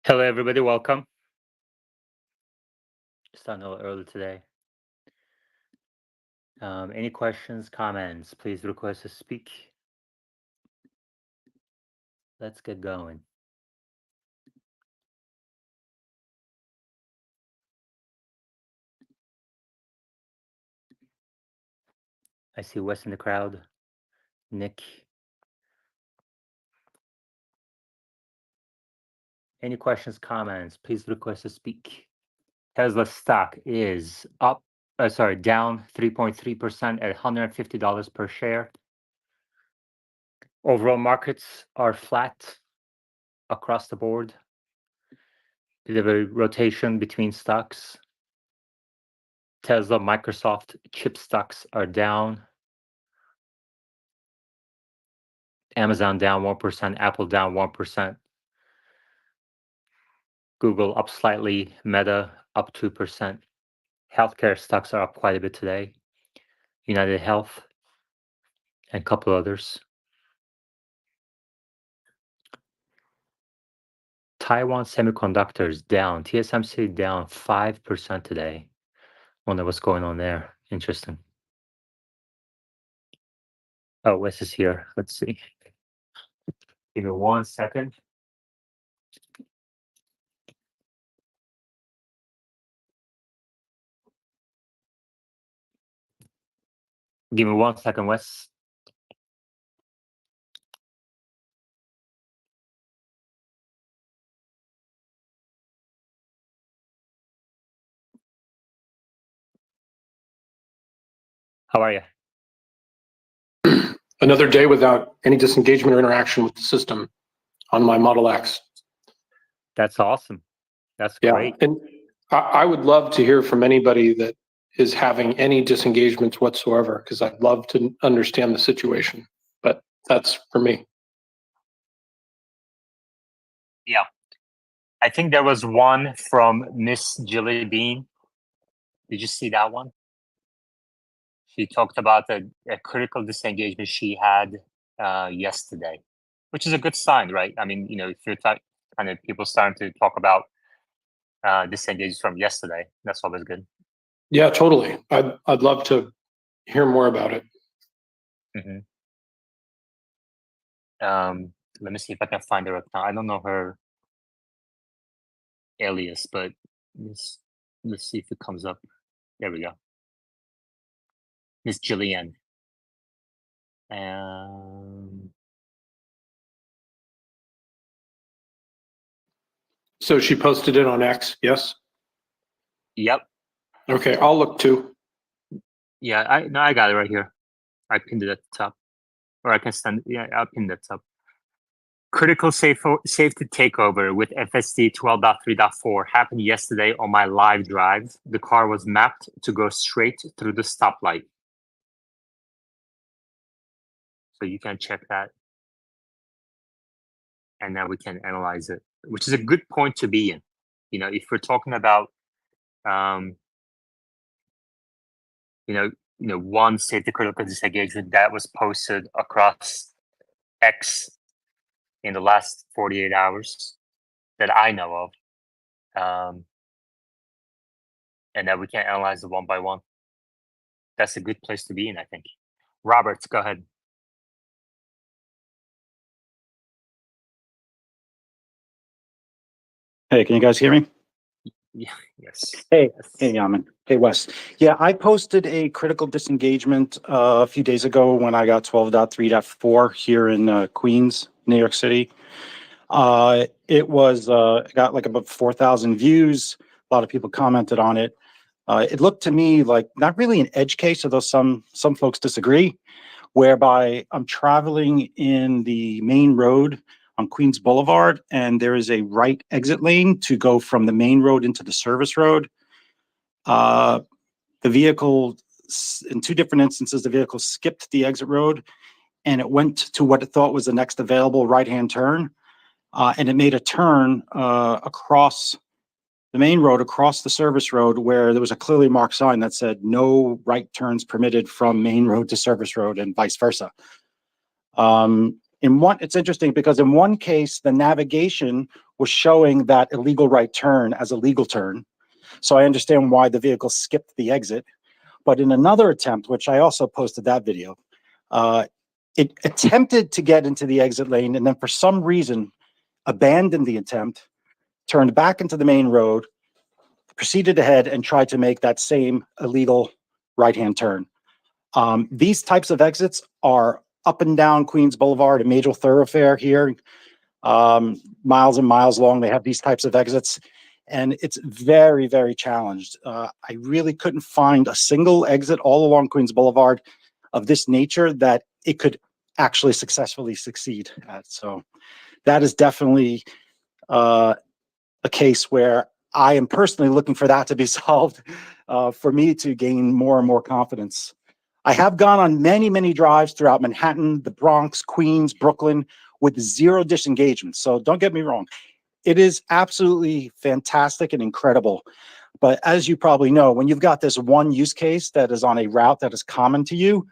Hello, everybody. Welcome. Starting a little early today. Any questions, comments? Please request to speak. Let's get going. I see Wes in the crowd. Nick. Any questions, comments? Please request to speak. Tesla stock is up. Down 3.3% at $150 per share. Overall markets are flat across the board. Bit of a rotation between stocks. Tesla, Microsoft chip stocks are down. Amazon down 1%, Apple down 1%. Google up slightly, Meta up 2%. Healthcare stocks are up quite a bit today. United Health and a couple others. Taiwan Semiconductors down. TSMC down 5% today. Wonder what's going on there. Interesting. Oh, Wes is here. Let's see. Give me 1 second. Give me 1 second, Wes. How are you? Another day without any disengagement or interaction with the system on my Model X. That's awesome. That's great. And I would love to hear from anybody that is having any disengagements whatsoever, because I'd love to understand the situation. But that's for me. Yeah. I think there was one from Miss Jilly Bean. Did you see that one? She talked about a critical disengagement she had yesterday, which is a good sign, right? I mean, if you're kind of people starting to talk about disengagements from yesterday, that's always good. Yeah, totally. I'd love to hear more about it. Mm-hmm. Let me see if I can find her account. I don't know her alias, but let's see if it comes up. There we go. Miss Jillian. So she posted it on X, yes? Yep. Okay, I'll look too. Yeah, I got it right here. I pinned it at the top. Or I can stand. Yeah, I'll pin that up. Critical safety takeover with FSD 12.3.4 happened yesterday on my live drive. The car was mapped to go straight through the stoplight. So you can check that. And now we can analyze it, which is a good point to be in. If we're talking about, one safety critical disengagement that was posted across X in the last 48 hours that I know of, and that we can analyze it one by one. That's a good place to be in, I think. Robert, go ahead. Hey, can you guys hear me? Yeah, yes. Hey, Yaman. Hey, Wes. Yeah, I posted a critical disengagement a few days ago when I got 12.3.4 here in Queens, New York City. It got like about 4,000 views. A lot of people commented on it. It looked to me like not really an edge case, although some folks disagree, whereby I'm traveling in the main road on Queens Boulevard, and there is a right exit lane to go from the main road into the service road. The vehicle, in two different instances, the vehicle skipped the exit road, and it went to what it thought was the next available right-hand turn, and it made a turn across the main road, across the service road, where there was a clearly marked sign that said no right turns permitted from main road to service road and vice versa. It's interesting because in one case, the navigation was showing that illegal right turn as a legal turn. So I understand why the vehicle skipped the exit. But in another attempt, which I also posted that video, it attempted to get into the exit lane and then for some reason abandoned the attempt, turned back into the main road, proceeded ahead and tried to make that same illegal right-hand turn. These types of exits are up and down Queens Boulevard, a major thoroughfare here, miles and miles long. They have these types of exits, and it's very, very challenged. I really couldn't find a single exit all along Queens Boulevard of this nature that it could actually successfully succeed at. So that is definitely a case where I am personally looking for that to be solved for me to gain more and more confidence. I have gone on many, many drives throughout Manhattan, the Bronx, Queens, Brooklyn with zero disengagement. So don't get me wrong. It is absolutely fantastic and incredible. But as you probably know, when you've got this one use case that is on a route that is common to you,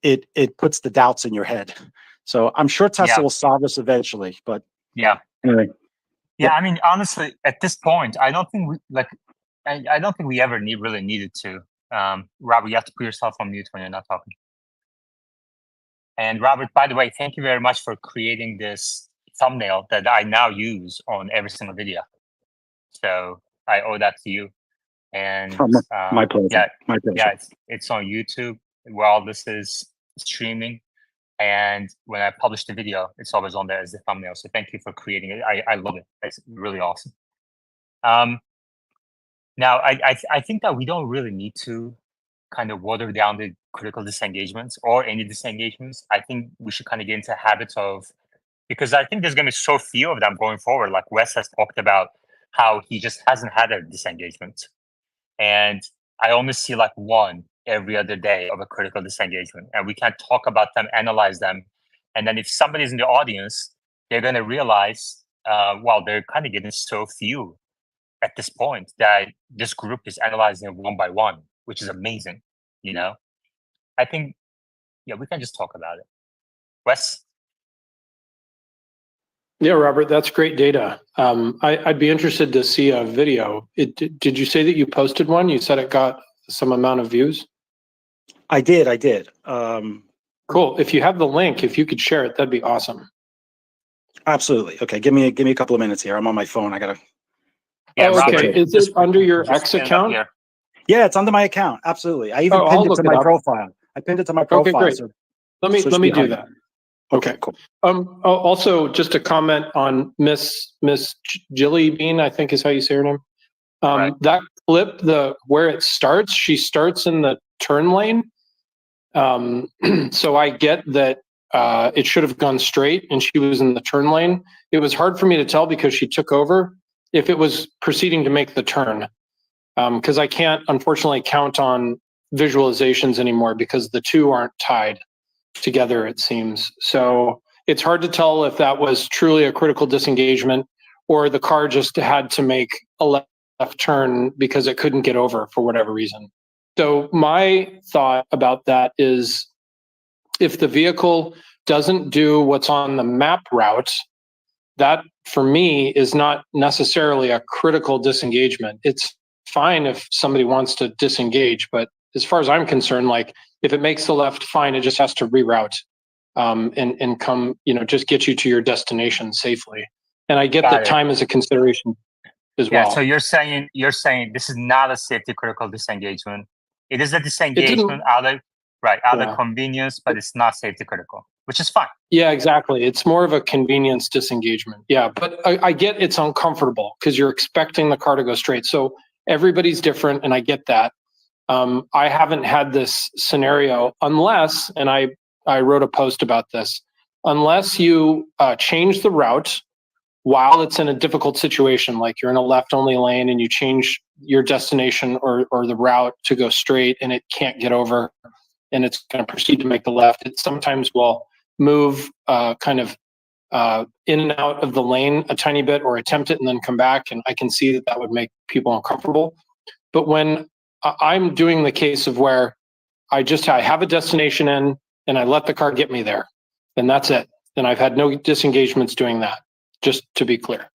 it puts the doubts in your head. So I'm sure Tesla will solve this eventually. But anyway. Yeah, I mean, honestly, at this point, I don't think I don't think we ever really needed to. Robert, you have to put yourself on mute when you're not talking. And Robert, by the way, thank you very much for creating this thumbnail that I now use on every single video. So I owe that to you. And my pleasure. Yeah, my pleasure. Yeah, it's on YouTube while this is streaming. And when I publish the video, it's always on there as the thumbnail. So thank you for creating it. I love it. It's really awesome. Now, I think that we don't really need to kind of water down the critical disengagements or any disengagements. I think we should kind of get into habits of, because I think there's going to be so few of them going forward. Like Wes has talked about how he just hasn't had a disengagement. And I only see like one every other day of a critical disengagement. And we can't talk about them, analyze them. And then if somebody's in the audience, they're going to realize, well, they're kind of getting so few at this point that this group is analyzing it one by one, which is amazing. You know, I think, yeah, we can just talk about it. Wes? Yeah, Robert, that's great data. I'd be interested to see a video. Did you say that you posted one? You said it got some amount of views? I did. Cool. If you have the link, if you could share it, that'd be awesome. Absolutely. Okay, give me a couple of minutes here. I'm on my phone. I gotta. Yeah, okay. Robert, Is it under your X account? Yeah, it's under my account. Absolutely. I even pinned it to my profile. I pinned it to my profile. Okay, great. So let me do that. Okay, cool. Also, just a comment on Miss Jilly Bean, I think is how you say her name. Right. That clip, where it starts, she starts in the turn lane. So I get that it should have gone straight, and she was in the turn lane. It was hard for me to tell because she took over if it was proceeding to make the turn, because I can't unfortunately count on visualizations anymore because the two aren't tied together, it seems. So it's hard to tell if that was truly a critical disengagement or the car just had to make a left turn because it couldn't get over for whatever reason. So my thought about that is, if the vehicle doesn't do what's on the map route, that for me is not necessarily a critical disengagement. It's fine if somebody wants to disengage, but as far as I'm concerned, like if it makes the left, fine, it just has to reroute and come, just get you to your destination safely. And I get that time is a consideration as well. Yeah, so you're saying this is not a safety critical disengagement. It is a disengagement out of convenience, but it's not safety critical, which is fine. Yeah, exactly. It's more of a convenience disengagement. Yeah, but I get it's uncomfortable because you're expecting the car to go straight. So everybody's different, and I get that. I haven't had this scenario unless, and I wrote a post about this, unless you change the route while it's in a difficult situation, like you're in a left-only lane and you change your destination or the route to go straight and it can't get over and it's going to proceed to make the left. It sometimes will move in and out of the lane a tiny bit or attempt it and then come back, and I can see that would make people uncomfortable. But when I'm doing the case of where I have a destination in and I let the car get me there, then that's it. And I've had no disengagements doing that, just to be clear.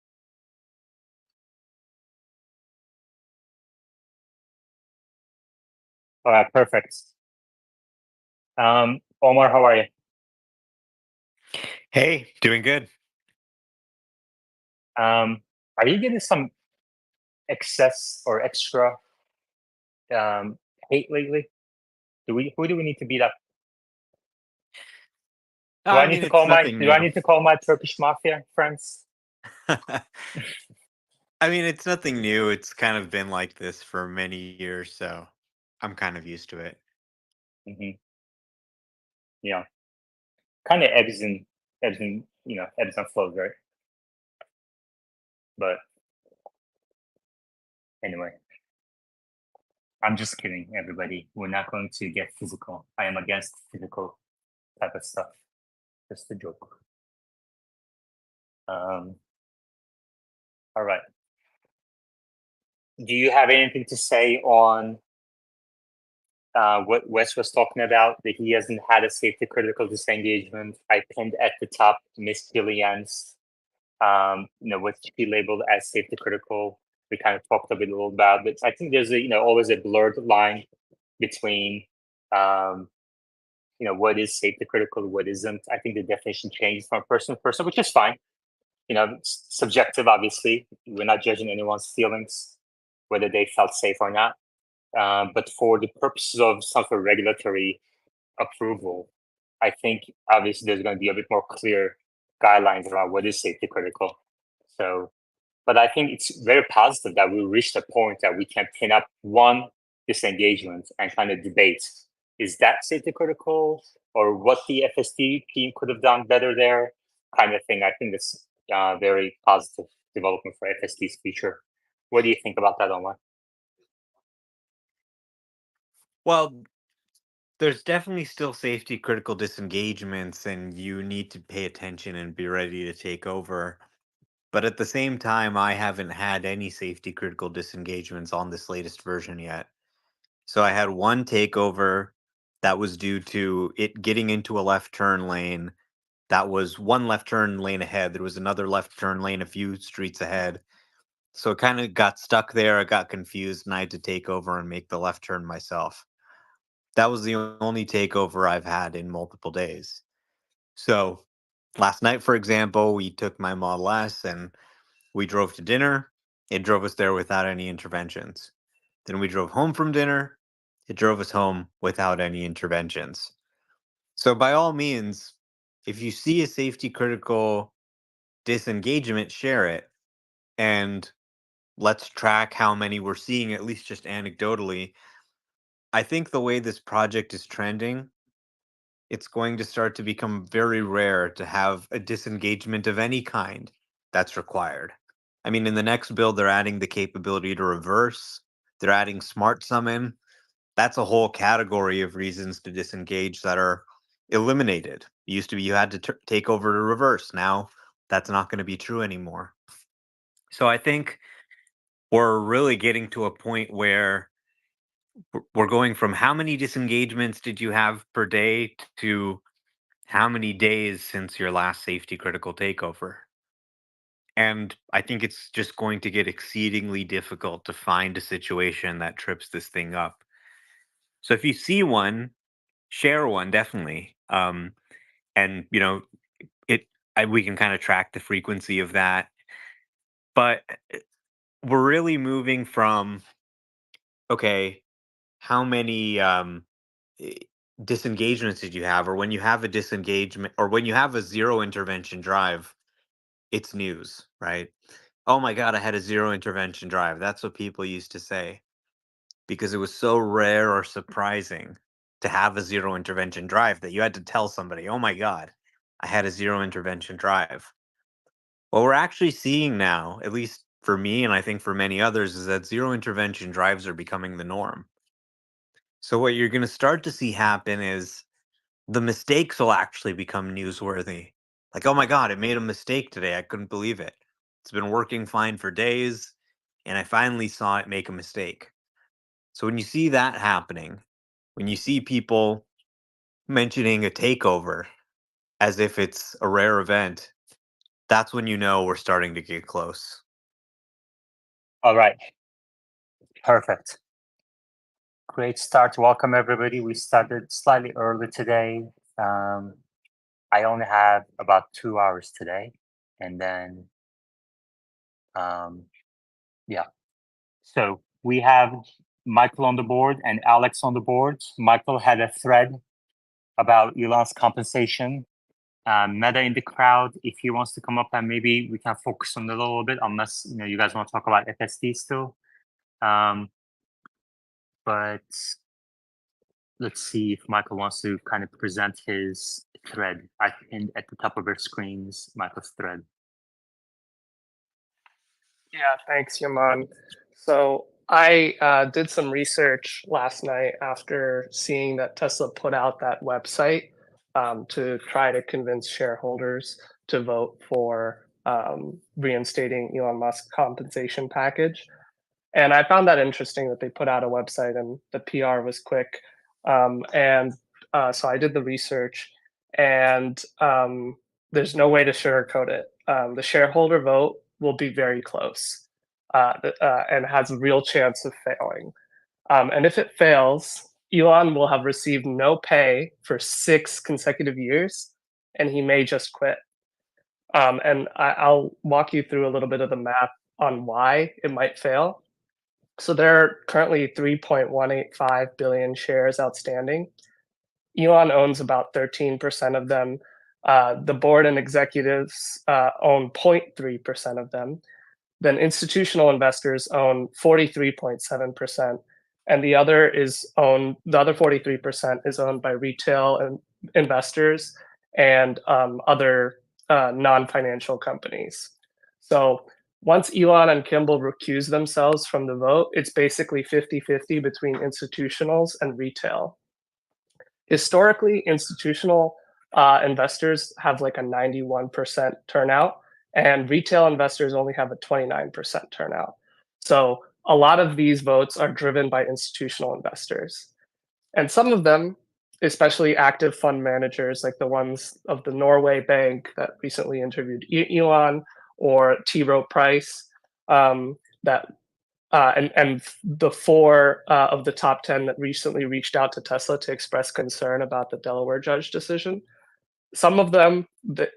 All right, perfect. Omar, how are you? Hey, doing good. Are you getting some excess or extra hate lately? Who do we need to beat up? Do I need to it's call nothing my Turkish mafia friends? I mean, it's nothing new. It's kind of been like this for many years, so I'm kind of used to it. Hmm. Yeah, kind of ebbs and flows, right? But anyway, I'm just kidding, everybody. We're not going to get physical. I am against physical type of stuff. Just a joke. All right. Do you have anything to say on what Wes was talking about, that he hasn't had a safety critical disengagement? I pinned at the top Miss Gillian's, what she labeled as safety critical. We kind of talked a little about, but I think there's always a blurred line between, what is safety critical, what isn't. I think the definition changes from person to person, which is fine. It's subjective, obviously. We're not judging anyone's feelings, whether they felt safe or not. But for the purposes of some sort of regulatory approval, I think obviously there's going to be a bit more clear guidelines around what is safety critical. So, but I think it's very positive that we reached a point that we can pin up one disengagement and kind of debate, is that safety critical, or what the FSD team could have done better there, kind of thing. I think that's very positive development for FSD's future. What do you think about that, Omar? Well, there's definitely still safety critical disengagements, and you need to pay attention and be ready to take over. But at the same time, I haven't had any safety critical disengagements on this latest version yet. So I had one takeover that was due to it getting into a left turn lane. That was one left turn lane ahead. There was another left turn lane a few streets ahead. So it kind of got stuck there. I got confused and I had to take over and make the left turn myself. That was the only takeover I've had in multiple days. So last night, for example, we took my Model S and we drove to dinner. It drove us there without any interventions. Then we drove home from dinner. It drove us home without any interventions. So by all means, if you see a safety critical disengagement, share it. And let's track how many we're seeing, at least just anecdotally. I think the way this project is trending, it's going to start to become very rare to have a disengagement of any kind that's required. I mean, in the next build, they're adding the capability to reverse, they're adding smart summon. That's a whole category of reasons to disengage that are eliminated. It used to be you had to take over to reverse. Now that's not going to be true anymore. So I think we're really getting to a point where we're going from how many disengagements did you have per day to how many days since your last safety critical takeover. And I think it's just going to get exceedingly difficult to find a situation that trips this thing up. So if you see one, share one definitely. And it we can kind of track the frequency of that. But we're really moving from, okay, how many eh, disengagements did you have? Or when you have a disengagement, or when you have a zero intervention drive, it's news, right? Oh my God, I had a zero intervention drive. That's what people used to say because it was so rare or surprising to have a zero intervention drive that you had to tell somebody, oh my God, I had a zero intervention drive. What we're actually seeing now, at least for me, and I think for many others, is that zero intervention drives are becoming the norm. So what you're going to start to see happen is the mistakes will actually become newsworthy. Like, oh my God, it made a mistake today. I couldn't believe it. It's been working fine for days, and I finally saw it make a mistake. So when you see that happening, when you see people mentioning a takeover as if it's a rare event, that's when you know we're starting to get close. All right. Perfect. Great start. Welcome, everybody. We started slightly early today. I only have about 2 hours today. And then, yeah. So we have Michael on the board and Alex on the board. Michael had a thread about Elon's compensation. Meta in the crowd, if he wants to come up, and maybe we can focus on it a little bit, unless you guys want to talk about FSD still. But let's see if Michael wants to kind of present his thread. I pinned at the top of our screens Michael's thread. Yeah, thanks, Yaman. So I did some research last night after seeing that Tesla put out that website to try to convince shareholders to vote for reinstating Elon Musk's compensation package. And I found that interesting that they put out a website and the PR was quick. So I did the research, and there's no way to sugarcoat it. The shareholder vote will be very close and has a real chance of failing. And if it fails, Elon will have received no pay for 6 consecutive years, and he may just quit. I'll walk you through a little bit of the math on why it might fail. So there are currently 3.185 billion shares outstanding. Elon owns about 13% of them. The board and executives own 0.3% of them. Then institutional investors own 43.7%, and the other 43% is owned by retail investors and other non-financial companies. So once Elon and Kimball recuse themselves from the vote, it's basically 50-50 between institutionals and retail. Historically, institutional investors have like a 91% turnout, and retail investors only have a 29% turnout. So a lot of these votes are driven by institutional investors. And some of them, especially active fund managers like the ones of the Norway bank that recently interviewed Elon, or T. Rowe Price, and the 4 of the top 10 that recently reached out to Tesla to express concern about the Delaware judge decision. Some of them,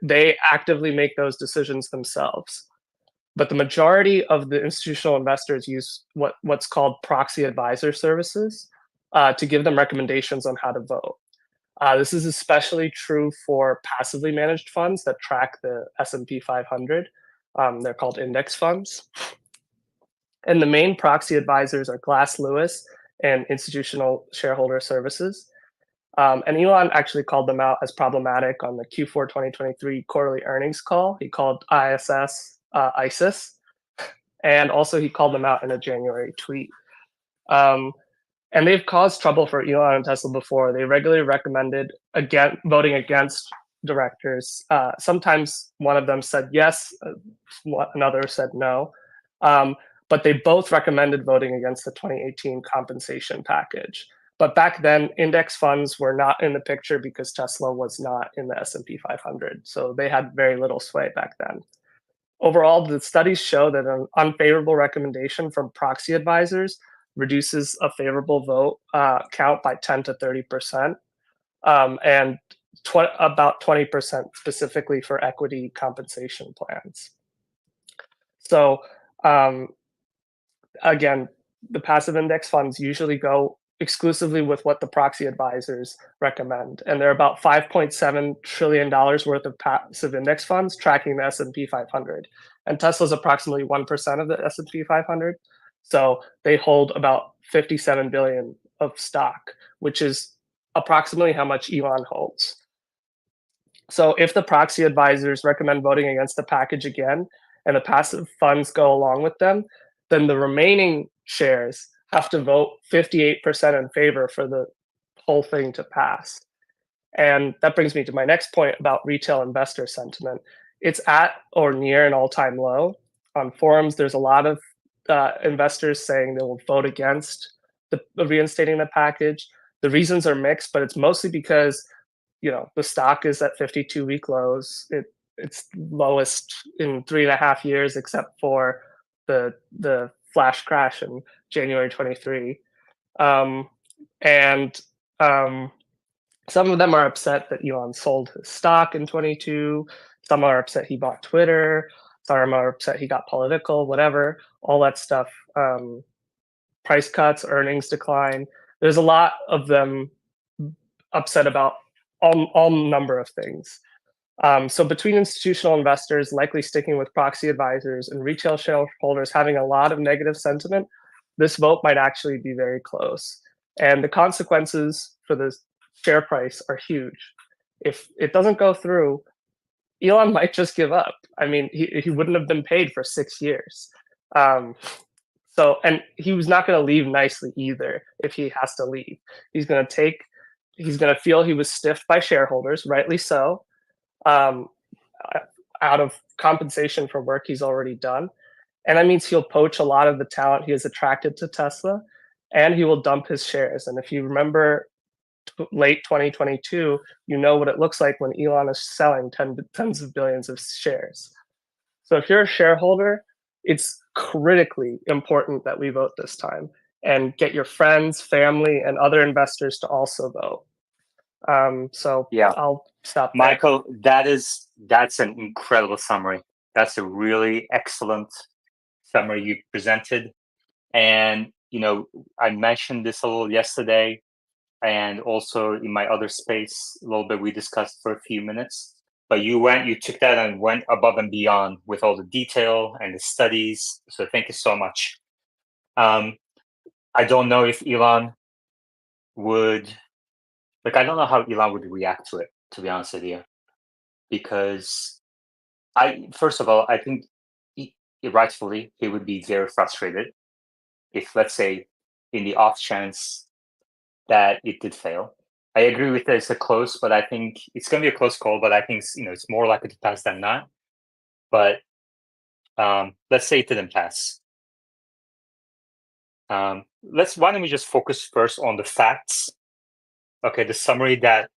they actively make those decisions themselves. But the majority of the institutional investors use what's called proxy advisor services to give them recommendations on how to vote. This is especially true for passively managed funds that track the S&P 500. They're called index funds. And the main proxy advisors are Glass Lewis and Institutional Shareholder Services. And Elon actually called them out as problematic on the Q4 2023 quarterly earnings call. He called ISS ISIS, and also he called them out in a January tweet. And they've caused trouble for Elon and Tesla before. They regularly recommended voting against directors. Sometimes one of them said yes, another said no. But they both recommended voting against the 2018 compensation package. But back then, index funds were not in the picture because Tesla was not in the S&P 500. So they had very little sway back then. Overall, the studies show that an unfavorable recommendation from proxy advisors reduces a favorable vote count by 10 to 30%, and about 20% specifically for equity compensation plans. So again, the passive index funds usually go exclusively with what the proxy advisors recommend. And there are about $5.7 trillion worth of passive index funds tracking the S&P 500. And Tesla's approximately 1% of the S&P 500. So they hold about 57 billion of stock, which is approximately how much Elon holds. So if the proxy advisors recommend voting against the package again, and the passive funds go along with them, then the remaining shares have to vote 58% in favor for the whole thing to pass. And that brings me to my next point about retail investor sentiment. It's at or near an all-time low. On forums, there's a lot of investors saying they will vote against reinstating the package. The reasons are mixed, but it's mostly because the stock is at 52-week lows. It's lowest in 3.5 years, except for the flash crash in January 23. And some of them are upset that Elon sold his stock in 22. Some are upset he bought Twitter. Some are upset he got political, whatever, all that stuff. Price cuts, earnings decline. There's a lot of them upset about all number of things. So between institutional investors likely sticking with proxy advisors and retail shareholders having a lot of negative sentiment, this vote might actually be very close. And the consequences for the share price are huge. If it doesn't go through, Elon might just give up. I mean, he wouldn't have been paid for 6 years. And he was not going to leave nicely either if he has to leave. He's going to feel he was stiffed by shareholders, rightly so, out of compensation for work he's already done. And that means he'll poach a lot of the talent he has attracted to Tesla, and he will dump his shares. And if you remember late 2022, you know what it looks like when Elon is selling tens of billions of shares. So if you're a shareholder, it's critically important that we vote this time, and get your friends, family, and other investors to also vote. So Yeah. I'll stop there. Michael, that's an incredible summary. That's a really excellent summary you presented. And, I mentioned this a little yesterday, and also in my other space, a little bit, we discussed for a few minutes. But you took that and went above and beyond with all the detail and the studies. So thank you so much. I don't know if Elon would, I don't know how Elon would react to it, to be honest with you. Because first of all, I think rightfully he would be very frustrated if, let's say, in the off chance that it did fail. I agree with this, it's a close, but I think it's going to be a close call. But I think it's more likely to pass than not. But let's say it didn't pass. Why don't we just focus first on the facts? Okay, the summary that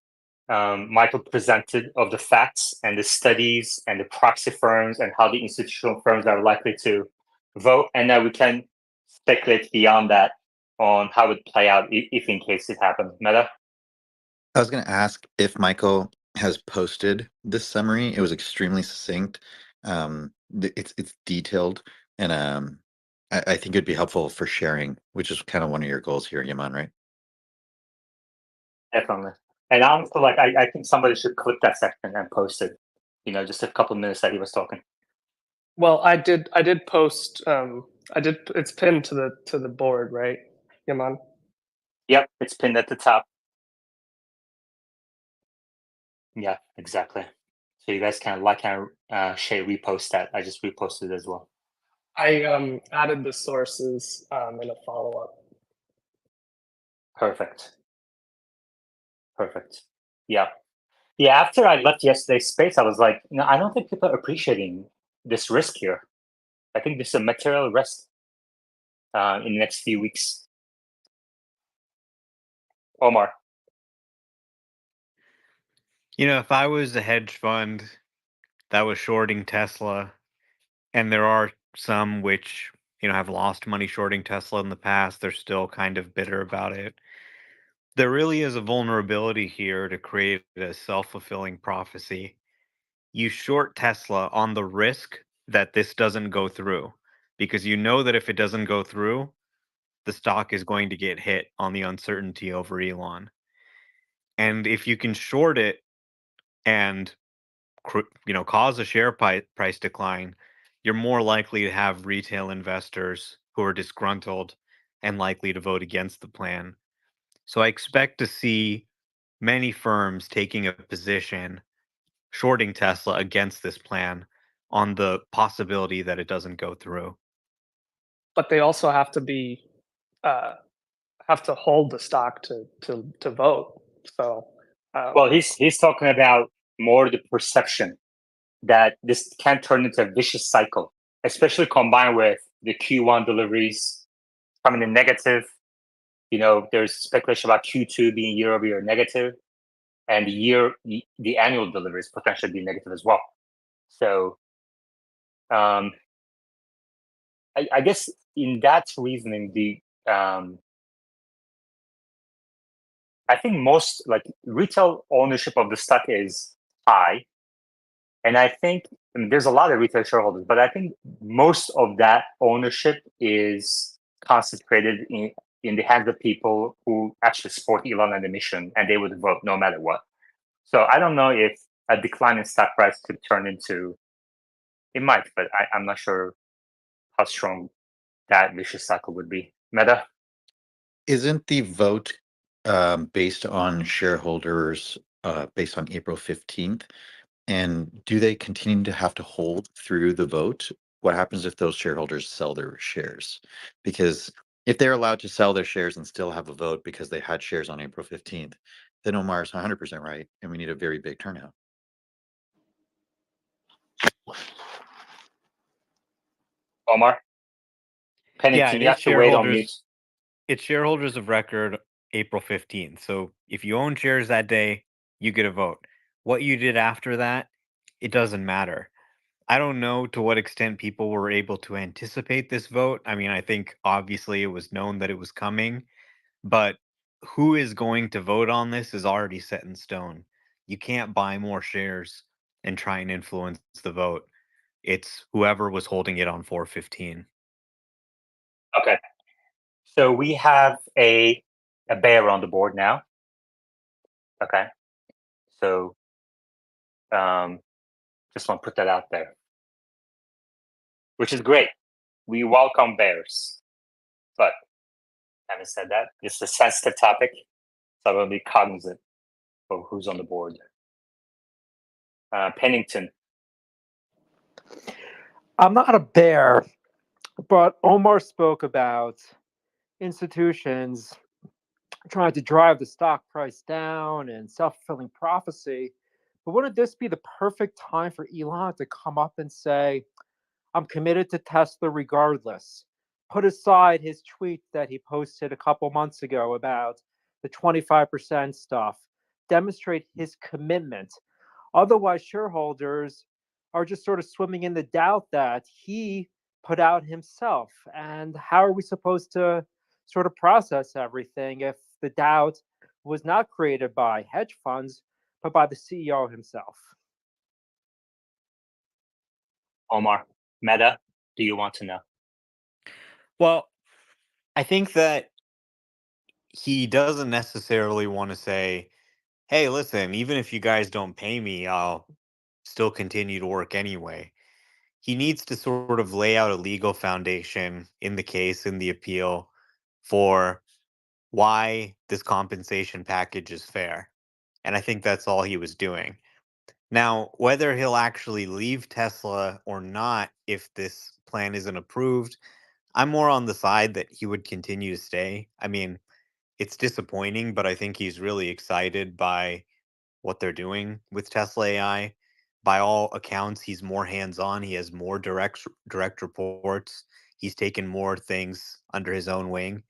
Michael presented of the facts and the studies and the proxy firms and how the institutional firms are likely to vote, and then we can speculate beyond that on how it would play out if in case it happened. Meta? I was going to ask if Michael has posted this summary. It was extremely succinct. It's detailed, and I think it'd be helpful for sharing, which is kind of one of your goals here, Yaman, right? Definitely. And honestly, I think somebody should clip that section and post it. Just a couple of minutes that he was talking. Well, I did post. It's pinned to the board, right, Yaman? Yep, it's pinned at the top. Yeah, exactly. So you guys can share, repost that. I just reposted it as well. I added the sources in a follow-up. Perfect. Yeah. After I left yesterday's space, I was like, I don't think people are appreciating this risk here. I think this is a material risk in the next few weeks. Omar. If I was a hedge fund that was shorting Tesla, and there are some which, have lost money shorting Tesla in the past, they're still kind of bitter about it. There really is a vulnerability here to create a self-fulfilling prophecy. You short Tesla on the risk that this doesn't go through, because you know that if it doesn't go through, the stock is going to get hit on the uncertainty over Elon. And if you can short it and cause a share price decline, you're more likely to have retail investors who are disgruntled and likely to vote against the plan. So I expect to see many firms taking a position shorting Tesla against this plan on the possibility that it doesn't go through. But they also have to hold the stock to vote. So Well, he's talking about more the perception that this can turn into a vicious cycle, especially combined with the Q1 deliveries coming in negative. There's speculation about Q2 being year-over-year negative. and the annual deliveries potentially be negative as well. So I guess in that reasoning, I think most like retail ownership of the stock is high, and I think there's a lot of retail shareholders, but I think most of that ownership is concentrated in the hands of people who actually support Elon and the mission, and they would vote no matter what. So I don't know if a decline in stock price could turn into, it might, but I'm not sure how strong that vicious cycle would be. Meta? Isn't the vote based on shareholders based on April 15th? And do they continue to have to hold through the vote? What happens if those shareholders sell their shares? Because if they're allowed to sell their shares and still have a vote because they had shares on April 15th, then Omar's 100% right, and we need a very big turnout. Omar? Yeah, Pennington, it you is have to wait on mute. It's shareholders of record April 15th. So if you own shares that day, you get a vote. What you did after that, it doesn't matter. I don't know to what extent people were able to anticipate this vote. I mean, I think obviously it was known that it was coming, but who is going to vote on this is already set in stone. You can't buy more shares and try and influence the vote. It's whoever was holding it on 415. Okay. So we have a bear on the board now. Okay. So just want to put that out there, which is great. We welcome bears. But having said that, it's a sensitive topic. So I'm going to be cognizant of who's on the board. Pennington. I'm not a bear, but Omar spoke about institutions trying to drive the stock price down and self-fulfilling prophecy. But wouldn't this be the perfect time for Elon to come up and say, I'm committed to Tesla regardless? Put aside his tweet that he posted a couple months ago about the 25% stuff. Demonstrate his commitment. Otherwise, shareholders are just sort of swimming in the doubt that he put out himself. And how are we supposed to sort of process everything if the doubt was not created by hedge funds, but by the CEO himself? Omar. Meta, do you want to know? Well, I think that he doesn't necessarily want to say, hey, listen, even if you guys don't pay me, I'll still continue to work anyway. He needs to sort of lay out a legal foundation in the case, in the appeal, for why this compensation package is fair. And I think that's all he was doing. Now, whether he'll actually leave Tesla or not, if this plan isn't approved, I'm more on the side that he would continue to stay. I mean, it's disappointing, but I think he's really excited by what they're doing with Tesla AI. By all accounts, he's more hands-on. He has more direct reports. He's taken more things under his own wing.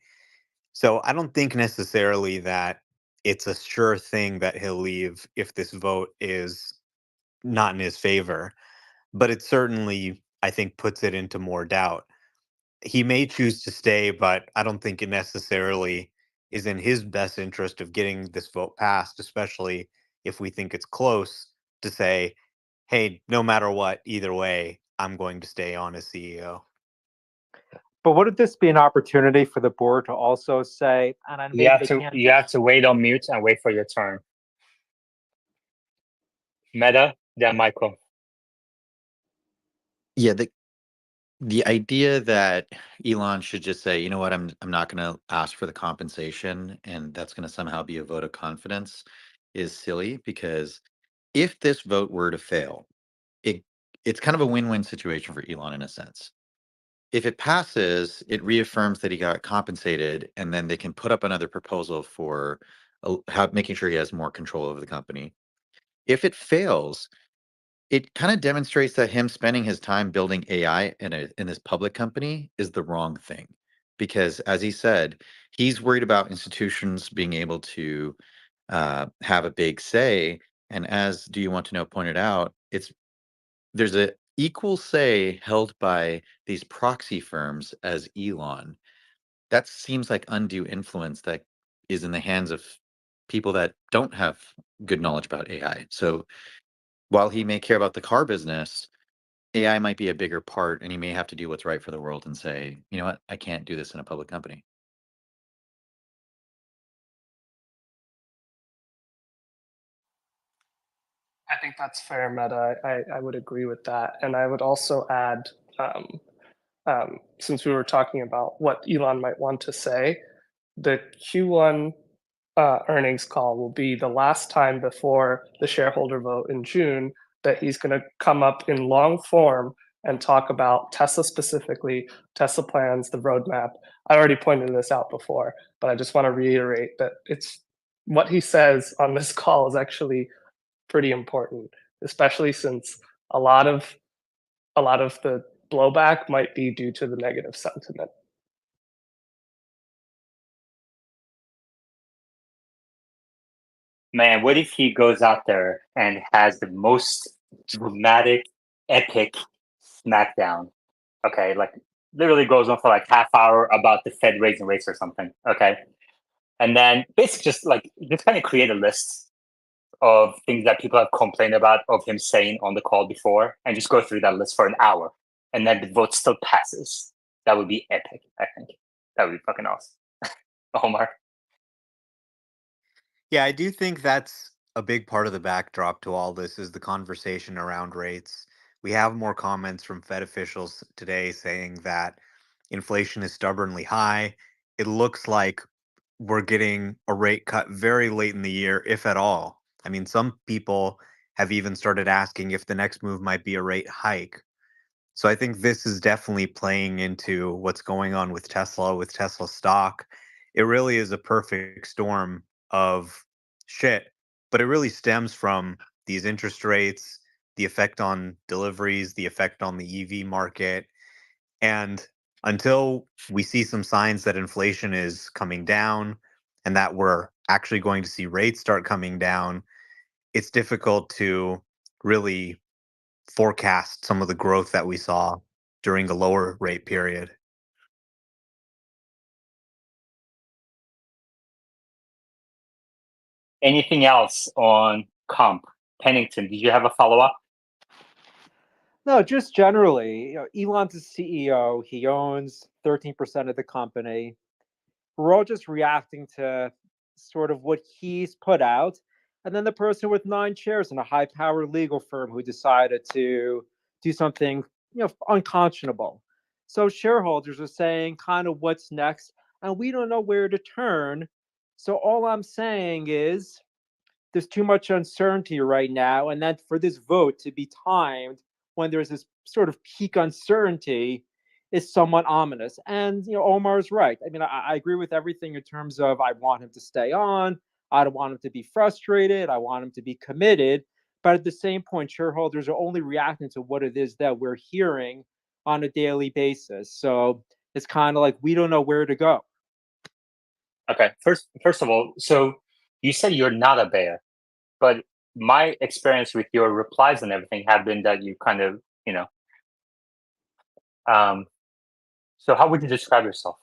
So I don't think necessarily that it's a sure thing that he'll leave if this vote is not in his favor. But it certainly, I think, puts it into more doubt. He may choose to stay, but I don't think it necessarily is in his best interest of getting this vote passed, especially if we think it's close, to say, hey, no matter what, either way, I'm going to stay on as CEO. But wouldn't this be an opportunity for the board to also say, and maybe they can't? You have to wait on mute and wait for your turn. Meta, then Michael. Yeah, the idea that Elon should just say, you know what, I'm not going to ask for the compensation, and that's going to somehow be a vote of confidence, is silly. Because if this vote were to fail, it's kind of a win-win situation for Elon in a sense. If it passes, it reaffirms that he got compensated, and then they can put up another proposal for making sure he has more control over the company. If it fails, it kind of demonstrates that him spending his time building AI in this public company is the wrong thing. Because as he said, he's worried about institutions being able to have a big say. And as Do You Want to Know pointed out, there's a equal say held by these proxy firms as Elon. That seems like undue influence that is in the hands of people that don't have good knowledge about AI. So while he may care about the car business, AI might be a bigger part, and he may have to do what's right for the world and say, you know what, I can't do this in a public company. I think that's fair, Meta. I would agree with that. And I would also add, since we were talking about what Elon might want to say, the Q1 earnings call will be the last time before the shareholder vote in June that he's going to come up in long form and talk about Tesla specifically, Tesla plans, the roadmap. I already pointed this out before, but I just want to reiterate that it's what he says on this call is actually pretty important, especially since a lot of the blowback might be due to the negative sentiment. Man, what if he goes out there and has the most dramatic, epic smackdown? Okay, like literally goes on for like half hour about the Fed raising rates or something. Okay, and then basically just kind of create a list of things that people have complained about of him saying on the call before, and just go through that list for an hour, and then the vote still passes. That would be epic. I think that would be fucking awesome. Omar. Yeah, I do think that's a big part of the backdrop to all this is the conversation around rates. We have more comments from Fed officials today saying that inflation is stubbornly high. It looks like we're getting a rate cut very late in the year, if at all. I mean, some people have even started asking if the next move might be a rate hike. So I think this is definitely playing into what's going on with Tesla stock. It really is a perfect storm of shit, but it really stems from these interest rates, the effect on deliveries, the effect on the EV market. And until we see some signs that inflation is coming down and that we're actually going to see rates start coming down, it's difficult to really forecast some of the growth that we saw during the lower rate period. Anything else on comp? Pennington, did you have a follow up? No, just generally, Elon's the CEO. He owns 13% of the company. We're all just reacting to sort of what he's put out. And then the person with 9 shares in a high-powered legal firm who decided to do something, unconscionable. So shareholders are saying kind of what's next, and we don't know where to turn. So all I'm saying is there's too much uncertainty right now, and then for this vote to be timed when there's this sort of peak uncertainty is somewhat ominous. And Omar's right. I mean, I agree with everything in terms of I want him to stay on. I don't want him to be frustrated. I want him to be committed. But at the same point, shareholders are only reacting to what it is that we're hearing on a daily basis. So it's kind of like we don't know where to go. Okay. First of all, so you said you're not a bear, but my experience with your replies and everything have been that you kind of, so how would you describe yourself?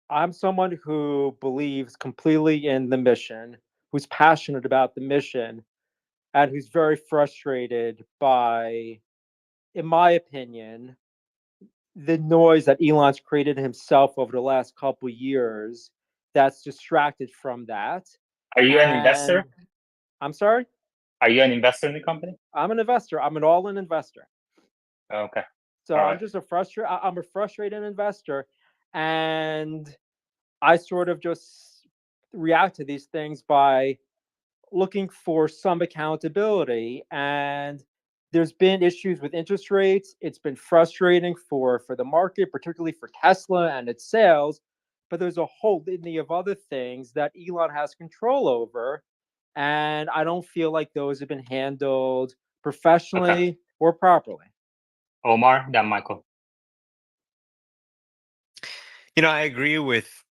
I'm someone who believes completely in the mission, who's passionate about the mission, and who's very frustrated by, in my opinion, the noise that Elon's created himself over the last couple years that's distracted from that. Are you an investor? I'm sorry? Are you an investor in the company? I'm an investor. I'm an all-in investor. Okay. So All I'm right. just I'm a frustrated investor, and I sort of just react to these things by looking for some accountability. And there's been issues with interest rates. It's been frustrating for the market, particularly for Tesla and its sales. But there's a whole litany of other things that Elon has control over. And I don't feel like those have been handled professionally or properly. Omar, then Michael. I agree with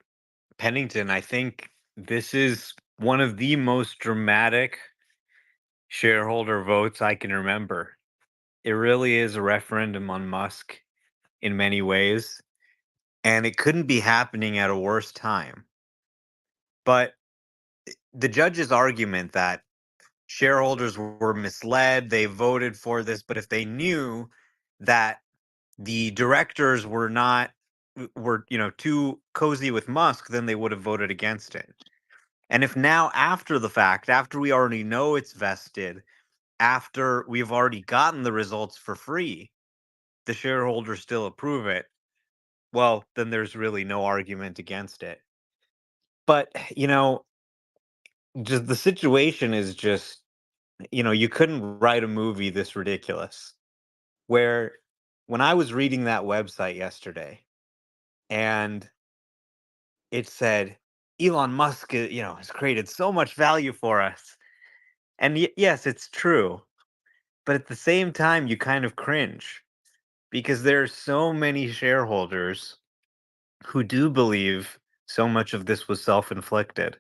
Pennington. I think this is one of the most dramatic shareholder votes I can remember. It really is a referendum on Musk in many ways, and it couldn't be happening at a worse time. But the judge's argument that shareholders were misled, they voted for this, but if they knew that the directors were not too cozy with Musk, then they would have voted against it. And if now, after the fact, after we already know it's vested, after we've already gotten the results for free, the shareholders still approve it, well, then there's really no argument against it. But, just the situation is just, you couldn't write a movie this ridiculous. Where when I was reading that website yesterday and it said, Elon Musk, has created so much value for us. And yes, it's true. But at the same time, you kind of cringe because there are so many shareholders who do believe so much of this was self-inflicted,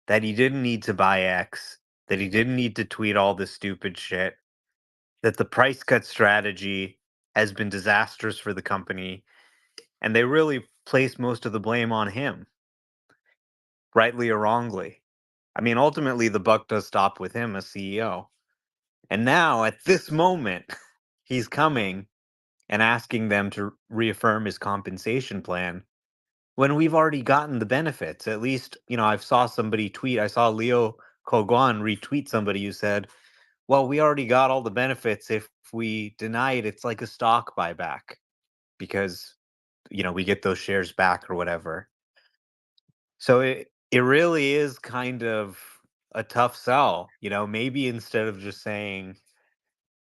that he didn't need to buy X, that he didn't need to tweet all this stupid shit, that the price cut strategy has been disastrous for the company, and they really place most of the blame on him, rightly or wrongly. I mean, ultimately, the buck does stop with him as CEO. And now, at this moment, he's coming and asking them to reaffirm his compensation plan when we've already gotten the benefits. At least, I saw Leo Koguan retweet somebody who said, well, we already got all the benefits. If we deny it, it's like a stock buyback because, we get those shares back or whatever. So it really is kind of a tough sell. Maybe instead of just saying,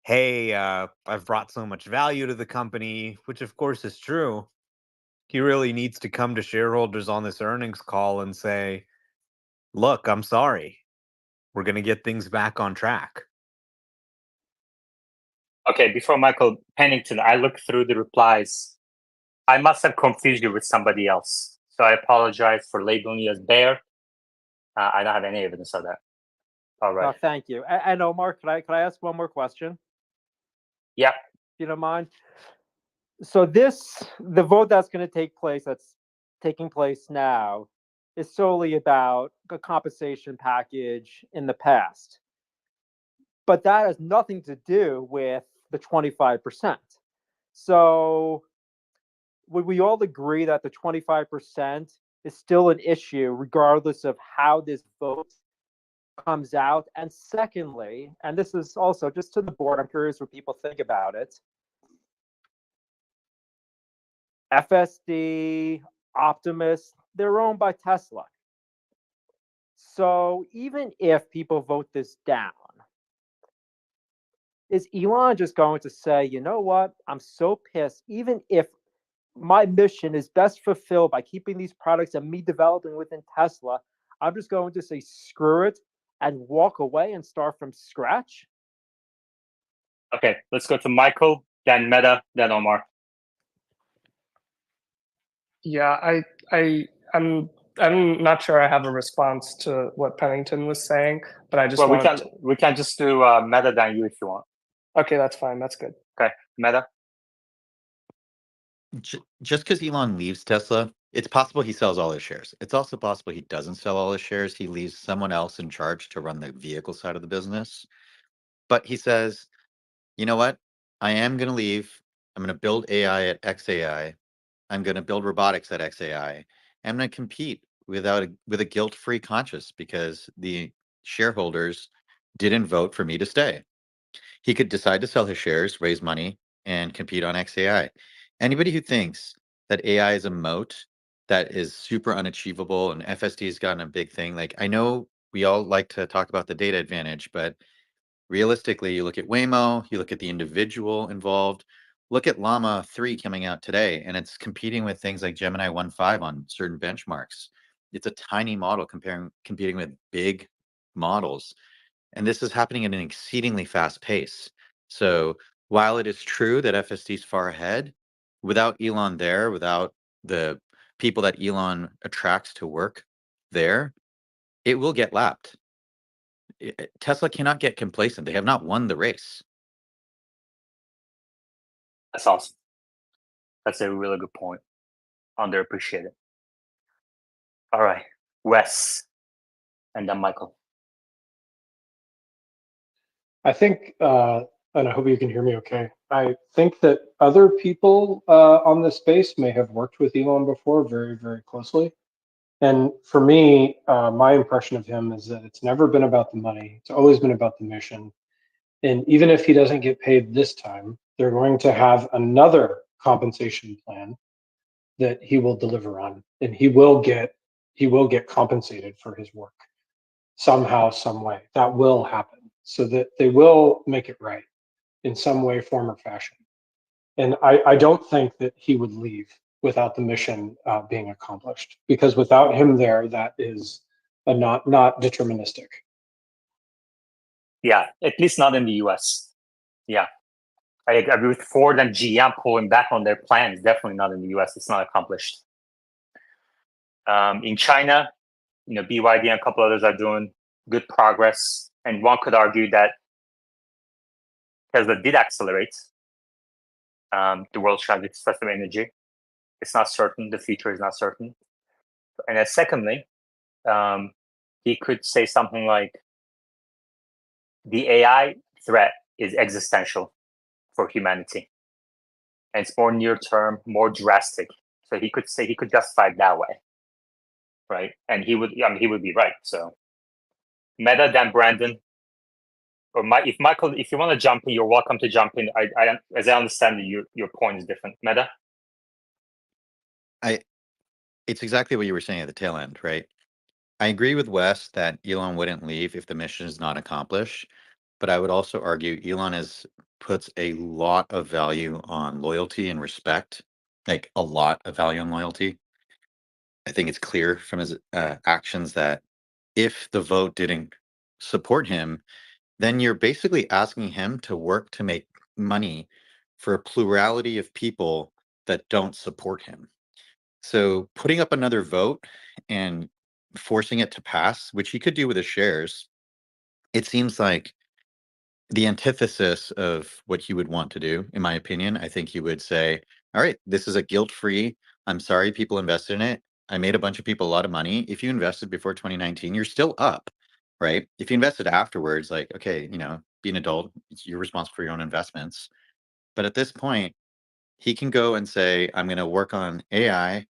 hey, I've brought so much value to the company, which of course is true, he really needs to come to shareholders on this earnings call and say, look, I'm sorry. We're going to get things back on track. Okay, before Michael Pennington, I looked through the replies. I must have confused you with somebody else. So I apologize for labeling you as Bear. I don't have any evidence of that. All right. Thank you. And Omar, could I ask one more question? Yeah. If you don't mind. So the vote that's taking place now, is solely about a compensation package in the past. But that has nothing to do with the 25%. So would we all agree that the 25% is still an issue regardless of how this vote comes out? And secondly, and this is also just to the board, I'm curious what people think about it. FSD, Optimus, they're owned by Tesla. So even if people vote this down, is Elon just going to say, you know what, I'm so pissed, even if my mission is best fulfilled by keeping these products and me developing within Tesla, I'm just going to say screw it and walk away and start from scratch? Okay, let's go to Michael, then Meta, then Omar. Yeah, I'm not sure I have a response to what Pennington was saying, but I just we can just do Meta than you if you want. Okay, that's fine. That's good. Okay, Meta. Just because Elon leaves Tesla, it's possible he sells all his shares. It's also possible he doesn't sell all his shares. He leaves someone else in charge to run the vehicle side of the business. But he says, you know what? I am going to leave. I'm going to build AI at XAI. I'm going to build robotics at XAI. I'm going to compete with a guilt-free conscience because the shareholders didn't vote for me to stay. He could decide to sell his shares, raise money, and compete on XAI. Anybody who thinks that AI is a moat that is super unachievable and FSD has gotten a big thing, like I know we all like to talk about the data advantage, but realistically, you look at Waymo, you look at the individual involved, look at Llama 3 coming out today, and it's competing with things like Gemini 1.5 on certain benchmarks. It's a tiny model competing with big models. And this is happening at an exceedingly fast pace. So while it is true that FSD is far ahead, without Elon there, without the people that Elon attracts to work there, it will get lapped. Tesla cannot get complacent. They have not won the race. That's awesome. That's a really good point. Underappreciated. All right, Wes, and then Michael. I think, and I hope you can hear me okay. I think that other people on this space may have worked with Elon before very, very closely. And for me, my impression of him is that it's never been about the money. It's always been about the mission. And even if he doesn't get paid this time, they're going to have another compensation plan that he will deliver on, and he will get compensated for his work somehow, some way. That will happen, so that they will make it right in some way, form, or fashion. And I don't think that he would leave without the mission being accomplished, because without him there, that is not deterministic. Yeah, at least not in the US. Yeah. I agree with Ford and GM pulling back on their plans. Definitely not in the US. It's not accomplished. In China, BYD and a couple others are doing good progress. And one could argue that Tesla did accelerate the world's transition to sustainable energy. It's not certain. The future is not certain. And then secondly, he could say something like, the AI threat is existential for humanity. And it's more near term, more drastic. So he could justify it that way. Right. And he would be right. So Meta, then Brandon. Or if Michael, if you want to jump in, you're welcome to jump in. As I understand it, your point is different. Meta? It's exactly what you were saying at the tail end, right? I agree with Wes that Elon wouldn't leave if the mission is not accomplished, but I would also argue Elon puts a lot of value on loyalty and respect, like a lot of value on loyalty. I think it's clear from his actions that if the vote didn't support him, then you're basically asking him to work to make money for a plurality of people that don't support him. So putting up another vote and forcing it to pass, which he could do with his shares, it seems like the antithesis of what he would want to do, in my opinion. I think he would say, all right, this is a guilt-free. I'm sorry people invested in it. I made a bunch of people a lot of money. If you invested before 2019, you're still up, right? If you invested afterwards, like, okay, be an adult, you're responsible for your own investments. But at this point, he can go and say, I'm going to work on AI. I'm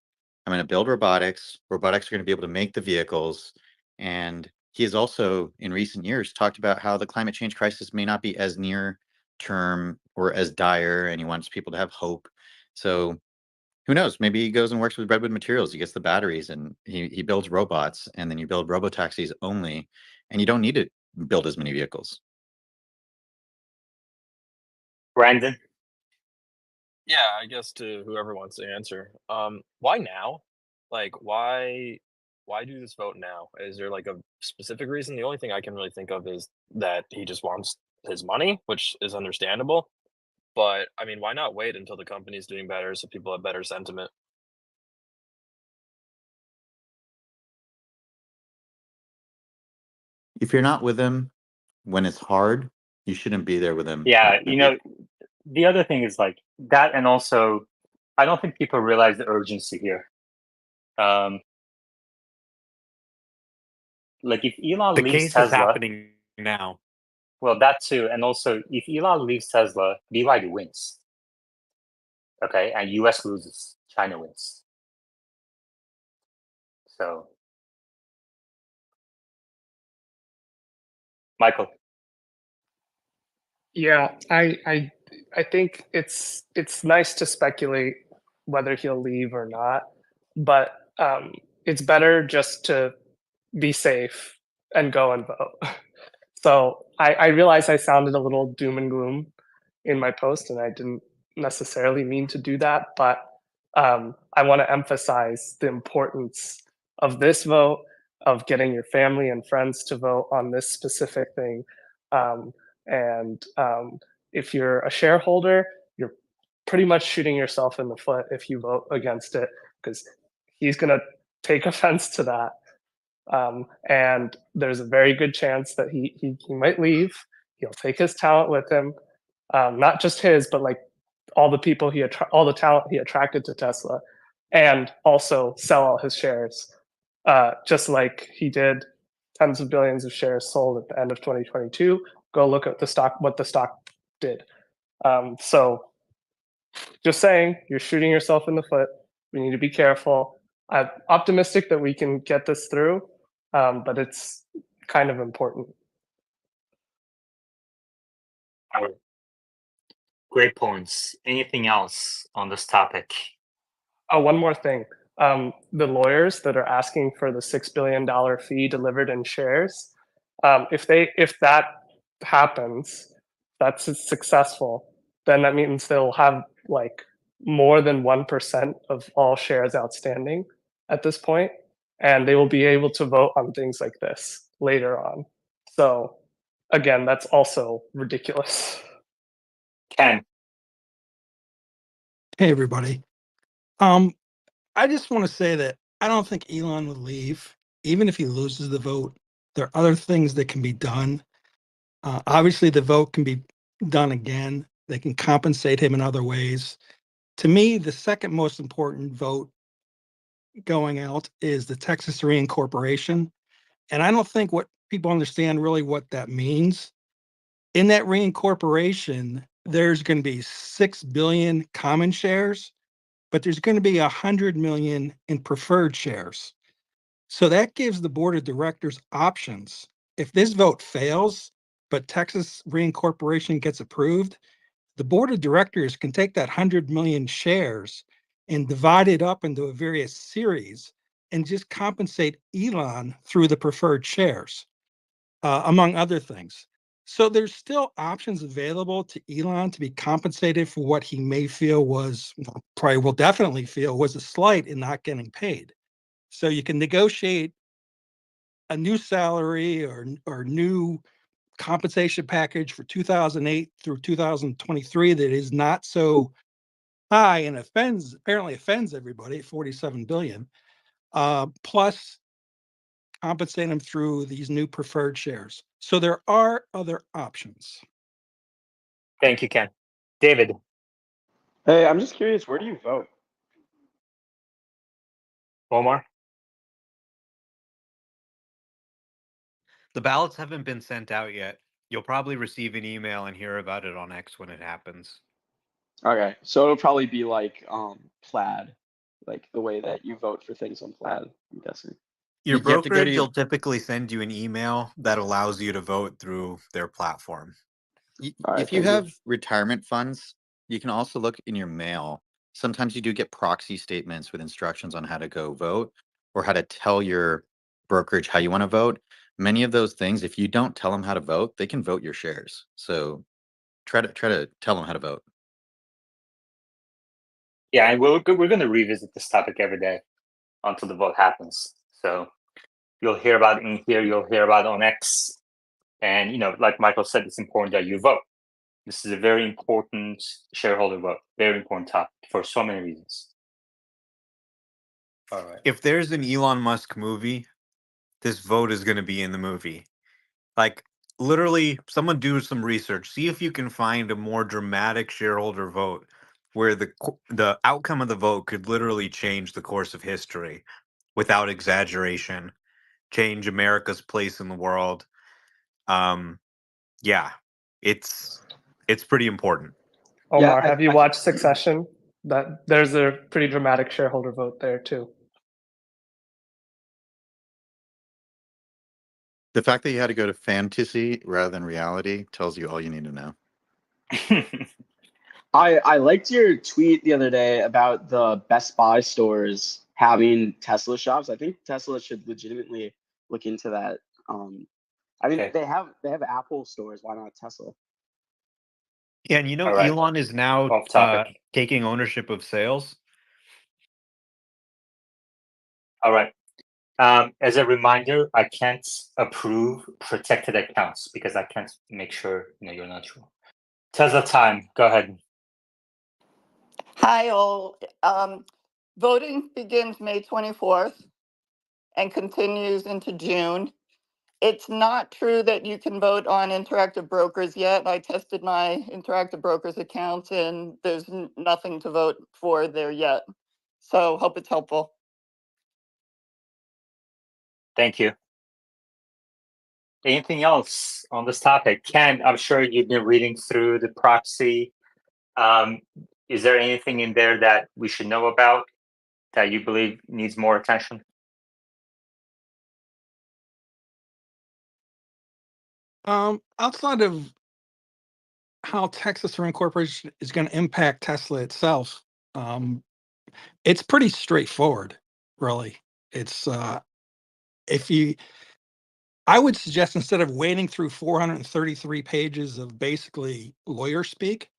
going to build robotics. Robotics are going to be able to make the vehicles. And he has also, in recent years, talked about how the climate change crisis may not be as near term or as dire, and he wants people to have hope. So who knows? Maybe he goes and works with Redwood Materials. He gets the batteries and he builds robots, and then you build robotaxis only, and you don't need to build as many vehicles. Brandon? Yeah, I guess to whoever wants to answer. Why now? Like, why do this vote now? Is there like a specific reason? The only thing I can really think of is that he just wants his money, which is understandable. But I mean, why not wait until the company's doing better so people have better sentiment? If you're not with him when it's hard, you shouldn't be there with him. Yeah, the other thing is like that, and also, I don't think people realize the urgency here. Like if Elon The leaves case is Tesla, happening now. well, that too, and also if Elon leaves Tesla, BYD wins. Okay, and US loses, China wins. So, Michael. Yeah, I think it's nice to speculate whether he'll leave or not, but it's better just to be safe and go and vote. So I realize I sounded a little doom and gloom in my post, and I didn't necessarily mean to do that, but I want to emphasize the importance of this vote, of getting your family and friends to vote on this specific thing. And if you're a shareholder, you're pretty much shooting yourself in the foot if you vote against it, because he's going to take offense to that. And there's a very good chance that he might leave. He'll take his talent with him, not just his, but like all the people all the talent he attracted to Tesla, and also sell all his shares, just like he did. Tens of billions of shares sold at the end of 2022. Go look at the stock, what the stock did. So just saying, you're shooting yourself in the foot. We need to be careful. I'm optimistic that we can get this through, but it's kind of important. Great points. Anything else on this topic? Oh, one more thing. The lawyers that are asking for the $6 billion fee delivered in shares, if that happens, that's successful, then that means they'll have like more than 1% of all shares outstanding at this point, and they will be able to vote on things like this later on. So again, that's also ridiculous. Ken, Hey, everybody. I just want to say that I don't think Elon would leave, even if he loses the vote. There are other things that can be done. Obviously, the vote can be done again. They can compensate him in other ways. To me, the second most important vote going out is the Texas reincorporation. And I don't think what people understand really what that means. In that reincorporation, there's going to be 6 billion common shares, but there's going to be 100 million in preferred shares. So that gives the board of directors options. If this vote fails, but Texas reincorporation gets approved, the board of directors can take that 100 million shares and divide it up into a various series and just compensate Elon through the preferred shares, among other things. So there's still options available to Elon to be compensated for what he may feel was, probably will definitely feel was a slight in not getting paid. So you can negotiate a new salary or new compensation package for 2008 through 2023 that is not so high and apparently offends everybody at 47 billion, plus compensate them through these new preferred shares. So there are other options. thank you, Ken. David, Hey, I'm just curious, where do you vote? Omar. The ballots haven't been sent out yet. You'll probably receive an email and hear about it on X when it happens. Okay, so it'll probably be like Plaid, like the way that you vote for things on Plaid, I'm guessing. Your You have to go to brokerage your will typically send you an email that allows you to vote through their platform. All right, if you thank you. have retirement funds, you can also look in your mail. Sometimes you do get proxy statements with instructions on how to go vote or how to tell your brokerage how you want to vote. Many of those things, if you don't tell them how to vote, they can vote your shares. So try to tell them how to vote. Yeah, and we're going to revisit this topic every day until the vote happens. So you'll hear about it in here, you'll hear about it on X. And, like Michael said, it's important that you vote. This is a very important shareholder vote, very important topic for so many reasons. All right. If there's an Elon Musk movie, this vote is going to be in the movie. Like, literally, someone do some research. See if you can find a more dramatic shareholder vote where the outcome of the vote could literally change the course of history without exaggeration, change America's place in the world. Yeah, it's pretty important. Omar, Yeah, have you watched Succession? There's a pretty dramatic shareholder vote there too. The fact that you had to go to fantasy rather than reality tells you all you need to know. I liked your tweet the other day about the Best Buy stores having Tesla shops. I think Tesla should legitimately look into that. I mean, Okay. they have Apple stores. Why not Tesla? Yeah, and All right. Elon is now Off topic. taking ownership of sales. All right. As a reminder, I can't approve protected accounts because I can't make sure you're not true. Tesla time. Go ahead. Hi, all. Voting begins May 24th, and continues into June. It's not true that you can vote on Interactive Brokers yet. I tested my Interactive Brokers account and there's nothing to vote for there yet. So hope it's helpful. Thank you. Anything else on this topic? Ken, I'm sure you've been reading through the proxy. Is there anything in there that we should know about that you believe needs more attention? Outside of how Texas reincorporation is going to impact Tesla itself, it's pretty straightforward, really. It's I would suggest instead of wading through 433 pages of basically lawyer speak,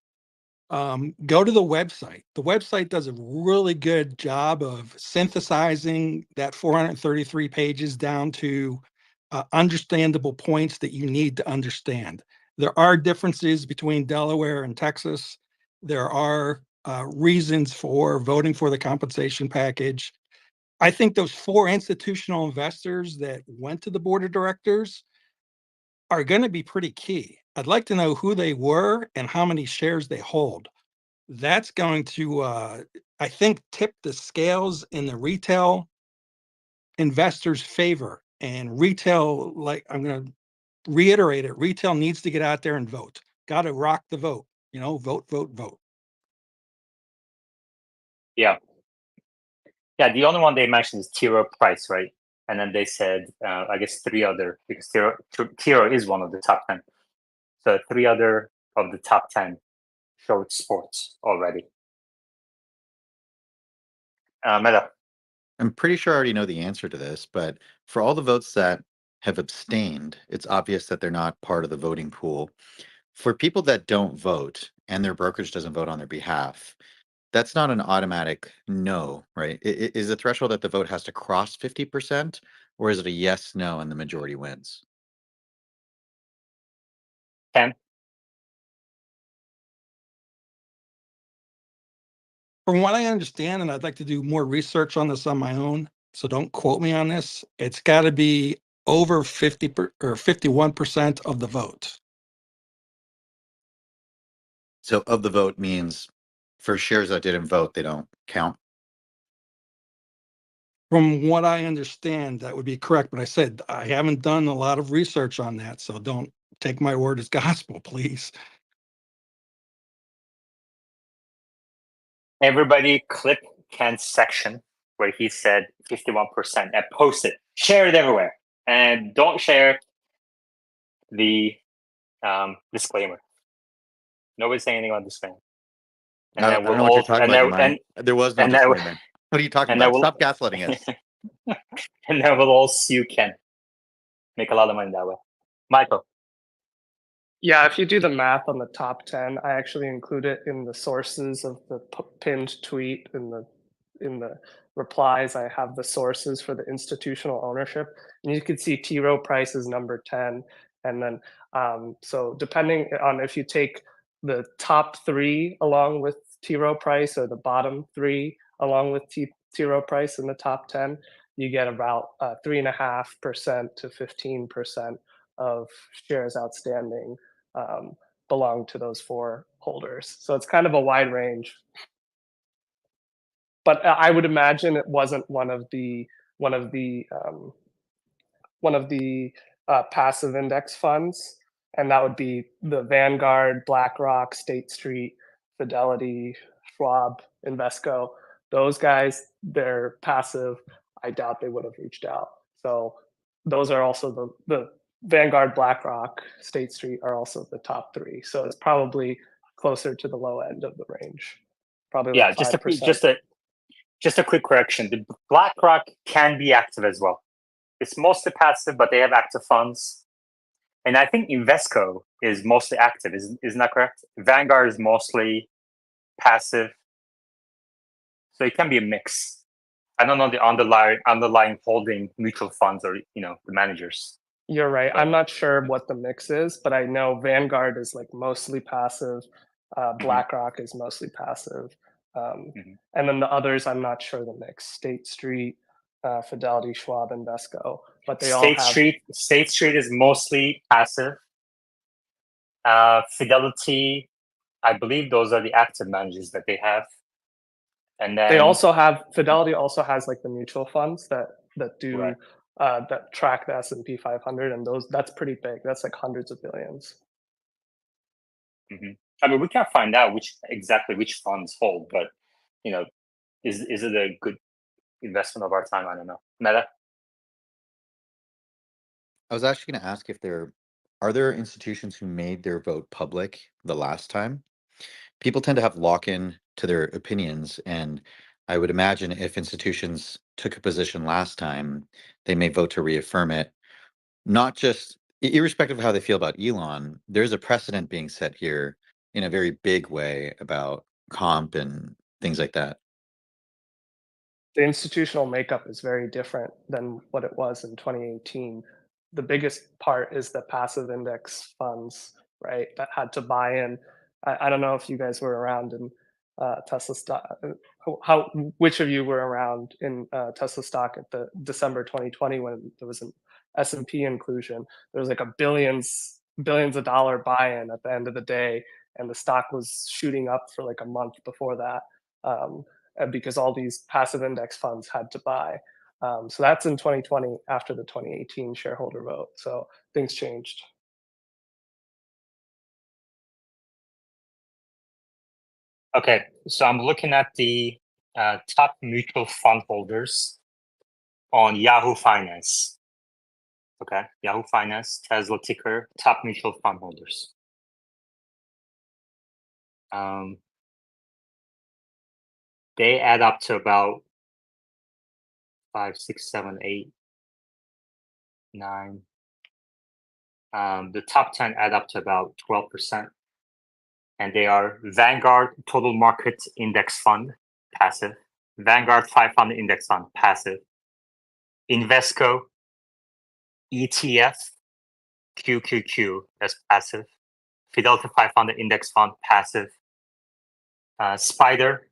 go to the website. The website does a really good job of synthesizing that 433 pages down to understandable points that you need to understand. There are differences between Delaware and Texas. There are reasons for voting for the compensation package. I think those 4 institutional investors that went to the board of directors are going to be pretty key. I'd like to know who they were and how many shares they hold. That's going to, I think, tip the scales in the retail investors' favor. And retail, like I'm going to reiterate it, retail needs to get out there and vote. Got to rock the vote, vote, vote, vote. Yeah. Yeah, the only one they mentioned is T. Rowe Price, right? And then they said, I guess 3 other, because T. Rowe is one of the top 10. So 3 other of the top 10 showed sports already. Meta. I'm pretty sure I already know the answer to this, but for all the votes that have abstained, it's obvious that they're not part of the voting pool. For people that don't vote and their brokerage doesn't vote on their behalf, that's not an automatic no, right? Is the threshold that the vote has to cross 50%, or is it a yes, no, and the majority wins? Ken? From what I understand, and I'd like to do more research on this on my own, so don't quote me on this, it's got to be over 50 or 51% of the vote. So of the vote means for shares that didn't vote, they don't count. From what I understand, that would be correct. But I said I haven't done a lot of research on that, so don't take my word as gospel, please. Everybody click Ken's section where he said 51% and post it. Share it everywhere. And don't share the disclaimer. Nobody's saying anything on disclaimer. And I then don't know what you're talking about, Mike. There was no disclaimer. What are you talking about? Stop gaslighting us. And then we'll all sue Ken. Make a lot of money that way. Michael. Yeah, if you do the math on the top 10, I actually include it in the sources of the pinned tweet in the replies. I have the sources for the institutional ownership, and you can see T. Rowe Price is number 10. And then, so depending on if you take the top 3 along with T. Rowe Price or the bottom 3 along with T. Rowe Price in the top 10, you get about 3.5% to 15% of shares outstanding belong to those 4 holders. So it's kind of a wide range. But I would imagine it wasn't one of the passive index funds, and that would be the Vanguard, BlackRock, State Street, Fidelity, Schwab, Invesco. Those guys, they're passive. I doubt they would have reached out. So those are also the Vanguard, BlackRock, State Street are also the top 3. So it's probably closer to the low end of the range. Probably like 5%. Just a quick correction. The BlackRock can be active as well. It's mostly passive, but they have active funds. And I think Invesco is mostly active. Isn't that correct? Vanguard is mostly passive. So it can be a mix. I don't know the underlying holding mutual funds or the managers. You're right. I'm not sure what the mix is, but I know Vanguard is like mostly passive. BlackRock is mostly passive. And then the others, I'm not sure the mix. State Street, Fidelity, Schwab, and Vesco, but they all have. State Street is mostly passive. Fidelity, I believe those are the active managers that they have. And then they also have Fidelity also has like the mutual funds that do Right. that track the S&P 500, and that's pretty big. That's like hundreds of billions. I mean, we can't find out exactly which funds hold, but you know, is it a good investment of our time? I don't know. Meta? I was actually going to ask if are there institutions who made their vote public the last time? People tend to have lock-in to their opinions, and I would imagine if institutions took a position last time, they may vote to reaffirm it. Not just irrespective of how they feel about Elon, there's a precedent being set here in a very big way about comp and things like that. The institutional makeup is very different than what it was in 2018. The biggest part is the passive index funds, right? That had to buy in. I don't know if you guys were around in Tesla stock. Which of you were around in Tesla stock at the December 2020 when there was an S&P inclusion? There was like a billions of dollar buy-in at the end of the day, and the stock was shooting up for like a month before that. Because all these passive index funds had to buy. So that's in 2020 after the 2018 shareholder vote. So things changed. Okay, so I'm looking at the top mutual fund holders on Yahoo Finance. Okay, Yahoo Finance, Tesla ticker, top mutual fund holders. They add up to about 5, 6, 7, 8, 9. The top 10 add up to about 12%. And they are Vanguard Total Market Index Fund, passive. Vanguard 500 Index Fund, passive. Invesco ETF QQQ, that's passive. Fidelity 500 Index Fund, passive. Spider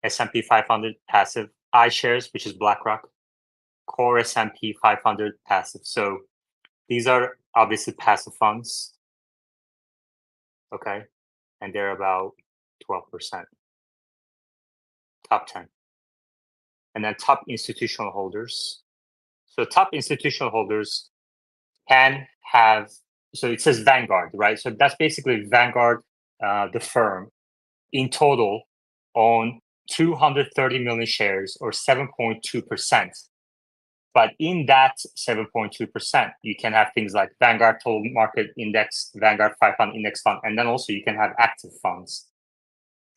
S&P 500, passive. iShares, which is BlackRock. Core S&P 500, passive. So these are obviously passive funds. Okay. And they're about 12%. Top 10. And then top institutional holders. So top institutional holders can have, so it says Vanguard, right? So that's basically Vanguard, the firm, in total own 230 million shares or 7.2%. But in that 7.2%, you can have things like Vanguard Total Market Index, Vanguard 500 Index Fund, and then also you can have active funds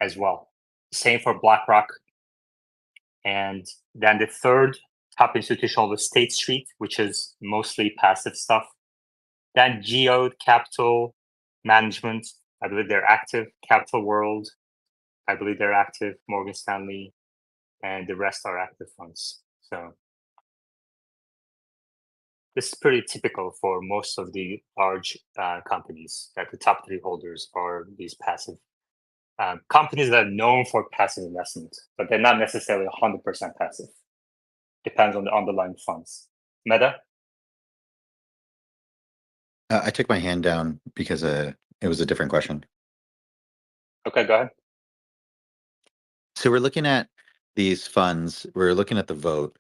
as well. Same for BlackRock. And then the third top institutional is State Street, which is mostly passive stuff. Then Geode Capital Management, I believe they're active. Capital World, I believe they're active. Morgan Stanley, and the rest are active funds. So this is pretty typical for most of the large companies, that the top 3 holders are these passive companies that are known for passive investment, but they're not necessarily 100% passive. Depends on the underlying funds. Meta? I took my hand down because it was a different question. Okay, go ahead. So we're looking at these funds, we're looking at the vote.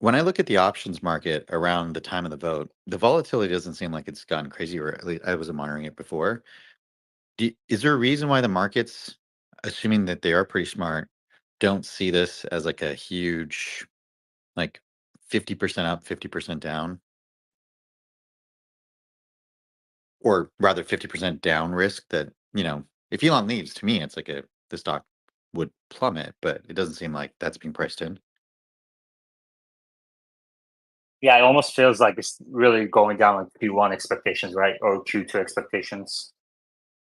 When I look at the options market around the time of the vote, the volatility doesn't seem like it's gone crazy, or at least I wasn't monitoring it before. Is there a reason why the markets, assuming that they are pretty smart, don't see this as like a huge, like 50% up, 50% down? Or rather 50% down risk that, if Elon leaves, to me, it's like the stock would plummet, but it doesn't seem like that's being priced in. Yeah, it almost feels like it's really going down like Q1 expectations, right? Or Q2 expectations.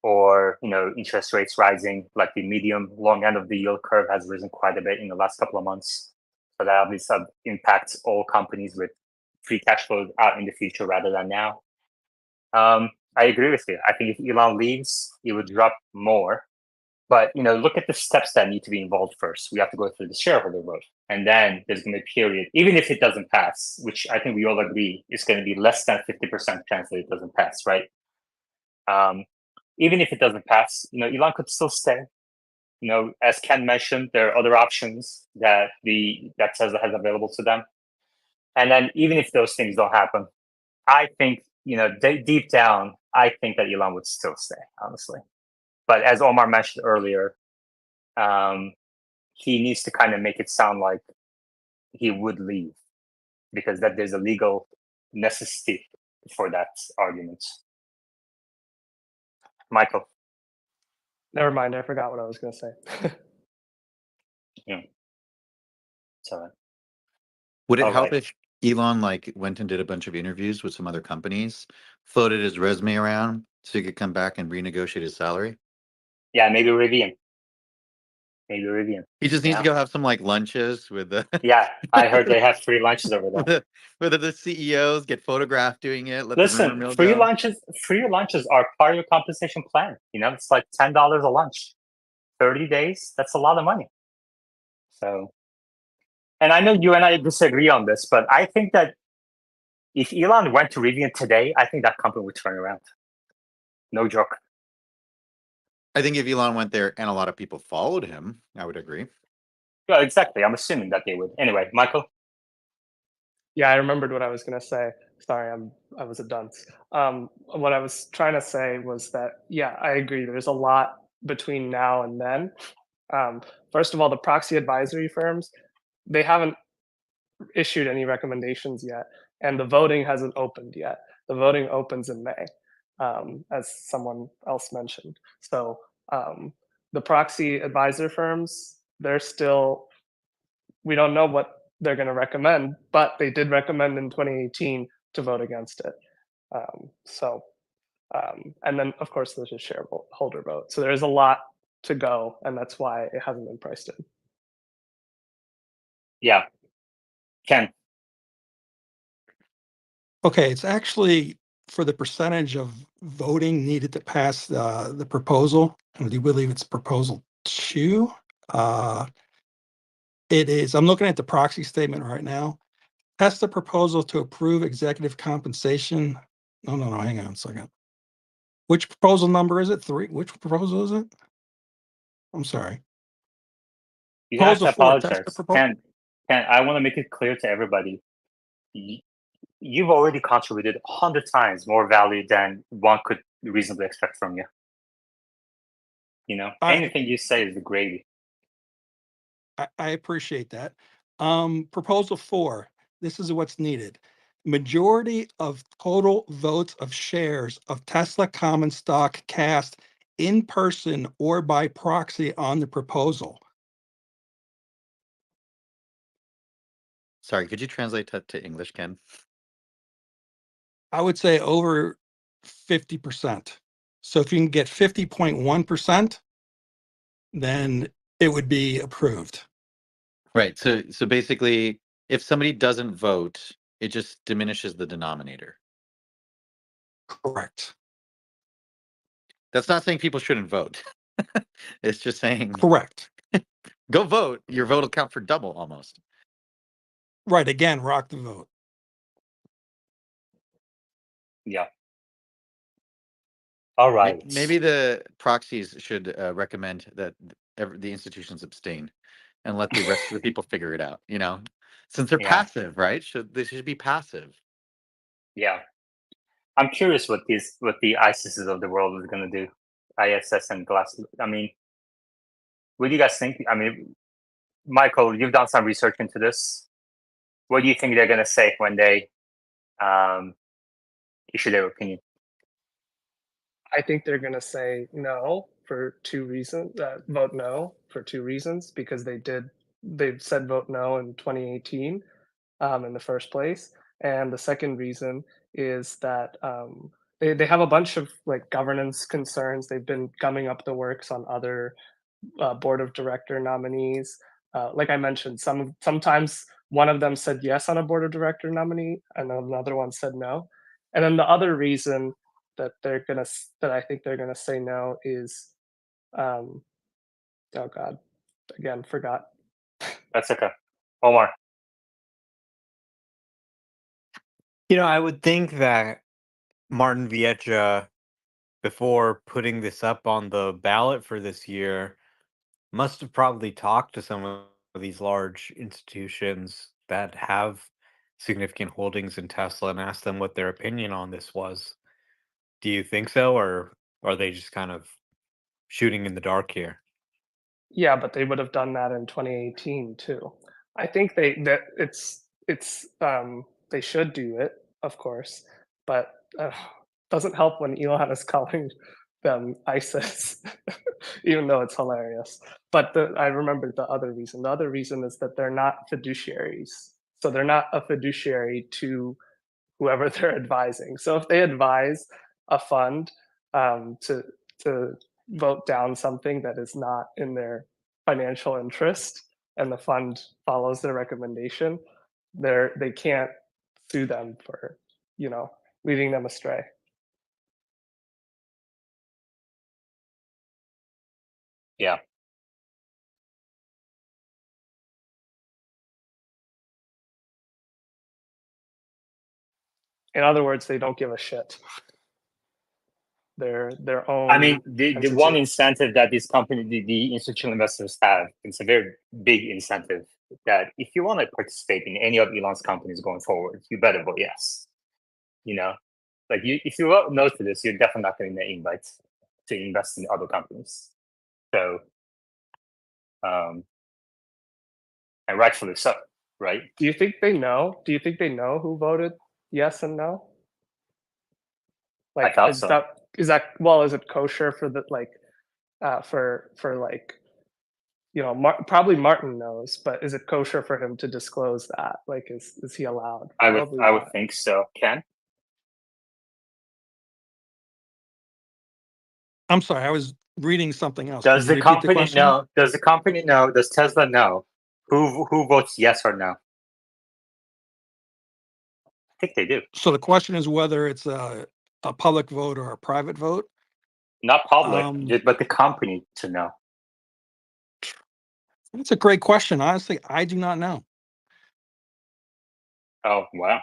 Or, interest rates rising, like the medium long end of the yield curve has risen quite a bit in the last couple of months. So that obviously impacts all companies with free cash flow out in the future rather than now. I agree with you. I think if Elon leaves, it would drop more. But look at the steps that need to be involved first. We have to go through the shareholder vote, and then there's going to be a period, even if it doesn't pass, which I think we all agree is going to be less than 50% chance that it doesn't pass, right? Even if it doesn't pass, Elon could still stay. As Ken mentioned, there are other options that Tesla has available to them. And then even if those things don't happen, I think, deep down, I think that Elon would still stay, honestly. But as Omar mentioned earlier, he needs to kind of make it sound like he would leave, because that there's a legal necessity for that argument. Michael. Never mind, I forgot what I was going to say. Yeah. So, Would it all help right. if Elon went and did a bunch of interviews with some other companies, floated his resume around so he could come back and renegotiate his salary? Yeah, maybe Rivian. He just needs to go have some lunches with the Yeah, I heard they have free lunches over there. with the CEOs, get photographed doing it, let the rumor Listen, mill free go. lunches are part of your compensation plan. It's like $10 a lunch, 30 days. That's a lot of money. So, and I know you and I disagree on this, but I think that if Elon went to Rivian today, I think that company would turn around. No joke. I think if Elon went there and a lot of people followed him, I would agree. Yeah, exactly. I'm assuming that they would. Anyway, Michael. Yeah, I remembered what I was going to say. Sorry, I was a dunce. What I was trying to say was that, yeah, I agree. There's a lot between now and then. First of all, the proxy advisory firms, they haven't issued any recommendations yet, and the voting hasn't opened yet. The voting opens in May, as someone else mentioned. So the proxy advisor firms, they're still, we don't know what they're going to recommend, but they did recommend in 2018 to vote against it. And then of course there's a shareholder vote. So there's a lot to go, and that's why it hasn't been priced in. Yeah. Ken. Okay, it's actually for the percentage of voting needed to pass the proposal. And do you believe it's proposal 2? It is. I'm looking at the proxy statement right now. Test the proposal to approve executive compensation. No, hang on a second. Which proposal number is it? 3? Which proposal is it? I'm sorry. You have to Proposal 4, test the apologize. proposal. Ken, I want to make it clear to everybody. You've already contributed 100 times more value than one could reasonably expect from you. Anything you say is the gravy. I appreciate that. Proposal 4, this is what's needed. Majority of total votes of shares of Tesla common stock cast in person or by proxy on the proposal. Sorry, could you translate that to English, Ken? I would say over 50%. So if you can get 50.1%, then it would be approved. Right. So basically, if somebody doesn't vote, it just diminishes the denominator. Correct. That's not saying people shouldn't vote. It's just saying Correct. go vote. Your vote will count for double almost. Right. Again, rock the vote. Yeah. All right. Maybe the proxies should recommend that the institutions abstain and let the rest of the people figure it out. Since they're passive, right? They should be passive. Yeah. I'm curious what the ISISs of the world is going to do. ISS and Glass. I mean, what do you guys think? I mean, Michael, you've done some research into this. What do you think they're going to say when they issue their opinion? I think they're going to say no for 2 reasons. Vote no for 2 reasons, because they've said vote no in 2018 in the first place, and the second reason is that they have a bunch of governance concerns. They've been gumming up the works on other board of director nominees. Like I mentioned, sometimes one of them said yes on a board of director nominee, and another one said no. And then the other reason that I think they're gonna say no is Oh God, again, forgot. That's okay. Omar. I would think that Martin Viecha, before putting this up on the ballot for this year, must have probably talked to some of these large institutions that have significant holdings in Tesla and asked them what their opinion on this was. Do you think so, or are they just kind of shooting in the dark here? Yeah, but they would have done that in 2018 too. I think they should do it, of course, but doesn't help when Elon is calling them ISIS, even though it's hilarious. But I remember the other reason. The other reason is that they're not fiduciaries, so they're not a fiduciary to whoever they're advising. So if they advise a fund to vote down something that is not in their financial interest, and the fund follows their recommendation, they can't sue them for leading them astray. Yeah. In other words, they don't give a shit. They're their own. I mean, the entity. one incentive that this company, the institutional investors have, it's a very big incentive that if you want to participate in any of Elon's companies going forward, you better vote yes. Like if you vote no to this, you're definitely not getting the invite to invest in other companies. So, and rightfully so, right? Do you think they know? Do you think they know who voted yes and no? I thought so. Is it kosher for the for like probably Martin knows, but is it kosher for him to disclose that? Like, is he allowed? I Probably would not. think so. Ken? I'm sorry, I was reading something else. Does Could you the repeat the company question? know? Does the company know? Does Tesla know who votes yes or no? I think they do. So the question is whether it's a public vote or a private vote. Not public, but the company to know. That's a great question. Honestly, I do not know. Oh, wow.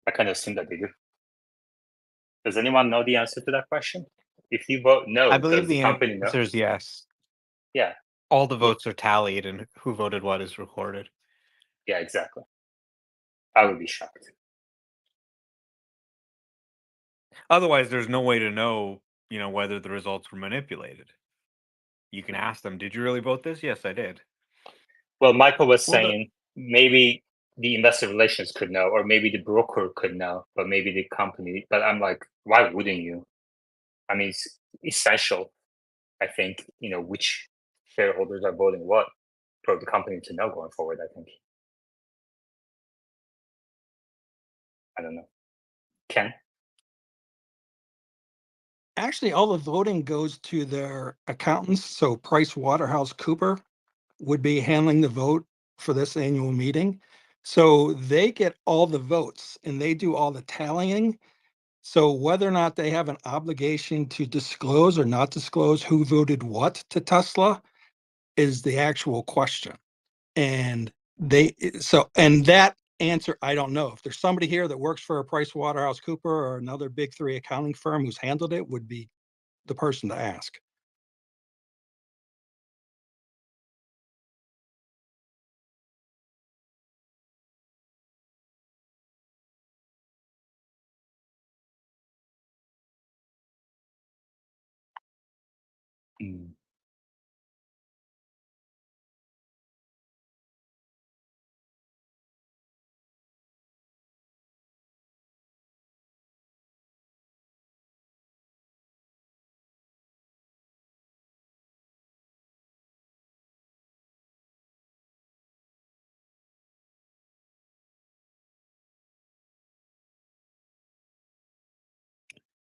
I kind of assume that they do. Does anyone know the answer to that question? If you vote no, I believe does the company know? answer is yes. Yeah. All the votes are tallied, and who voted what is recorded. Yeah, exactly. I would be shocked. Otherwise, there's no way to know, whether the results were manipulated. You can ask them, "Did you really vote this?" "Yes, I did." Well, Michael was Well, saying maybe the investor relations could know, or maybe the broker could know, but maybe the company. But I'm like, why wouldn't you? I mean, it's essential, I think, which shareholders are voting what for the company to know going forward, I think. I don't know. Ken? actually, all the voting goes to their accountants. So PricewaterhouseCoopers would be handling the vote for this annual meeting. So they get all the votes and they do all the tallying. So whether or not they have an obligation to disclose or not disclose who voted what to Tesla is the actual question. And that answer, I don't know. If there's somebody here that works for a PricewaterhouseCoopers or another big three accounting firm who's handled it, would be the person to ask.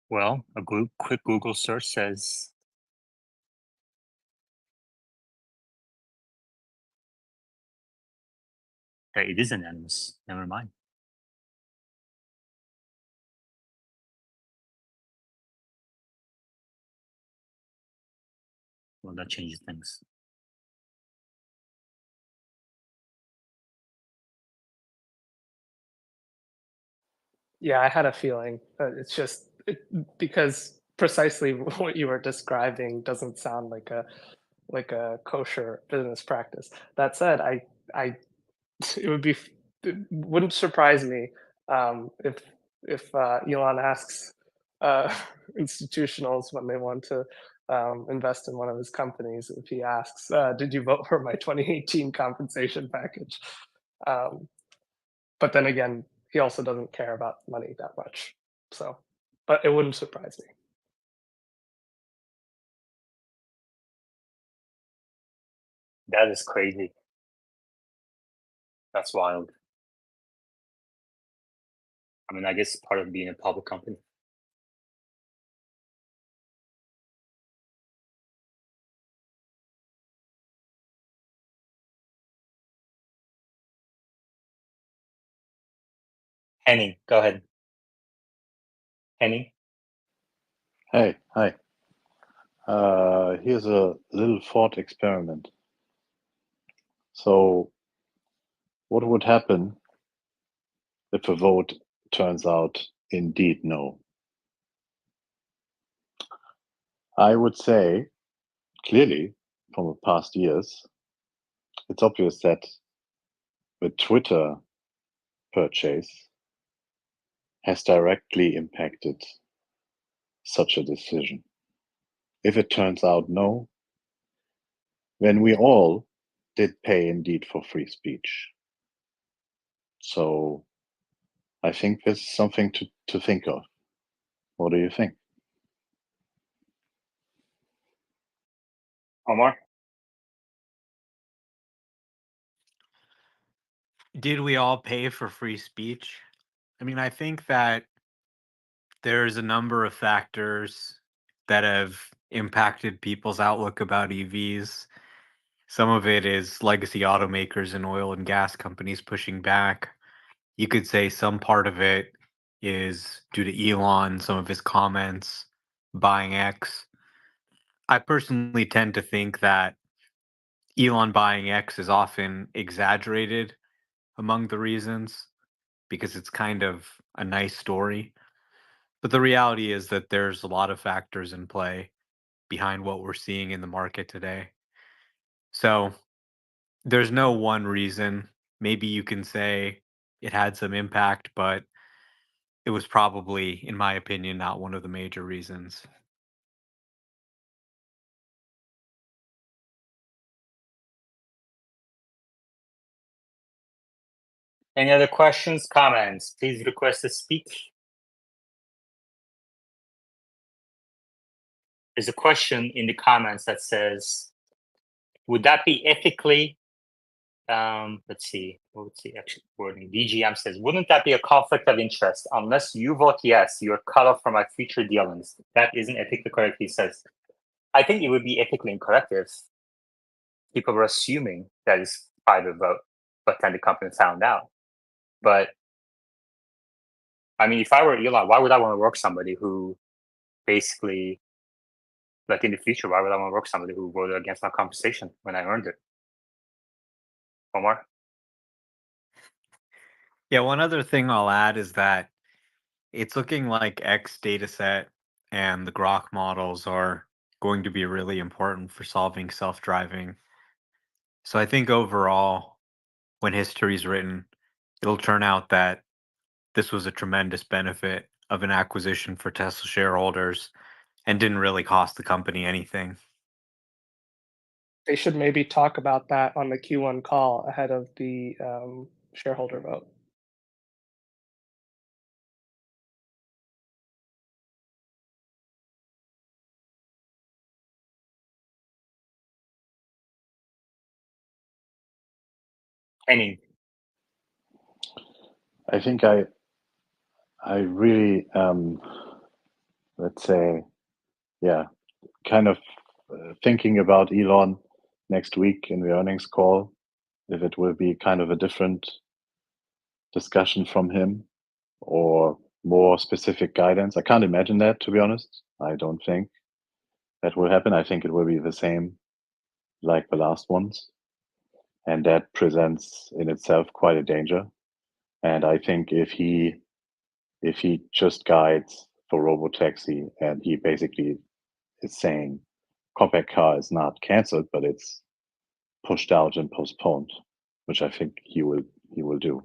Well, a quick Google search says that it is anonymous. Never mind. Well, that changes things. Yeah, I had a feeling. It's just because precisely what you were describing doesn't sound like a kosher business practice. That said, I it would be it wouldn't surprise me if Elon asks uh, institutionals when they want to invest in one of his companies, if he asks, "Did you vote for my 2018 compensation package?" Um, but then again, he also doesn't care about money that much. So, but it wouldn't surprise me. That is crazy. That's wild. I mean, I guess part of being a public company. Henning, go ahead. Henning? Hey, hi. Here's a little thought experiment. So, what would happen if a vote turns out indeed no? I would say, clearly, from the past years, it's obvious that the Twitter purchase has directly impacted such a decision. If it turns out no, then we all did pay indeed for free speech. So I think this is something to think of. What do you think? Omar? Did we all pay for free speech? I mean, I think that there's a number of factors that have impacted people's outlook about EVs. Some of it is legacy automakers and oil and gas companies pushing back. You could say some part of it is due to Elon, some of his comments, buying X. I personally tend to think that Elon buying X is often exaggerated among the reasons because it's kind of a nice story. But the reality is that there's a lot of factors in play behind what we're seeing in the market today. So there's no one reason. Maybe you can say it had some impact, but it was probably, in my opinion, not one of the major reasons. Any other questions, comments? Please request to speak. There's a question in the comments that says, would that be ethically, let's see, what's the actual wording? DGM says, wouldn't that be a conflict of interest? Unless you vote yes, you're cut off from my future dealings. That isn't ethically correct, he says. I think it would be ethically incorrect if people were assuming that it's private vote, but then the company found out. But I mean, if I were Elon, why would I want to work somebody who basically, like in the future, why would I want to work somebody who voted against my compensation when I earned it? Omar? Yeah, one other thing I'll add is that it's looking like X dataset and the Grok models are going to be really important for solving self-driving. So I think overall, when history's written, it'll turn out that this was a tremendous benefit of an acquisition for Tesla shareholders and didn't really cost the company anything. They should maybe talk about that on the Q1 call ahead of the shareholder vote. Henning? I think I really let's say, yeah, kind of thinking about Elon next week in the earnings call, if it will be kind of a different discussion from him or more specific guidance. I can't imagine that, to be honest. I don't think. that will happen. I think it will be the same like the last ones. And that presents in itself quite a danger. And I think if he just guides for Robotaxi and he basically is saying compact car is not cancelled, but it's pushed out and postponed, which I think he will do.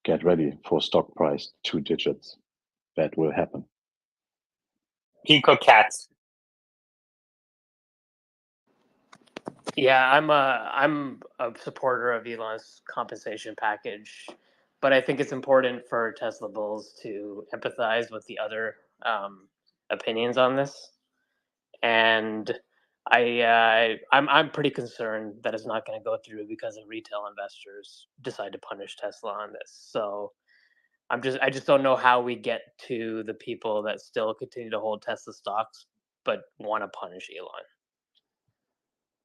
Get ready for stock price 2 digits. That will happen. Pico Cats. Yeah, I'm a supporter of Elon's compensation package, but I think it's important for Tesla bulls to empathize with the other opinions on this, and I'm pretty concerned that it's not going to go through because of retail investors decide to punish Tesla on this. So I just don't know how we get to the people that still continue to hold Tesla stocks but want to punish Elon.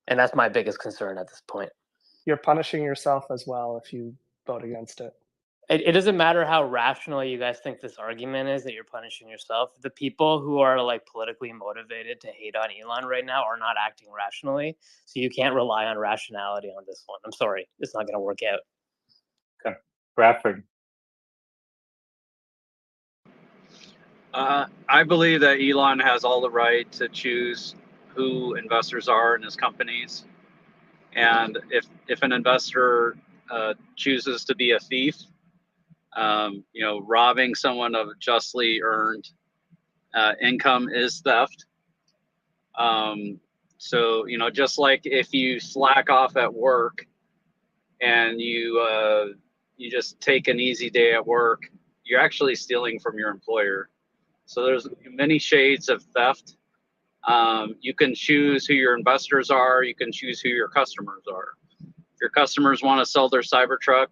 And that's my biggest concern at this point. You're punishing yourself as well if you vote against it. It doesn't matter how rational you guys think this argument is that you're punishing yourself. The people who are like politically motivated to hate on Elon right now are not acting rationally. So you can't rely on rationality on this one. I'm sorry. It's not going to work out. Okay. Bradford. I believe that Elon has all the right to choose who investors are in his companies. And if an investor chooses to be a thief, robbing someone of justly earned income is theft. So, just like if you slack off at work and you just take an easy day at work, you're actually stealing from your employer. So there's many shades of theft. You can choose who your investors are. You can choose who your customers are. If your customers want to sell their Cybertruck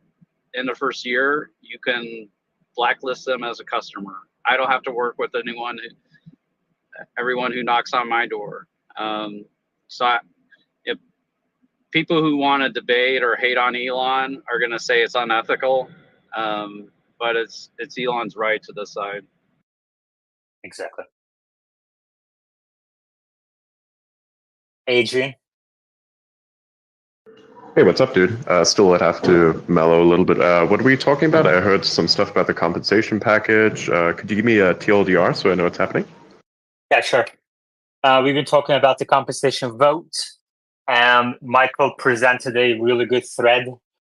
in the first year, you can blacklist them as a customer. I don't have to work with everyone who knocks on my door. If people who want to debate or hate on Elon are going to say it's unethical, but it's Elon's right to decide. Exactly. Adrian. Hey, what's up, dude? Still, I'd have to mellow a little bit. What were you talking about? I heard some stuff about the compensation package. Could you give me a TLDR so I know what's happening? Yeah, sure. We've been talking about the compensation vote. Michael presented a really good thread,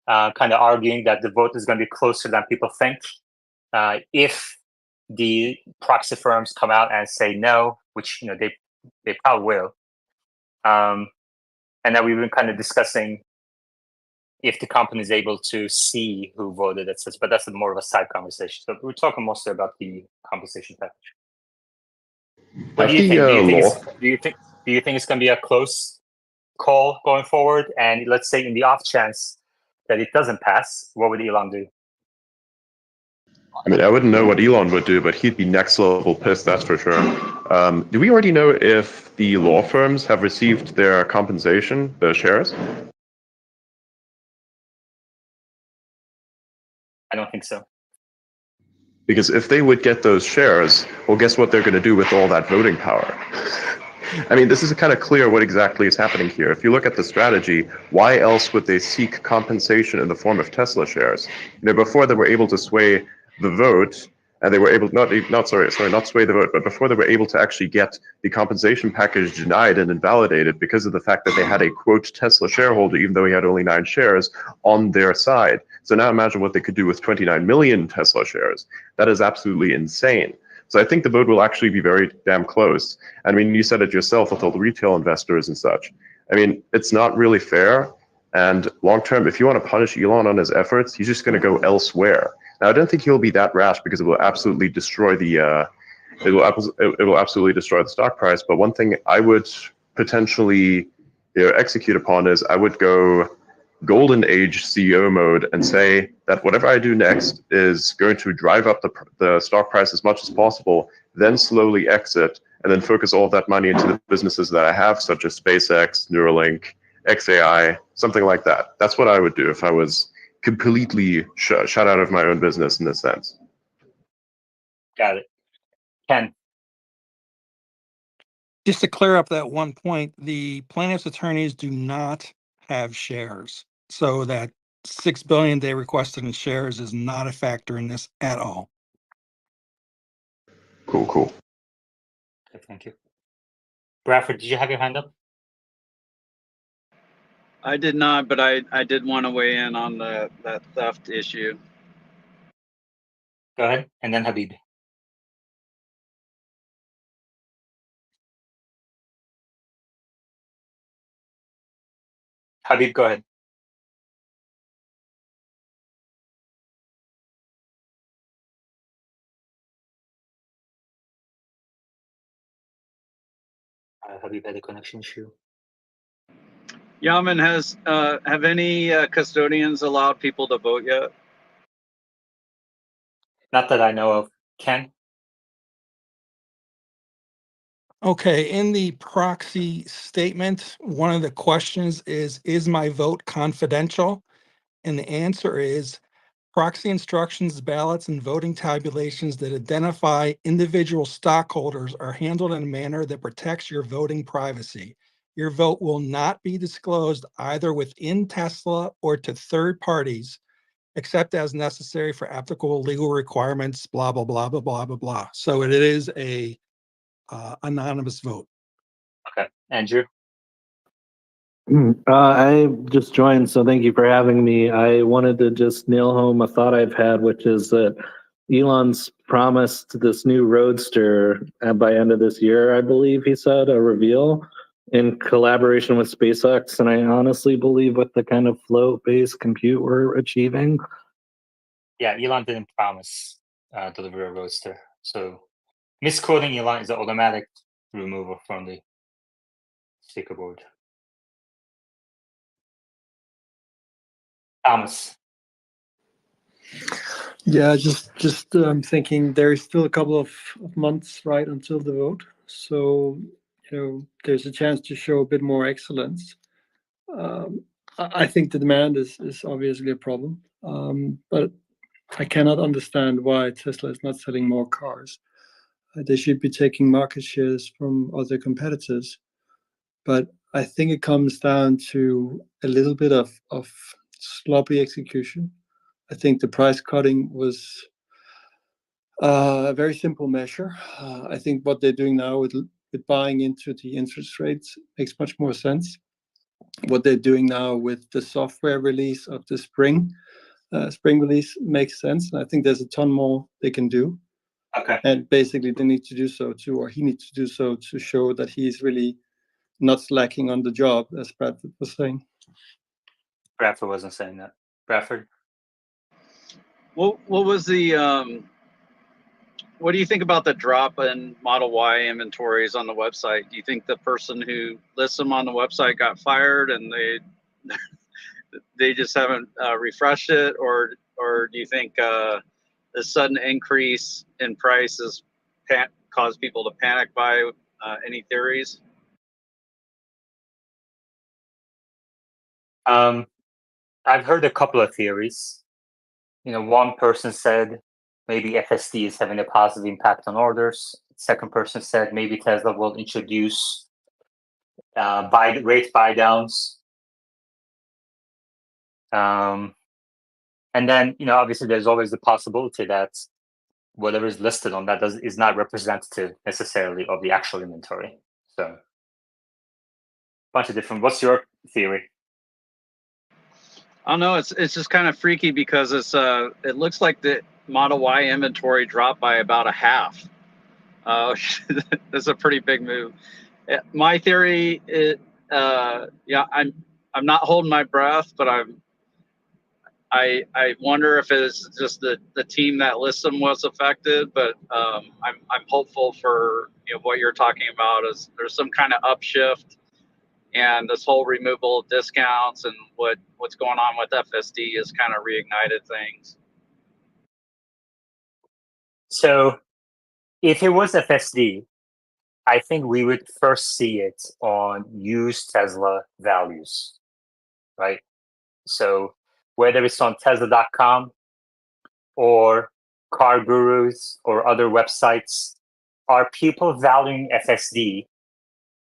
kind of arguing that the vote is going to be closer than people think. If the proxy firms come out and say no, which they probably will, and then we've been kind of discussing if the company is able to see who voted, etc. But that's more of a side conversation. So we're talking mostly about the compensation package. What do you think? Do you think it's going to be a close call going forward? And let's say in the off chance that it doesn't pass, what would Elon do? I mean, I wouldn't know what Elon would do, but he'd be next level pissed, that's for sure. Do we already know if the law firms have received their compensation, the shares? I don't think so. Because if they would get those shares, well, guess what they're going to do with all that voting power? I mean, this is kind of clear what exactly is happening here. If you look at the strategy, why else would they seek compensation in the form of Tesla shares? Before they were able to sway the vote, and they were able not sway the vote, but before they were able to actually get the compensation package denied and invalidated because of the fact that they had a quote Tesla shareholder, even though he had only 9 shares, on their side. So now imagine what they could do with 29 million Tesla shares. That is absolutely insane. So I think the vote will actually be very damn close. I mean, you said it yourself with all the retail investors and such. I mean, it's not really fair. And long term, if you want to punish Elon on his efforts, he's just going to go elsewhere. Now, I don't think he'll be that rash because it will absolutely destroy the it will absolutely destroy the stock price. But one thing I would potentially execute upon is I would go golden age CEO mode and say that whatever I do next is going to drive up the stock price as much as possible, then slowly exit, and then focus all of that money into the businesses that I have, such as SpaceX, Neuralink, XAI, something like that. That's what I would do if I was completely shut out of my own business in this sense. Got it. Ken. Just to clear up that one point, the plaintiff's attorneys do not have shares. So that 6 billion they requested in shares is not a factor in this at all. Cool, cool. Okay, thank you. Bradford, did you have your hand up? I did not, but I did want to weigh in on that theft issue. Go ahead, and then Habib. Habib, go ahead. Habib had a connection issue. Yaman, have any custodians allowed people to vote yet? Not that I know of. Ken? Okay, in the proxy statement, one of the questions is my vote confidential? And the answer is proxy instructions, ballots, and voting tabulations that identify individual stockholders are handled in a manner that protects your voting privacy. Your vote will not be disclosed either within Tesla or to third parties, except as necessary for applicable legal requirements, blah, blah, blah, blah, blah, blah, blah. So it is a anonymous vote. Okay. Andrew? I just joined, so thank you for having me. I wanted to just nail home a thought I've had, which is that Elon's promised this new Roadster by end of this year, I believe he said, a reveal in collaboration with SpaceX. And I honestly believe with the kind of float-based compute we're achieving. Yeah, Elon didn't promise deliver a Roadster. So misquoting Elon is an automatic removal from the sticker board. Thomas? Yeah, just thinking there is still a couple of months, right, until the vote. So, there's a chance to show a bit more excellence. I think the demand is obviously a problem, but I cannot understand why Tesla is not selling more cars. They should be taking market shares from other competitors. But I think it comes down to a little bit of sloppy execution. I think the price cutting was a very simple measure. I think what they're doing now with buying into the interest rates makes much more sense. What they're doing now with the software release of the spring release makes sense. And I think there's a ton more they can do. Okay. And basically, they need to do so too, or he needs to do so to show that he's really not slacking on the job, as Bradford was saying. Bradford wasn't saying that. Bradford? What was the what do you think about the drop in Model Y inventories on the website? Do you think the person who lists them on the website got fired and they just haven't refreshed it, or do you think the sudden increase in price has caused people to panic? By any theories? I've heard a couple of theories. One person said maybe FSD is having a positive impact on orders. Second person said maybe Tesla will introduce rate buy downs. And then, obviously there's always the possibility that whatever is listed on that is not representative necessarily of the actual inventory. So a bunch of different. What's your theory? I don't know. It's just kind of freaky because it looks like the Model Y inventory dropped by about a half. That's a pretty big move. My theory is, yeah, I'm not holding my breath, but I wonder if it's just the team that lists them was affected. But I'm hopeful for what you're talking about is there's some kind of upshift. And this whole removal of discounts and what's going on with FSD has kind of reignited things. So if it was FSD, I think we would first see it on used Tesla values, right? So whether it's on Tesla.com or Car Gurus or other websites, are people valuing FSD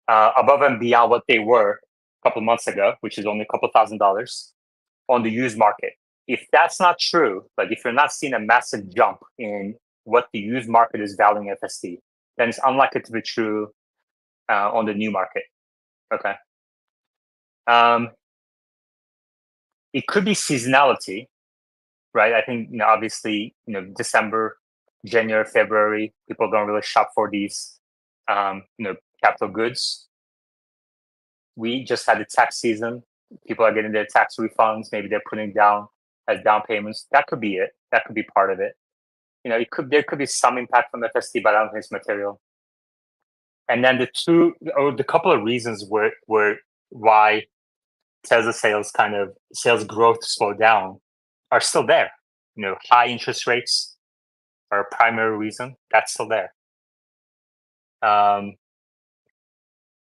above and beyond what they were a couple months ago, which is only a couple $1,000s on the used market. If that's not true, like if you're not seeing a massive jump in what the used market is valuing FSD, then it's unlikely to be true on the new market. Okay. It could be seasonality, right? I think, obviously, December, January, February, people don't really shop for these, capital goods. We just had the tax season. People are getting their tax refunds. Maybe they're putting down as down payments. That could be it. That could be part of it. There could be some impact from FSD, but I don't think it's material. And then the couple of reasons why Tesla sales growth slowed down are still there. High interest rates are a primary reason. That's still there.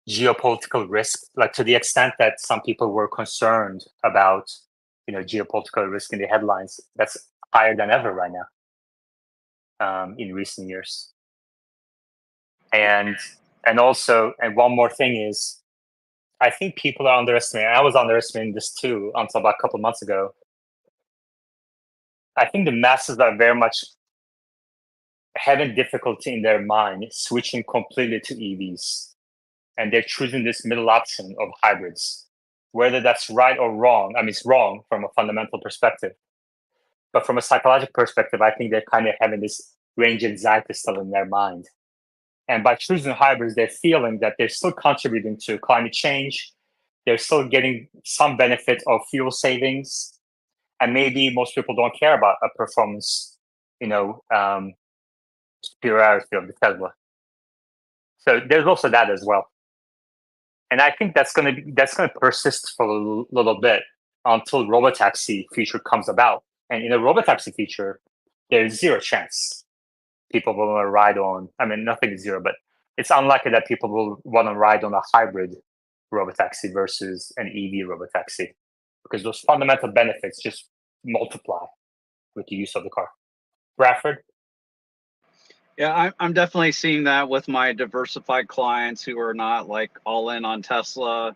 Geopolitical risk, like to the extent that some people were concerned about, geopolitical risk in the headlines, that's higher than ever right now in recent years. And one more thing is, I think people are underestimating. I was underestimating this too until about a couple of months ago. I think the masses are very much having difficulty in their mind switching completely to EVs, and they're choosing this middle option of hybrids. Whether that's right or wrong, I mean, it's wrong from a fundamental perspective, but from a psychological perspective, I think they're kind of having this range anxiety still in their mind. And by choosing hybrids, they're feeling that they're still contributing to climate change. They're still getting some benefit of fuel savings. And maybe most people don't care about a performance, superiority of the Tesla. So there's also that as well. And I think that's going to persist for a little bit until robotaxi feature comes about. And in a robotaxi feature, there's zero chance people will want to ride on. I mean, nothing is zero, but it's unlikely that people will want to ride on a hybrid robotaxi versus an EV robotaxi, because those fundamental benefits just multiply with the use of the car. Bradford? Yeah, I'm definitely seeing that with my diversified clients who are not like all in on Tesla.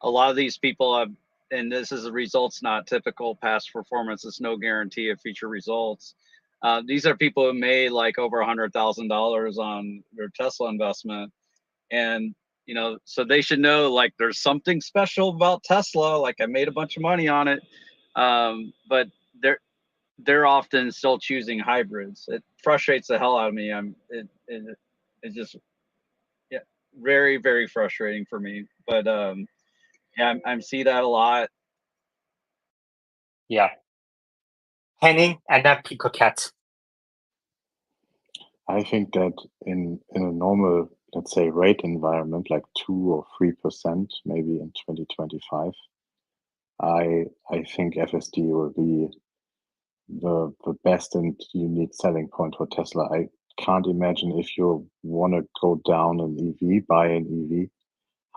A lot of these people have, and this is the results, not typical past performance. It's no guarantee of future results. These are people who made like over $100,000 on their Tesla investment. And, so they should know like there's something special about Tesla. Like I made a bunch of money on it. But they're often still choosing hybrids. It frustrates the hell out of me. It's just, yeah, very, very frustrating for me. But yeah, I see that a lot. Yeah. Henning and then Pico Cat. I think that in a normal, let's say, rate environment, like 2 or 3%, maybe in 2025, I think FSD will be the best and unique selling point for Tesla. I can't imagine if you want to go down an EV, buy an EV,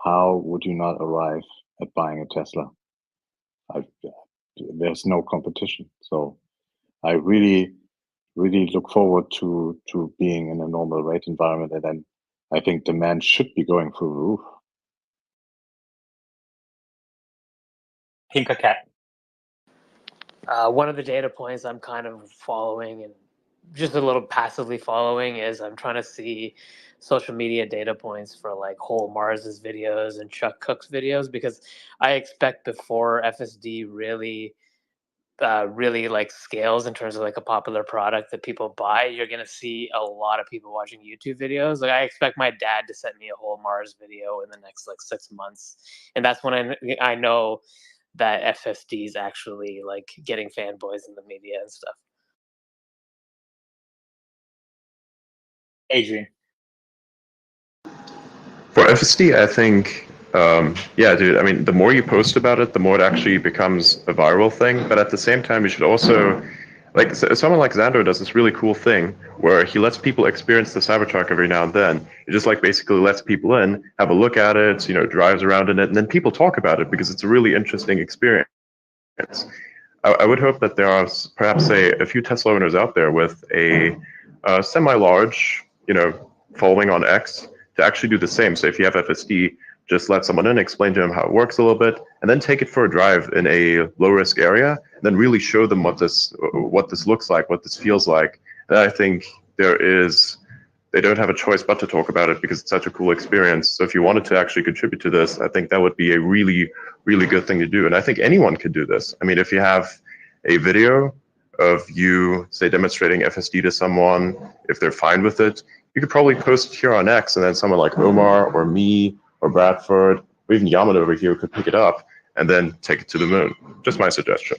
how would you not arrive at buying a Tesla? There's no competition. So I really look forward to being in a normal rate environment, and then I think demand should be going through the roof. Pinka Cat. One of the data points I'm kind of following and just a little passively following is I'm trying to see social media data points for like Whole Mars's videos and Chuck Cook's videos, because I expect before FSD really like scales in terms of like a popular product that people buy, you're gonna see a lot of people watching YouTube videos. Like I expect my dad to send me a Whole Mars video in the next like 6 months, and that's when I know that FSD is actually like getting fanboys in the media and stuff. Adrian. For FSD, I think, yeah, dude, I mean, the more you post about it, the more it actually becomes a viral thing. But at the same time, you should also, like, someone like Xander does this really cool thing where he lets people experience the Cybertruck every now and then. He just like basically lets people in, have a look at it, drives around in it, and then people talk about it because it's a really interesting experience. I would hope that there are perhaps, say, a few Tesla owners out there with a semi-large, following on X to actually do the same. So if you have FSD, just let someone in, explain to them how it works a little bit, and then take it for a drive in a low risk area, and then really show them what this looks like, what this feels like. And I think they don't have a choice but to talk about it because it's such a cool experience. So if you wanted to actually contribute to this, I think that would be a really, really good thing to do. And I think anyone could do this. I mean, if you have a video of you, say, demonstrating FSD to someone, if they're fine with it, you could probably post it here on X, and then someone like Omar or me or Bradford or even Yamada over here could pick it up and then take it to the moon. Just my suggestion.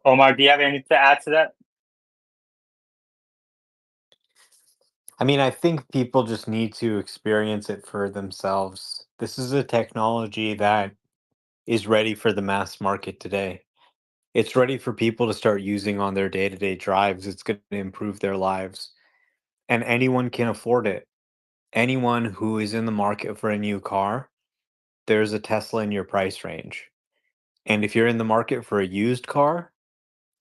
Omar, do you have anything to add to that? I mean, I think people just need to experience it for themselves. This is a technology that is ready for the mass market today. It's ready for people to start using on their day-to-day drives. It's going to improve their lives. And anyone can afford it. Anyone who is in the market for a new car, there's a Tesla in your price range. And if you're in the market for a used car,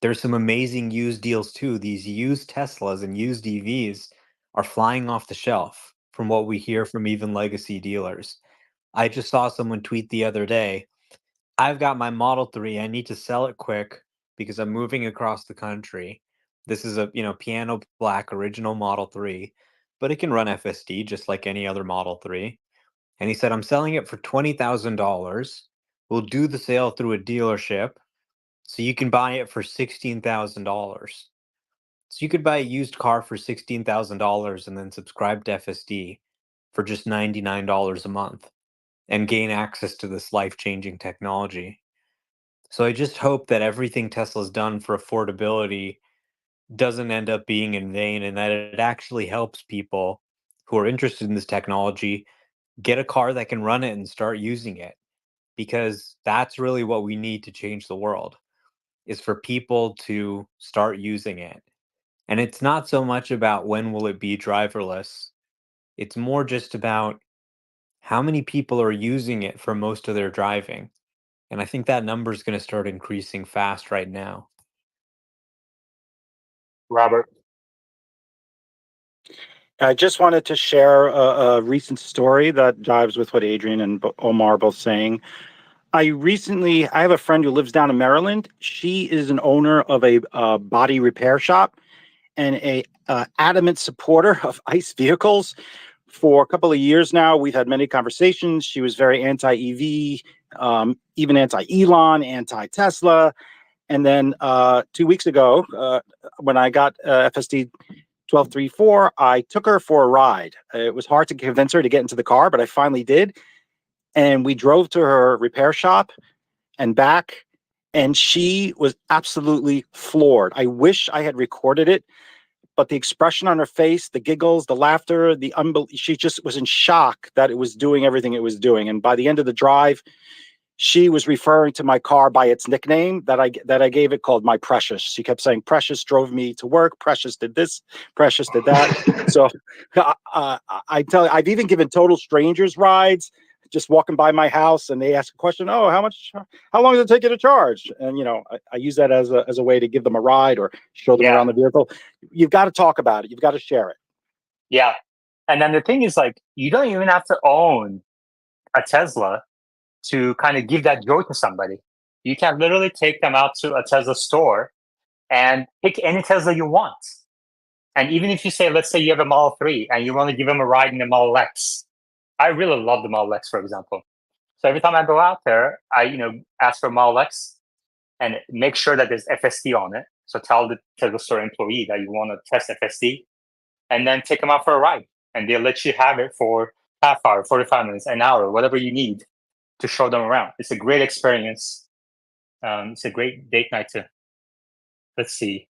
there's some amazing used deals too. These used Teslas and used EVs are flying off the shelf from what we hear from even legacy dealers. I just saw someone tweet the other day, I've got my Model 3. I need to sell it quick because I'm moving across the country. This is a, piano black original Model 3, but it can run FSD just like any other Model 3. And he said, I'm selling it for $20,000. We'll do the sale through a dealership. So you can buy it for $16,000. So you could buy a used car for $16,000 and then subscribe to FSD for just $99 a month and gain access to this life-changing technology. So I just hope that everything Tesla's done for affordability doesn't end up being in vain, and that it actually helps people who are interested in this technology get a car that can run it and start using it, because that's really what we need to change the world, is for people to start using it. And it's not so much about when will it be driverless. It's more just about how many people are using it for most of their driving. And I think that number is going to start increasing fast right now. Robert? I just wanted to share a recent story that jives with what Adrian and Omar are both saying. I have a friend who lives down in Maryland. She is an owner of a body repair shop and a adamant supporter of ICE vehicles. For a couple of years now, we've had many conversations. She was very anti-EV, even anti-Elon, anti-Tesla. And then 2 weeks ago, when I got FSD 1234, I took her for a ride. It was hard to convince her to get into the car, but I finally did. And we drove to her repair shop and back, and she was absolutely floored. I wish I had recorded it, but the expression on her face, the giggles, the laughter, she just was in shock that it was doing everything it was doing. And by the end of the drive, she was referring to my car by its nickname that I gave it, called My Precious. She kept saying, Precious drove me to work. Precious did this. Precious did that. So I tell you, I've even given total strangers rides, just walking by my house, and they ask a question, oh, how long does it take you to charge? And, I use that as a way to give them a ride or show them around the vehicle. You've got to talk about it. You've got to share it. Yeah. And then the thing is, like, you don't even have to own a Tesla to kind of give that joy to somebody. You can literally take them out to a Tesla store and pick any Tesla you want. And even if you say, let's say you have a Model 3 and you want to give them a ride in the Model X. I really love the Model X, for example. So every time I go out there, I ask for Model X and make sure that there's FSD on it. So tell the Tesla store employee that you want to test FSD, and then take them out for a ride. And they'll let you have it for half hour, 45 minutes, an hour, whatever you need to show them around. It's a great experience. It's a great date night to, let's see,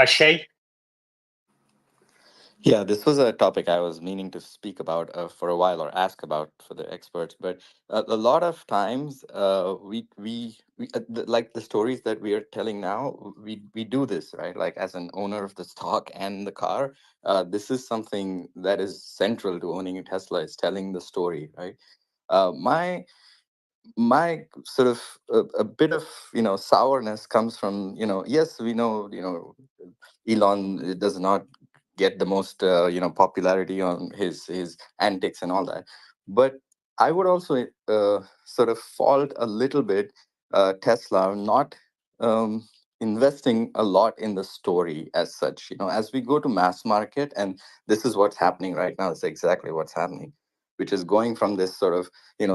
Shay? Yeah, this was a topic I was meaning to speak about for a while, or ask about for the experts. But a lot of times, like the stories that we are telling now, we do this, right? Like, as an owner of the stock and the car, this is something that is central to owning a Tesla, is telling the story, right? My my sort of a bit of sourness comes from yes, we know Elon does not get the most popularity on his antics and all that, but I would also sort of fault a little bit Tesla not um, investing a lot in the story as such. As we go to mass market, and this is what's happening right now. It's exactly what's happening, which is going from this sort of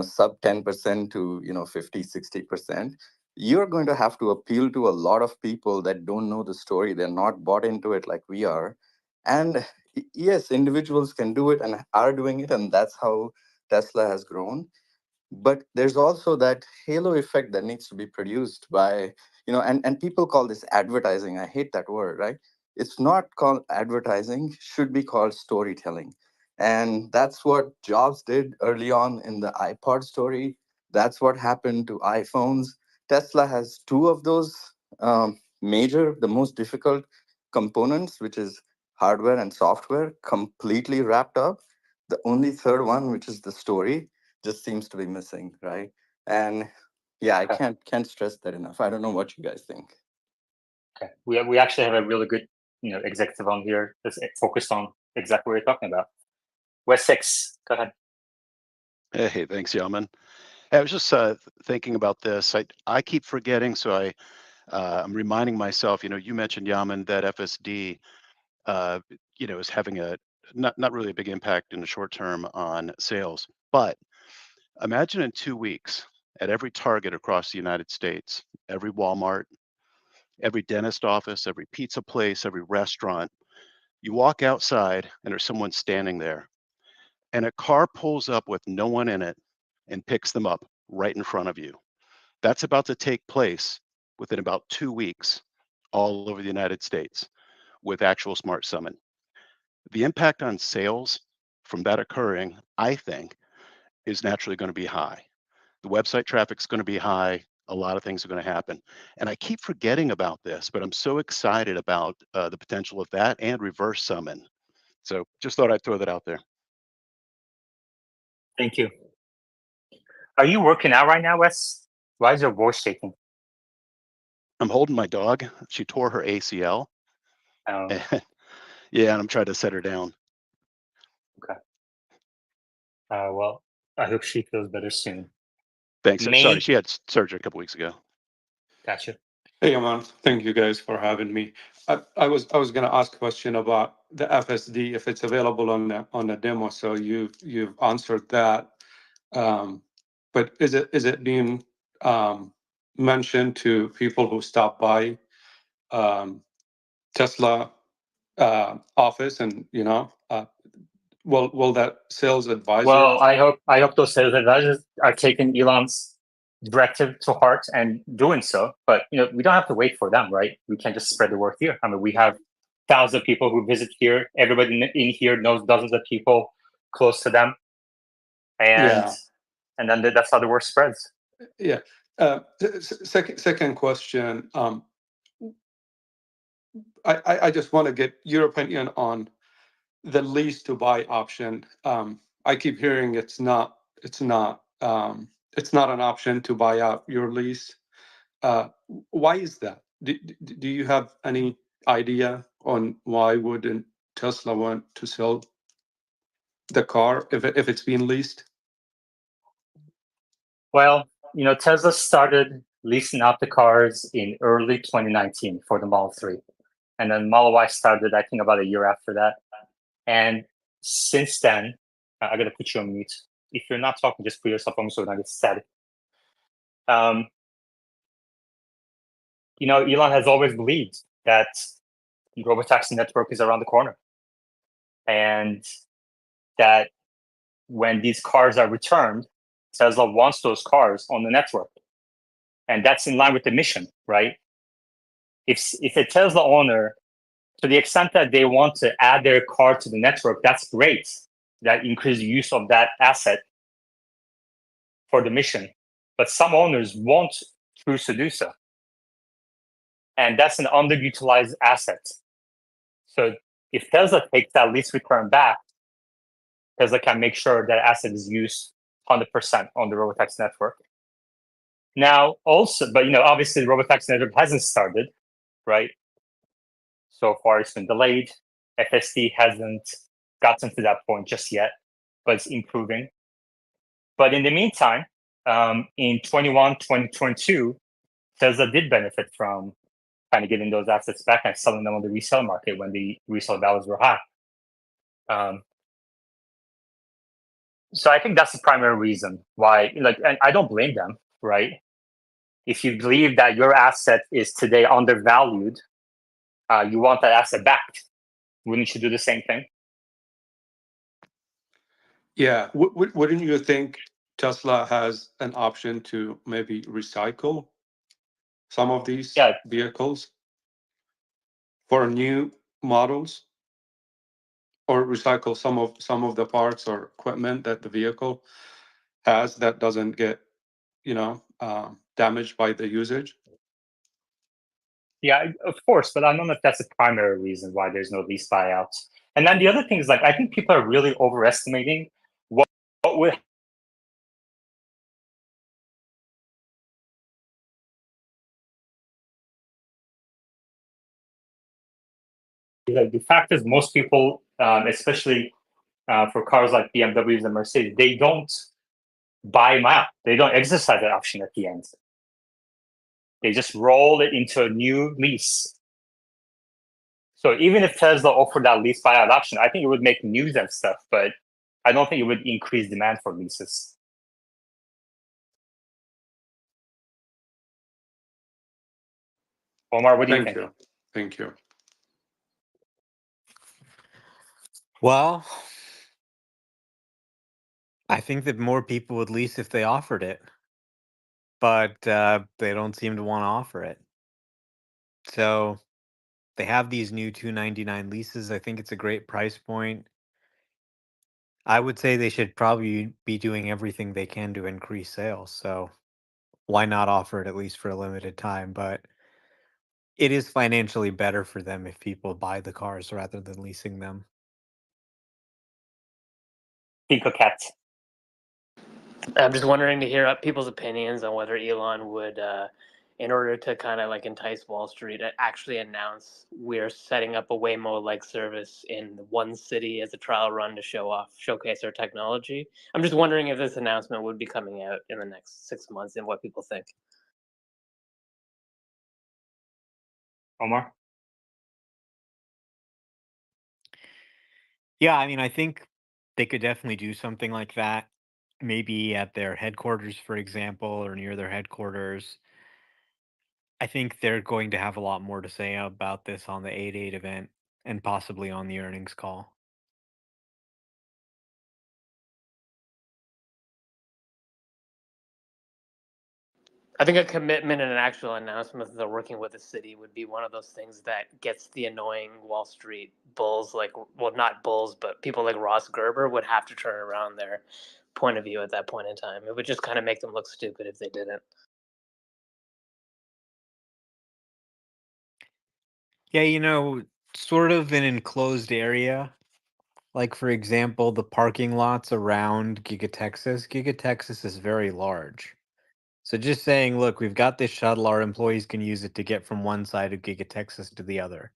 sub 10% to 50-60%. You're going to have to appeal to a lot of people that don't know the story. They're not bought into it like we are. And yes, individuals can do it and are doing it, and that's how Tesla has grown. But there's also that halo effect that needs to be produced by and people call this advertising. I hate that word, right? It's not called advertising, should be called storytelling. And that's what Jobs did early on in the iPod story. That's what happened to iPhones. Tesla has two of those major, the most difficult components, which is hardware and software, completely wrapped up. The only third one, which is the story, just seems to be missing, right? And yeah, I can't stress that enough. I don't know what you guys think. Okay, we actually have a really good executive on here that's focused on exactly what you're talking about. West 6, go ahead. Hey, thanks, Yaman. I was just thinking about this. I keep forgetting, so I'm reminding myself. You mentioned, Yaman, that FSD is having a not really a big impact in the short term on sales. But imagine in 2 weeks at every Target across the United States, every Walmart, every dentist office, every pizza place, every restaurant, you walk outside and there's someone standing there, and a car pulls up with no one in it and picks them up right in front of you. That's about to take place within about 2 weeks all over the United States with actual Smart Summon. The impact on sales from that occurring, I think, is naturally going to be high. The website traffic is going to be high. A lot of things are going to happen. And I keep forgetting about this, but I'm so excited about the potential of that and reverse summon. So just thought I'd throw that out there. Thank you. Are you working out right now, Wes? Why is your voice shaking? I'm holding my dog. She tore her ACL. Um, Yeah, and I'm trying to set her down. Okay. Well, I hope she feels better soon. Thanks. Sorry, she had surgery a couple weeks ago. Gotcha. Hey, Aman. Thank you guys for having me. I was going to ask a question about the FSD if it's available on the demo. So you've answered that. But is it being mentioned to people who stop by Tesla office and will that sales advisor? Well, I hope those sales advisors are taking Elon's directive to heart and doing so. But we don't have to wait for them, right? We can just spread the word here. I mean, we have thousands of people who visit here. Everybody in here knows dozens of people close to them, and then that's how the word spreads. Yeah. Second question. I just want to get your opinion on the lease to buy option. I keep hearing it's not an option to buy out your lease. Why is that? Do you have any idea on why wouldn't Tesla want to sell the car if it's being leased? Well, Tesla started leasing out the cars in early 2019 for the Model 3. And then Model Y started, I think, about a year after that. And since then, I got to put you on mute. If you're not talking, just put yourself on mute so it doesn't get static. Elon has always believed that the robotaxi network is around the corner. And that when these cars are returned, Tesla wants those cars on the network. And that's in line with the mission, right? If a Tesla owner, to the extent that they want to add their car to the network, that's great. That increases use of that asset for the mission. But some owners won't choose to do so. And that's an underutilized asset. So if Tesla takes that lease return back, Tesla can make sure that asset is used 100% on the Robotaxi network. Now, also, but obviously, the robotaxi network hasn't started, right? So far, it's been delayed. FSD hasn't gotten to that point just yet, but it's improving. But in the meantime, in 2022, Tesla did benefit from kind of getting those assets back and selling them on the resale market when the resale values were high. So I think that's the primary reason why, and I don't blame them, right? If you believe that your asset is today undervalued, you want that asset back. Wouldn't you do the same thing? Yeah, wouldn't you think Tesla has an option to maybe recycle some of these vehicles for new models, or recycle some of the parts or equipment that the vehicle has that doesn't get damaged by the usage? Yeah, of course, but I don't know if that's the primary reason why there's no lease buyouts. And then the other thing is, I think people are really overestimating what would. The fact is, most people, especially for cars like BMWs and Mercedes, they don't buy them out. They don't exercise that option at the end. They just roll it into a new lease. So even if Tesla offered that lease buyout option, I think it would make news and stuff, but I don't think it would increase demand for leases. Omar, what do you think? Thank you. Well, I think that more people would lease if they offered it, but they don't seem to want to offer it. So they have these new $299 leases. I think it's a great price point. I would say they should probably be doing everything they can to increase sales. So why not offer it at least for a limited time? But it is financially better for them if people buy the cars rather than leasing them. Think a cat. I'm just wondering to hear people's opinions on whether Elon would, in order to kind of entice Wall Street, actually announce we're setting up a Waymo-like service in one city as a trial run to showcase our technology. I'm just wondering if this announcement would be coming out in the next 6 months and what people think. Omar? Yeah, I mean, I think they could definitely do something like that. Maybe at their headquarters, for example, or near their headquarters. I think they're going to have a lot more to say about this on the 8/8 event and possibly on the earnings call. I think a commitment and an actual announcement that they're working with the city would be one of those things that gets the annoying Wall Street bulls, not bulls, but people like Ross Gerber would have to turn around their point of view at that point in time. It would just kind of make them look stupid if they didn't. Yeah, sort of an enclosed area. Like, for example, the parking lots around Giga Texas. Giga Texas is very large. So just saying, look, we've got this shuttle, our employees can use it to get from one side of Giga Texas to the other,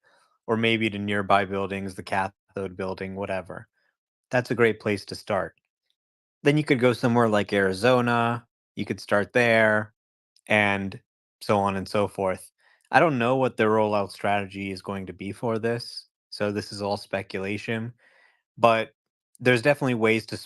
or maybe to nearby buildings, the cathode building, whatever. That's a great place to start. Then you could go somewhere like Arizona, you could start there, and so on and so forth. I don't know what their rollout strategy is going to be for this, so this is all speculation. But there's definitely ways to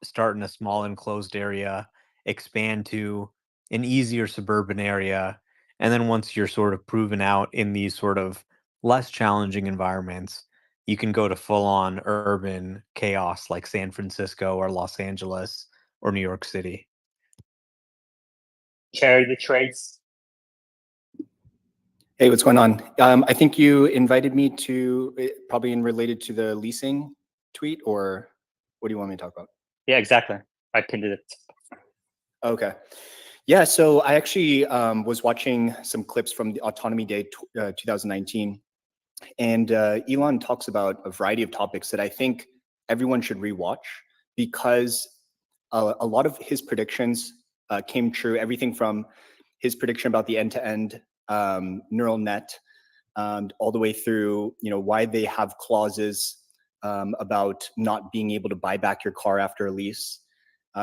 start in a small enclosed area, expand to an easier suburban area, and then once you're sort of proven out in these sort of less challenging environments, you can go to full on urban chaos like San Francisco or Los Angeles or New York City. Carry the trades. Hey, what's going on? I think you invited me to, probably in related to the leasing tweet, or what do you want me to talk about? Yeah, exactly. I pinned it. Okay. Yeah, so I actually was watching some clips from the Autonomy Day 2019, and Elon talks about a variety of topics that I think everyone should rewatch, because a lot of his predictions came true. Everything from his prediction about the end-to-end neural net, all the way through, why they have clauses about not being able to buy back your car after a lease.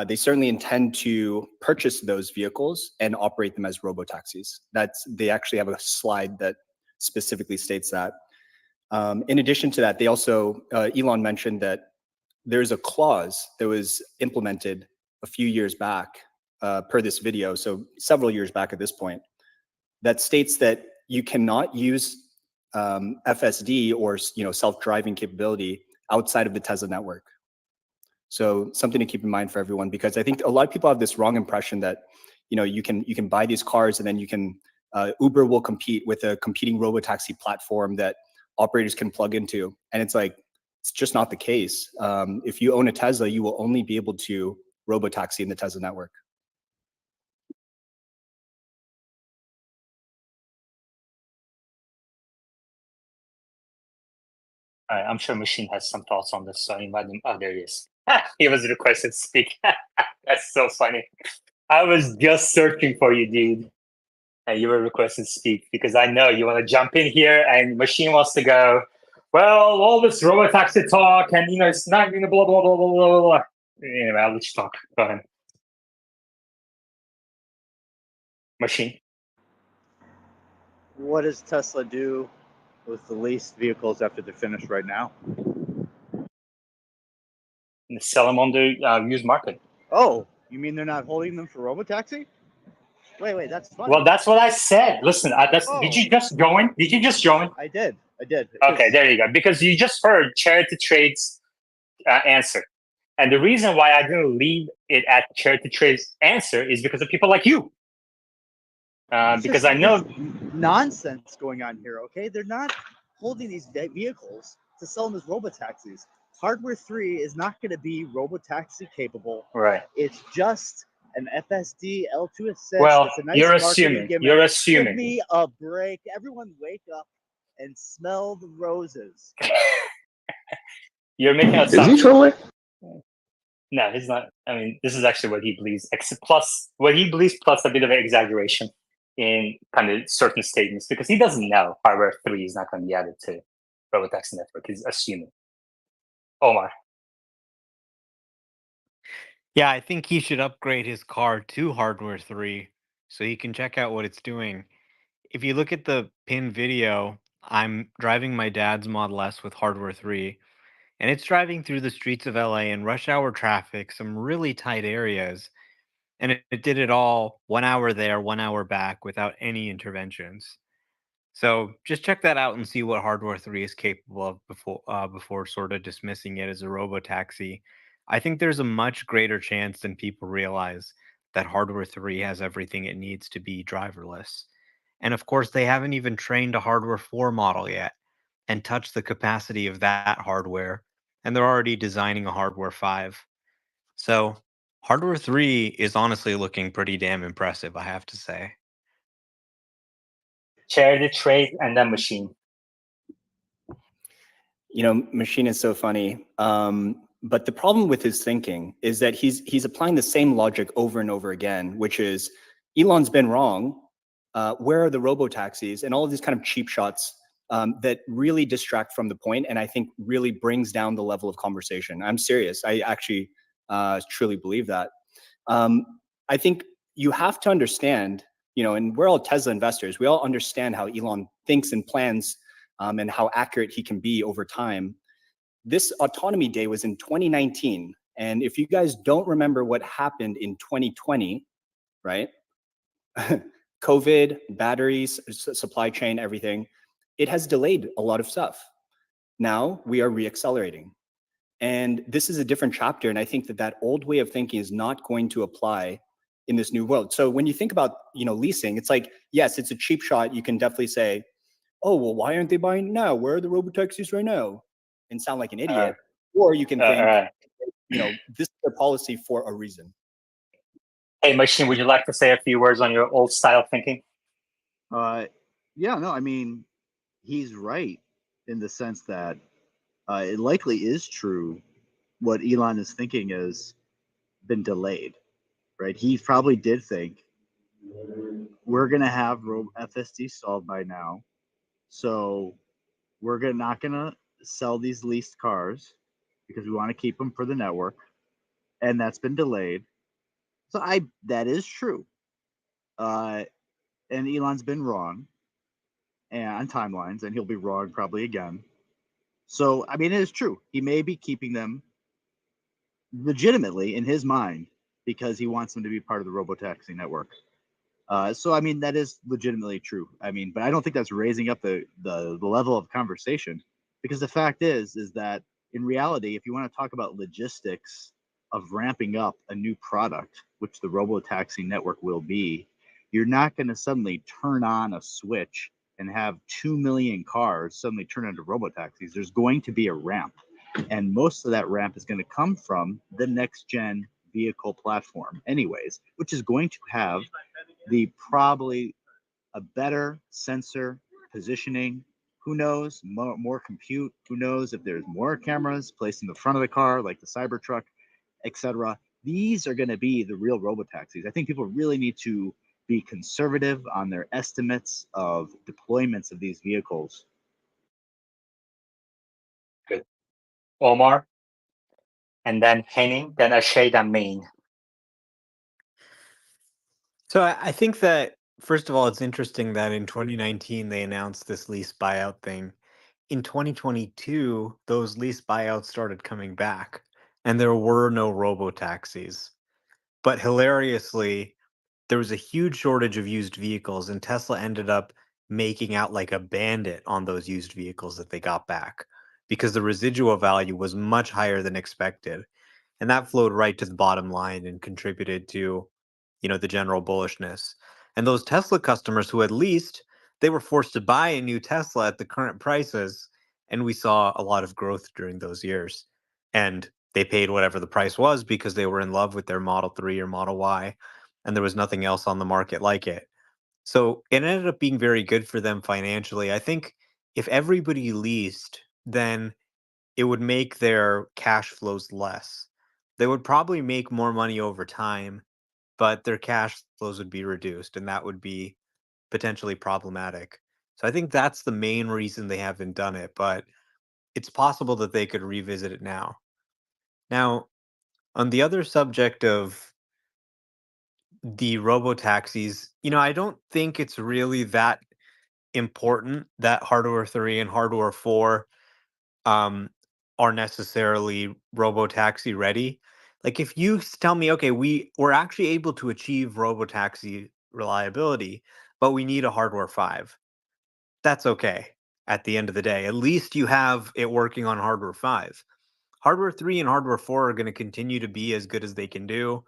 They certainly intend to purchase those vehicles and operate them as robo-taxis. They actually have a slide that specifically states that. In addition to that, they also, Elon mentioned that there's a clause that was implemented a few years back per this video, so several years back at this point, that states that you cannot use FSD or self-driving capability outside of the Tesla network. So something to keep in mind for everyone, because I think a lot of people have this wrong impression that you can buy these cars and then you can Uber will compete with a competing robotaxi platform that operators can plug into, and it's just not the case. If you own a Tesla, you will only be able to robotaxi in the Tesla network. All right, I'm sure Machine has some thoughts on this, so I invite him. Oh, there he is. He was requested to speak. That's so funny. I was just searching for you, dude. And you were requested to speak because I know you want to jump in here, and Machine wants to go, well, all this robotaxi talk, and it's not going to blah, blah, blah, blah, blah, blah. Anyway, I'll let you talk. Go ahead. Machine. What does Tesla do with the leased vehicles after they're finished right now? And sell them on the used market. Oh, you mean they're not holding them for robotaxi? Wait, that's funny. Well, that's what I said. Listen, did you just join? Did you just join? I did. Okay, there you go. Because you just heard Charity Trade's answer. And the reason why I didn't leave it at Charity Trade's answer is because of people like you. Because I know nonsense going on here. Okay, they're not holding these vehicles to sell them as robotaxis. Hardware 3 is not going to be robotaxi capable. Right. It's just an FSD L2 assist. Well, it's a nice you're marketing assuming. gimmick. You're assuming. Give me a break. Everyone wake up and smell the roses. You're making a Is he trolling? No, he's not. I mean, this is actually what he believes. Plus what he believes, plus a bit of an exaggeration in kind of certain statements, because he doesn't know hardware 3 is not going to be added to Robotaxi network. He's assuming. Omar. Yeah, I think he should upgrade his car to hardware 3 so he can check out what it's doing. If you look at the pin video, I'm driving my dad's Model S with hardware 3, and it's driving through the streets of LA in rush hour traffic, some really tight areas, and it did it all 1 hour there, 1 hour back without any interventions. So just check that out and see what hardware 3 is capable of before sort of dismissing it as a robo-taxi. I think there's a much greater chance than people realize that hardware 3 has everything it needs to be driverless. And of course, they haven't even trained a hardware 4 model yet and touched the capacity of that hardware. And they're already designing a hardware 5. So hardware 3 is honestly looking pretty damn impressive, I have to say. Charity Trade and then Machine. Machine is so funny. But the problem with his thinking is that he's applying the same logic over and over again, which is Elon's been wrong. Where are the robo-taxis and all of these kind of cheap shots that really distract from the point, and I think really brings down the level of conversation. I'm serious. I actually truly believe that. I think you have to understand, and we're all Tesla investors. We all understand how Elon thinks and plans and how accurate he can be over time. This autonomy day was in 2019. And if you guys don't remember what happened in 2020, right? COVID, batteries, supply chain, everything, it has delayed a lot of stuff. Now we are reaccelerating. And this is a different chapter. And I think that old way of thinking is not going to apply in this new world. So when you think about, leasing, it's like, yes, it's a cheap shot. You can definitely say, oh, well, why aren't they buying now? Where are the robotaxis right now? And sound like an idiot. Or you can think, this is their policy for a reason. Hey, Machine, would you like to say a few words on your old style thinking? Yeah, no, I mean, he's right in the sense that it likely is true what Elon is thinking has been delayed, right? He probably did think we're gonna have FSD solved by now. So we're not gonna sell these leased cars because we want to keep them for the network, and that's been delayed. So that is true. And Elon's been wrong and on timelines, and he'll be wrong probably again. So I mean, it is true. He may be keeping them legitimately in his mind because he wants them to be part of the robotaxi network. So I mean, that is legitimately true. I mean, but I don't think that's raising up the level of conversation, because the fact is that in reality, if you want to talk about logistics of ramping up a new product, which the robotaxi network will be, you're not going to suddenly turn on a switch and have 2 million cars suddenly turn into robotaxis. There's going to be a ramp, and most of that ramp is going to come from the next gen vehicle platform anyways, which is going to have the probably a better sensor positioning. Who knows? More compute. Who knows if there's more cameras placed in the front of the car, like the Cybertruck, etc. These are going to be the real robotaxis. I think people really need to be conservative on their estimates of deployments of these vehicles. Good. Omar, and then Henning, then Ashay, then Main. So I think that, first of all, it's interesting that in 2019 they announced this lease buyout thing. In 2022, those lease buyouts started coming back, and there were no robo taxis. But hilariously, there was a huge shortage of used vehicles, and Tesla ended up making out like a bandit on those used vehicles that they got back because the residual value was much higher than expected. And that flowed right to the bottom line and contributed to, the general bullishness. And those Tesla customers who had leased, they were forced to buy a new Tesla at the current prices, and we saw a lot of growth during those years. And they paid whatever the price was because they were in love with their Model 3 or Model Y, and there was nothing else on the market like it. So it ended up being very good for them financially. I think if everybody leased, then it would make their cash flows less. They would probably make more money over time, but their cash flows would be reduced, and that would be potentially problematic. So I think that's the main reason they haven't done it, but it's possible that they could revisit it now. Now, on the other subject of the robo taxis, I don't think it's really that important that hardware 3 and hardware 4 um, are necessarily robo taxi ready. Like if you tell me, okay, we're actually able to achieve robo taxi reliability, but we need a hardware 5. That's okay. At the end of the day, at least you have it working on hardware 5. Hardware 3 and hardware 4 are going to continue to be as good as they can do.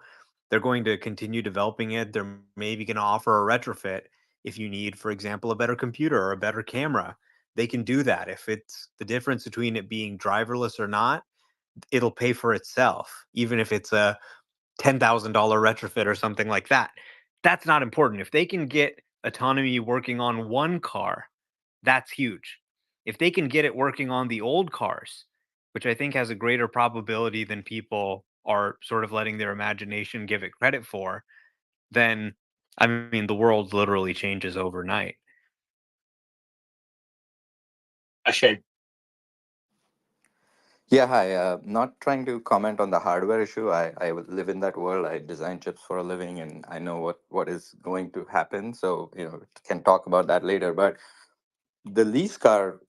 They're going to continue developing it. They're maybe going to offer a retrofit if you need, for example, a better computer or a better camera. They can do that. If it's the difference between it being driverless or not, it'll pay for itself, even if it's a $10,000 retrofit or something like that. That's not important. If they can get autonomy working on one car, that's huge. If they can get it working on the old cars, which I think has a greater probability than people are sort of letting their imagination give it credit for, then I mean, the world literally changes overnight. Ashay. Yeah, hi. Not trying to comment on the hardware issue. I live in that world. I design chips for a living, and I know what is going to happen. So, can talk about that later. But the lease car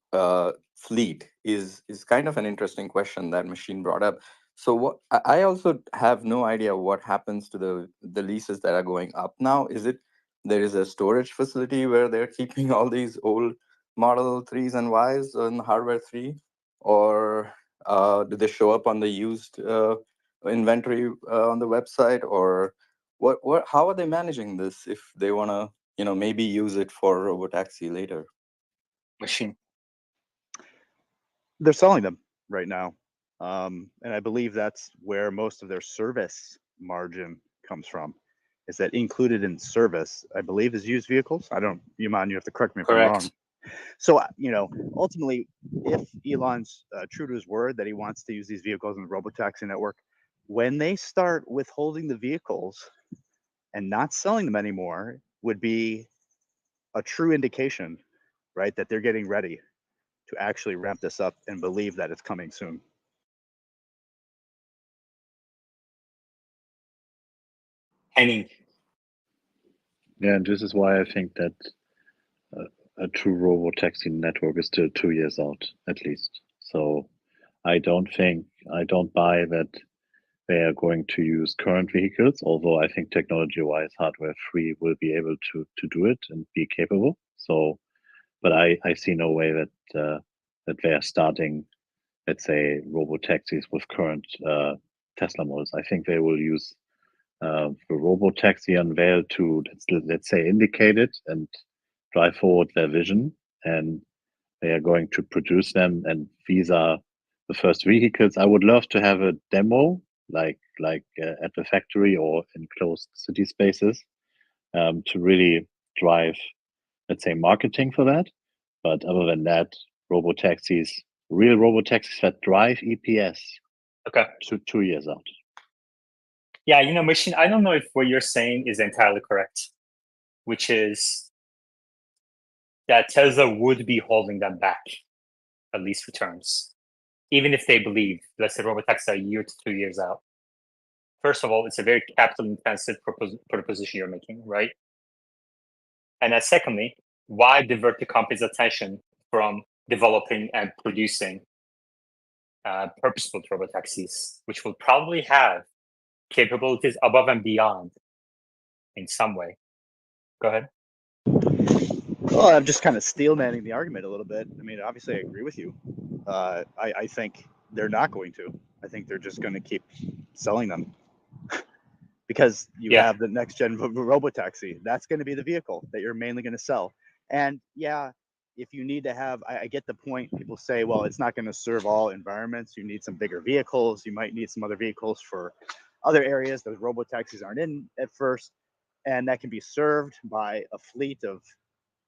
fleet is kind of an interesting question that Machine brought up. So what I also have no idea what happens to the leases that are going up now. Is it there is a storage facility where they're keeping all these old Model 3s and Ys on hardware 3, or do they show up on the used inventory on the website, or what how are they managing this if they want to maybe use it for robotaxi later? Machine. They're selling them right now. And I believe that's where most of their service margin comes from. Is that included in service, I believe, is used vehicles. I don't, Iman, you have to correct me if I'm wrong. Correct. So, ultimately, if Elon's true to his word that he wants to use these vehicles in the robotaxi network, when they start withholding the vehicles, and not selling them anymore would be a true indication, right, that they're getting ready to actually ramp this up and believe that it's coming soon. Henning. Yeah, and this is why I think that a true robo taxi network is still 2 years out at least. So I don't buy that they are going to use current vehicles, although I think technology-wise, hardware free will be able to do it and be capable. So, but I see no way that that they are starting, let's say, robo taxis with current Tesla models. I think they will use the robo taxi unveil to let's say indicate it and drive forward their vision, and they are going to produce them, and these are the first vehicles. I would love to have a demo like at the factory or in closed city spaces to really drive, let's say, marketing for that. But other than that, robo taxis, real robo taxis that drive EPS, okay, 2 years out. Yeah, Machine, I don't know if what you're saying is entirely correct, which is that Tesla would be holding them back, at least returns, even if they believe, let's say, robotaxis are a year to 2 years out. First of all, it's a very capital-intensive proposition you're making, right? And then secondly, why divert the company's attention from developing and producing purpose-built robotaxis, which will probably have capabilities above and beyond in some way? Go ahead. Well, I'm just kind of steel manning the argument a little bit. I mean, obviously, I agree with you. I think they're not going to. I think they're just going to keep selling them because you have the next gen robotaxi. That's going to be the vehicle that you're mainly going to sell. And yeah, if you need to have, I get the point. People say, well, it's not going to serve all environments. You need some bigger vehicles. You might need some other vehicles for other areas those robotaxis aren't in at first. And that can be served by a fleet of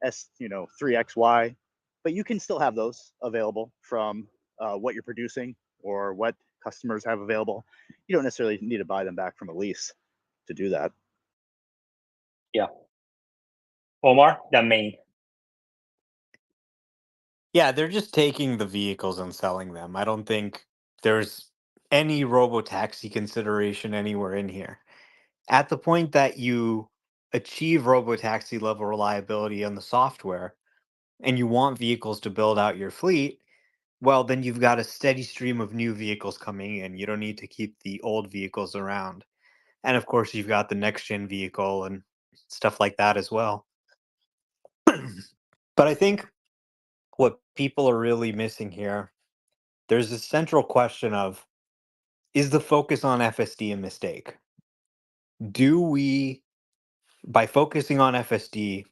3XY, but you can still have those available from what you're producing or what customers have available. You don't necessarily need to buy them back from a lease to do that. Yeah. Omar, the main. Yeah, they're just taking the vehicles and selling them. I don't think there's any robo-taxi consideration anywhere in here. At the point that you achieve robo-taxi level reliability on the software and you want vehicles to build out your fleet, well, then you've got a steady stream of new vehicles coming in. You don't need to keep the old vehicles around. And of course, you've got the next gen vehicle and stuff like that as well. But I think what people are really missing here, there's this central question of, is the focus on FSD a mistake? Do we, by focusing on FSD,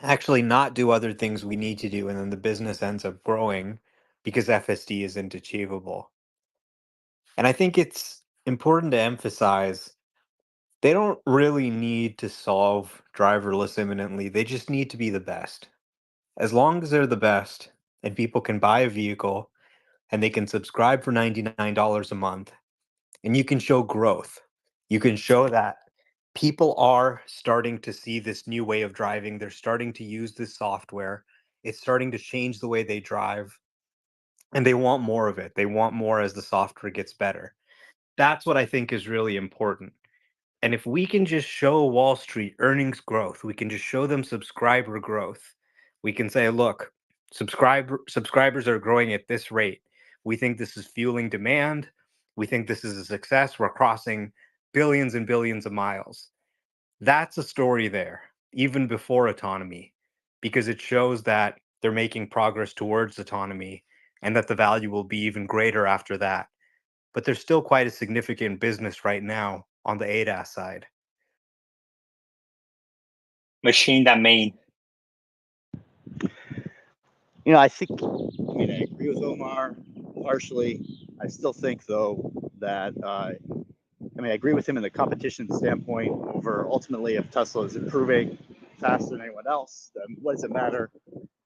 actually not do other things we need to do, and then the business ends up growing because FSD isn't achievable? And I think it's important to emphasize they don't really need to solve driverless imminently. They just need to be the best. As long as they're the best and people can buy a vehicle and they can subscribe for $99 a month and you can show growth, you can show that people are starting to see this new way of driving. They're starting to use this software. It's starting to change the way they drive and they want more of it. They want more as the software gets better. That's what I think is really important. And if we can just show Wall Street earnings growth, we can just show them subscriber growth. We can say, look, subscribers are growing at this rate. We think this is fueling demand. We think this is a success. We're crossing billions and billions of miles. That's a story there, even before autonomy, because it shows that they're making progress towards autonomy and that the value will be even greater after that. But there's still quite a significant business right now on the ADAS side. Machine, that main. I think, I agree with Omar partially. I still think, though, that, I agree with him in the competition standpoint over ultimately if Tesla is improving faster than anyone else, then what does it matter?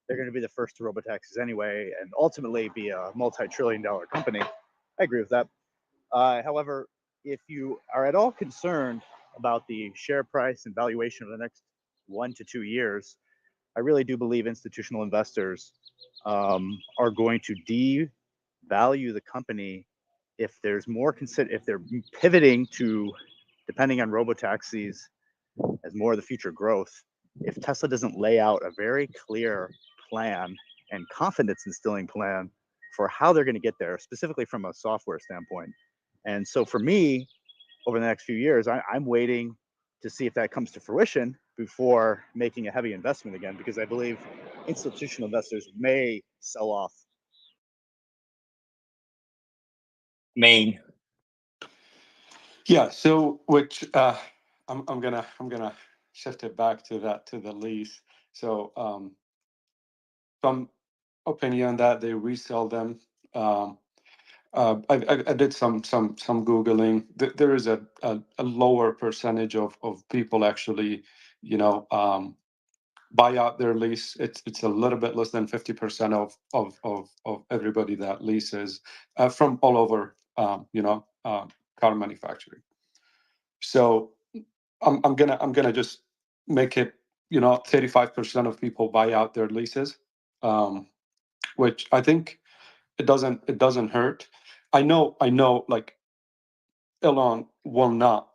They're going to be the first to robotaxis anyway and ultimately be a multi-trillion-dollar company. I agree with that. However, if you are at all concerned about the share price and valuation of the next 1 to 2 years, I really do believe institutional investors are going to devalue the company if there's more if they're pivoting to depending on robotaxis as more of the future growth. If Tesla doesn't lay out a very clear plan and confidence instilling plan for how they're going to get there, specifically from a software standpoint. And so for me, over the next few years, I'm waiting to see if that comes to fruition before making a heavy investment again, because I believe institutional investors may sell off. Main. Yeah. So which I'm gonna shift it back to the lease. So some opinion that they resell them. I did some googling. There is a lower percentage of people actually, buy out their lease. It's a little bit less than 50% of everybody that leases from all over, car manufacturing. So I'm gonna just make it 35% of people buy out their leases, which I think it doesn't hurt. I know like Elon will not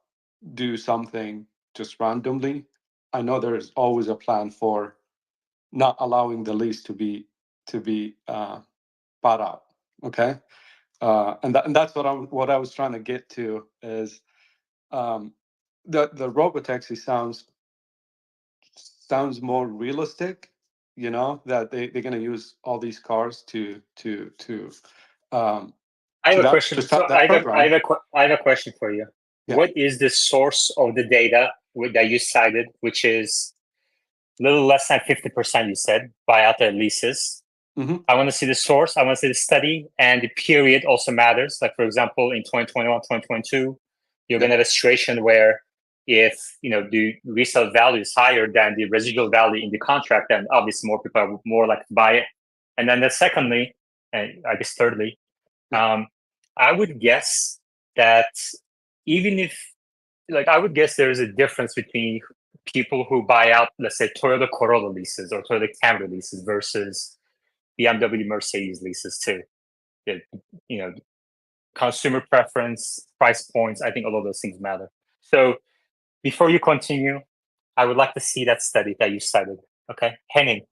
do something just randomly. I know there is always a plan for not allowing the lease to be bought out. Okay, and that's what I was trying to get to is the robotaxi sounds more realistic. That they're going to use all these cars to I have a question. to start that program. I have a question for you. Yeah. What is the source of the data that you cited, which is a little less than 50%, you said, buy out their leases? Mm-hmm. I want to see the source. I want to see the study, and the period also matters. Like, for example, in 2021, 2022, you're going to have a situation where if the resale value is higher than the residual value in the contract, then obviously more people are more likely to buy it. And then secondly, and I guess thirdly, I would guess that even if, I would guess there is a difference between people who buy out, let's say, Toyota Corolla leases or Toyota Camry leases versus BMW, Mercedes leases too. Consumer preference, price points, I think all of those things matter. So before you continue, I would like to see that study that you cited. Okay, Henning.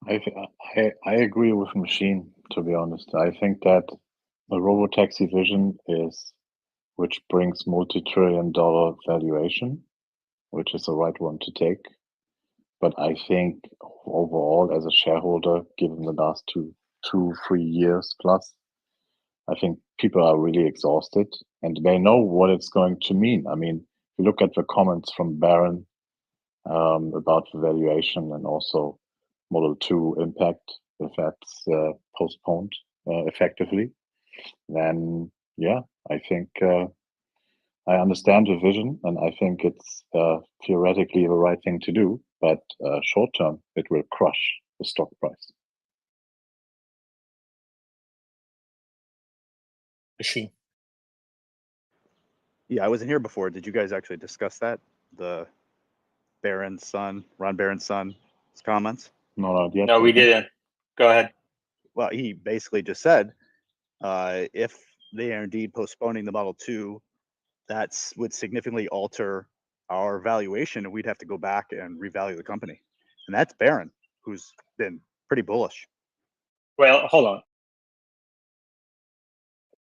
I agree with Machine, to be honest. I think that the robotaxi vision which brings multi-trillion-dollar valuation, which is the right one to take. But I think overall, as a shareholder, given the last 3 years plus, I think people are really exhausted and they know what it's going to mean. I mean, if you look at the comments from Baron about the valuation and also Model 2 impact, if that's postponed effectively, then yeah, I think I understand the vision and I think it's theoretically the right thing to do, but short term, it will crush the stock price. Machine. Yeah, I wasn't here before. Did you guys actually discuss that? The Barron's son, Ron Barron's son's comments? No, not yet. No, we didn't. Go ahead. Well, he basically just said, if they are indeed postponing the Model 2, that would significantly alter our valuation, and we'd have to go back and revalue the company. And that's Barron, who's been pretty bullish. Well, hold on.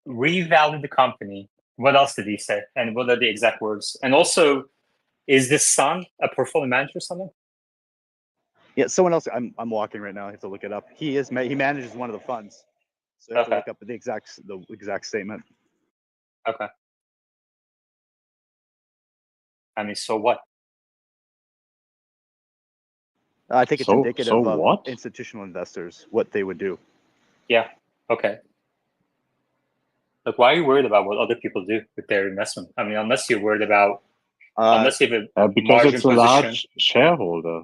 Revalue the company. What else did he say? And what are the exact words? And also, is this son a portfolio manager or something? Yeah, someone else. I'm walking right now. I have to look it up. He manages one of the funds, so I have to look up the exact statement. Okay. I mean, so what? I think it's indicative of institutional investors, what they would do. Yeah. Okay. Look, why are you worried about what other people do with their investment? I mean, unless you're worried about, unless you have a because it's a large shareholder.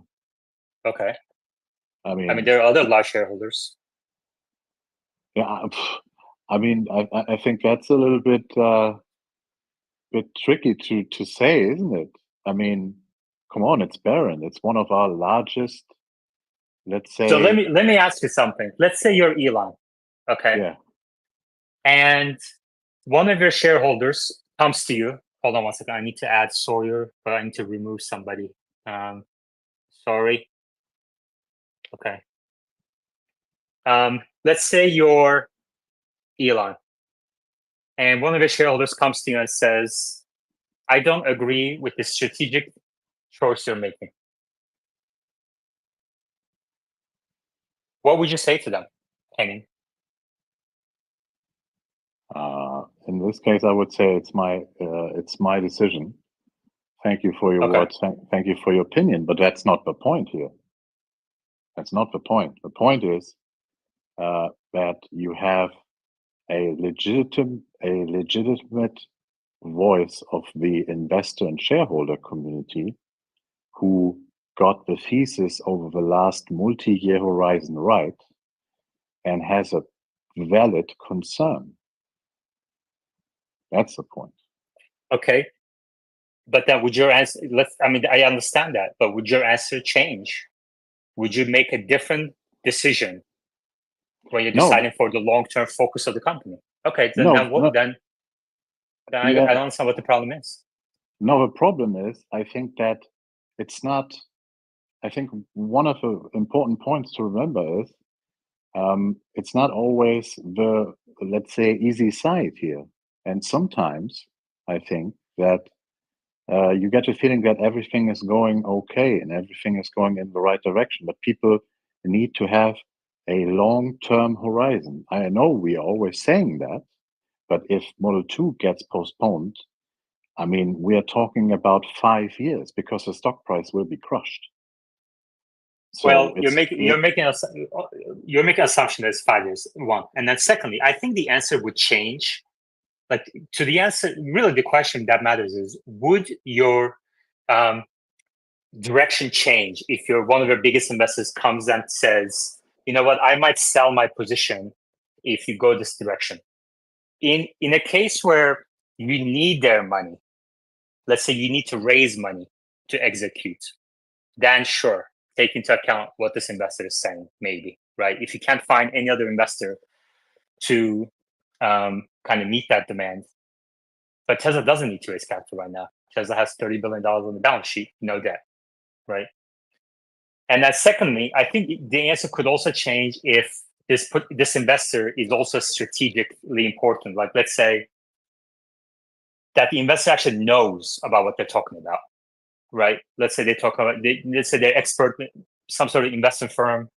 Okay. I mean, there are other large shareholders. Yeah, I mean, I think that's a little bit bit tricky to say, isn't it? I mean, come on, it's Barron. It's one of our largest, let's say. So let me ask you something. Let's say you're Elon, okay? Yeah. And one of your shareholders comes to you. Hold on one second. I need to add Sawyer, but I need to remove somebody. Sorry. Okay. Let's say you're Elon, and one of your shareholders comes to you and says, I don't agree with the strategic choice you're making. What would you say to them, Henning? In this case, I would say it's my decision. Thank you for your words. Thank you for your opinion, but that's not the point here. That's not the point. The point is that you have a legitimate voice of the investor and shareholder community who got the thesis over the last multi-year horizon right and has a valid concern. That's the point. Okay. But then would your answer, I understand that, but would your answer change? Would you make a different decision when you're deciding for the long-term focus of the company? Okay, then I don't understand what the problem is. No, the problem is, I think that it's not, I think one of the important points to remember is it's not always the, let's say, easy side here. And sometimes I think that you get a feeling that everything is going okay and everything is going in the right direction, but people need to have a long-term horizon. I know we are always saying that, but if Model 2 gets postponed, I mean, we are talking about 5 years because the stock price will be crushed. So well, you're making an assumption that it's 5 years, one, and then secondly, I think the answer would change. Like to the answer, really, the question that matters is: would your direction change if one of your biggest investors comes and says, "You know what? I might sell my position if you go this direction." In a case where you need their money, let's say you need to raise money to execute, then sure, take into account what this investor is saying, maybe, right? If you can't find any other investor to kind of meet that demand, but Tesla doesn't need to raise capital right now. Tesla has $30 billion on the balance sheet, no debt, right? And then secondly, I think the answer could also change if this investor is also strategically important. Like let's say that the investor actually knows about what they're talking about, right? Let's say let's say they're expert, some sort of investment firm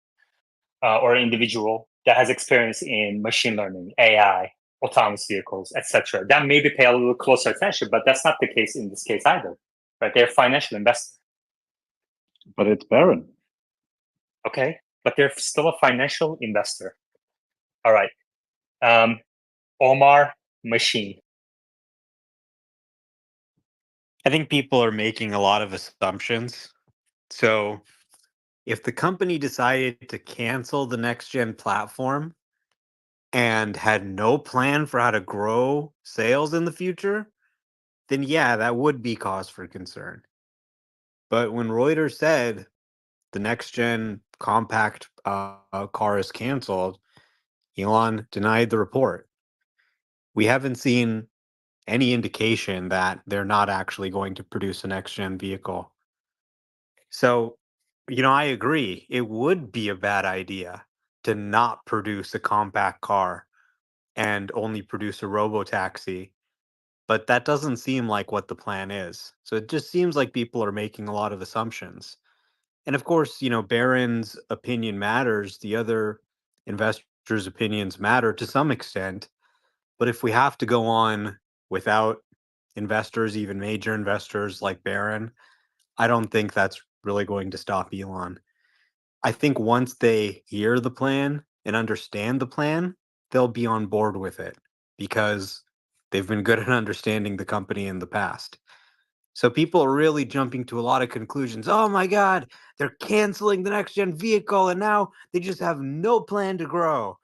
or an individual that has experience in machine learning, AI, autonomous vehicles, etc. That maybe pay a little closer attention, but that's not the case in this case either, right? They're financial investors. But it's Barron. Okay, but they're still a financial investor. All right. Omar, machine. I think people are making a lot of assumptions. So if the company decided to cancel the next gen platform and had no plan for how to grow sales in the future, then yeah, that would be cause for concern. But when Reuters said the next gen compact car is canceled, Elon denied the report. We haven't seen any indication that they're not actually going to produce a next gen vehicle. So, I agree. It would be a bad idea to not produce a compact car and only produce a robo taxi. But that doesn't seem like what the plan is. So it just seems like people are making a lot of assumptions. And of course, Barron's opinion matters. The other investors' opinions matter to some extent. But if we have to go on without investors, even major investors like Barron, I don't think that's really going to stop Elon. I think once they hear the plan and understand the plan, they'll be on board with it because they've been good at understanding the company in the past. So people are really jumping to a lot of conclusions. Oh my God, they're canceling the next gen vehicle and now they just have no plan to grow.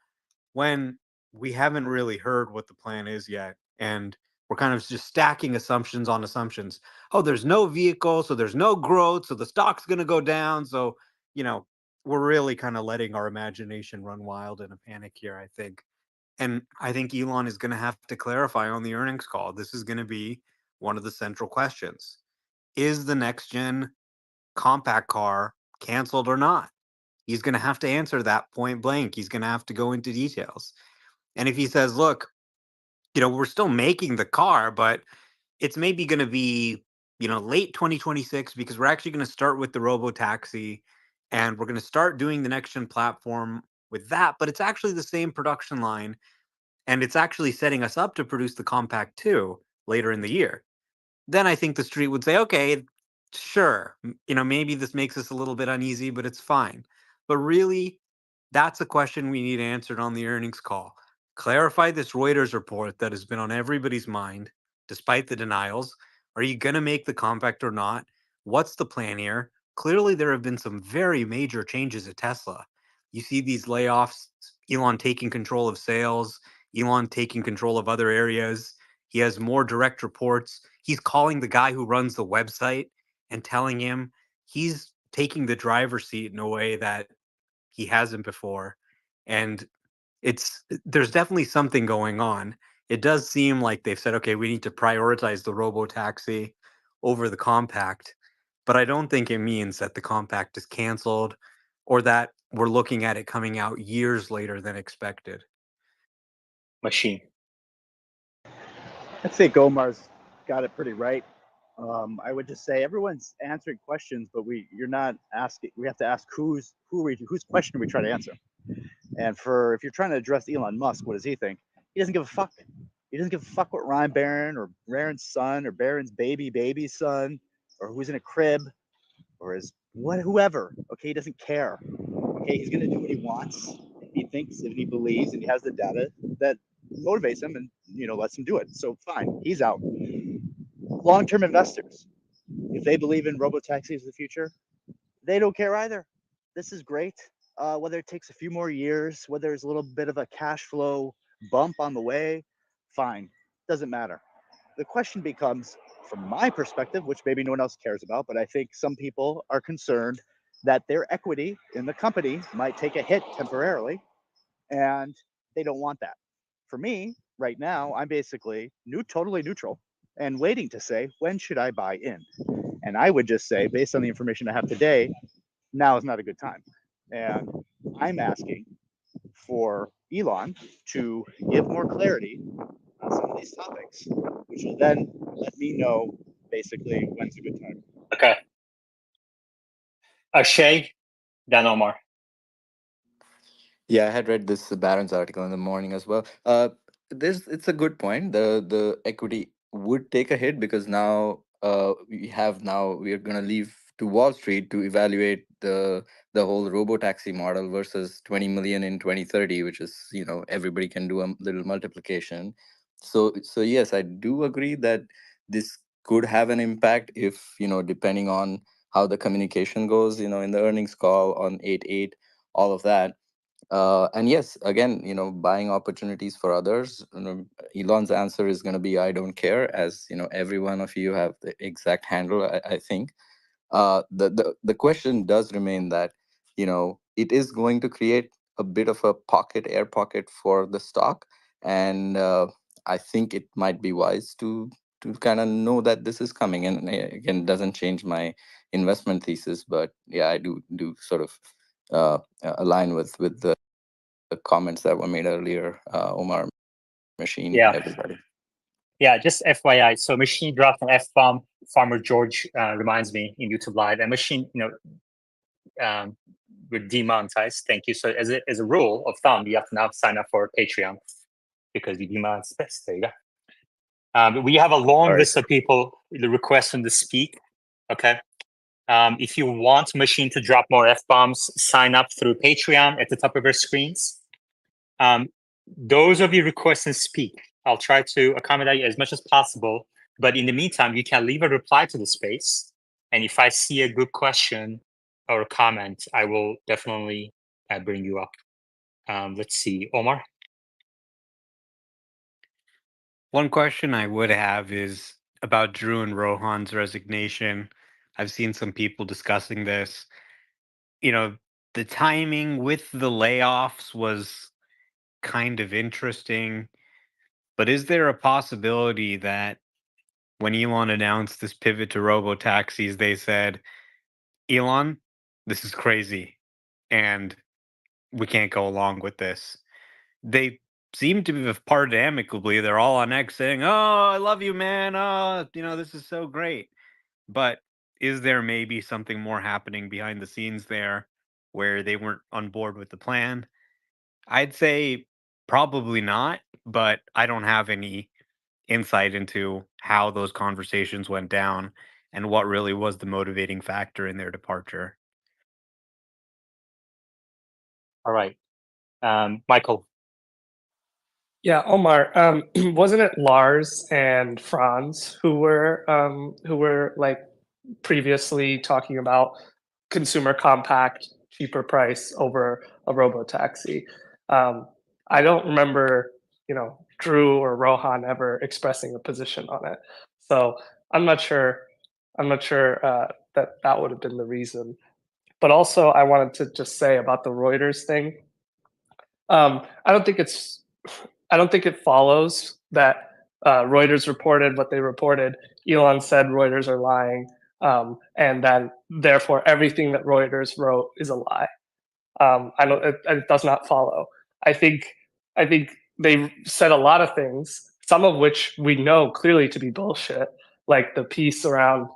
When we haven't really heard what the plan is yet. And we're kind of just stacking assumptions on assumptions. Oh, there's no vehicle, so there's no growth, so the stock's going to go down. So, we're really kind of letting our imagination run wild in a panic here, I think. And I think Elon is going to have to clarify on the earnings call. This is going to be one of the central questions. Is the next gen compact car canceled or not? He's going to have to answer that point blank. He's going to have to go into details. And if he says, look, we're still making the car, but it's maybe going to be, late 2026 because we're actually going to start with the Robo taxi and we're going to start doing the next gen platform with that. But it's actually the same production line and it's actually setting us up to produce the compact 2 later in the year. Then I think the street would say, okay, sure, maybe this makes us a little bit uneasy, but it's fine. But really, that's a question we need answered on the earnings call. Clarify this Reuters report that has been on everybody's mind, despite the denials. Are you going to make the compact or not? What's the plan here? Clearly, there have been some very major changes at Tesla. You see these layoffs, Elon taking control of sales, Elon taking control of other areas. He has more direct reports. He's calling the guy who runs the website and telling him he's taking the driver's seat in a way that he hasn't before. And there's definitely something going on. It does seem like they've said, okay, we need to prioritize the Robo taxi over the compact. But I don't think it means that the compact is canceled or that we're looking at it coming out years later than expected. Machine. I think Omar's got it pretty right. I would just say everyone's answering questions, but you're not asking. We have to ask whose question are we trying to answer? And if you're trying to address Elon Musk, what does he think? He doesn't give a fuck. He doesn't give a fuck what Ryan Barron or Barron's son or Barron's baby's son or who's in a crib or whoever. Okay, he doesn't care. Okay, he's gonna do what he wants. He thinks and he believes and he has the data that motivates him and lets him do it. So fine, he's out. Long-term investors, if they believe in robo-taxis in the future, they don't care either. This is great. Whether it takes a few more years, whether there's a little bit of a cash flow bump on the way, fine, doesn't matter. The question becomes, from my perspective, which maybe no one else cares about, but I think some people are concerned that their equity in the company might take a hit temporarily, and they don't want that. For me, right now, I'm basically totally neutral and waiting to say, when should I buy in? And I would just say, based on the information I have today, now is not a good time. And I'm asking for Elon to give more clarity on some of these topics, which will then let me know basically when's a good time. Okay. Shay, then Omar. Yeah, I had read this Barron's article in the morning as well. It's a good point. The equity would take a hit because now we are going to leave to Wall Street to evaluate the whole robo taxi model versus 20 million in 2030, which is everybody can do a little multiplication. So yes, I do agree that this could have an impact if depending on how the communication goes, in the earnings call on 8/8, all of that. And yes, again, buying opportunities for others. Elon's answer is going to be, I don't care, as every one of you have the exact handle, I think. The question does remain that, it is going to create a bit of a air pocket for the stock. And I think it might be wise to kind of know that this is coming. And again, doesn't change my investment thesis, but yeah, I do sort of align with the comments that were made earlier, Omar, Machine, Yeah. everybody. Yeah, just FYI. So Machine dropped an F-bomb. Farmer George reminds me in YouTube Live. And Machine, we're demonetized. Thank you. So as a rule of thumb, you have to now sign up for Patreon because you demonetized. There you go. We have a long list of people requesting to speak. Okay. If you want Machine to drop more F-bombs, sign up through Patreon at the top of your screens. Those of you requesting speak, I'll try to accommodate you as much as possible. But in the meantime, you can leave a reply to the space. And if I see a good question or a comment, I will definitely bring you up. Let's see, Omar. One question I would have is about Drew and Rohan's resignation. I've seen some people discussing this. You know, the timing with the layoffs was kind of interesting, but is there a possibility that when Elon announced this pivot to robo taxis, they said, Elon, this is crazy and we can't go along with this? They seem to have parted amicably. They're all on X saying, "Oh, I love you, man. Oh, this is so great." But is there maybe something more happening behind the scenes there where they weren't on board with the plan? I'd say probably not, but I don't have any insight into how those conversations went down and what really was the motivating factor in their departure. All right. Michael. Yeah, Omar, wasn't it Lars and Franz who were like previously talking about consumer compact, cheaper price over a robo taxi? I don't remember, Drew or Rohan ever expressing a position on it. So I'm not sure. I'm not sure that would have been the reason. But also, I wanted to just say about the Reuters thing. I don't think it follows that Reuters reported what they reported. Elon said Reuters are lying, and then therefore everything that Reuters wrote is a lie. It does not follow. I think they said a lot of things, some of which we know clearly to be bullshit, like the piece around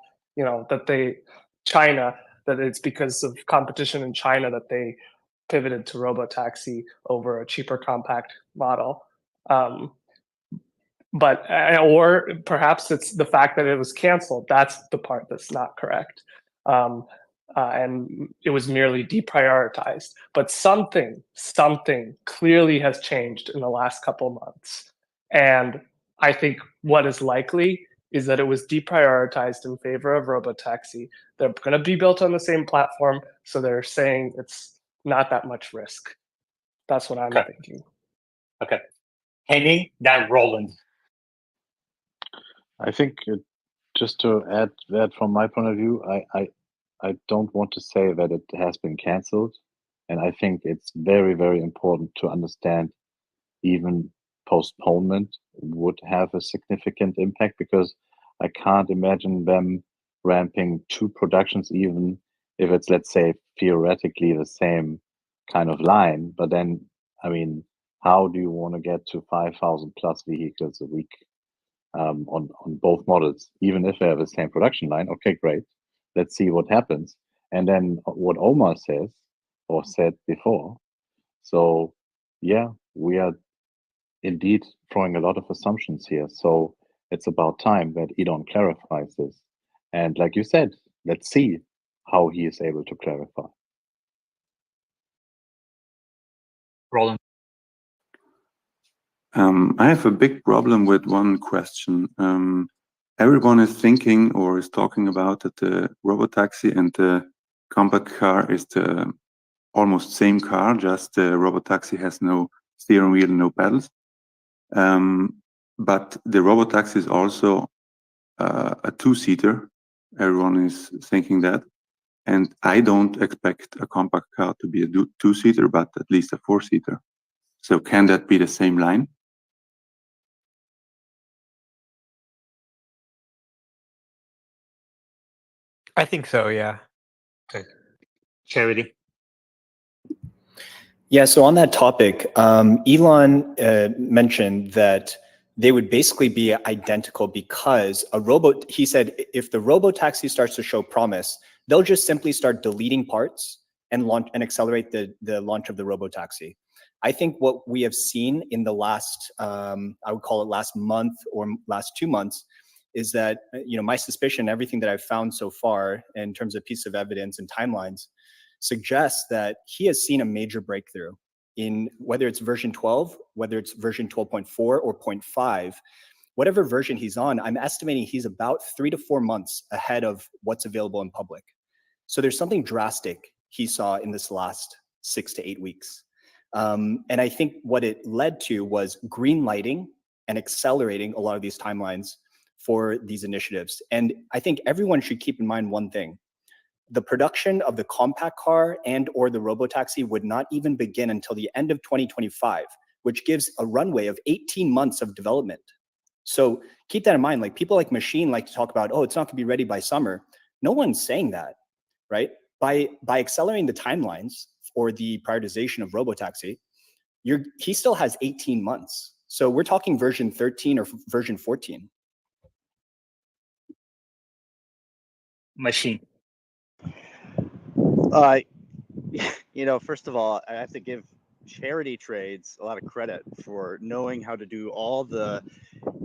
China, that it's because of competition in China that they pivoted to robotaxi over a cheaper compact model. But or perhaps it's the fact that it was canceled. That's the part that's not correct. And it was merely deprioritized. But something clearly has changed in the last couple months. And I think what is likely is that it was deprioritized in favor of robotaxi. They're going to be built on the same platform, so they're saying it's not that much risk. That's what I'm thinking. Okay. Henning, then Roland. I think just to add that from my point of view, I don't want to say that it has been cancelled. And I think it's very, very important to understand even postponement would have a significant impact, because I can't imagine them ramping two productions, even if it's, let's say, theoretically the same kind of line. But then, I mean, how do you want to get to 5,000 plus vehicles a week on both models, even if they have the same production line? Okay, great. Let's see what happens. And then what Omar says or said before. So, yeah, we are indeed throwing a lot of assumptions here. So it's about time that Elon clarifies this. And like you said, let's see how he is able to clarify. Roland. I have a big problem with one question. Everyone is thinking or is talking about that the robotaxi and the compact car is the almost same car, just the robotaxi has no steering wheel, no pedals. But the robotaxi is also a two-seater. Everyone is thinking that. And I don't expect a compact car to be a two-seater, but at least a four-seater. So can that be the same line? I think so, yeah. Okay. Charity. Yeah, so on that topic, Elon mentioned that they would basically be identical because he said if the robo-taxi starts to show promise, they'll just simply start deleting parts and launch and accelerate the launch of the robo-taxi. I think what we have seen in the last, I would call it last month or last 2 months, is that, my suspicion, everything that I've found so far in terms of piece of evidence and timelines, suggests that he has seen a major breakthrough in whether it's version 12, whether it's version 12.4 or 0.5, whatever version he's on, I'm estimating he's about 3 to 4 months ahead of what's available in public. So there's something drastic he saw in this last 6 to 8 weeks. And I think what it led to was green lighting and accelerating a lot of these timelines for these initiatives. And I think everyone should keep in mind one thing. The production of the compact car and or the robotaxi would not even begin until the end of 2025, which gives a runway of 18 months of development. So keep that in mind. Like people like Machine like to talk about, oh, it's not gonna be ready by summer. No one's saying that, right? By accelerating the timelines for the prioritization of robotaxi, he still has 18 months. So we're talking version 13 or version 14. Machine. You know, first of all, I have to give charity trades a lot of credit for knowing how to do all the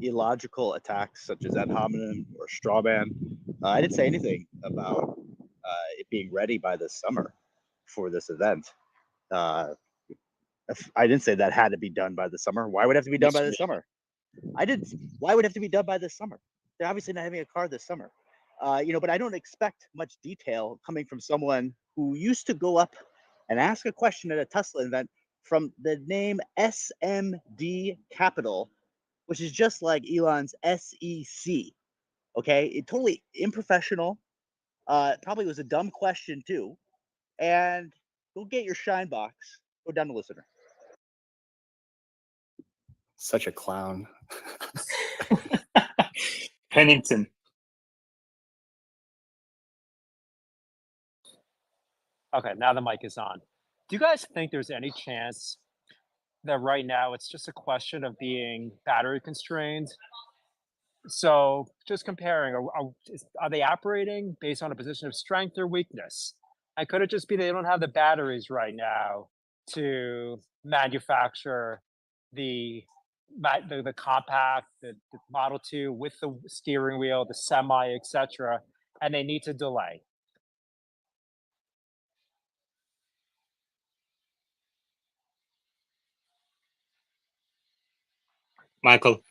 illogical attacks such as ad hominem or straw man. I didn't say anything about it being ready by this summer for this event. I didn't say that had to be done by the summer. Why would it have to be done by the summer? Why would it have to be done by this summer? They're obviously not having a car this summer. You know, but I don't expect much detail coming from someone who used to go up and ask a question at a Tesla event from the name SMD Capital, which is just like Elon's SEC. Okay, it totally unprofessional. Probably was a dumb question too. And go get your shine box. Go down to listener. Such a clown. Pennington. Okay, now the mic is on. Do you guys think there's any chance that right now it's just a question of being battery constrained? So just comparing, are they operating based on a position of strength or weakness? And could it just be they don't have the batteries right now to manufacture the compact, the Model 2 with the steering wheel, the semi, etc., and they need to delay? Michael.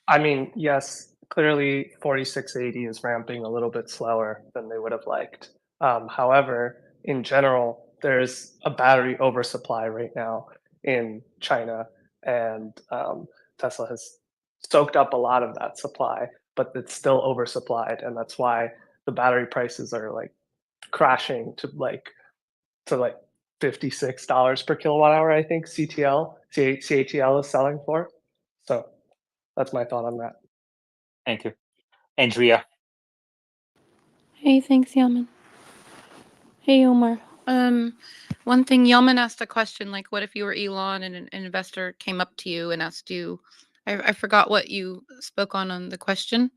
I mean, yes, clearly 4680 is ramping a little bit slower than they would have liked. However, in general, there's a battery oversupply right now in China, and Tesla has soaked up a lot of that supply, but it's still oversupplied, and that's why the battery prices are like crashing to $56 per kilowatt hour. I think CATL is selling for. So that's my thought on that. Thank you. Andrea. Hey, thanks, Yaman. Hey, Omar. One thing, Yaman asked a question like, what if you were Elon and an investor came up to you and asked you, I forgot what you spoke on the question.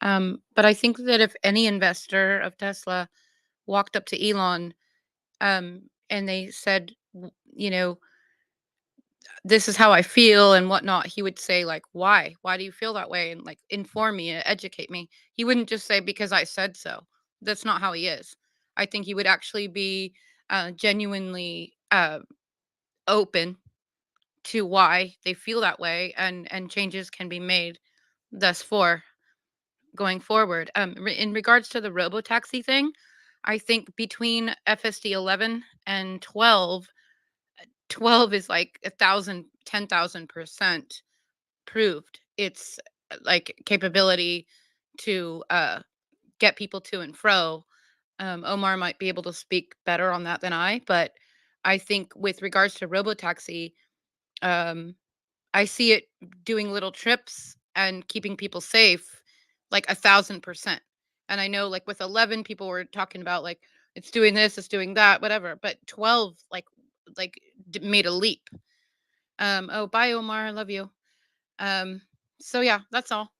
But I think that if any investor of Tesla walked up to Elon and they said, you know, this is how I feel and whatnot, he would say like, why do you feel that way? And like, inform me, educate me. He wouldn't just say, because I said so. That's not how he is. I think he would actually be genuinely open to why they feel that way, and changes can be made thus for going forward. In regards to the robotaxi thing, I think between FSD 11 and 12 is like 10,000% proved its like capability to get people to and fro. Omar might be able to speak better on that than I, but I think with regards to robotaxi, I see it doing little trips and keeping people safe like 1,000%. And I know like with 11 people were talking about like it's doing this, it's doing that, whatever, but 12 made a leap. Oh, bye Omar, I love you. So yeah, that's all.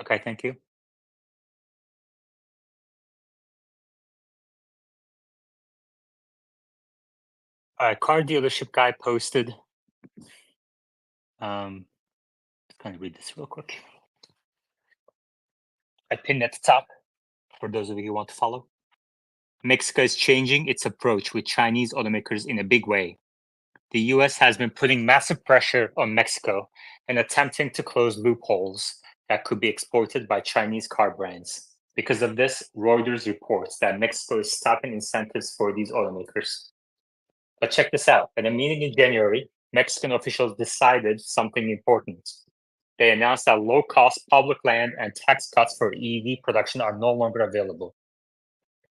Okay, thank you. Car dealership guy posted. Just kind of read this real quick. I pinned at the top for those of you who want to follow. Mexico is changing its approach with Chinese automakers in a big way. The US has been putting massive pressure on Mexico and attempting to close loopholes that could be exploited by Chinese car brands. Because of this, Reuters reports that Mexico is stopping incentives for these automakers. But check this out. At a meeting in January, Mexican officials decided something important. They announced that low-cost public land and tax cuts for EV production are no longer available.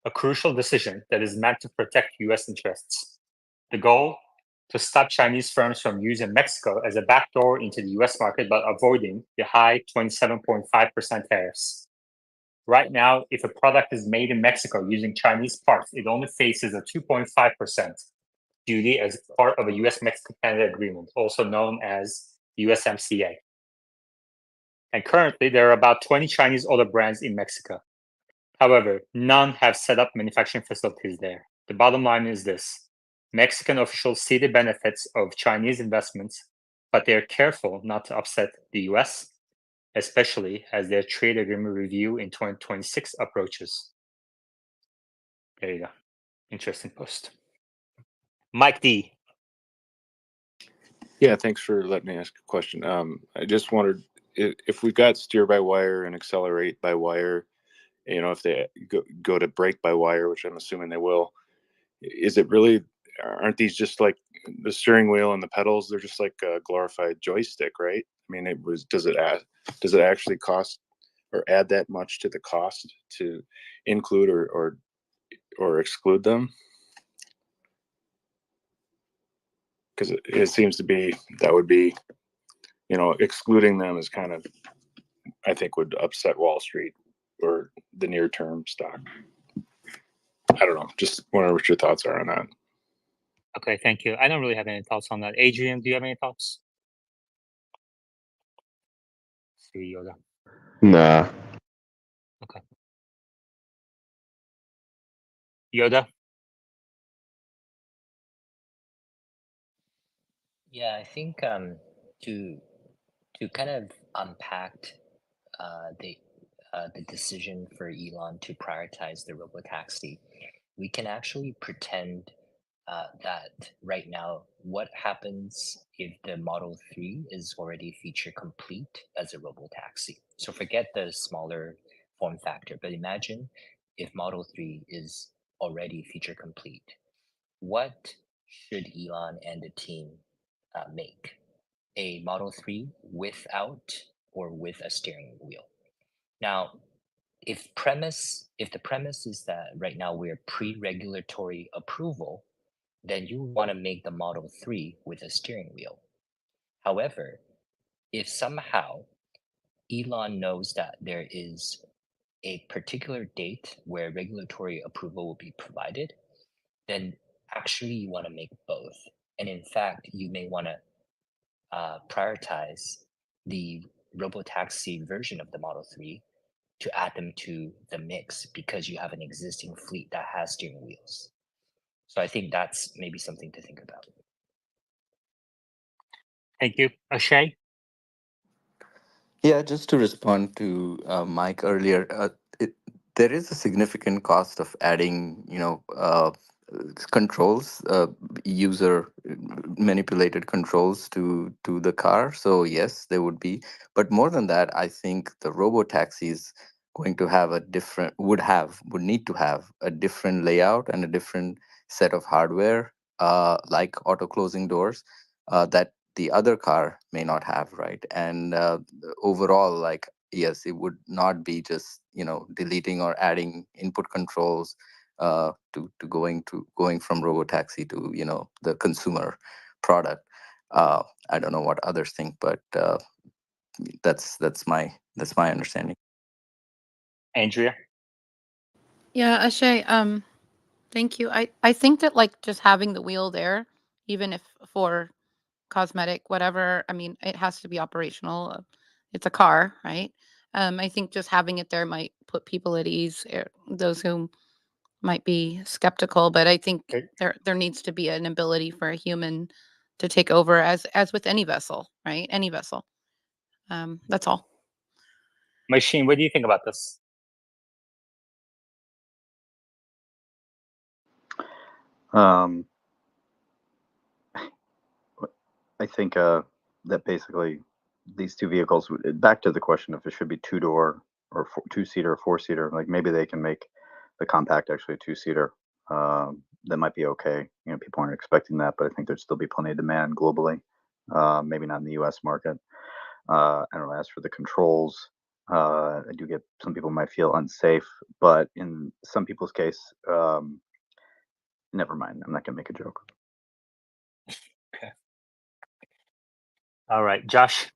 A crucial decision that is meant to protect US interests. The goal? To stop Chinese firms from using Mexico as a backdoor into the US market but avoiding the high 27.5% tariffs. Right now, if a product is made in Mexico using Chinese parts, it only faces a 2.5% duty as part of a US-Mexico-Canada agreement, also known as USMCA. And currently, there are about 20 Chinese auto brands in Mexico. However, none have set up manufacturing facilities there. The bottom line is this. Mexican officials see the benefits of Chinese investments, but they're careful not to upset the US, especially as their trade agreement review in 2026 approaches. There you go. Interesting post. Mike D. Yeah, thanks for letting me ask a question. I just wondered if we got steer by wire and accelerate by wire, if they go to brake by wire, which I'm assuming they will, is it really, aren't these just like the steering wheel and the pedals? They're just like a glorified joystick, right? I mean, does it actually cost or add that much to the cost to include or exclude them? Because it seems to be that would be, excluding them is kind of, I think, would upset Wall Street or the near term stock. I don't know. Just wonder what your thoughts are on that. Okay, thank you. I don't really have any thoughts on that. Adrian, do you have any thoughts? See Yoda. Nah. Okay. Yoda? Yeah, I think to kind of unpack the decision for Elon to prioritize the robotaxi, we can actually pretend that right now, what happens if the Model 3 is already feature complete as a robotaxi? So forget the smaller form factor, but imagine if Model 3 is already feature complete. What should Elon and the team make? A Model 3 without or with a steering wheel? Now, if the premise is that right now we're pre-regulatory approval, then you want to make the Model 3 with a steering wheel. However, if somehow Elon knows that there is a particular date where regulatory approval will be provided, then actually you want to make both. And in fact, you may want to prioritize the robotaxi version of the Model 3 to add them to the mix because you have an existing fleet that has steering wheels. So I think that's maybe something to think about. Thank you. Ashay? Yeah, just to respond to Mike earlier, there is a significant cost of adding, controls, user manipulated controls to the car. So yes, there would be. But more than that, I think the robo taxi is going to have would need to have a different layout and a different set of hardware, like auto closing doors, that the other car may not have, right? And overall, like, yes, it would not be just deleting or adding input controls to going from robotaxi to the consumer product. I don't know what others think, but that's my understanding. Andrea? Yeah, Ashay, thank you. I think that like just having the wheel there, even if for cosmetic, whatever, I mean, it has to be operational. It's a car, right? I think just having it there might put people at ease, those who might be skeptical, but I think there needs to be an ability for a human to take over as with any vessel, right? Any vessel. That's all. Machine, what do you think about this? I think that basically these two vehicles, back to the question if it should be two-door or two-seater or four-seater, like maybe they can make the compact actually a two-seater. that might be okay. You know, people aren't expecting that, but I think there'd still be plenty of demand globally. Maybe not in the U.S. market. I don't know. As for the controls, I do get some people might feel unsafe, but in some people's case, never mind. I'm not gonna make a joke. Okay. All right, Josh.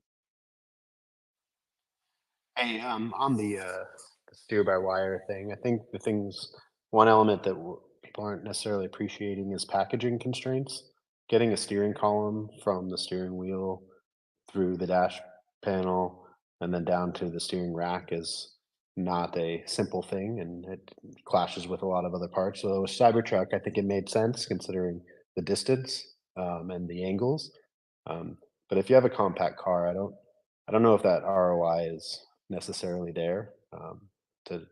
Hey, on the steer-by-wire thing, I think one element that people aren't necessarily appreciating is packaging constraints. Getting a steering column from the steering wheel through the dash panel and then down to the steering rack is not a simple thing, and it clashes with a lot of other parts. So with Cybertruck, I think it made sense considering the distance and the angles. But if you have a compact car, I don't know if that ROI is necessarily there to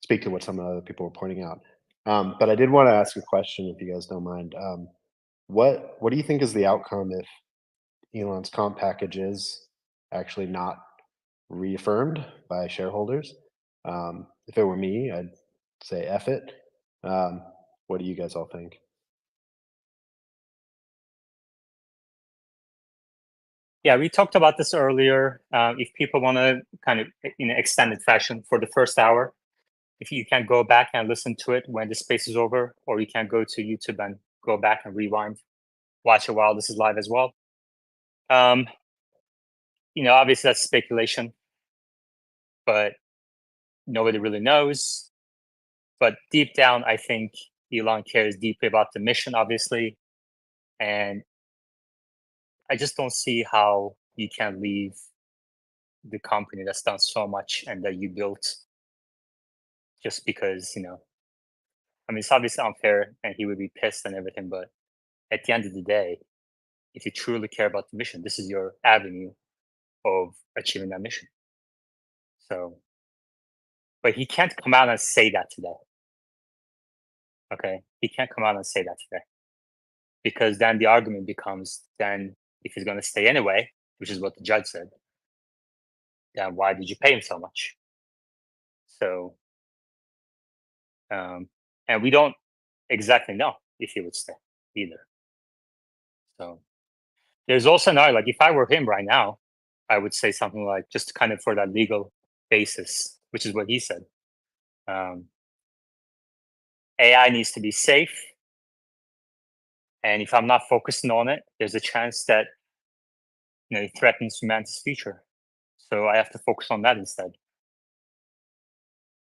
speak to what some other people were pointing out. But I did want to ask a question, if you guys don't mind. What do you think is the outcome if Elon's comp package is actually not reaffirmed by shareholders? If it were me, I'd say F it. What do you guys all think? Yeah, we talked about this earlier. If people want to kind of in an extended fashion for the first hour, if you can go back and listen to it when the space is over, or you can go to YouTube and go back and rewind, watch it while this is live as well. Obviously that's speculation, but nobody really knows. But deep down, I think Elon cares deeply about the mission, obviously. And I just don't see how you can leave the company that's done so much and that you built just because, it's obviously unfair and he would be pissed and everything. But at the end of the day, if you truly care about the mission, this is your avenue of achieving that mission. So, but he can't come out and say that today. Okay. He can't come out and say that today. Because then the argument becomes, then if he's going to stay anyway, which is what the judge said, then why did you pay him so much? So, and we don't exactly know if he would stay either. So there's also now, like, if I were him right now, I would say something like, just kind of for that legal basis, which is what he said. AI needs to be safe. And if I'm not focusing on it, there's a chance that it threatens humanity's future. So I have to focus on that instead.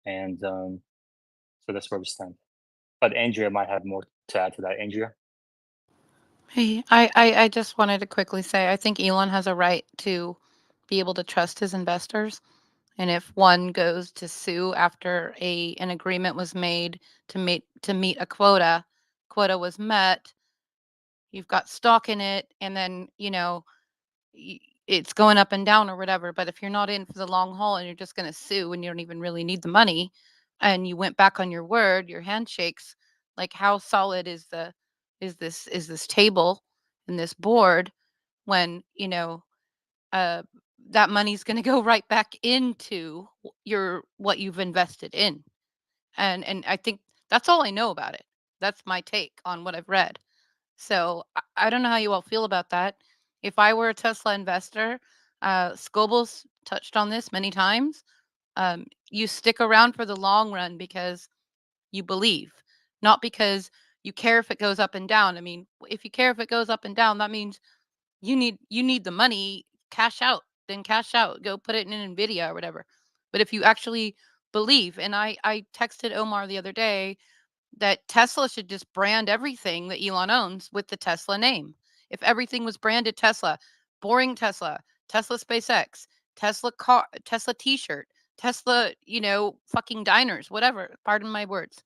And so that's where we stand. But Andrea might have more to add to that. Andrea? Hey, I just wanted to quickly say, I think Elon has a right to be able to trust his investors. And if one goes to sue after an agreement was made to meet a quota was met, you've got stock in it, and then, it's going up and down or whatever. But if you're not in for the long haul and you're just going to sue and you don't even really need the money, and you went back on your word, your handshakes, like, how solid is this table and this board when, that money's going to go right back into what you've invested in. And I think that's all I know about it. That's my take on what I've read. So I don't know how you all feel about that. If I were a Tesla investor, Scoble's touched on this many times. You stick around for the long run because you believe, not because you care if it goes up and down. I mean, if you care if it goes up and down, that means you need the money. Cash out, then cash out. Go put it in Nvidia or whatever. But if you actually believe, and I texted Omar the other day that Tesla should just brand everything that Elon owns with the Tesla name. If everything was branded Tesla, boring Tesla, Tesla SpaceX, Tesla car, Tesla t-shirt, Tesla, fucking diners, whatever, pardon my words.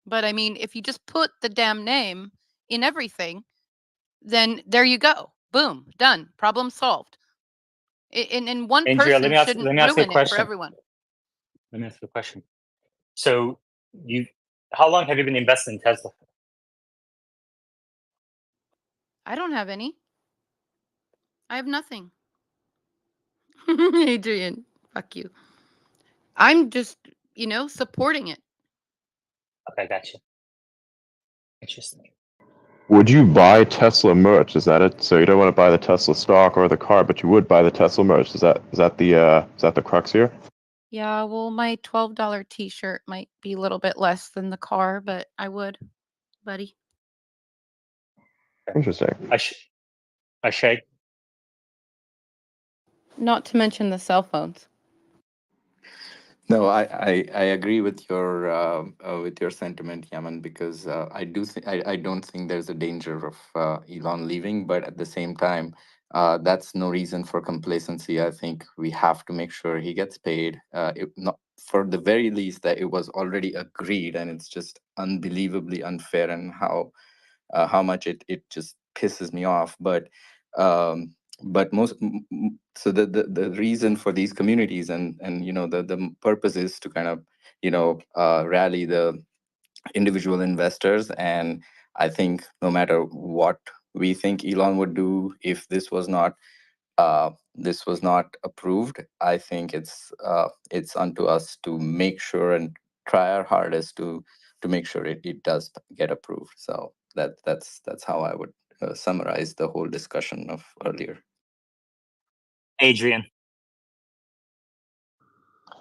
But I mean, if you just put the damn name in everything, then there you go. Boom, done. Problem solved. And one Andrea, person shouldn't let me ask you a ruin it for question. everyone. Let me ask you a question. So how long have you been investing in Tesla? I don't have any. I have nothing. Adrian, fuck you. I'm just, supporting it. Okay, gotcha. Interesting. Would you buy Tesla merch? Is that it? So you don't want to buy the Tesla stock or the car, but you would buy the Tesla merch. Is that the crux here? Yeah, well, my $12 t-shirt might be a little bit less than the car, but I would, buddy. Interesting. I shake. Not to mention the cell phones. No, I agree with your sentiment, Yaman, because I don't think there's a danger of Elon leaving, but at the same time, that's no reason for complacency. I think we have to make sure he gets paid. Not for the very least that it was already agreed, and it's just unbelievably unfair, and how much it just pisses me off. But so the reason for these communities and the purpose is to kind of rally the individual investors. And I think no matter what we think Elon would do, if this was not approved, I think it's unto us to make sure and try our hardest to make sure it does get approved. So that's how I would summarize the whole discussion of earlier. Adrian.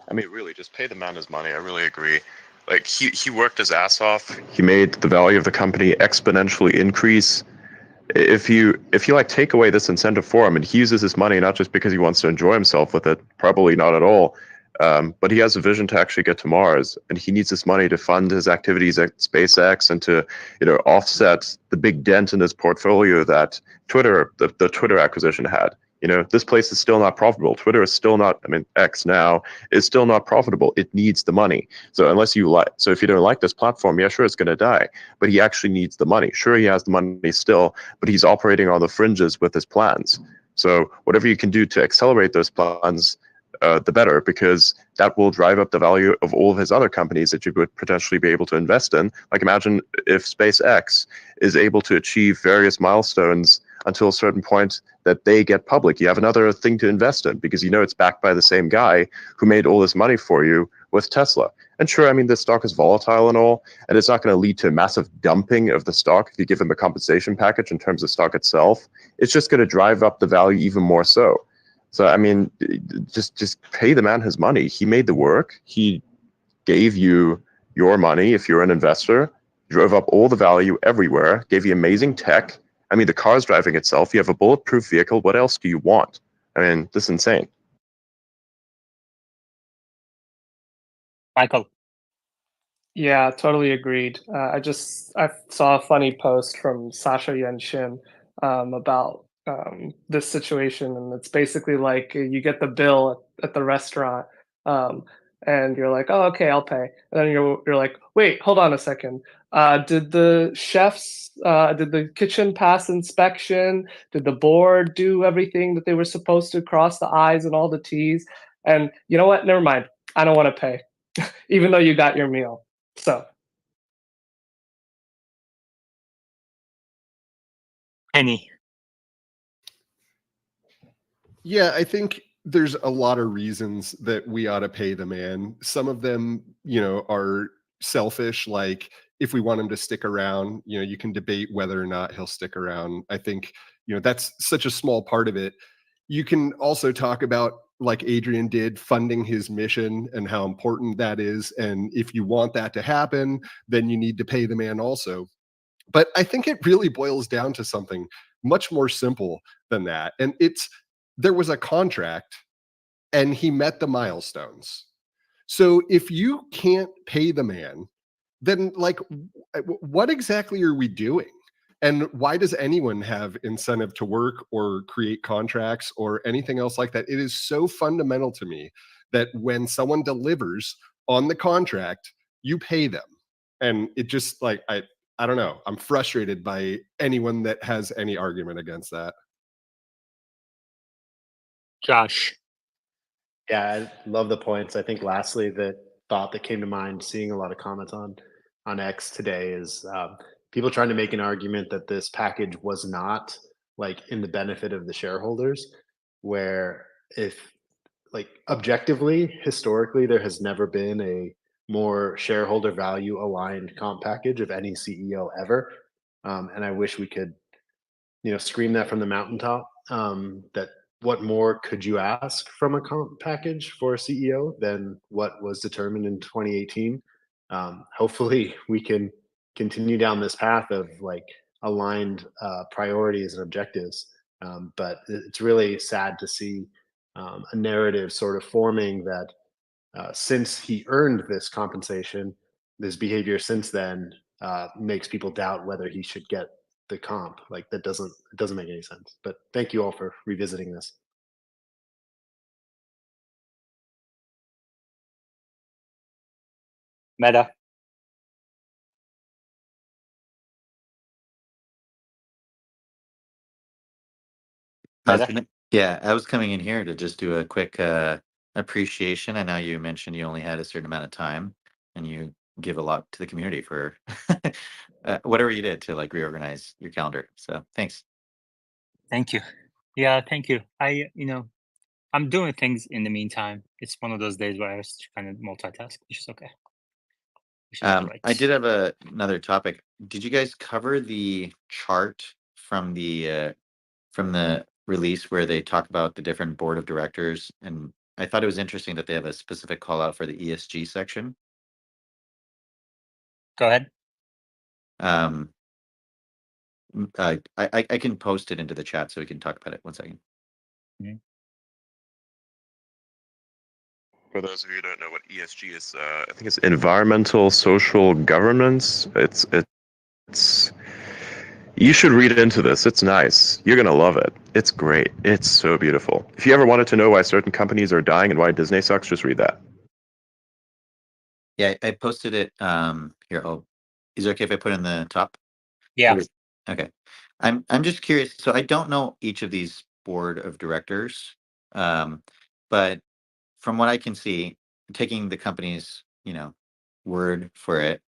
I mean, really, just pay the man his money. I really agree. Like he worked his ass off. He made the value of the company exponentially increase. If you like take away this incentive for him, and he uses his money not just because he wants to enjoy himself with it, probably not at all, but he has a vision to actually get to Mars, and he needs this money to fund his activities at SpaceX and to offset the big dent in his portfolio that the Twitter acquisition had. This place is still not profitable. Twitter is still not, I mean, X now is still not profitable. It needs the money. So if you don't like this platform, yeah, sure, it's going to die, but he actually needs the money. Sure, he has the money still, but he's operating on the fringes with his plans. So whatever you can do to accelerate those plans, the better, because that will drive up the value of all of his other companies that you would potentially be able to invest in. Like imagine if SpaceX is able to achieve various milestones until a certain point that they get public. You have another thing to invest in because it's backed by the same guy who made all this money for you with Tesla. And sure, I mean, the stock is volatile and all, and it's not going to lead to massive dumping of the stock if you give him a compensation package in terms of stock itself. It's just going to drive up the value even more so. So, I mean, just pay the man his money. He made the work. He gave you your money if you're an investor, drove up all the value everywhere, gave you amazing tech. I mean, the car's driving itself. You have a bulletproof vehicle. What else do you want? I mean, this is insane. Michael. Yeah, totally agreed. I saw a funny post from Sasha Yenshin about this situation, and it's basically like you get the bill at the restaurant, um, and you're like, "Oh, okay, I'll pay." And then you're like, "Wait, hold on a second. Did the chefs, did the kitchen pass inspection? Did the board do everything that they were supposed to, cross the I's and all the T's?" And you know what? Never mind. I don't want to pay, even though you got your meal. So, Penny. Yeah, I think there's a lot of reasons that we ought to pay the man. Some of them, are selfish, like if we want him to stick around, you can debate whether or not he'll stick around. I think, that's such a small part of it. You can also talk about, like Adrian did, funding his mission and how important that is. And if you want that to happen, then you need to pay the man also. But I think it really boils down to something much more simple than that. And there was a contract and he met the milestones. So if you can't pay the man, then what exactly are we doing? And why does anyone have incentive to work or create contracts or anything else like that? It is so fundamental to me that when someone delivers on the contract, you pay them. And it just I don't know. I'm frustrated by anyone that has any argument against that. Josh. Yeah, I love the points. I think lastly, the thought that came to mind, seeing a lot of comments on X today, is people trying to make an argument that this package was not in the benefit of the shareholders, where if objectively, historically, there has never been a more shareholder value aligned comp package of any CEO ever. And I wish we could, scream that from the mountaintop. That what more could you ask from a comp package for a CEO than what was determined in 2018? Hopefully, we can continue down this path of like aligned priorities and objectives. But it's really sad to see a narrative sort of forming that since he earned this compensation, this behavior since then makes people doubt whether he should get the comp. Like that doesn't make any sense. But thank you all for revisiting this. Meta. I was coming in here to just do a quick appreciation. I know you mentioned you only had a certain amount of time, and you give a lot to the community for whatever you did to like reorganize your calendar. So thanks. Thank you. Yeah, thank you. I'm doing things in the meantime. It's one of those days where I was kind of multitask, which is okay. Which is all right. I did have another topic. Did you guys cover the chart from the release where they talk about the different board of directors? And I thought it was interesting that they have a specific call out for the ESG section. Go ahead. I can post it into the chat so we can talk about it. 1 second. Mm-hmm. For those of you who don't know what ESG is, I think it's environmental social governance. It's you should read into this. It's nice. You're gonna love it. It's great. It's so beautiful. If you ever wanted to know why certain companies are dying and why Disney sucks, just read that. Yeah, I posted it here. Oh, is it okay if I put it in the top? Yeah. Okay. I'm just curious. So I don't know each of these board of directors, but from what I can see, taking the company's word for it,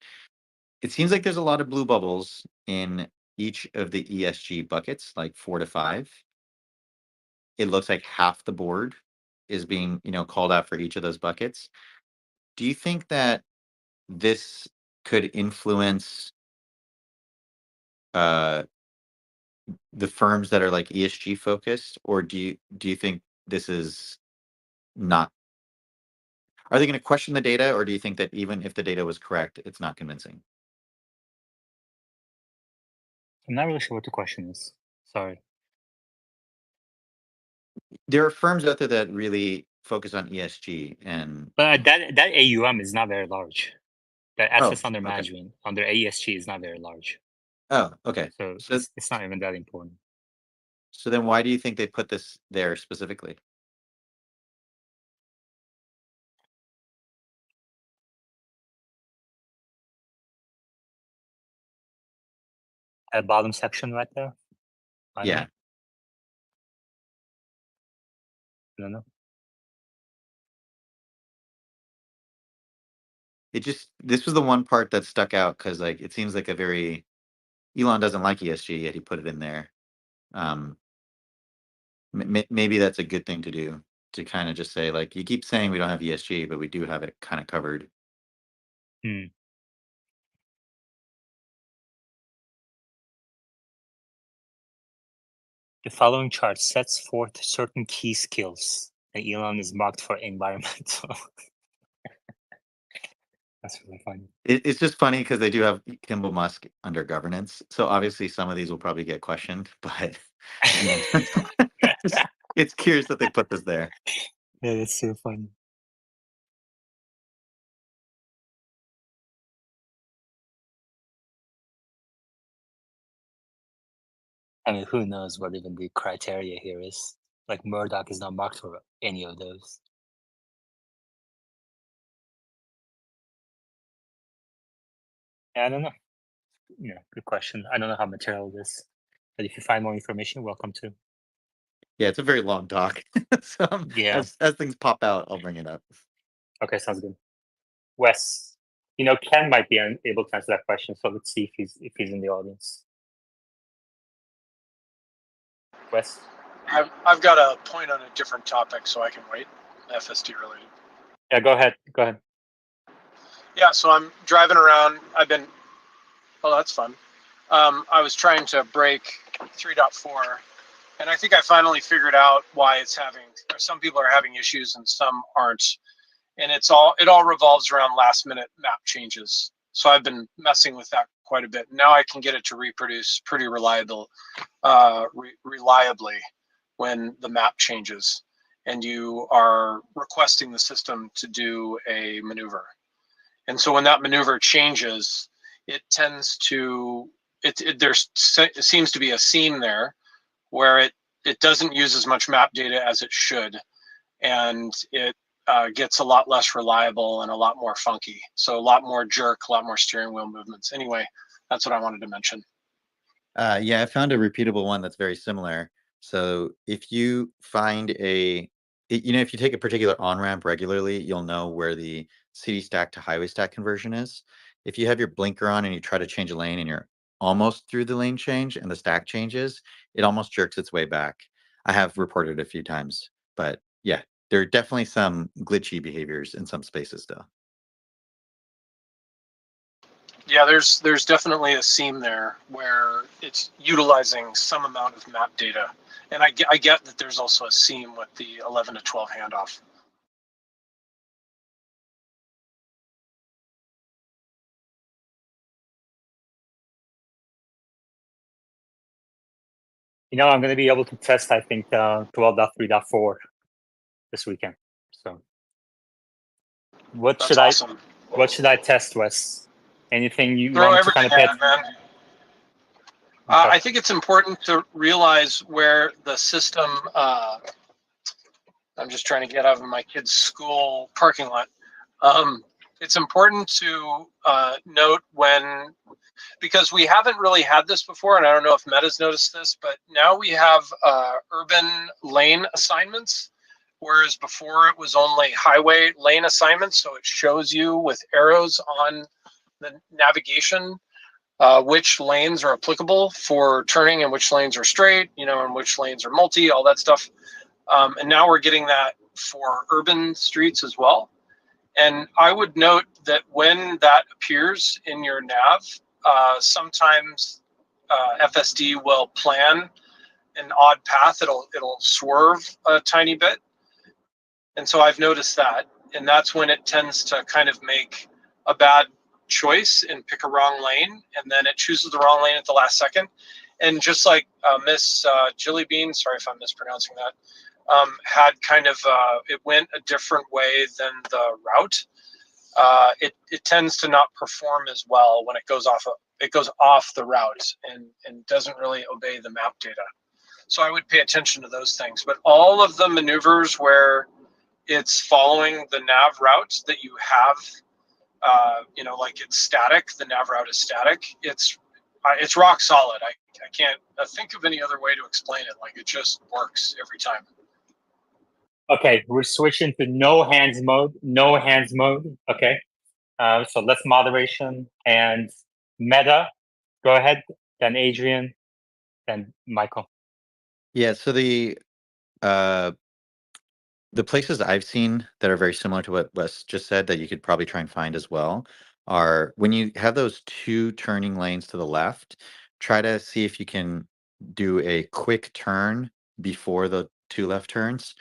it seems like there's a lot of blue bubbles in each of the ESG buckets, like 4 to 5. It looks like half the board is being called out for each of those buckets. Do you think that this could influence the firms that are like ESG focused, or do you think this is not? Are they going to question the data, or do you think that even if the data was correct, it's not convincing? I'm not really sure what the question is. Sorry. There are firms out there that really focus on ESG, and But that AUM is not very large. The assets under okay. management under ESG is not very large. Oh, okay. So it's not even that important. So then why do you think they put this there specifically? At bottom section right there. Yeah. I don't know. This was the one part that stuck out because like it seems like Elon doesn't like ESG, yet he put it in there. Maybe that's a good thing to do, to kind of just say like, you keep saying we don't have ESG, but we do have it kind of covered. The following chart sets forth certain key skills that Elon is marked for environmental. That's really funny. It's just funny because they do have Kimball Musk under governance, so obviously some of these will probably get questioned, but it's curious that they put this there. Yeah, that's so funny. I mean, who knows what even the criteria here is? Like Murdoch is not marked for any of those. Yeah, I don't know. Yeah, good question. I don't know how material it is, but if you find more information, welcome to. Yeah, it's a very long talk. So Yeah. as things pop out, I'll bring it up. Okay, sounds good. Wes, Ken might be able to answer that question, so let's see if he's in the audience. Wes? I've got a point on a different topic, so I can wait. FSD related. Yeah, go ahead. Yeah, so I'm driving around. Oh, that's fun. I was trying to break 3.4, and I think I finally figured out why it's having, or some people are having issues and some aren't. And it all revolves around last minute map changes. So I've been messing with that quite a bit. Now I can get it to reproduce pretty reliably when the map changes and you are requesting the system to do a maneuver. And so when that maneuver changes, it tends to there seems to be a seam there where it doesn't use as much map data as it should, and it gets a lot less reliable and a lot more funky. So a lot more jerk, a lot more steering wheel movements. Anyway, that's what I wanted to mention. Yeah, I found a repeatable one that's very similar. So if you find if you take a particular on-ramp regularly, you'll know where the city stack to highway stack conversion is. If you have your blinker on and you try to change a lane and you're almost through the lane change and the stack changes, it almost jerks its way back. I have reported a few times, but yeah, there are definitely some glitchy behaviors in some spaces still. Yeah, there's definitely a seam there where it's utilizing some amount of map data. And I get that there's also a seam with the 11 to 12 handoff. I'm going to be able to test, I think, 12.3.4 this weekend. So what should awesome. What should I test, Wes? Anything you Throw want to kind everything of at it, man. I think it's important to realize where the system, I'm just trying to get out of my kid's school parking lot. It's important to note because we haven't really had this before, and I don't know if Meta's noticed this, but now we have urban lane assignments, whereas before it was only highway lane assignments. So it shows you with arrows on the navigation which lanes are applicable for turning and which lanes are straight, and which lanes are multi, all that stuff. And now we're getting that for urban streets as well. And I would note that when that appears in your nav, sometimes FSD will plan an odd path. It'll swerve a tiny bit. And so I've noticed that. And that's when it tends to kind of make a bad choice and pick a wrong lane. And then it chooses the wrong lane at the last second. And just like Miss Jillybean, sorry if I'm mispronouncing that, had kind of, it went a different way than the route. It tends to not perform as well when it goes off the route and doesn't really obey the map data. So I would pay attention to those things. But all of the maneuvers where it's following the nav route that you have, like it's static, the nav route is static. It's rock solid. I can't think of any other way to explain it. Like it just works every time. Okay, we're switching to no hands mode. No hands mode. Okay. So less moderation and Meta. Go ahead. Then Adrian. Then Michael. Yeah. So the places I've seen that are very similar to what Wes just said that you could probably try and find as well are when you have those two turning lanes to the left, try to see if you can do a quick turn before the two left turns.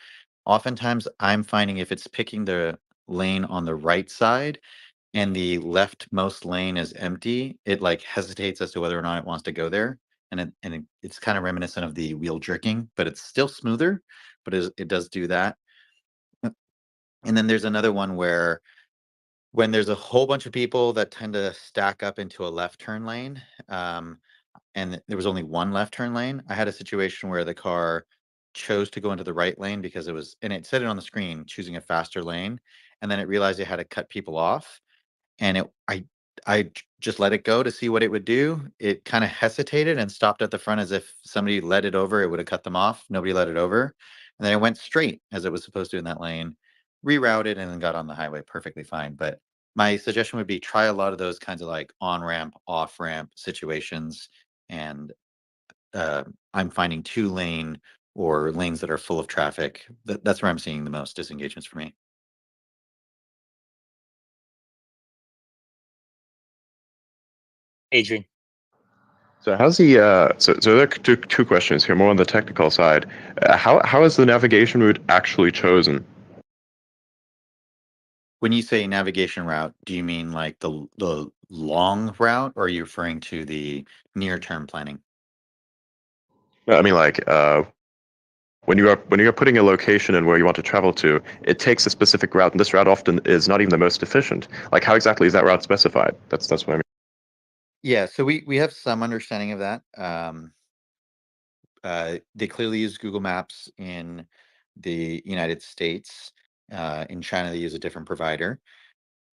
Oftentimes, I'm finding if it's picking the lane on the right side and the leftmost lane is empty, it like hesitates as to whether or not it wants to go there. And it's kind of reminiscent of the wheel jerking, but it's still smoother, but it does do that. And then there's another one where when there's a whole bunch of people that tend to stack up into a left turn lane, and there was only one left turn lane, I had a situation where the car chose to go into the right lane because and it said it on the screen, choosing a faster lane, and then it realized it had to cut people off, and I just let it go to see what it would do. It kind of hesitated and stopped at the front as if somebody let it over, it would have cut them off. Nobody let it over. And then it went straight as it was supposed to in that lane, rerouted, and then got on the highway perfectly fine. But my suggestion would be try a lot of those kinds of like on-ramp, off-ramp situations. And I'm finding 2-lane or lanes that are full of traffic. That's where I'm seeing the most disengagements for me. Adrian. So how's the so there are two questions here, more on the technical side. How is the navigation route actually chosen? When you say navigation route, do you mean like the long route, or are you referring to the near-term planning? No, I mean, like when you are putting a location in where you want to travel to, it takes a specific route, and this route often is not even the most efficient. Like, how exactly is that route specified? That's what I mean. Yeah, so we have some understanding of that. They clearly use Google Maps in the United States. In China, they use a different provider.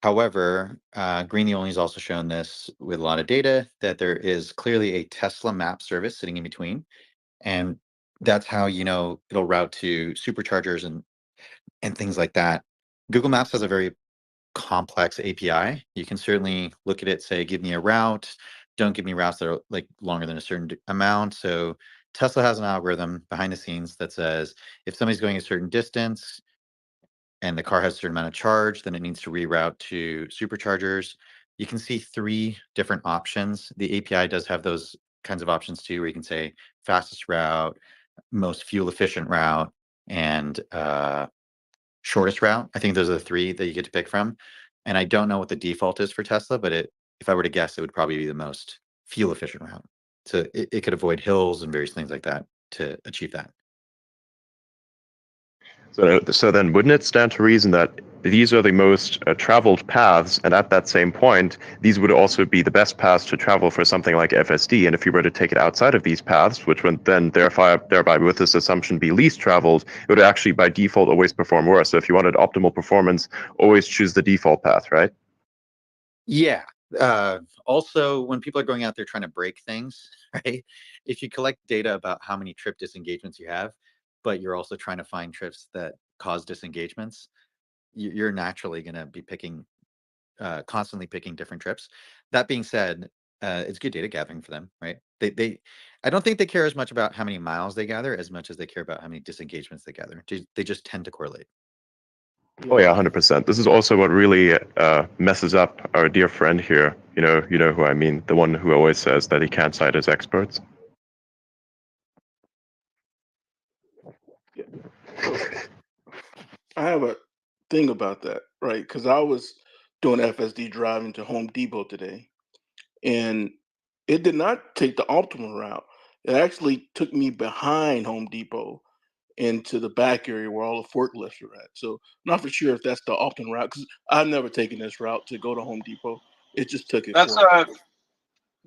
However, Green the Only has also shown this with a lot of data that there is clearly a Tesla map service sitting in between. And that's how, it'll route to superchargers and things like that. Google Maps has a very complex API. You can certainly look at it, say, give me a route. Don't give me routes that are like longer than a certain amount. So Tesla has an algorithm behind the scenes that says if somebody's going a certain distance and the car has a certain amount of charge, then it needs to reroute to superchargers. You can see 3 different options. The API does have those kinds of options too, where you can say fastest route, most fuel efficient route, and shortest route. I think those are the 3 that you get to pick from. And I don't know what the default is for Tesla, but if I were to guess, it would probably be the most fuel efficient route. So it could avoid hills and various things like that to achieve that. So then, wouldn't it stand to reason that these are the most traveled paths, and at that same point, these would also be the best paths to travel for something like FSD? And if you were to take it outside of these paths, which would then thereby with this assumption be least traveled, it would actually by default always perform worse. So if you wanted optimal performance, always choose the default path, right? Yeah. Also, when people are going out there trying to break things, right? If you collect data about how many trip disengagements you have, but you're also trying to find trips that cause disengagements, you're naturally going to be constantly picking different trips. That being said, it's good data gathering for them, right? I don't think they care as much about how many miles they gather as much as they care about how many disengagements they gather. They just tend to correlate. Oh yeah, 100%. This is also what really messes up our dear friend here. You know who I mean, the one who always says that he can't cite his experts. So I have a thing about that, right? Because I was doing FSD driving to Home Depot today, and it did not take the optimal route. It actually took me behind Home Depot into the back area where all the forklifts are at. So not for sure if that's the optimal route because I've never taken this route to go to Home Depot. It just took it That's for me.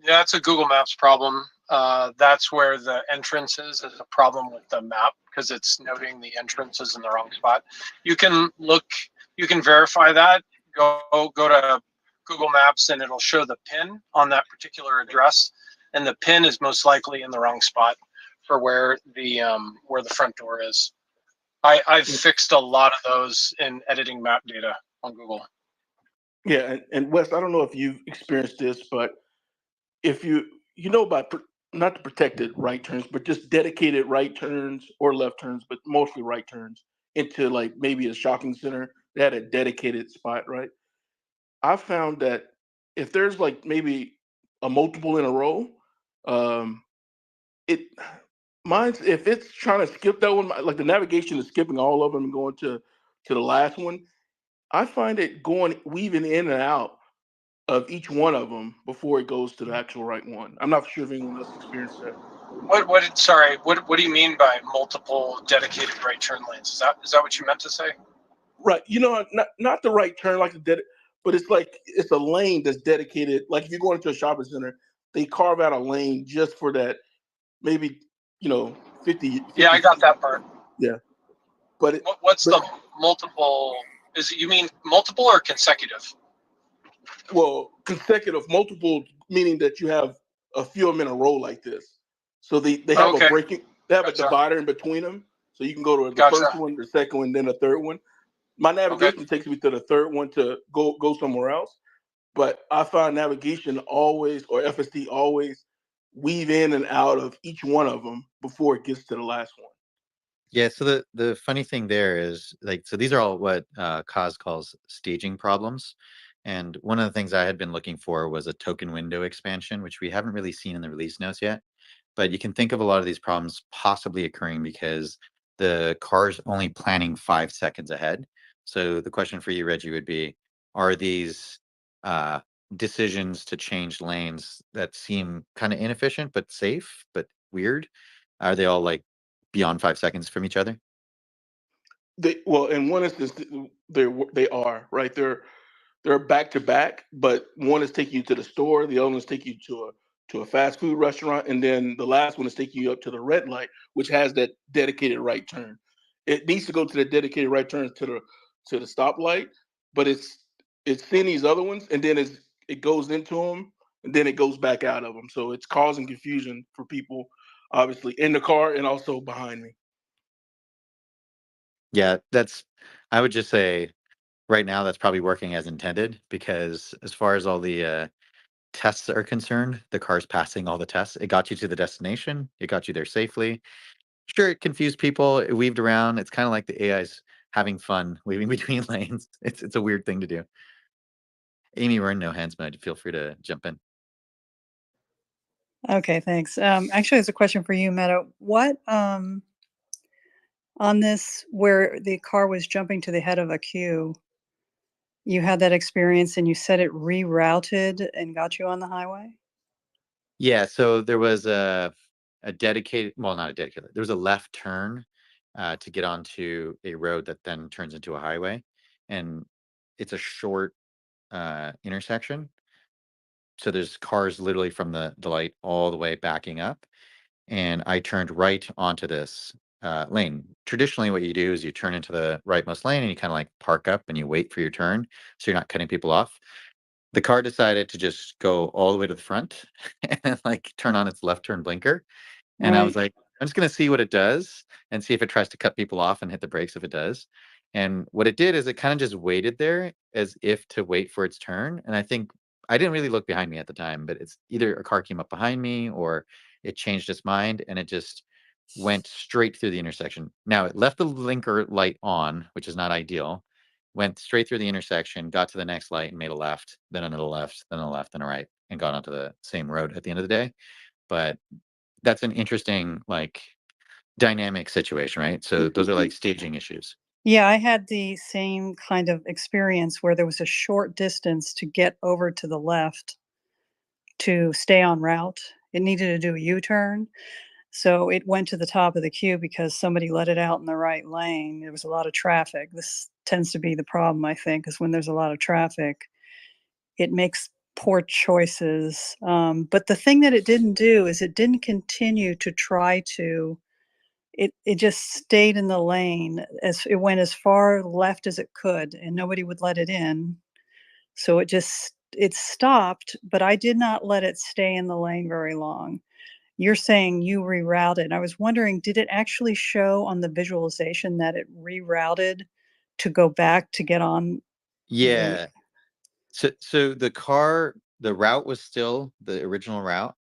that's a Google Maps problem. That's where the entrance is a problem with the map because it's noting the entrance is in the wrong spot. You can verify that. Go to Google Maps and it'll show the pin on that particular address, and the pin is most likely in the wrong spot for where the front door is. I've fixed a lot of those in editing map data on Google. Yeah, and Wes, I don't know if you've experienced this, but if you know about not the protected right turns, but just dedicated right turns or left turns, but mostly right turns into like maybe a shopping center that had a dedicated spot, right? I found that if there's like maybe a multiple in a row, um, it mine's if it's trying to skip that one, like the navigation is skipping all of them and going to the last one. I find it going weaving in and out of each one of them before it goes to the actual right one. I'm not sure if anyone else experienced that. What do you mean by multiple dedicated right turn lanes? Is that what you meant to say? Right. Not the right turn like but it's like it's a lane that's dedicated. Like if you're going into a shopping center, they carve out a lane just for that. Maybe 50. Yeah, I got that part. Yeah, but what's the multiple? You mean multiple or consecutive? Well, consecutive, multiple, meaning that you have a few of them in a row like this. So they have a breaking, they have a divider in between them. So you can go to the first one, the second one, then the third one. My navigation takes me to the third one to go somewhere else. But I find navigation always, or FSD always, weave in and out of each one of them before it gets to the last one. Yeah, so the funny thing there is so these are all what Kaz calls staging problems. And one of the things I had been looking for was a token window expansion, which we haven't really seen in the release notes yet. But you can think of a lot of these problems possibly occurring because the car's only planning 5 seconds ahead. So the question for you, Reggie, would be, are these decisions to change lanes that seem kind of inefficient but safe but weird? Are they all like beyond 5 seconds from each other? Well, in one instance, they are right. They're back to back, but one is taking you to the store, the other one is taking you to a fast food restaurant, and then the last one is taking you up to the red light, which has that dedicated right turn. It needs to go to the dedicated right turn to the stoplight, but it's seeing these other ones, and then it goes into them, and then it goes back out of them. So it's causing confusion for people, obviously in the car and also behind me. Yeah, I would just say right now that's probably working as intended, because as far as all the tests are concerned, the car's passing all the tests. It got you to the destination. It got you there safely. Sure, it confused people. It weaved around. It's kind of like the AI's having fun weaving between lanes. It's a weird thing to do. Amy, we're in no hands mode. Feel free to jump in. Okay, thanks. Actually, it's a question for you, Meta. What on this where the car was jumping to the head of a queue, you had that experience and you said it rerouted and got you on the highway? Yeah, so there was a dedicated, well, not a dedicated, there was a left turn to get onto a road that then turns into a highway. And it's a short intersection. So there's cars literally from the light all the way backing up. And I turned right onto this lane. Traditionally, what you do is you turn into the rightmost lane and you kind of like park up and you wait for your turn so you're not cutting people off. The car decided to just go all the way to the front and like turn on its left turn blinker. And I was Right. like, I'm just going to see what it does and see if it tries to cut people off and hit the brakes if it does. And what it did is it kind of just waited there as if to wait for its turn. And I think I didn't really look behind me at the time, but it's either a car came up behind me or it changed its mind and it just went straight through the intersection. Now it left the blinker light on, which is not ideal. Went straight through the intersection, got to the next light and made a left, then another left, then a left, then a right, and got onto the same road at the end of the day. But that's an interesting like dynamic situation, right? So those are like staging issues. Yeah, I had the same kind of experience where there was a short distance to get over to the left to stay on route. It needed to do a U-turn. So it went to the top of the queue because somebody let it out in the right lane. There was a lot of traffic. This tends to be the problem, I think, is when there's a lot of traffic, it makes poor choices. But the thing that it didn't do is it didn't continue to try to, it just stayed in the lane as it went as far left as it could and nobody would let it in. So it stopped, but I did not let it stay in the lane very long. You're saying you rerouted. I was wondering, did it actually show on the visualization that it rerouted to go back to get on the? Yeah. So the route was still the original route.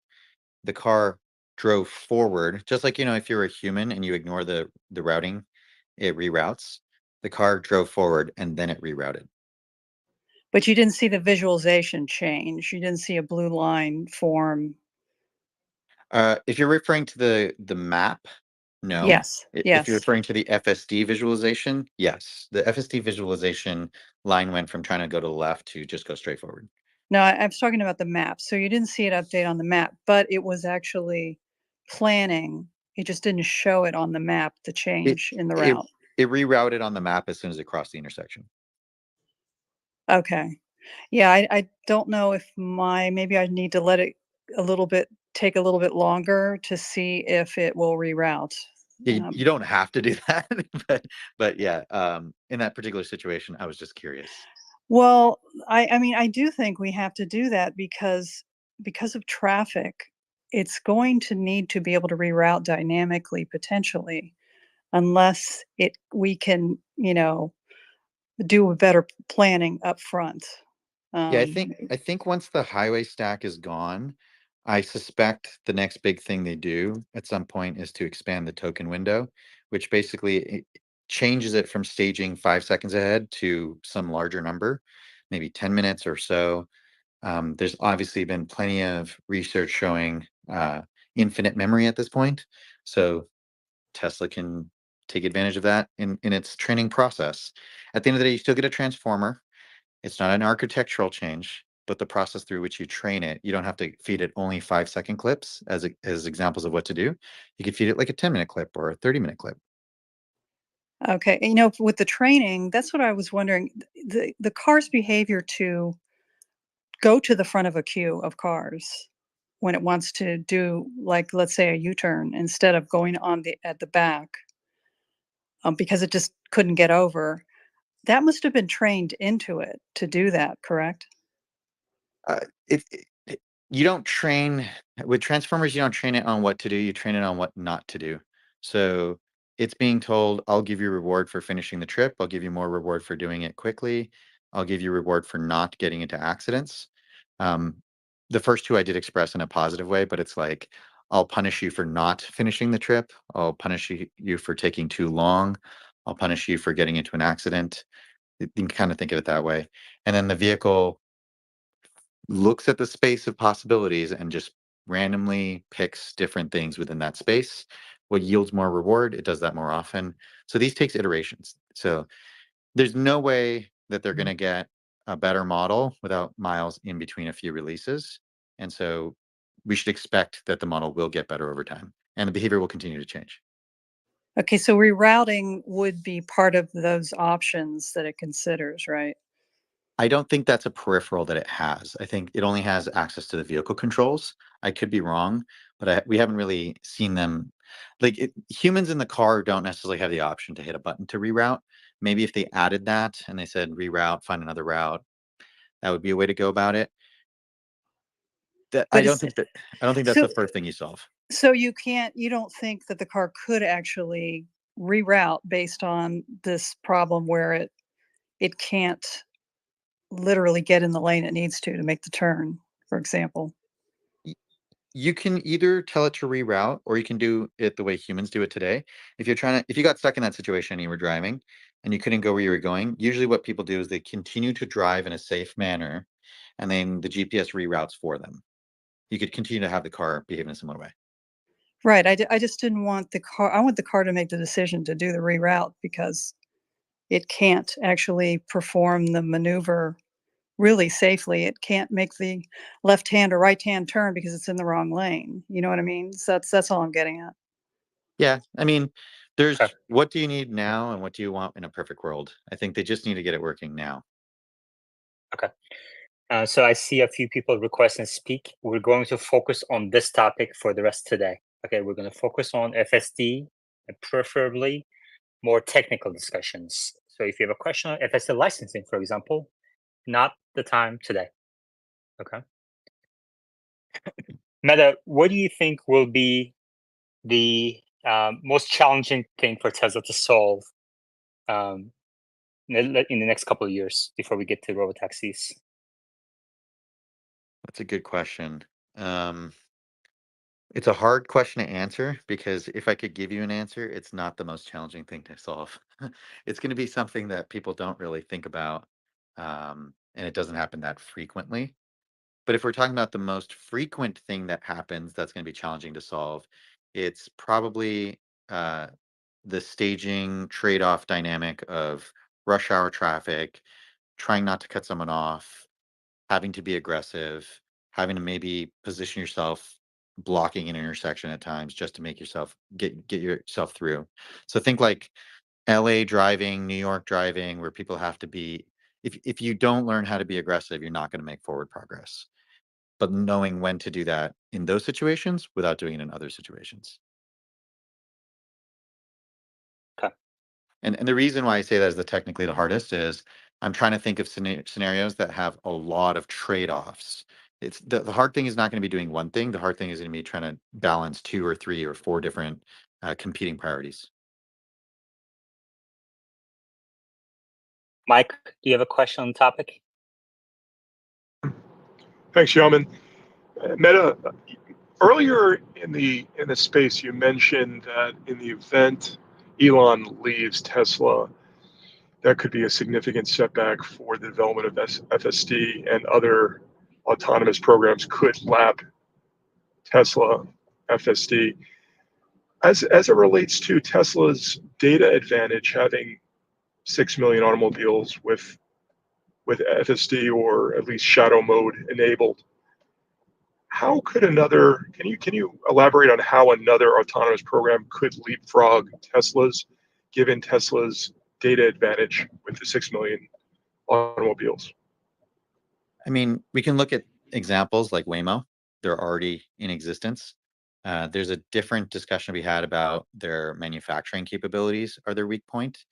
The car drove forward, just like, if you're a human and you ignore the routing, it reroutes. The car drove forward and then it rerouted. But you didn't see the visualization change. You didn't see a blue line form. If you're referring to the map, no. Yes. If you're Yes. referring to the FSD visualization, yes. The FSD visualization line went from trying to go to the left to just go straight forward. No, I was talking about the map. So you didn't see it update on the map, but it was actually planning. It just didn't show it on the map, the change in the route. It rerouted on the map as soon as it crossed the intersection. Okay. Yeah, I don't know if maybe I need to let it take a little bit longer to see if it will reroute. You don't have to do that, but yeah, in that particular situation, I was just curious. Well, I mean, I do think we have to do that because of traffic, it's going to need to be able to reroute dynamically potentially, unless we can, do a better planning up front. Yeah, I think once the highway stack is gone, I suspect the next big thing they do at some point is to expand the token window, which basically changes it from staging 5 seconds ahead to some larger number. maybe 10 minutes or so. There's obviously been plenty of research showing infinite memory at this point. So Tesla can take advantage of that in its training process. At the end of the day, you still get a transformer. It's not an architectural change, but the process through which you train it, you don't have to feed it only 5-second clips as examples of what to do. You could feed it like a 10-minute clip or a 30-minute clip. Okay, with the training, that's what I was wondering. The car's behavior to go to the front of a queue of cars when it wants to do, like, let's say, a U-turn instead of going at the back, because it just couldn't get over. That must have been trained into it to do that, correct? You don't train with transformers. You don't train it on what to do. You train it on what not to do. So it's being told, I'll give you reward for finishing the trip. I'll give you more reward for doing it quickly. I'll give you reward for not getting into accidents. The first two I did express in a positive way, but it's like, I'll punish you for not finishing the trip. I'll punish you for taking too long. I'll punish you for getting into an accident. You can kind of think of it that way. And then the vehicle looks at the space of possibilities and just randomly picks different things within that space. What yields more reward, it does that more often. So these takes iterations. So there's no way that they're going to get a better model without miles in between a few releases. And so we should expect that the model will get better over time and the behavior will continue to change. Okay, so rerouting would be part of those options that it considers, right? I don't think that's a peripheral that it has. I think it only has access to the vehicle controls. I could be wrong, but we haven't really seen them. Like humans in the car don't necessarily have the option to hit a button to reroute. Maybe if they added that and they said reroute, find another route, that would be a way to go about it. I don't think that's the first thing you solve. So you don't think that the car could actually reroute based on this problem where it can't literally get in the lane it needs to make the turn, for example? You can either tell it to reroute or you can do it the way humans do it today. If you got stuck in that situation and you were driving and you couldn't go where you were going, usually what people do is they continue to drive in a safe manner and then the GPS reroutes for them. You could continue to have the car behave in a similar way. Right. I just didn't want the car. I want the car to make the decision to do the reroute because it can't actually perform the maneuver really safely. It can't make the left-hand or right-hand turn because it's in the wrong lane. You know what I mean? So that's all I'm getting at. Yeah. I mean, there's what do you need now and what do you want in a perfect world? I think they just need to get it working now. Okay. So I see a few people request and speak. We're going to focus on this topic for the rest today. Okay, we're going to focus on FSD and preferably more technical discussions. So if you have a question on FSD licensing, for example, not the time today. Okay. Meta, what do you think will be the most challenging thing for Tesla to solve in the next couple of years before we get to robotaxis? That's a good question. It's a hard question to answer because if I could give you an answer, it's not the most challenging thing to solve. It's going to be something that people don't really think about, and it doesn't happen that frequently. But if we're talking about the most frequent thing that happens that's going to be challenging to solve, it's probably the staging trade-off dynamic of rush hour traffic, trying not to cut someone off, having to be aggressive, having to maybe position yourself blocking an intersection at times just to make yourself get yourself through. So think like LA driving, New York driving, where people have to be if you don't learn how to be aggressive, you're not going to make forward progress. But knowing when to do that in those situations without doing it in other situations. Okay. And the reason why I say that is technically the hardest is I'm trying to think of scenarios that have a lot of trade-offs. It's the hard thing is not going to be doing one thing. The hard thing is going to be trying to balance 2 or 3 or 4 different competing priorities. Mike, do you have a question on the topic? Thanks, Yeoman. Meta, earlier in the space, you mentioned that in the event Elon leaves Tesla, that could be a significant setback for the development of FSD, and other autonomous programs could lap Tesla FSD. As it relates to Tesla's data advantage, having 6 million automobiles with FSD or at least shadow mode enabled, how could another, can you elaborate on how another autonomous program could leapfrog Tesla's, given Tesla's data advantage with the 6 million automobiles? I mean, we can look at examples like Waymo. They're already in existence. There's a different discussion to be had about their manufacturing capabilities or their weak point.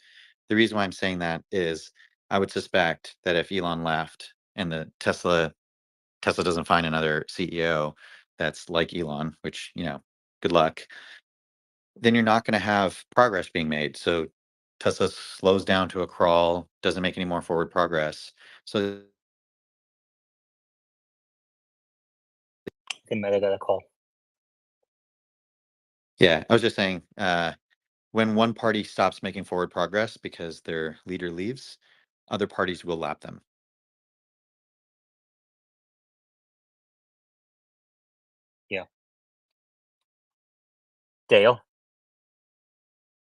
The reason why I'm saying that is I would suspect that if Elon left and the Tesla doesn't find another CEO that's like Elon, which, good luck, then you're not going to have progress being made. So Tesla slows down to a crawl, doesn't make any more forward progress. So I might have got a call. yeah, I was just saying, when one party stops making forward progress because their leader leaves, other parties will lap them. Yeah. Dale?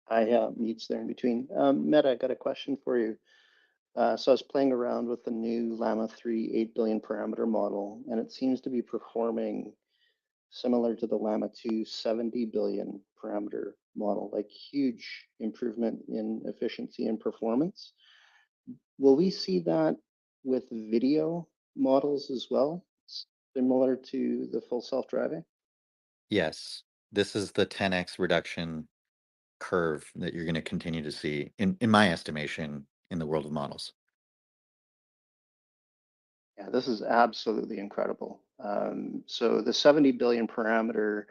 Hi, meets there in between. Meta, I got a question for you. So I was playing around with the new Llama 3 8 billion parameter model, and it seems to be performing similar to the Llama 2 70 billion parameter model, like huge improvement in efficiency and performance. Will we see that with video models as well, similar to the full self-driving? Yes, this is the 10x reduction curve that you're going to continue to see, in my estimation, in the world of models. Yeah, this is absolutely incredible. So the 70 billion parameter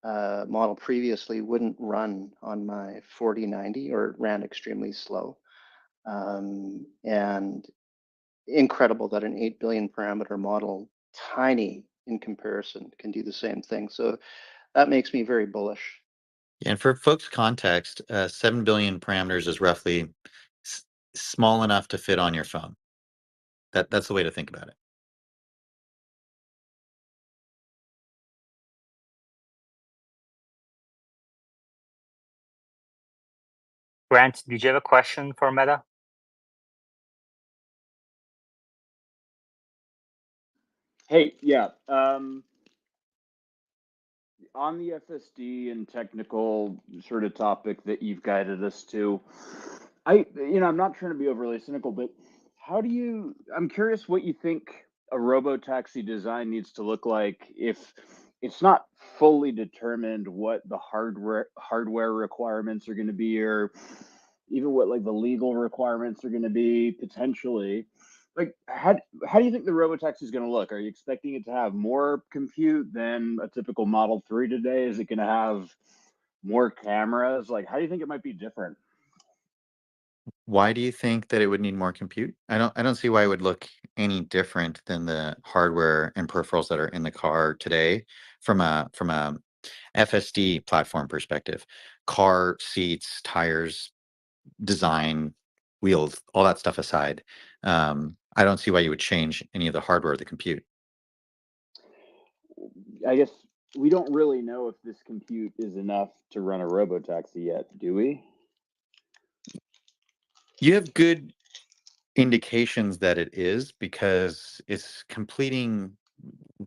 model previously wouldn't run on my 4090, or it ran extremely slow. And incredible that an 8 billion parameter model, tiny in comparison, can do the same thing. So that makes me very bullish. And for folks' context, 7 billion parameters is roughly small enough to fit on your phone. That's the way to think about it. Grant, did you have a question for Meta? Hey, yeah. On the FSD and technical sort of topic that you've guided us to, I'm not trying to be overly cynical, but I'm curious what you think a robo-taxi design needs to look like if it's not fully determined what the hardware requirements are going to be, or even what like the legal requirements are going to be potentially. Like, how do you think the robotaxi is going to look? Are you expecting it to have more compute than a typical Model 3 today? Is it going to have more cameras? Like, how do you think it might be different? Why do you think that it would need more compute? I don't see why it would look any different than the hardware and peripherals that are in the car today from a FSD platform perspective. Car seats, tires, design, wheels, all that stuff aside. I don't see why you would change any of the hardware or the compute. I guess we don't really know if this compute is enough to run a robotaxi yet, do we? You have good indications that it is, because it's completing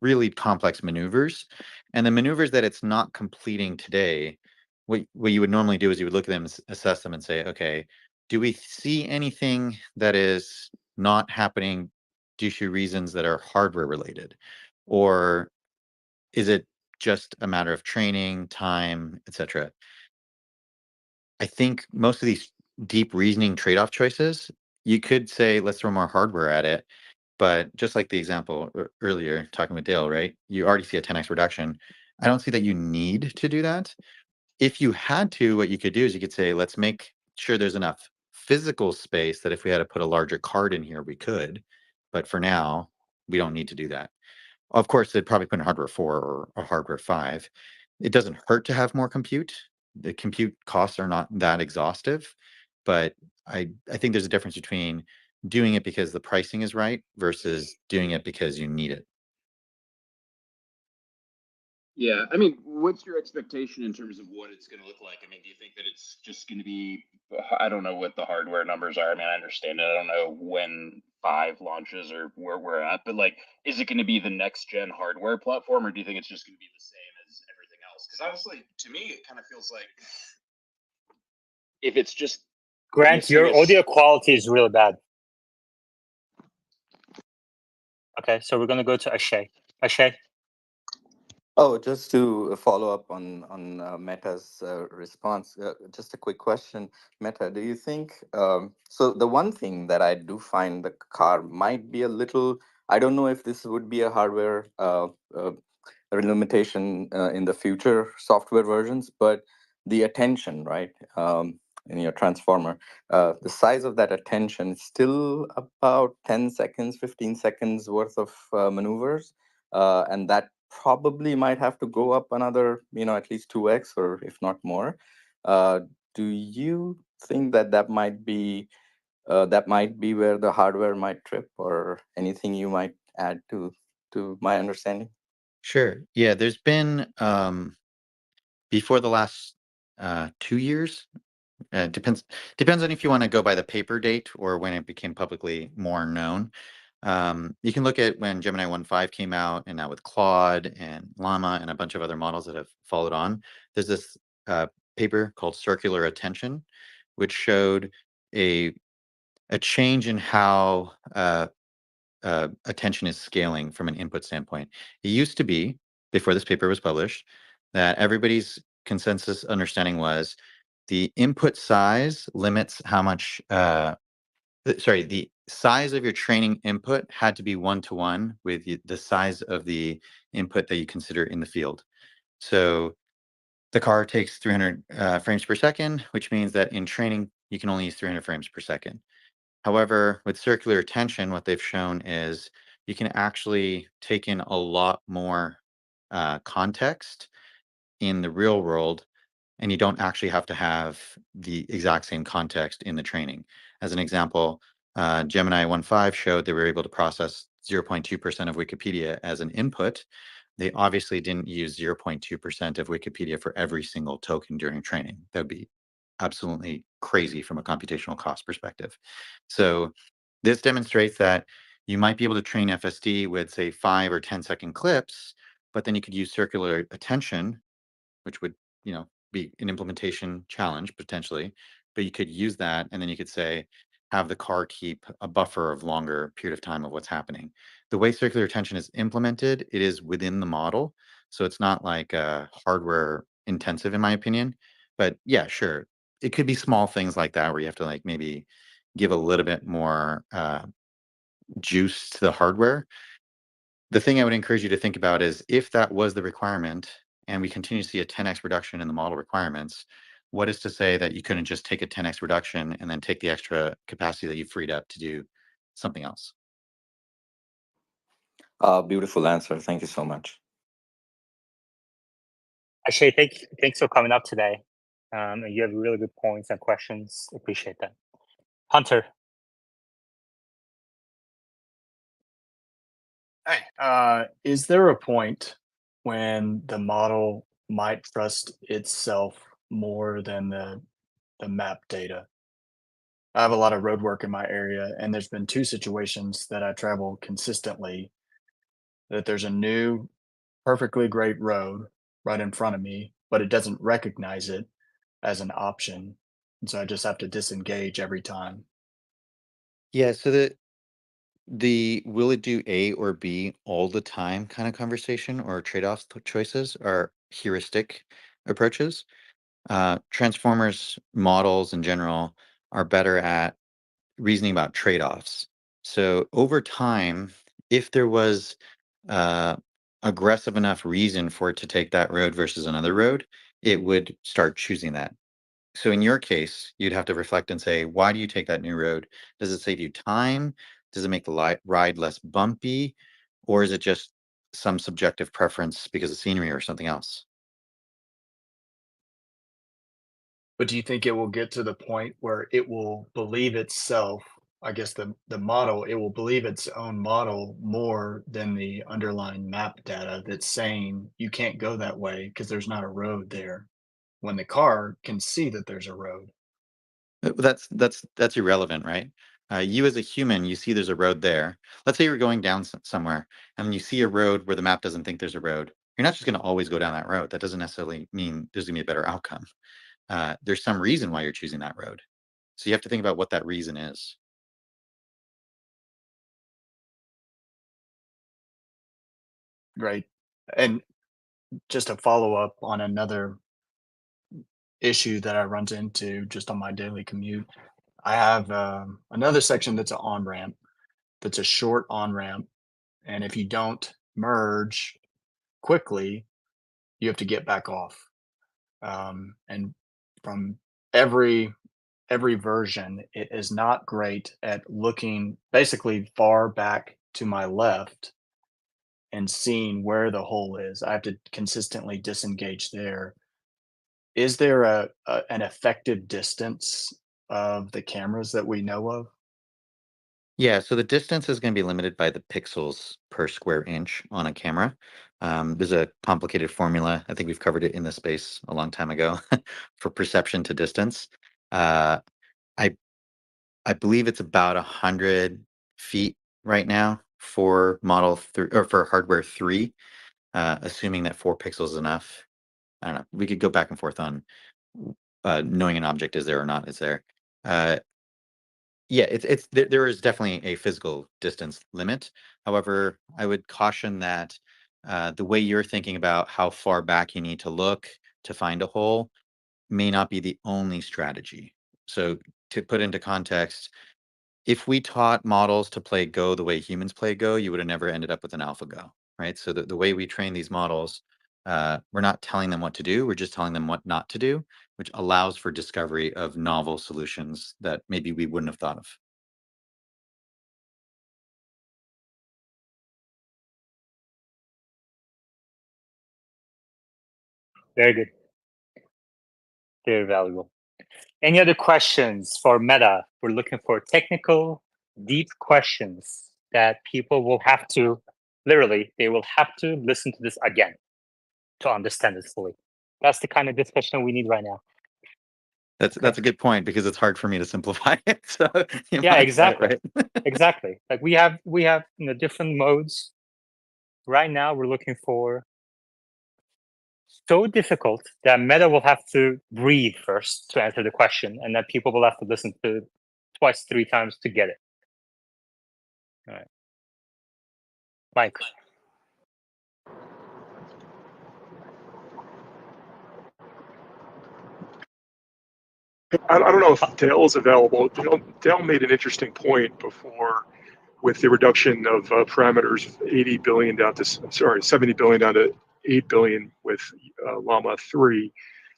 really complex maneuvers, and the maneuvers that it's not completing today, what you would normally do is you would look at them, assess them, and say, okay, do we see anything that is not happening due to reasons that are hardware related, or is it just a matter of training, time, etc.? I think most of these deep reasoning trade-off choices, you could say, let's throw more hardware at it. But just like the example earlier, talking with Dale, right? You already see a 10x reduction. I don't see that you need to do that. If you had to, what you could do is you could say, let's make sure there's enough physical space that if we had to put a larger card in here, we could. But for now, we don't need to do that. Of course, they'd probably put in hardware 4 or a hardware 5. It doesn't hurt to have more compute. The compute costs are not that exhaustive. but I think there's a difference between doing it because the pricing is right versus doing it because you need it. Yeah, I mean, what's your expectation in terms of what it's going to look like? I mean, do you think that it's just going to be, I don't know what the hardware numbers are. I mean, I understand it. I don't know when 5 launches or where we're at, but like, is it going to be the next gen hardware platform, or do you think it's just going to be the same as everything else? Because honestly, to me, it kind of feels like if it's just Grant, missing your a audio quality is really bad. Okay, so we're gonna go to Ashay. Ashay. Oh, just to follow up on Meta's response, just a quick question, Meta. Do you think so? The one thing that I do find the car might be a little. I don't know if this would be a hardware limitation in the future software versions, but the attention, right? In your transformer, the size of that attention is still about 10 seconds, 15 seconds worth of maneuvers, and that probably might have to go up another, at least 2x or if not more. Do you think that that might be where the hardware might trip, or anything you might add to my understanding? Sure. Yeah, there's been before the last 2 years. Depends on if you want to go by the paper date or when it became publicly more known. You can look at when Gemini 1.5 came out, and now with Claude and Llama and a bunch of other models that have followed on. There's this paper called Circular Attention, which showed a change in how attention is scaling from an input standpoint. It used to be, before this paper was published, that everybody's consensus understanding was the input size limits how much, the size of your training input had to be 1-to-1 with the size of the input that you consider in the field. So the car takes 300 frames per second, which means that in training, you can only use 300 frames per second. However, with circular attention, what they've shown is you can actually take in a lot more context in the real world, and you don't actually have to have the exact same context in the training. As an example, Gemini 1.5 showed they were able to process 0.2% of Wikipedia as an input. They obviously didn't use 0.2% of Wikipedia for every single token during training. That would be absolutely crazy from a computational cost perspective. So this demonstrates that you might be able to train FSD with, say, 5 or 10-second clips, but then you could use circular attention, which would, be an implementation challenge potentially, but you could use that, and then you could say, have the car keep a buffer of longer period of time of what's happening. The way circular attention is implemented, it is within the model, so it's not like hardware intensive, in my opinion. But yeah, sure, it could be small things like that where you have to like maybe give a little bit more juice to the hardware. The thing I would encourage you to think about is if that was the requirement and we continue to see a 10x reduction in the model requirements, what is to say that you couldn't just take a 10x reduction and then take the extra capacity that you freed up to do something else? Beautiful answer. Thank you so much. Ashay, thanks for coming up today. And you have really good points and questions. Appreciate that. Hunter. Hey, is there a point when the model might trust itself more than the map data? I have a lot of road work in my area, and there's been 2 situations that I travel consistently that there's a new, perfectly great road right in front of me, but it doesn't recognize it as an option. And so I just have to disengage every time. Yeah, so the will it do A or B all the time kind of conversation or trade-off choices are heuristic approaches. Transformers models in general are better at reasoning about trade-offs. So over time, if there was aggressive enough reason for it to take that road versus another road, it would start choosing that. So in your case, you'd have to reflect and say, why do you take that new road? Does it save you time? Does it make the ride less bumpy? Or is it just some subjective preference because of scenery or something else? But do you think it will get to the point where it will believe itself? I guess the model, it will believe its own model more than the underlying map data that's saying you can't go that way because there's not a road there, when the car can see that there's a road. That's irrelevant, right? You as a human, you see there's a road there. Let's say you're going down somewhere and you see a road where the map doesn't think there's a road. You're not just going to always go down that road. That doesn't necessarily mean there's going to be a better outcome. There's some reason why you're choosing that road. So you have to think about what that reason is. Right. And just to follow up on another issue that I run into just on my daily commute, I have another section that's an on ramp, that's a short on ramp. And if you don't merge quickly, you have to get back off. And from every version, it is not great at looking basically far back to my left and seeing where the hole is. I have to consistently disengage there. Is there an effective distance of the cameras that we know of? Yeah, so the distance is going to be limited by the pixels per square inch on a camera. There's a complicated formula. I think we've covered it in the space a long time ago for perception to distance. Uh, I I believe it's about 100 feet right now for Model 3 or for hardware 3, assuming that 4 pixels is enough. I don't know. We could go back and forth on knowing an object is there or not is there. Yeah, there is definitely a physical distance limit. However, I would caution that the way you're thinking about how far back you need to look to find a hole may not be the only strategy. So to put into context, if we taught models to play Go the way humans play Go, you would have never ended up with an AlphaGo, right? So the way we train these models, we're not telling them what to do, we're just telling them what not to do, which allows for discovery of novel solutions that maybe we wouldn't have thought of. Very good. Very valuable. Any other questions for Meta? We're looking for technical, deep questions that people will have to, literally, they will have to listen to this again to understand it fully. That's the kind of discussion we need right now. That's a good point because it's hard for me to simplify it. So Yeah, exactly. right? Exactly. Like we have different modes. Right now we're looking for so difficult that Meta will have to breathe first to answer the question, and that people will have to listen to twice, 3 times to get it. All right. Mike. I don't know if Dale is available. Dale made an interesting point before with the reduction of parameters, 80 billion down to 70 billion down to 8 billion with Llama 3.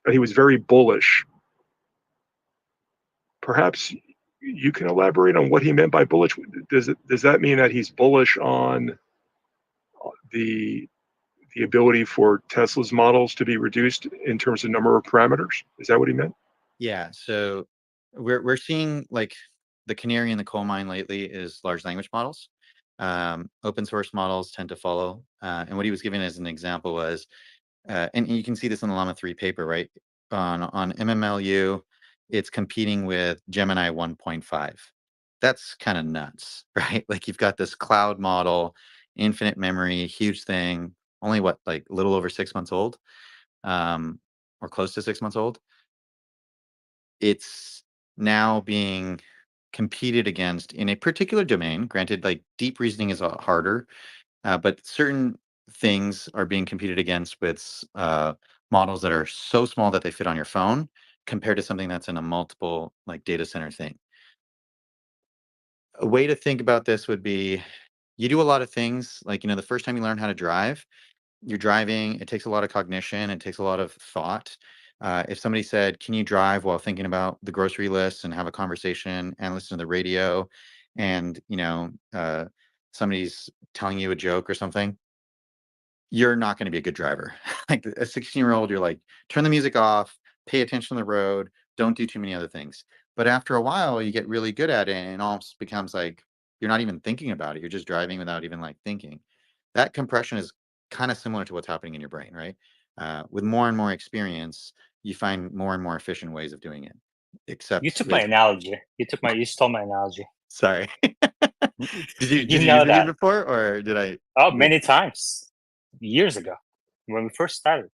And he was very bullish. Perhaps you can elaborate on what he meant by bullish. Does that mean that he's bullish on the ability for Tesla's models to be reduced in terms of number of parameters? Is that what he meant? Yeah, so we're seeing like the canary in the coal mine lately is large language models. Open source models tend to follow. And what he was giving as an example was, and you can see this in the Llama 3 paper, right? On MMLU, it's competing with Gemini 1.5. That's kind of nuts, right? Like you've got this cloud model, infinite memory, huge thing, only what, like a little over 6 months old, or close to 6 months old. It's now being competed against in a particular domain. Granted, like deep reasoning is a lot harder, but certain things are being competed against with models that are so small that they fit on your phone compared to something that's in a multiple like data center thing. A way to think about this would be you do a lot of things like, the first time you learn how to drive, you're driving, it takes a lot of cognition, it takes a lot of thought. If somebody said, can you drive while thinking about the grocery list and have a conversation and listen to the radio and, somebody's telling you a joke or something, you're not going to be a good driver. Like a 16-year-old, you're like, turn the music off, pay attention to the road, Don't do too many other things. But after a while, you get really good at it, and it almost becomes like you're not even thinking about it. You're just driving without even like thinking. That compression is kind of similar to what's happening in your brain, right? With more and more experience, you find more and more efficient ways of doing it. Except You took my analogy. You stole my analogy. Sorry. Did you know use that it before, or did I? many times, years ago, when we first started.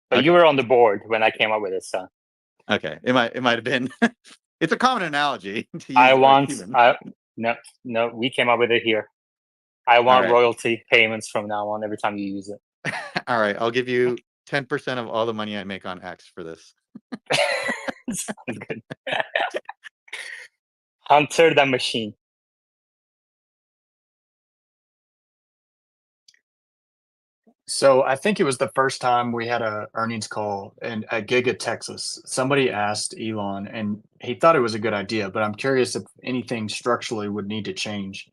But Okay. you were on the board when I came up with it, so. Okay, it might have been. It's a common analogy to use. No, we came up with it here. I want right. royalty payments from now on every time you use it. All right, I'll give you 10% of all the money I make on X for this. Sounds good. Hunter the machine. So I think it was the first time we had a earnings call at Giga Texas. Somebody asked Elon, and he thought it was a good idea, but I'm curious if anything structurally would need to change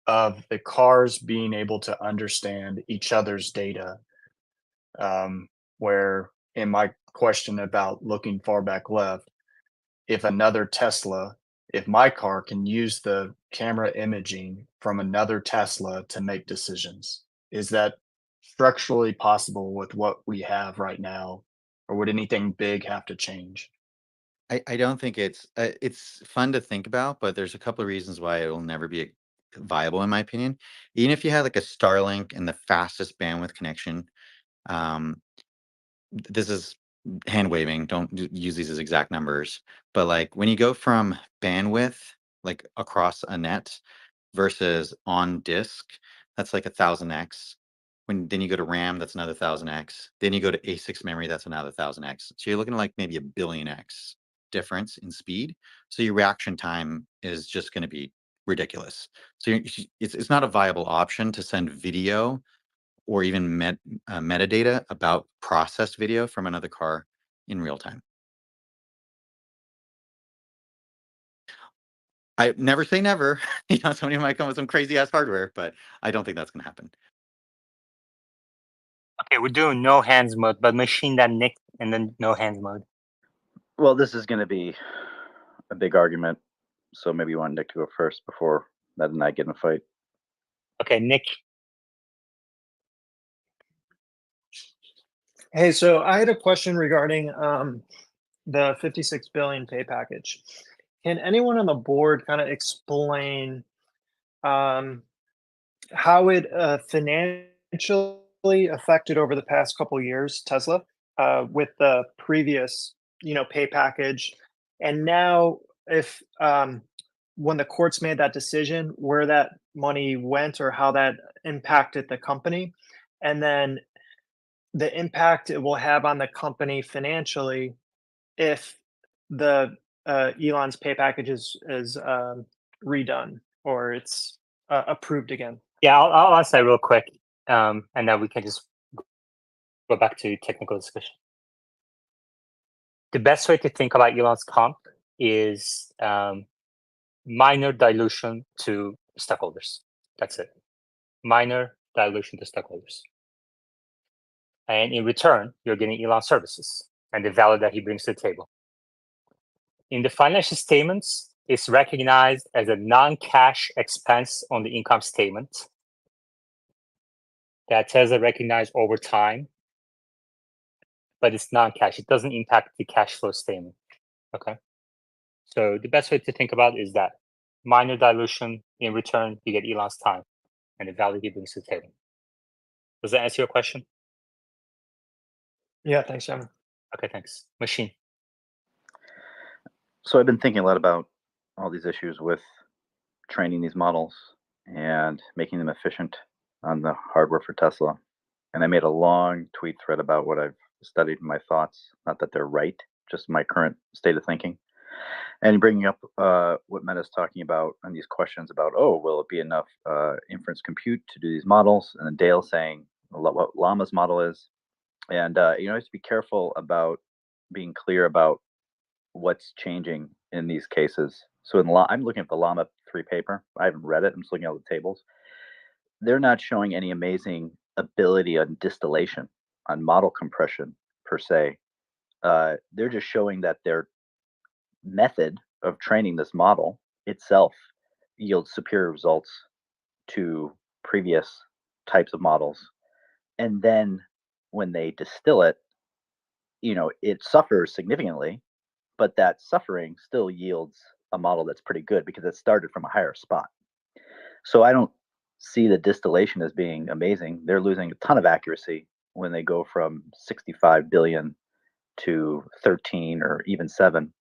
of the cars being able to understand each other's data. Where in my question about looking far back left, if another Tesla, if my car can use the camera imaging from another Tesla to make decisions, is that structurally possible with what we have right now, or would anything big have to change? I don't think it's fun to think about, but there's a couple of reasons why it will never be viable, in my opinion. Even if you had like a Starlink and the fastest bandwidth connection, this is hand waving. Don't use these as exact numbers, but like when you go from bandwidth like across a net versus on disk, that's like 1000x. Then you go to RAM, that's another 1000x. Then you go to A6 memory, that's another 1000x. So you're looking at like maybe a billion x difference in speed. So your reaction time is just going to be ridiculous. So it's not a viable option to send video or even metadata about processed video from another car in real time. I never say never. Somebody might come with some crazy ass hardware, but I don't think that's going to happen. Okay, we're doing no hands mode, but machine that Nick and then no hands mode. Well, this is going to be a big argument, so maybe you want Nick to go first before Matt and I get in a fight. Okay, Nick. Hey, so I had a question regarding the 56 billion pay package. Can anyone on the board kind of explain how it financially affected over the past couple years Tesla with the previous, pay package, and now if when the courts made that decision, where that money went or how that impacted the company, and then the impact it will have on the company financially if the Elon's pay package is redone or it's approved again. Yeah, I'll answer that real quick, and then we can just go back to technical discussion. The best way to think about Elon's comp is minor dilution to stockholders. That's it. Minor dilution to stockholders. And in return, you're getting Elon services and the value that he brings to the table. In the financial statements, it's recognized as a non-cash expense on the income statement that Tesla recognized over time, but it's non-cash. It doesn't impact the cash flow statement. Okay. So the best way to think about it is that minor dilution, in return, you get Elon's time and the value he brings to the table. Does that answer your question? Yeah, thanks, Simon. Okay, thanks. Machine. So I've been thinking a lot about all these issues with training these models and making them efficient on the hardware for Tesla. And I made a long tweet thread about what I've studied and my thoughts. Not that they're right, just my current state of thinking. And bringing up what Meta's talking about and these questions about, will it be enough inference compute to do these models? And then Dale saying what Llama's model is. And you have to be careful about being clear about what's changing in these cases. So I'm looking at the Llama 3 paper. I haven't read it. I'm just looking at the tables. They're not showing any amazing ability on distillation, on model compression per se. They're just showing that they're method of training this model itself yields superior results to previous types of models. And then when they distill it, it suffers significantly, but that suffering still yields a model that's pretty good because it started from a higher spot. So I don't see the distillation as being amazing. They're losing a ton of accuracy when they go from 65 billion to 13 or even 7.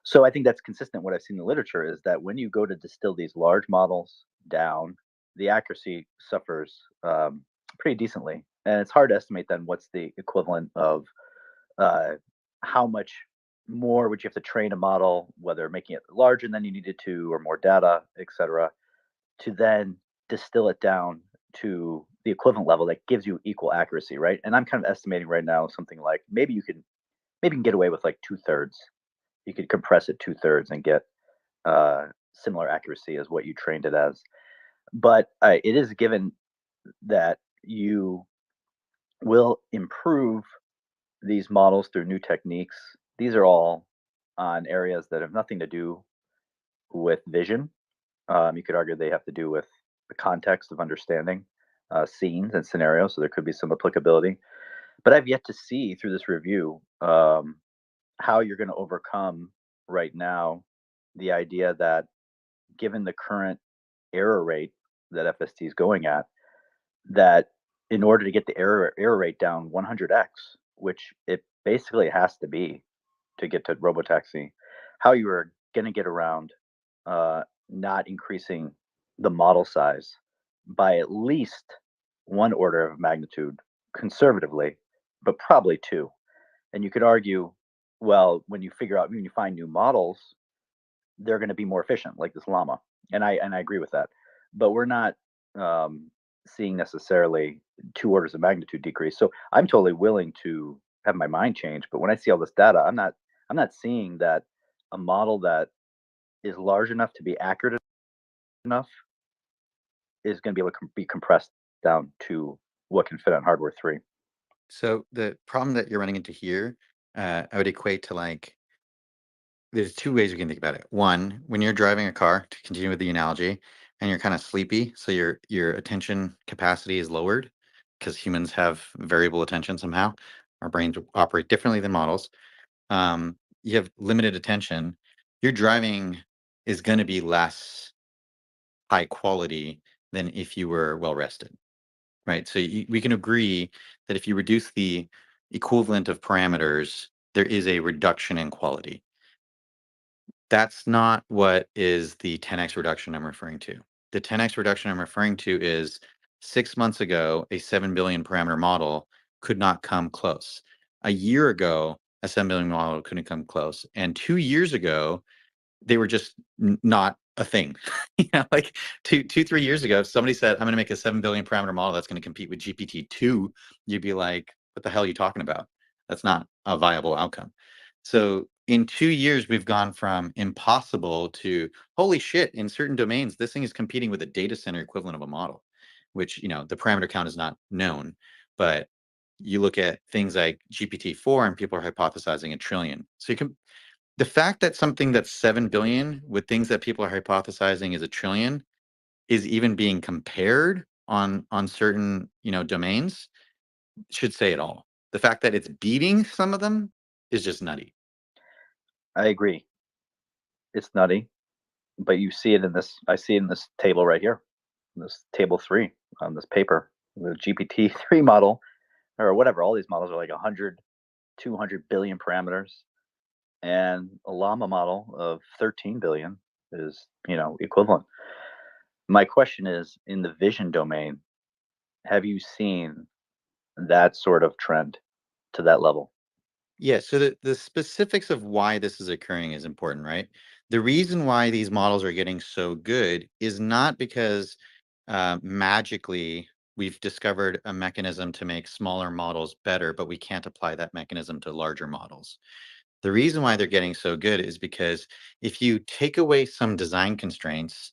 So I think that's consistent. What I've seen in the literature is that when you go to distill these large models down, the accuracy suffers pretty decently. And it's hard to estimate then what's the equivalent of how much more would you have to train a model, whether making it larger than you needed to or more data, et cetera, to then distill it down to the equivalent level that gives you equal accuracy, right? And I'm kind of estimating right now something like maybe you can get away with like 2/3. You could compress it 2/3 and get similar accuracy as what you trained it as. But it is given that you will improve these models through new techniques. These are all on areas that have nothing to do with vision. You could argue they have to do with the context of understanding scenes and scenarios, so there could be some applicability. But I've yet to see through this review how you're going to overcome right now the idea that given the current error rate that FST is going at, that in order to get the error rate down 100x, which it basically has to be to get to robotaxi, how you are going to get around not increasing the model size by at least one order of magnitude conservatively, but probably two. And you could argue, well, when you find new models, they're going to be more efficient, like this llama, and I agree with that. But we're not seeing necessarily 2 orders of magnitude decrease. So I'm totally willing to have my mind change. But when I see all this data, I'm not seeing that a model that is large enough to be accurate enough is going to be able to be compressed down to what can fit on hardware 3. So the problem that you're running into here, I would equate to like, there's 2 ways we can think about it. One, when you're driving a car, to continue with the analogy, and you're kind of sleepy, so your attention capacity is lowered because humans have variable attention somehow. Our brains operate differently than models. You have limited attention. Your driving is going to be less high quality than if you were well rested, right? So we can agree that if you reduce the equivalent of parameters, there is a reduction in quality. That's not what is the 10x reduction I'm referring to. The 10x reduction I'm referring to is 6 months ago, a 7 billion parameter model could not come close. A year ago, a 7 billion model couldn't come close. And 2 years ago, they were just not a thing. Like 3 years ago, if somebody said, I'm going to make a 7 billion parameter model that's going to compete with GPT-2, you'd be like, what the hell are you talking about? That's not a viable outcome. So in 2 years, we've gone from impossible to holy shit, in certain domains, this thing is competing with a data center equivalent of a model, which, the parameter count is not known. But you look at things like GPT-4 and people are hypothesizing 1 trillion. So the fact that something that's 7 billion with things that people are hypothesizing is 1 trillion is even being compared on certain, domains should say it all. The fact that it's beating some of them is just nutty. I agree. It's nutty, but you see it in this. I see it in this table right here, this table 3 on this paper. The GPT-3 model, or whatever, all these models are like 100, 200 billion parameters, and a llama model of 13 billion is, equivalent. My question is, in the vision domain, have you seen that sort of trend to that level? Yeah, so the specifics of why this is occurring is important, right? The reason why these models are getting so good is not because magically we've discovered a mechanism to make smaller models better, but we can't apply that mechanism to larger models. The reason why they're getting so good is because if you take away some design constraints,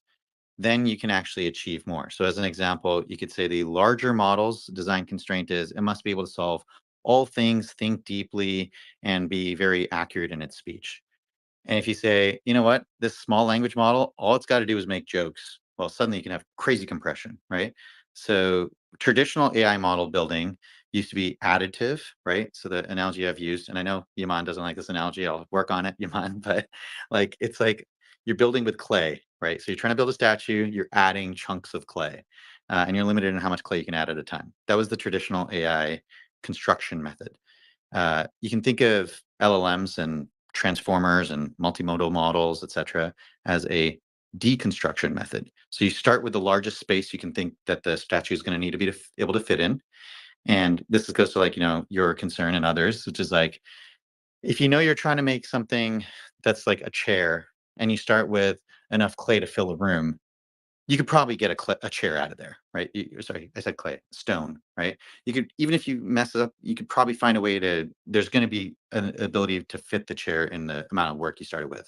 then you can actually achieve more. So as an example, you could say the larger models design constraint is it must be able to solve all things, think deeply, and be very accurate in its speech. And if you say, you know what, this small language model, all it's got to do is make jokes. Well, suddenly you can have crazy compression, right? So traditional AI model building used to be additive, right? So the analogy I've used, and I know Yaman doesn't like this analogy, I'll work on it, Yaman, but like it's like you're building with clay, right? So you're trying to build a statue, you're adding chunks of clay, and you're limited in how much clay you can add at a time. That was the traditional AI construction method. You can think of LLMs and transformers and multimodal models, etc., as a deconstruction method. So you start with the largest space you can think that the statue is going to need to be able to fit in. And this goes to like, your concern and others, which is like, if you know you're trying to make something that's like a chair and you start with enough clay to fill a room, you could probably get a chair out of there, right? Sorry, I said clay, stone, right? You could, even if you mess up, you could probably find a way there's going to be an ability to fit the chair in the amount of work you started with.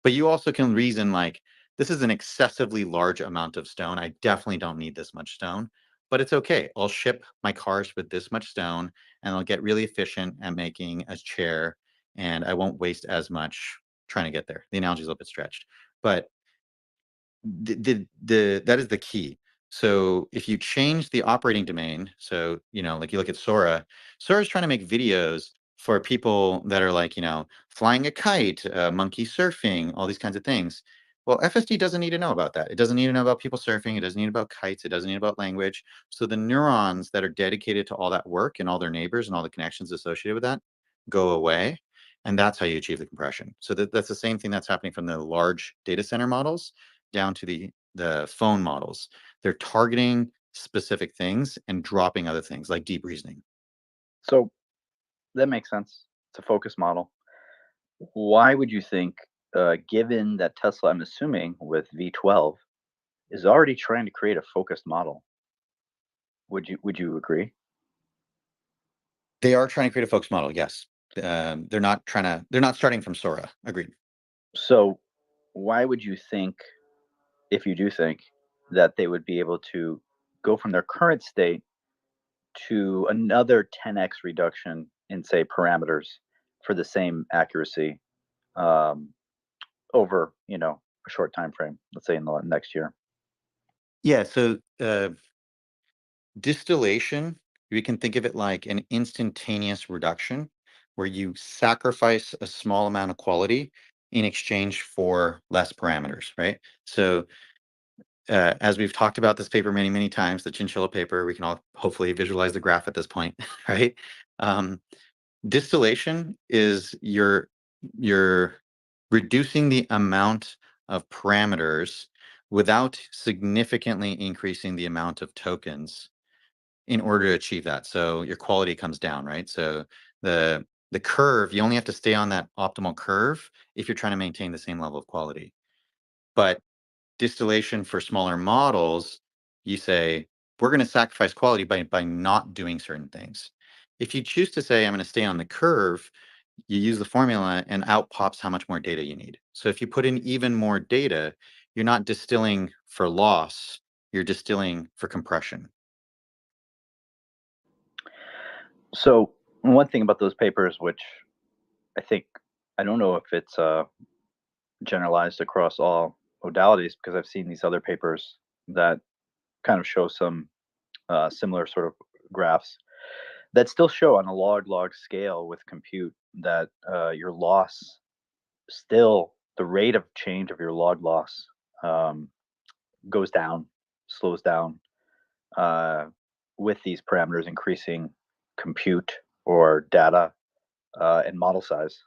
But you also can reason like, this is an excessively large amount of stone. I definitely don't need this much stone, but it's okay. I'll ship my cars with this much stone and I'll get really efficient at making a chair and I won't waste as much trying to get there. The analogy is a little bit stretched, but that is the key. So if you change the operating domain, so like you look at Sora is trying to make videos for people that are like flying a kite, monkey surfing, all these kinds of things. Well, FSD doesn't need to know about that. It doesn't need to know about people surfing. It doesn't need about kites. It doesn't need about language. So the neurons that are dedicated to all that work and all their neighbors and all the connections associated with that go away. And that's how you achieve the compression. So that's the same thing that's happening from the large data center models down to the phone models. They're targeting specific things and dropping other things like deep reasoning. So that makes sense. It's a focus model. Why would you think, given that Tesla, I'm assuming with V12, is already trying to create a focused model? Would you agree? They are trying to create a focused model. Yes. They're not starting from Sora. Agreed. So why would you think, if you do think, that they would be able to go from their current state to another 10x reduction in, say, parameters for the same accuracy over a short time frame, let's say in the next year? Yeah. So distillation, we can think of it like an instantaneous reduction where you sacrifice a small amount of quality in exchange for less parameters, right? So as we've talked about this paper many, many times, the chinchilla paper, we can all hopefully visualize the graph at this point, right? Distillation is you're reducing the amount of parameters without significantly increasing the amount of tokens in order to achieve that. So your quality comes down, right? So the curve, you only have to stay on that optimal curve if you're trying to maintain the same level of quality. But distillation for smaller models, you say, we're going to sacrifice quality by not doing certain things. If you choose to say, I'm going to stay on the curve, you use the formula and out pops how much more data you need. So if you put in even more data, you're not distilling for loss, you're distilling for compression. So one thing about those papers, which I don't know if it's generalized across all modalities, because I've seen these other papers that kind of show some similar sort of graphs that still show on a log scale with compute that your loss still, the rate of change of your log loss goes down, slows down with these parameters increasing compute or data and model size.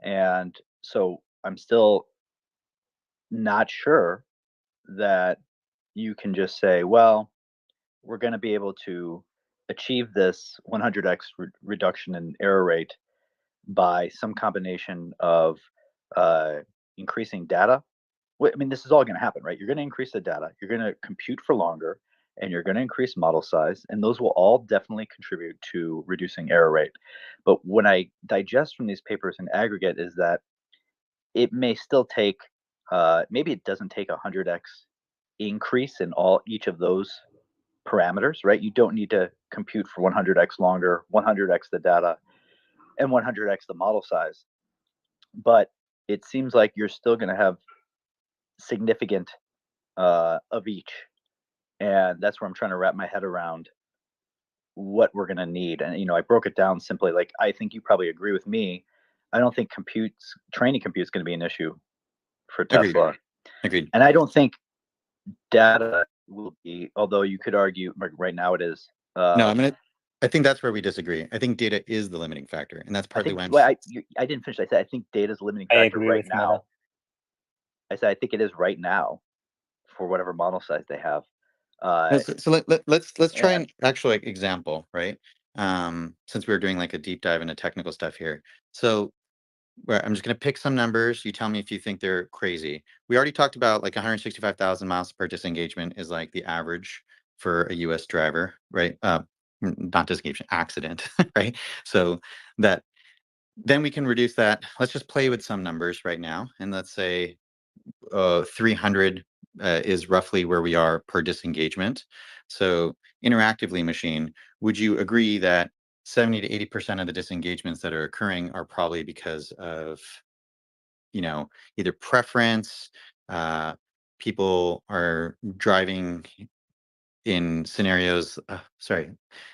And so I'm still not sure that you can just say, well, we're going to be able to achieve this 100x reduction in error rate by some combination of increasing data. I mean, this is all going to happen, right? You're going to increase the data, you're going to compute for longer, and you're going to increase model size, and those will all definitely contribute to reducing error rate. But when I digest from these papers in aggregate is that it may still take, maybe it doesn't take 100x increase in each of those parameters, right? You don't need to compute for 100x longer, 100x the data, and 100x the model size. But it seems like you're still going to have significant of each. And that's where I'm trying to wrap my head around what we're going to need. And, I broke it down simply. Like, I think you probably agree with me. I don't think training compute is going to be an issue for Tesla. Agreed. And I don't think data will be, although you could argue right now it is. No, I think that's where we disagree. I think data is the limiting factor, and that's partly why I didn't finish. I said I think data is the limiting I factor agree right with now. Meta. I said I think it is right now for whatever model size they have. So let's try an actual example, right? Since we were doing like a deep dive into technical stuff here. So I'm just going to pick some numbers. You tell me if you think they're crazy. We already talked about like 165,000 miles per disengagement is like the average for a US driver, right? Not disengagement, accident, right? So that then we can reduce that. Let's just play with some numbers right now. And let's say 300 is roughly where we are per disengagement. So interactively machine, would you agree that 70 to 80% of the disengagements that are occurring are probably because of, either preference, people are driving in scenarios,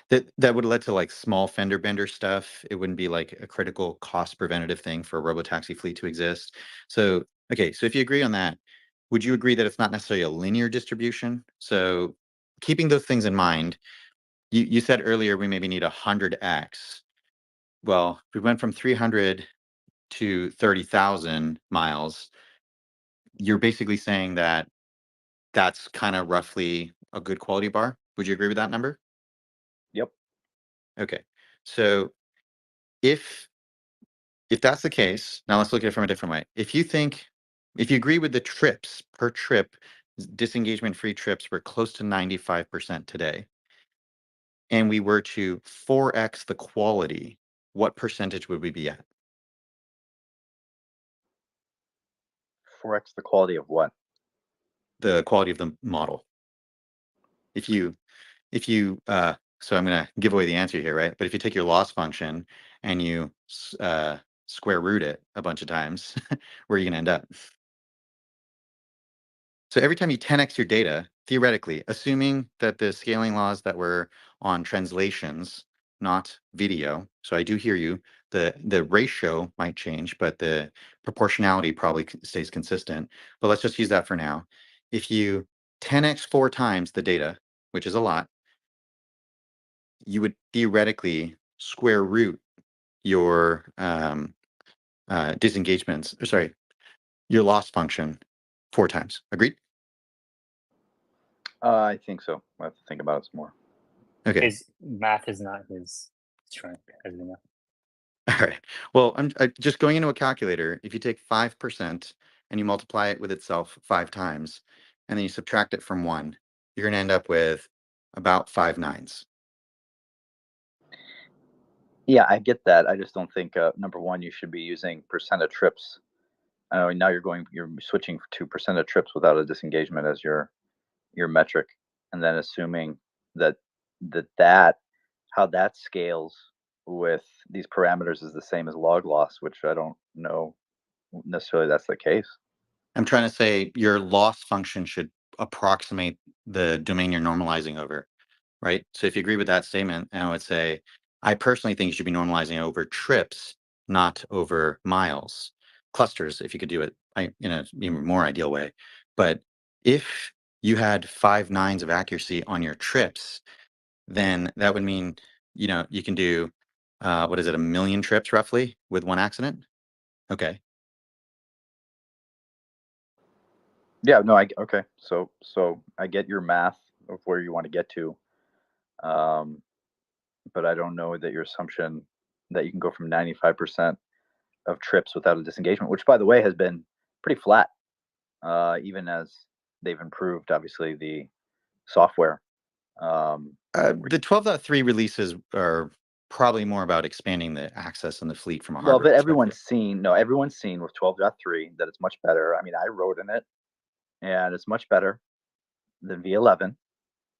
that would lead to like small fender bender stuff. It wouldn't be like a critical cost preventative thing for a robotaxi fleet to exist. So, okay, so if you agree on that, would you agree that it's not necessarily a linear distribution? So keeping those things in mind, you said earlier we maybe need 100x. Well, we went from 300 to 30,000 miles. You're basically saying that that's kind of roughly a good quality bar. Would you agree with that number? Yep. Okay. So if that's the case, now let's look at it from a different way. If you agree with the trips per trip, disengagement-free trips were close to 95% today, and we were to 4x the quality, what percentage would we be at? 4x the quality of what? The quality of the model. If you so I'm going to give away the answer here, right? But if you take your loss function and you square root it a bunch of times, where are you going to end up? So every time you 10x your data, theoretically, assuming that the scaling laws that were on translations, not video, so I do hear you, the ratio might change, but the proportionality probably stays consistent. But let's just use that for now. If you 10x 4 times the data, which is a lot, you would theoretically square root your disengagements, or sorry, your loss function 4 times. Agreed? I think so. I have to think about it some more. Okay. His math is not his strength, as we know. All right. Well, I'm just going into a calculator. If you take 5% and you multiply it with itself 5 times, and then you subtract it from 1, you're going to end up with about 5 nines. Yeah, I get that. I just don't think number one, you should be using percent of trips. I know now you're switching to percent of trips without a disengagement as your metric, and then assuming that how that scales with these parameters is the same as log loss, which I don't know necessarily that's the case. I'm trying to say your loss function should approximate the domain you're normalizing over, right? So if you agree with that statement, I would say, I personally think you should be normalizing over trips, not over miles. Clusters, if you could do it in a even more ideal way. But if you had 5 nines of accuracy on your trips, then that would mean, you can do, 1 million trips roughly with one accident? Okay. Yeah, no, okay. So I get your math of where you want to get to. But I don't know that your assumption that you can go from 95% of trips without a disengagement, which by the way has been pretty flat, even as they've improved, obviously, the software. The 12.3 releases are probably more about expanding the access in the fleet from a hardware Well, but perspective. everyone's seen with 12.3 that it's much better. I mean, I wrote in it, and it's much better than V11,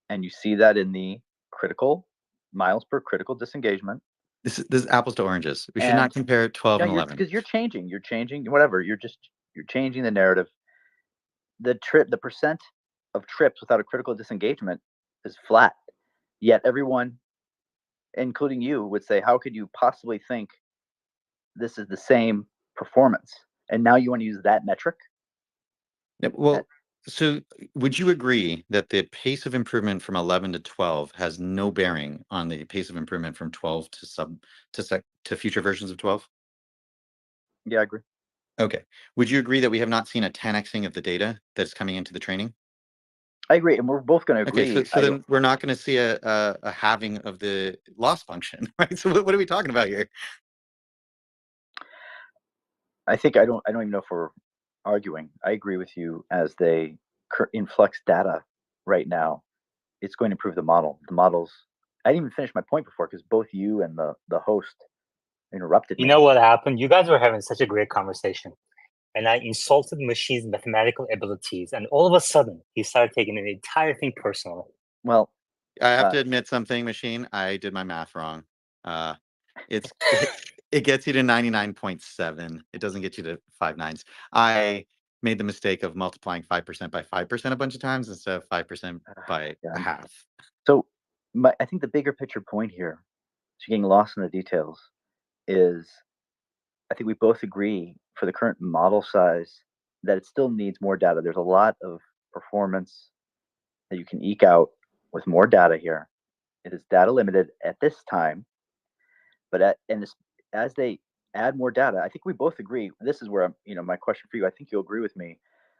and you see that in the critical miles per critical disengagement. This is apples to oranges. We should And not compare 12 no, and 11. because you're changing, whatever. You're changing the narrative. The percent of trips without a critical disengagement is flat. Yet everyone, including you, would say, how could you possibly think this is the same performance? And now you want to use that metric? Yeah, well, so would you agree that the pace of improvement from 11 to 12 has no bearing on the pace of improvement from 12 to future versions of 12? Yeah, I agree. Okay. Would you agree that we have not seen a 10xing of the data that's coming into the training? I agree, and we're both going to agree. Okay, so then we're not going to see a halving of the loss function, right? So what are we talking about here? I think I don't even know if we're arguing. I agree with you. As they influx data right now, it's going to improve the model. The models. I didn't even finish my point before because both you and the host interrupted me. You know what happened? You guys were having such a great conversation, and I insulted the machine's mathematical abilities, and all of a sudden, he started taking the entire thing personally. Well, I have to admit something, machine. I did my math wrong. It gets you to 99.7. It doesn't get you to 5 nines. I made the mistake of multiplying 5% by 5% a bunch of times instead of 5% by a half. So I think the bigger picture point here, so you're getting lost in the details, is I think we both agree for the current model size that it still needs more data. There's a lot of performance that you can eke out with more data here. It is data limited at this time, but as they add more data, I think we both agree. This is where my question for you. I think you'll agree with me.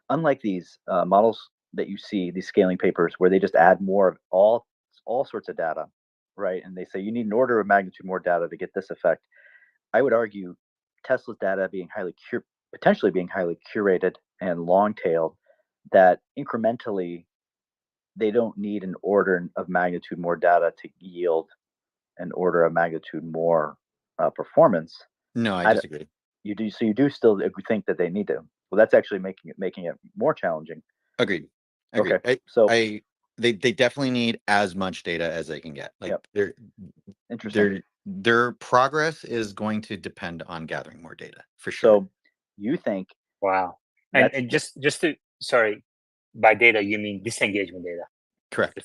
Unlike these models that you see, these scaling papers where they just add more of all sorts of data, right? And they say you need an order of magnitude more data to get this effect. I would argue Tesla's data being potentially being highly curated and long-tailed, that incrementally they don't need an order of magnitude more data to yield an order of magnitude more performance. No, I disagree. You do, so you do still think that they need to. Well, that's actually making it more challenging. Agreed. Okay. They definitely need as much data as they can get. Like Interesting. Their progress is going to depend on gathering more data for sure. So you think? Wow. And just to by data you mean disengagement data? Correct.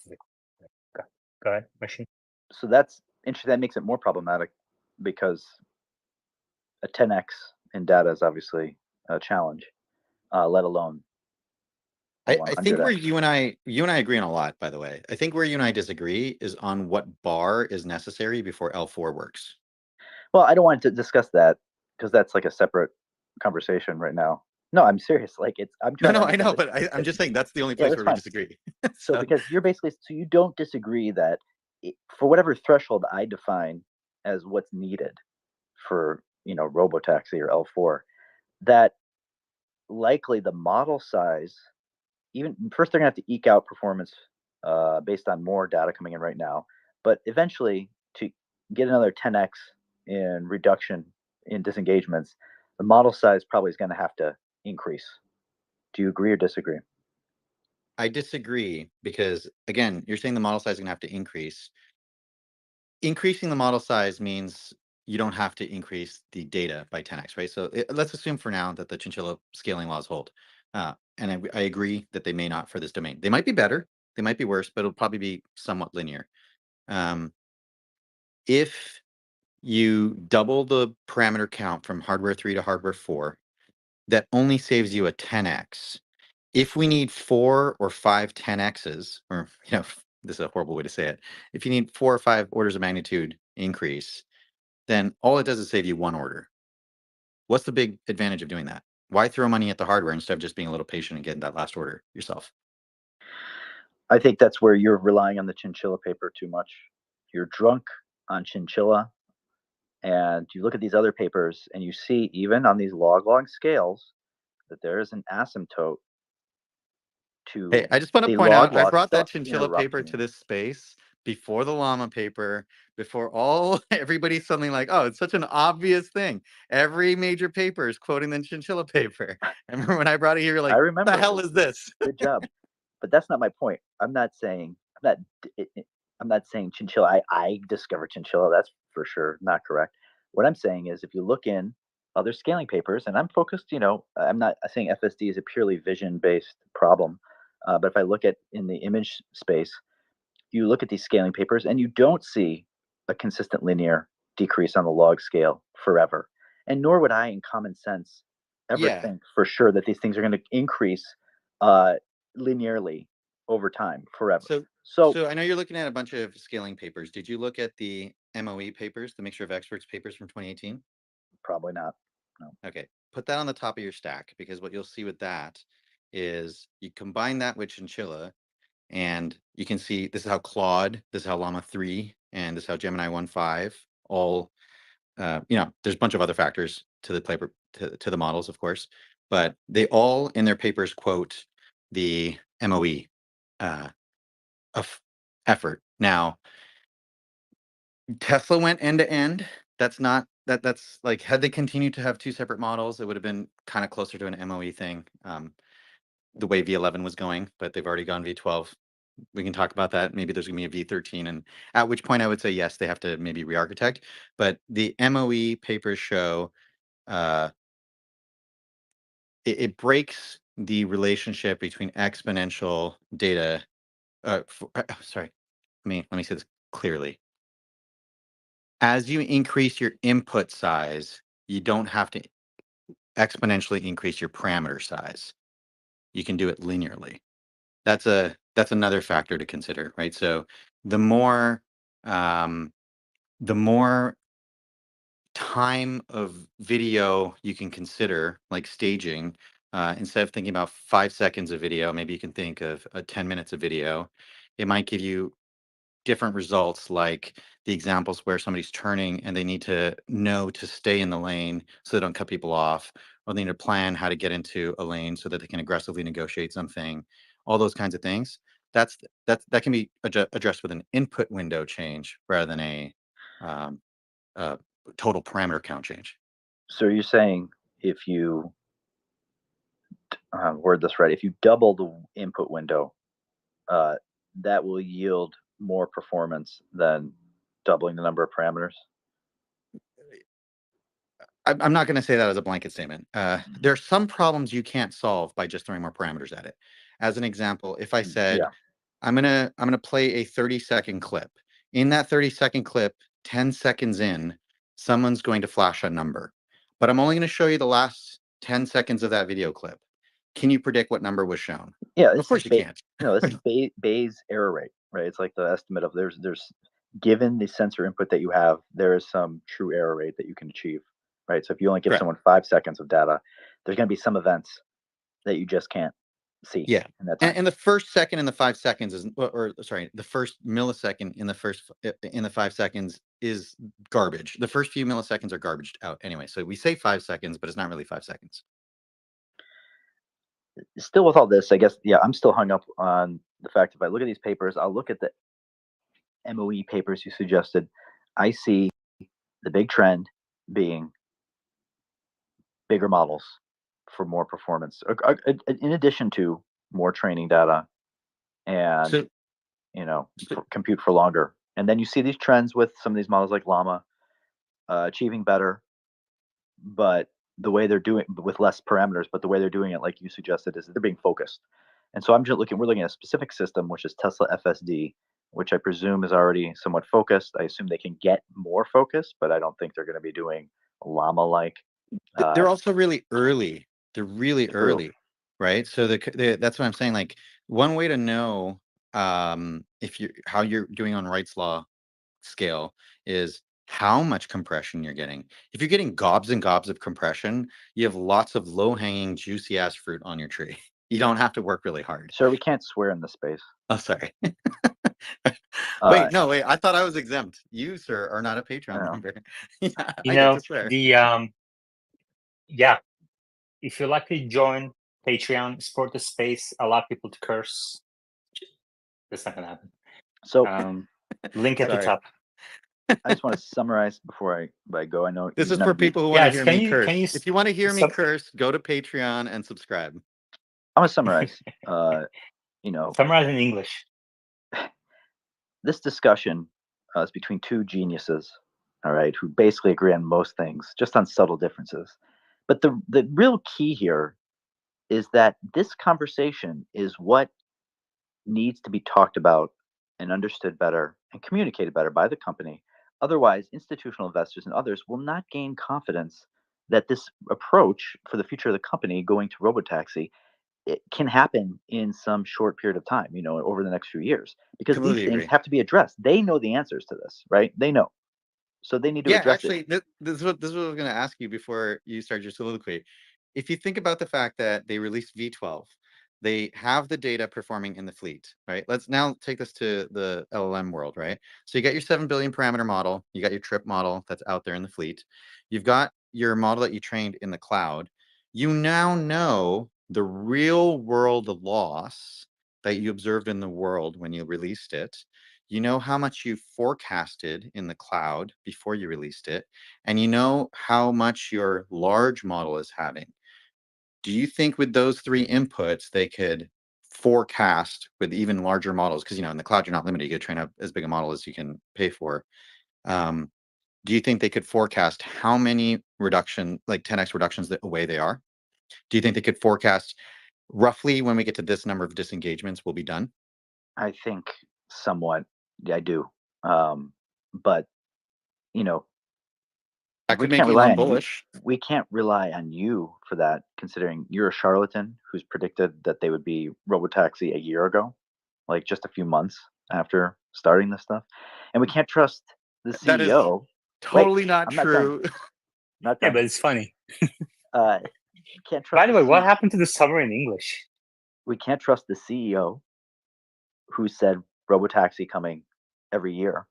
Go ahead, machine. So that's interesting. That makes it more problematic because a 10x in data is obviously a challenge, let alone. I think where you and I agree on a lot, by the way. I think where you and I disagree is on what bar is necessary before L4 works. Well, I don't want to discuss that because that's like a separate conversation right now. No, I'm serious. Like I'm trying. No, I know, but I'm just saying that's the only place where we disagree. So because you're basically, so you don't disagree that for whatever threshold I define as what's needed for robotaxi or L4, that likely the model size, even first they're gonna have to eke out performance based on more data coming in right now, but eventually to get another 10x in reduction in disengagements, the model size probably is going to have to increase. Do you agree or disagree? I disagree because, again, you're saying the model size is going to have to increase. Increasing the model size means you don't have to increase the data by 10x, right? So let's assume for now that the chinchilla scaling laws hold. And I agree that they may not for this domain. They might be better, they might be worse, but it'll probably be somewhat linear. If you double the parameter count from hardware 3 to hardware 4, that only saves you a 10x. If we need 4 or 5 10x's, or this is a horrible way to say it. If you need 4 or 5 orders of magnitude increase, then all it does is save you 1 order. What's the big advantage of doing that? Why throw money at the hardware instead of just being a little patient and getting that last order yourself? I think that's where you're relying on the chinchilla paper too much. You're drunk on chinchilla, and you look at these other papers and you see even on these log scales that there is an asymptote to. Hey, I just want to point out, I brought that chinchilla paper to this space before the llama paper, before everybody suddenly like, oh, it's such an obvious thing. Every major paper is quoting the chinchilla paper. I remember when I brought it here, you're like, what the hell is this? Good job. But that's not my point. I'm not saying chinchilla. I discovered chinchilla. That's for sure, not correct. What I'm saying is, if you look in other scaling papers, and I'm focused, I'm not saying FSD is a purely vision-based problem, but if I look at in the image space, you look at these scaling papers and you don't see a consistent linear decrease on the log scale forever. And nor would I, in common sense, ever Yeah. think for sure that these things are going to increase linearly over time forever. So I know you're looking at a bunch of scaling papers. Did you look at the MOE papers, the Mixture of Experts papers from 2018? Probably not. No. Okay, put that on the top of your stack, because what you'll see with that is you combine that with Chinchilla, and you can see this is how Claude, this is how Llama 3, and this is how Gemini 1.5 all, there's a bunch of other factors to the paper, to the models, of course, but they all in their papers quote the MOE of effort. Now, Tesla went end to end. That's not that's like, had they continued to have two separate models, it would have been kind of closer to an MOE thing, the way V11 was going, but they've already gone V12. We can talk about that. Maybe there's gonna be a V13, and at which point I would say yes, they have to maybe re-architect. But the MOE papers show it breaks the relationship between exponential data. Sorry, let me say this clearly. As you increase your input size, you don't have to exponentially increase your parameter size. You can do it linearly. That's another factor to consider, right? So the more time of video you can consider, like staging, instead of thinking about 5 seconds of video, maybe you can think of 10 minutes of video. It might give you different results, like the examples where somebody's turning and they need to know to stay in the lane so they don't cut people off, or they need to plan how to get into a lane so that they can aggressively negotiate something, all those kinds of things. That can be addressed with an input window change rather than a total parameter count change. So you're saying if you word this right, if you double the input window, that will yield more performance than doubling the number of parameters? I'm not going to say that as a blanket statement. There are some problems you can't solve by just throwing more parameters at it. As an example, if I said, I'm gonna play a 30-second clip. In that 30-second clip, 10 seconds in, someone's going to flash a number, but I'm only going to show you the last 10 seconds of that video clip. Can you predict what number was shown? Yeah, of course you can't. No, this is Bayes error rate, right? It's like the estimate of there's given the sensor input that you have, there is some true error rate that you can achieve, right? So if you only give someone 5 seconds of data, there's going to be some events that you just can't see. Yeah, in that time. and the first second in the 5 seconds is, or sorry, the first millisecond in the 5 seconds is garbage. The first few milliseconds are garbaged out anyway. So we say 5 seconds, but it's not really 5 seconds. Still, with all this, I guess, I'm still hung up on the fact if I look at these papers, I'll look at the MOE papers you suggested. I see the big trend being bigger models for more performance, in addition to more training data and compute for longer. And then you see these trends with some of these models like Llama achieving better, but the way they're doing with less parameters, but the way they're doing it, like you suggested, is they're being focused. And so we're looking at a specific system, which is Tesla FSD, which I presume is already somewhat focused. I assume they can get more focused, but I don't think they're going to be doing Llama-like. They're also really early. They're really early, right? So that's what I'm saying. Like, one way to know if how you're doing on Wright's law scale is how much compression you're getting. If you're getting gobs and gobs of compression, you have lots of low-hanging, juicy-ass fruit on your tree. You don't have to work really hard. Sir, we can't swear in this space. Oh, sorry. Wait, I thought I was exempt. You, sir, are not a Patreon member. I get to swear. If you likely join Patreon, support the space, allow people to curse, that's not gonna happen. So link at the top. I just want to summarize before I go. I know this is for people who want to hear me curse. If you want to hear me curse, go to Patreon and subscribe. I'm gonna summarize. Summarize in English. This discussion is between two geniuses, all right, who basically agree on most things, just on subtle differences. But the real key here is that this conversation is what needs to be talked about and understood better and communicated better by the company. Otherwise, institutional investors and others will not gain confidence that this approach for the future of the company going to robotaxi, it can happen in some short period of time, over the next few years, because Completely these things agree. have to be addressed. They know the answers to this, right? They know. So they need to Yeah, address it. actually, this is what I was going to ask you before you start your soliloquy. If you think about the fact that they released V12, they have the data performing in the fleet, right? Let's now take this to the LLM world, right? So you got your 7 billion parameter model, you got your trip model that's out there in the fleet, you've got your model that you trained in the cloud. You now know the real world loss that you observed in the world when you released it. You know how much you forecasted in the cloud before you released it, and you know how much your large model is having. Do you think with those 3 inputs, they could forecast with even larger models? Because, in the cloud, you're not limited. You can train up as big a model as you can pay for. Do you think they could forecast how many reduction, like 10x reductions away they are? Do you think they could forecast roughly when we get to this number of disengagements will be done? I think somewhat. Yeah, I do. But That we could make can't rely Elon on you. bullish. We can't rely on you for that, considering you're a charlatan who's predicted that they would be robotaxi a year ago, like just a few months after starting this stuff. And we can't trust the CEO. That is totally not I'm not done. true. Not Yeah, done. but it's funny. Can't trust. By the way, what happened to the summary in English? We can't trust the CEO who said robotaxi coming every year.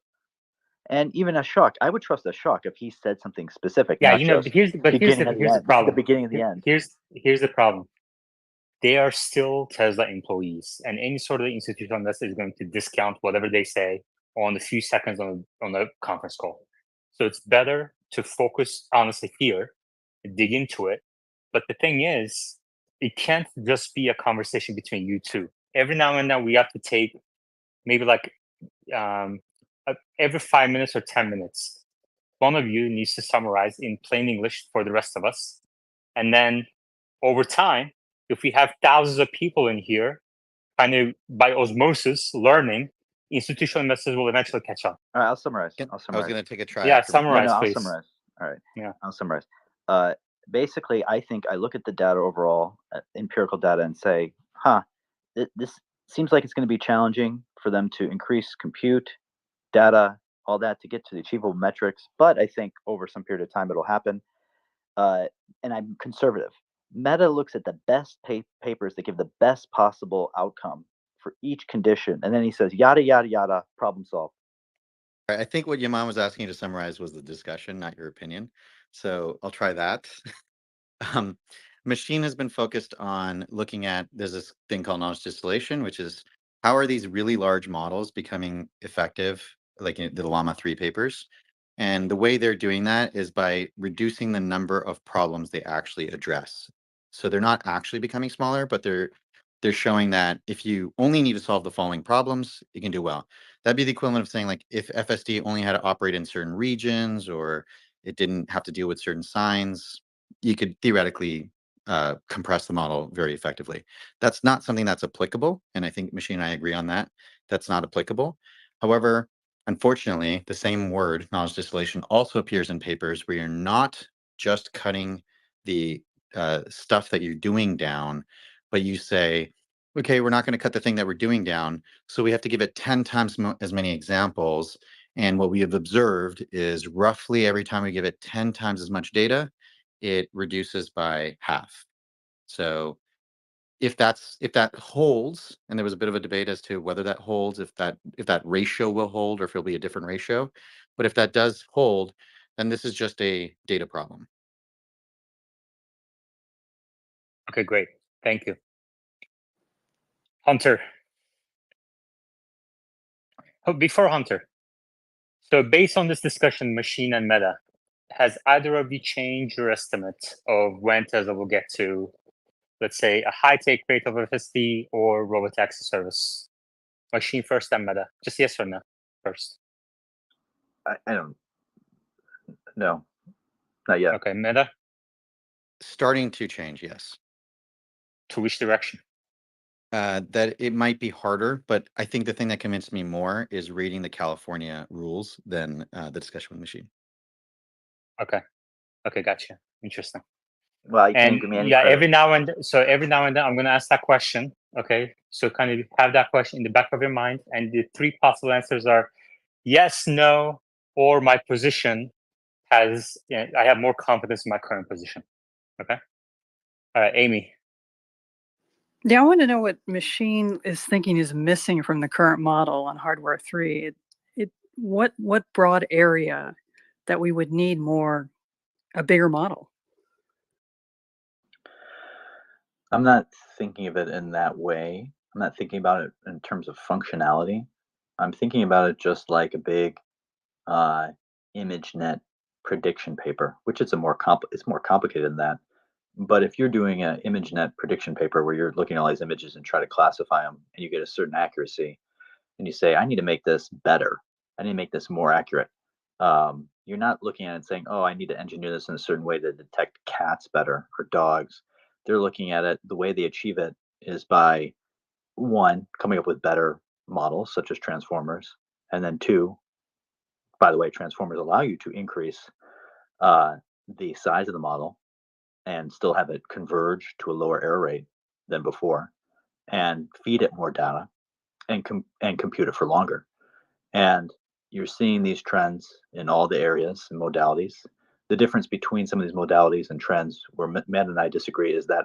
And even Ashok, I would trust Ashok if he said something specific. Yeah, not just here's the problem. The beginning of the end. Here's the problem. They are still Tesla employees, and any sort of institutional investor is going to discount whatever they say on the few seconds on the conference call. So it's better to focus honestly here, dig into it. But the thing is, it can't just be a conversation between you two. Every now and then we have to take maybe like every 5 minutes or 10 minutes. One of you needs to summarize in plain English for the rest of us. And then over time, if we have thousands of people in here, kind of by osmosis, learning, institutional investors will eventually catch on. All right, I'll summarize. I was going to take a try. Yeah, after summarize, I'll please. summarize. All right. Yeah. I'll summarize. Basically, I think I look at the data overall, empirical data, and say, this seems like it's going to be challenging for them to increase compute, data, all that to get to the achievable metrics. But I think over some period of time, it'll happen. And I'm conservative. Meta looks at the best papers that give the best possible outcome for each condition. And then he says, yada, yada, yada, problem solved. I think what Yaman was asking you to summarize was the discussion, not your opinion. So I'll try that. Machine has been focused on looking at, there's this thing called knowledge distillation, which is how are these really large models becoming effective, like in the Llama 3 papers. And the way they're doing that is by reducing the number of problems they actually address. So they're not actually becoming smaller, but they're showing that if you only need to solve the following problems, you can do well. That'd be the equivalent of saying, like, if FSD only had to operate in certain regions or it didn't have to deal with certain signs, you could theoretically compress the model very effectively. That's not something that's applicable. And I think Machine and I agree on that. That's not applicable. However, unfortunately, the same word, knowledge distillation, also appears in papers where you're not just cutting the stuff that you're doing down, but you say, okay, we're not going to cut the thing that we're doing down, so we have to give it 10 times as many examples. And what we have observed is roughly every time we give it 10 times as much data, it reduces by half. So if that holds, and there was a bit of a debate as to whether that holds, if that ratio will hold, or if it'll be a different ratio. But if that does hold, then this is just a data problem. Okay, great. Thank you. Hunter. Oh, before Hunter. So based on this discussion, Machine and Meta, has either of you changed your estimate of when Tesla will get to, let's say, a high take rate of FSD or robotaxi service? Machine first, then Meta. Just yes or no first. I don't. No, not yet. Okay, Meta, Starting to change, yes. to which direction? That it might be harder, but I think the thing that convinced me more is reading the California rules than the discussion with machine. Okay. Okay, gotcha. Interesting. Well, you And can't give me any yeah, credit. every now and then I'm gonna ask that question. Okay. So kind of have that question in the back of your mind. And the three possible answers are yes, no, or my position has I have more confidence in my current position. Okay. All right, Amy. Yeah, I want to know what machine is thinking is missing from the current model on hardware 3. What broad area that we would need a bigger model? I'm not thinking of it in that way. I'm not thinking about it in terms of functionality. I'm thinking about it just like a big ImageNet prediction paper, which it's more complicated than that. But if you're doing an ImageNet prediction paper where you're looking at all these images and try to classify them, and you get a certain accuracy, and you say, I need to make this better, I need to make this more accurate. You're not looking at it and saying, oh, I need to engineer this in a certain way to detect cats better or dogs. They're looking at it, the way they achieve it is by one, coming up with better models such as transformers, and then two, by the way, transformers allow you to increase the size of the model and still have it converge to a lower error rate than before, and feed it more data and compute it for longer. And you're seeing these trends in all the areas and modalities. The difference between some of these modalities and trends where Matt and I disagree is that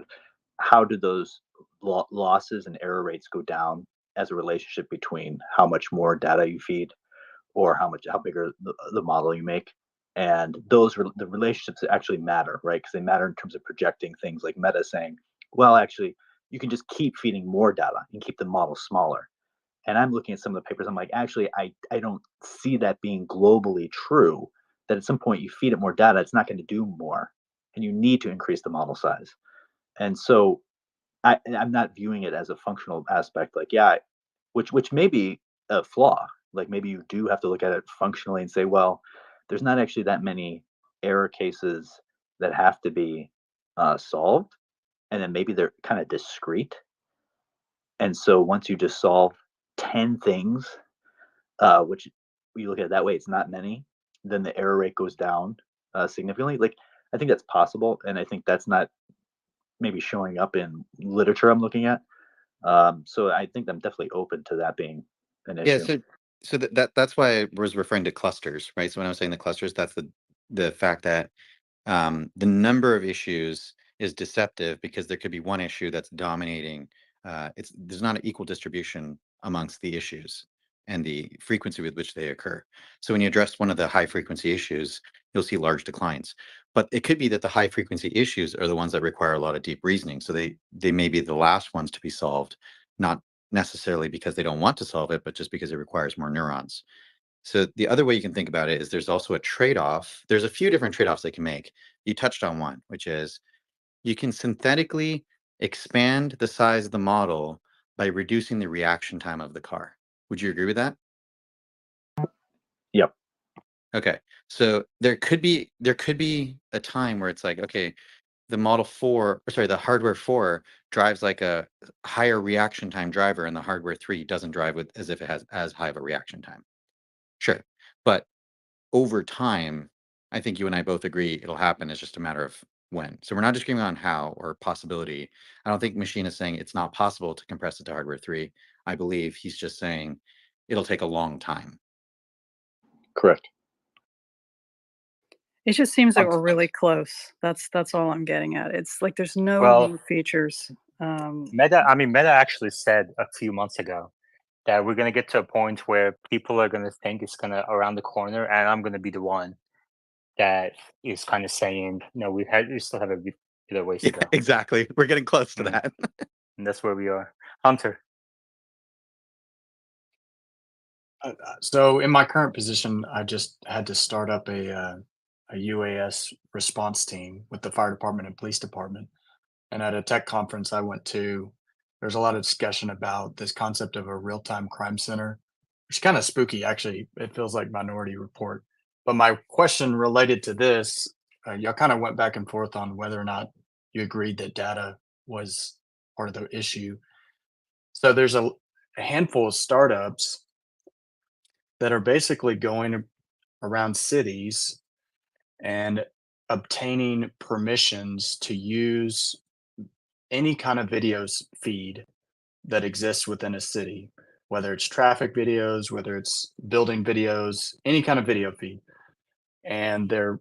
how do those losses and error rates go down as a relationship between how much more data you feed or how bigger the model you make. And the relationships actually matter, right? Because they matter in terms of projecting things like Meta saying, well, actually, you can just keep feeding more data and keep the model smaller. And I'm looking at some of the papers, I'm like, actually, I don't see that being globally true, that at some point you feed it more data, it's not going to do more. And you need to increase the model size. And so I'm not viewing it as a functional aspect, like, yeah, which may be a flaw. Like maybe you do have to look at it functionally and say, well, there's not actually that many error cases that have to be solved. And then maybe they're kind of discrete. And so once you just solve 10 things, which you look at it that way, it's not many, then the error rate goes down significantly. Like I think that's possible. And I think that's not maybe showing up in literature I'm looking at. So I think I'm definitely open to that being an Yeah, issue. so that's why I was referring to clusters, right? So when I was saying the clusters, that's the fact that the number of issues is deceptive because there could be one issue that's dominating. There's not an equal distribution amongst the issues and the frequency with which they occur. So when you address one of the high frequency issues, you'll see large declines. But it could be that the high frequency issues are the ones that require a lot of deep reasoning. So they may be the last ones to be solved, not necessarily because they don't want to solve it, but just because it requires more neurons. So the other way you can think about it is there's also a trade-off. There's a few different trade-offs they can make. You touched on one, which is you can synthetically expand the size of the model by reducing the reaction time of the car. Would you agree with that? Yep. Okay. So there could be a time where it's like, okay, the hardware 4 drives like a higher reaction time driver and the hardware 3 doesn't drive with as if it has as high of a reaction time. Sure. But over time, I think you and I both agree it'll happen. It's just a matter of when. So we're not disagreeing on how or possibility. I don't think Machine is saying it's not possible to compress it to hardware 3. I believe he's just saying it'll take a long time. Correct. It just seems like we're really close. That's all I'm getting at. It's like there's no Well, new features. Meta actually said a few months ago that we're going to get to a point where people are going to think it's going to around the corner, and I'm going to be the one that is kind of saying, no, we still have a bit of ways to go. Exactly. We're getting close to that. And that's where we are. Hunter. So in my current position, I just had to start up a UAS response team with the fire department and police department. And at a tech conference I went to, there's a lot of discussion about this concept of a real-time crime center, which is kind of spooky, actually. It feels like Minority Report. But my question related to this, y'all kind of went back and forth on whether or not you agreed that data was part of the issue. So there's a handful of startups that are basically going around cities and obtaining permissions to use any kind of videos feed that exists within a city, whether it's traffic videos, whether it's building videos, any kind of video feed. And they're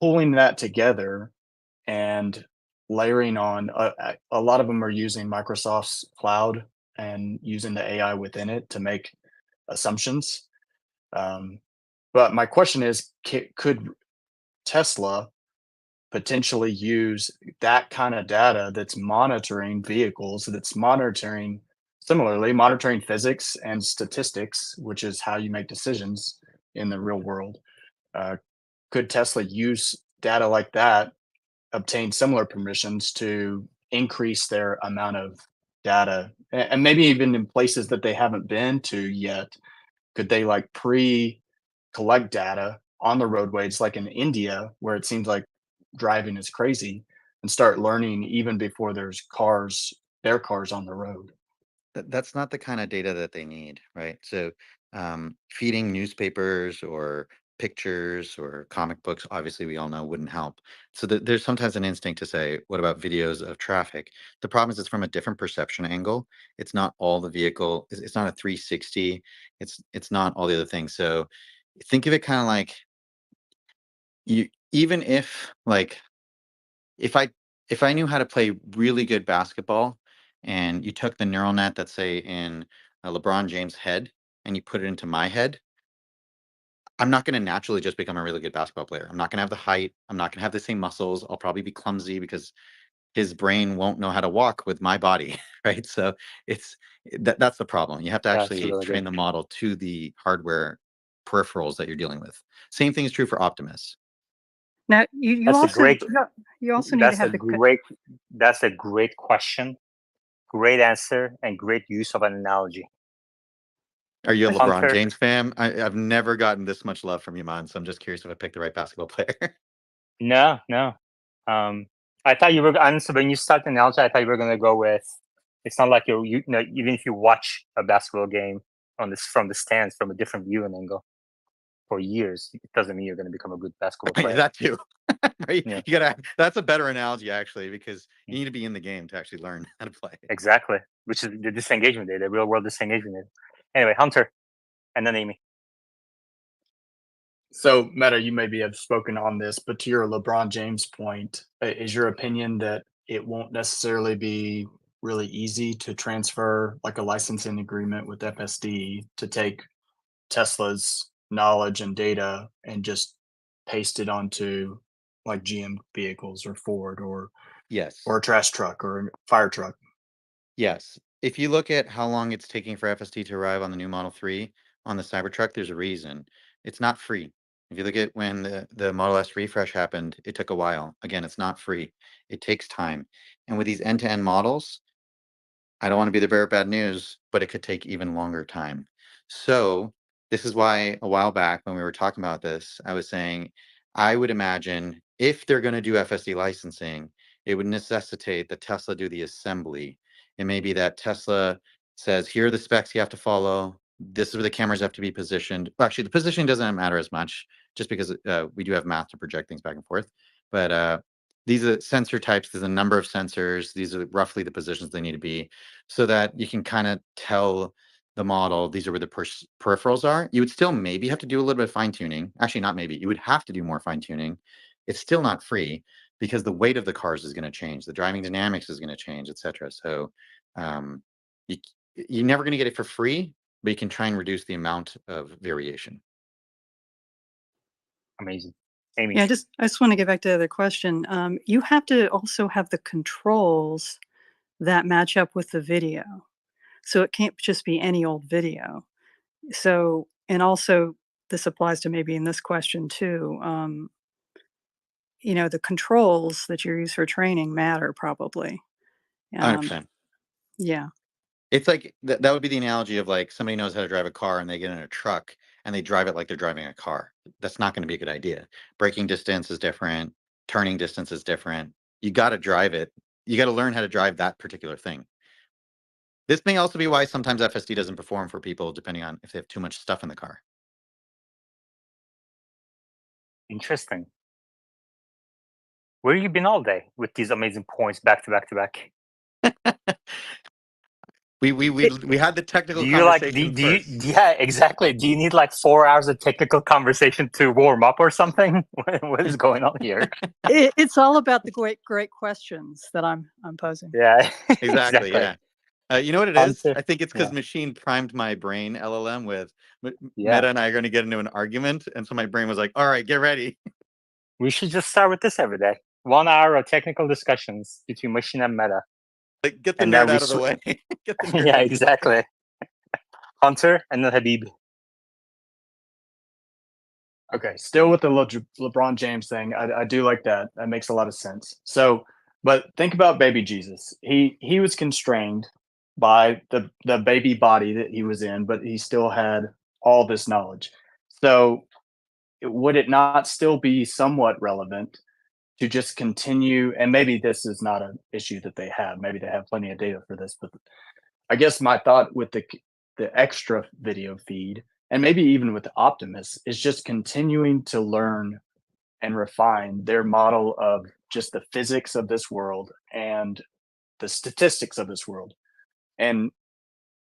pulling that together and layering on. A lot of them are using Microsoft's cloud and using the AI within it to make assumptions. But my question is, could Tesla potentially use that kind of data that's monitoring vehicles, that's monitoring, similarly, monitoring physics and statistics, which is how you make decisions in the real world? Could Tesla use data like that, obtain similar permissions to increase their amount of data, and maybe even in places that they haven't been to yet? Could they like collect data on the roadways, like in India, where it seems like driving is crazy, and start learning even before there's their cars on the road? That's not the kind of data that they need, right? So feeding newspapers or pictures or comic books, obviously we all know wouldn't help. So there's sometimes an instinct to say, what about videos of traffic? The problem is it's from a different perception angle. It's not all the vehicle, it's not a 360, it's not all the other things. So think of it kind of like even if like if I knew how to play really good basketball and you took the neural net that's say in LeBron James' head and you put it into my head, I'm not going to naturally just become a really good basketball player. I'm not going to have the height. I'm not going to have the same muscles. I'll probably be clumsy because his brain won't know how to walk with my body, right? So that's the problem. You have to That's actually really train good. the model to the hardware peripherals that you're dealing with. Same thing is true for Optimus. Now, you That's a also great. you also need to That's a have great. That's a great question. Great answer and great use of an analogy. Are you a LeBron Hunter, James fan? I've never gotten this much love from you, man. So I'm just curious if I picked the right basketball player. no, no. I thought you were honestly when you start the analogy. I thought you were gonna go with. It's not like you know, even if you watch a basketball game on this from the stands from a different viewing angle for years, it doesn't mean you're going to become a good basketball player. That too. Right? Yeah. You gotta. That's a better analogy actually, because you need to be in the game to actually learn how to play. Exactly, which is the disengagement data, the real world disengagement data. Anyway, Hunter, and then Amy. So, Meta, you maybe have spoken on this, but to your LeBron James point, is your opinion that it won't necessarily be really easy to transfer like a licensing agreement with FSD to take Tesla's knowledge and data and just paste it onto like GM vehicles or Ford or Yes. a trash truck or a fire truck? Yes. If you look at how long it's taking for FSD to arrive on the new Model 3 on the Cybertruck, there's a reason. It's not free. If you look at when the Model S refresh happened, it took a while. Again, it's not free. It takes time. And with these end-to-end models, I don't want to be the bearer of bad news, but it could take even longer time. So this is why a while back when we were talking about this, I was saying, I would imagine if they're going to do FSD licensing, it would necessitate that Tesla do the assembly. It may be that Tesla says, here are the specs you have to follow. This is where the cameras have to be positioned. Well, actually, the positioning doesn't matter as much, just because we do have math to project things back and forth. But these are sensor types. There's a number of sensors. These are roughly the positions they need to be, so that you can kind of tell the model these are where the peripherals are. You would still maybe have to do a little bit of fine tuning. Actually, not maybe. You would have to do more fine tuning. It's still not free because the weight of the cars is going to change. The driving dynamics is going to change, etc. So you're never going to get it for free, but you can try and reduce the amount of variation. Amazing. Amy. Yeah, I just want to get back to the other question. You have to also have the controls that match up with the video. So it can't just be any old video. So, and also this applies to maybe in this question too. The controls that you use for training matter probably. 100%. Yeah. It's like that would be the analogy of like somebody knows how to drive a car and they get in a truck and they drive it like they're driving a car. That's not going to be a good idea. Braking distance is different. Turning distance is different. You got to drive it. You got to learn how to drive that particular thing. This may also be why sometimes FSD doesn't perform for people, depending on if they have too much stuff in the car. Interesting. Where you been all day with these amazing points back to back to back? We had the technical Do you like? conversation Do you? first. Yeah, exactly. Do you need like 4 hours of technical conversation to warm up or something? What is going on here? It's all about the great questions that I'm posing. Yeah, Exactly. Yeah. You know what it is? I think it's because Yeah. Machine primed my brain LLM with Yeah. Meta and I are going to get into an argument, and so my brain was like, "All right, get ready." We should just start with this every day. 1 hour of technical discussions between Machine and Meta. Like, get the And nerd then we out of the way. Get the nerd yeah, out of the way. exactly. Hunter and then Habib. Okay, still with the LeBron James thing, I do like that. That makes a lot of sense. So, but think about baby Jesus. He was constrained by the baby body that he was in, but he still had all this knowledge. So, would it not still be somewhat relevant to just continue? And maybe this is not an issue that they have. Maybe they have plenty of data for this, but I guess my thought with the extra video feed, and maybe even with Optimus, is just continuing to learn and refine their model of just the physics of this world and the statistics of this world. And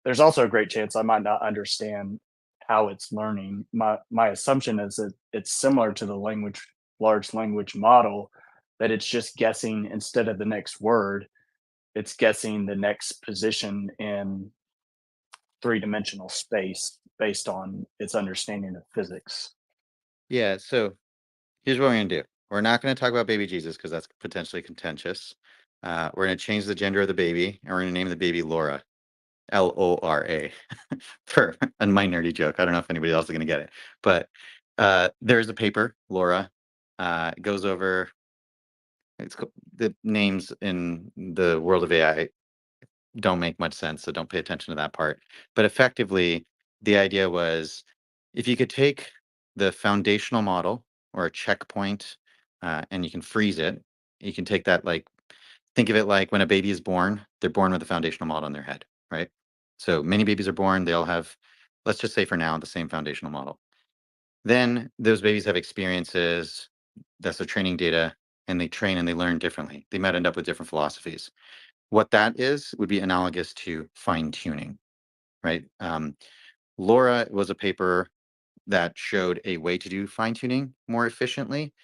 there's also a great chance I might not understand how it's learning. My assumption is that it's similar to the large language model, that it's just guessing instead of the next word, it's guessing the next position in three-dimensional space based on its understanding of physics. Yeah. So here's what we're going to do. We're not going to talk about baby Jesus because that's potentially contentious. We're going to change the gender of the baby, and we're going to name the baby Laura, Lora, for a my nerdy joke. I don't know if anybody else is going to get it, but there's a paper, Laura. It goes over the names in the world of AI don't make much sense, so don't pay attention to that part. But effectively, the idea was if you could take the foundational model or a checkpoint and you can freeze it, you can take that, like, think of it like when a baby is born, they're born with a foundational model in their head, right? So many babies are born, they all have, let's just say for now, the same foundational model. Then those babies have experiences, that's their training data, and they train and they learn differently. They might end up with different philosophies. What that is would be analogous to fine tuning, right? Laura was a paper that showed a way to do fine tuning more efficiently.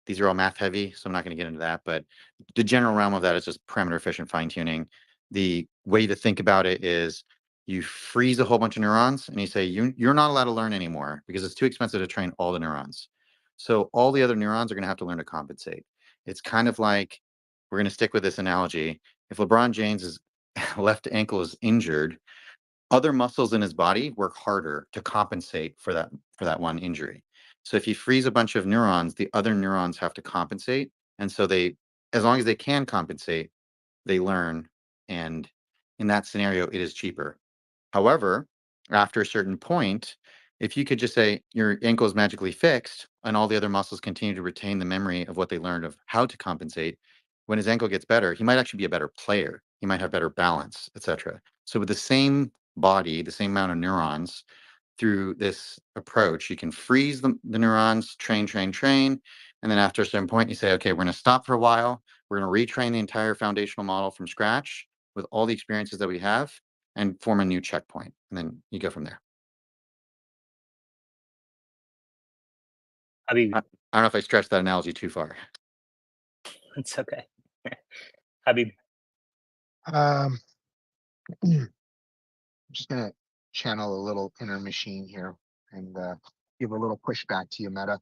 These are all math heavy, so I'm not going to get into that, but the general realm of that is just parameter efficient fine tuning. The way to think about it is you freeze a whole bunch of neurons and you say, you're not allowed to learn anymore because it's too expensive to train all the neurons. So all the other neurons are going to have to learn to compensate. It's kind of like, we're going to stick with this analogy. If LeBron James's left ankle is injured, other muscles in his body work harder to compensate for that one injury. So if you freeze a bunch of neurons, the other neurons have to compensate. And so they, as long as they can compensate, they learn. And in that scenario, it is cheaper. However, after a certain point, if you could just say your ankle is magically fixed and all the other muscles continue to retain the memory of what they learned of how to compensate, when his ankle gets better, he might actually be a better player. He might have better balance, etc. So with the same body, the same amount of neurons, through this approach, you can freeze the neurons, train, and then after a certain point, you say, okay, we're going to stop for a while. We're going to retrain the entire foundational model from scratch with all the experiences that we have and form a new checkpoint. And then you go from there. I mean, I don't know if I stretched that analogy too far. it's okay. Habib. I'm just gonna channel a little inner machine here and give a little pushback to you, Meta.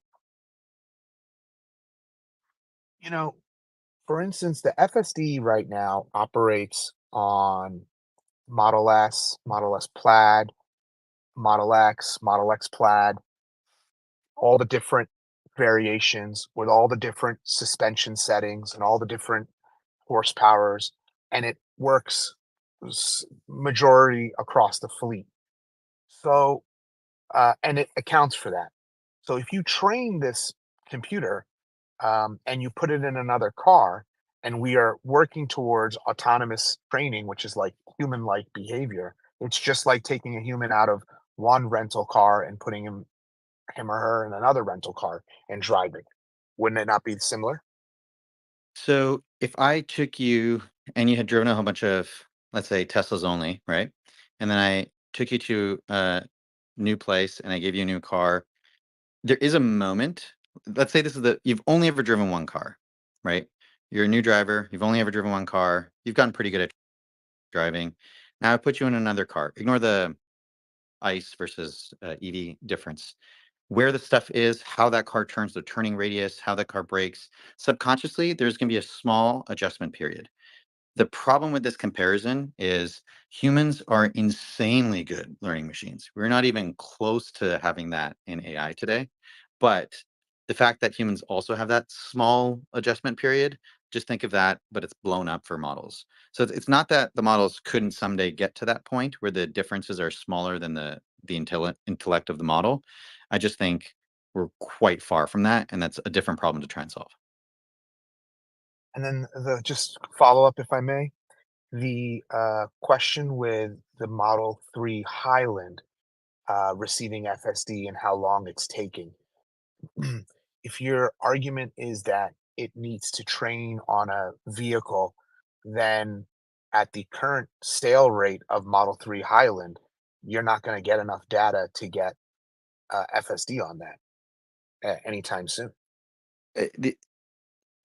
You know, for instance, the FSD right now operates on Model S, Model S Plaid, Model X, Model X Plaid, all the different variations with all the different suspension settings and all the different horsepowers, and it works majority across the fleet. So and it accounts for that. So if you train this computer and you put it in another car, and we are working towards autonomous training, which is like human-like behavior. It's just like taking a human out of one rental car and putting him or her in another rental car and driving. Wouldn't it not be similar? So if I took you and you had driven a whole bunch of, let's say, Teslas only, right? And then I took you to a new place and I gave you a new car, there is a moment. Let's say you've only ever driven one car, right? You're a new driver. You've only ever driven one car. You've gotten pretty good at driving. Now I put you in another car. Ignore the ICE versus EV difference. Where the stuff is, how that car turns, the turning radius, how that car brakes. Subconsciously, there's going to be a small adjustment period. The problem with this comparison is humans are insanely good learning machines. We're not even close to having that in AI today. But the fact that humans also have that small adjustment period, just think of that, but it's blown up for models. So it's not that the models couldn't someday get to that point where the differences are smaller than the intellect of the model. I just think we're quite far from that, and that's a different problem to try and solve. And then the just follow up, if I may, the question with the Model 3 Highland receiving FSD and how long it's taking. If your argument is that it needs to train on a vehicle, then at the current sale rate of Model 3 Highland, you're not going to get enough data to get FSD on that anytime soon. Uh, the-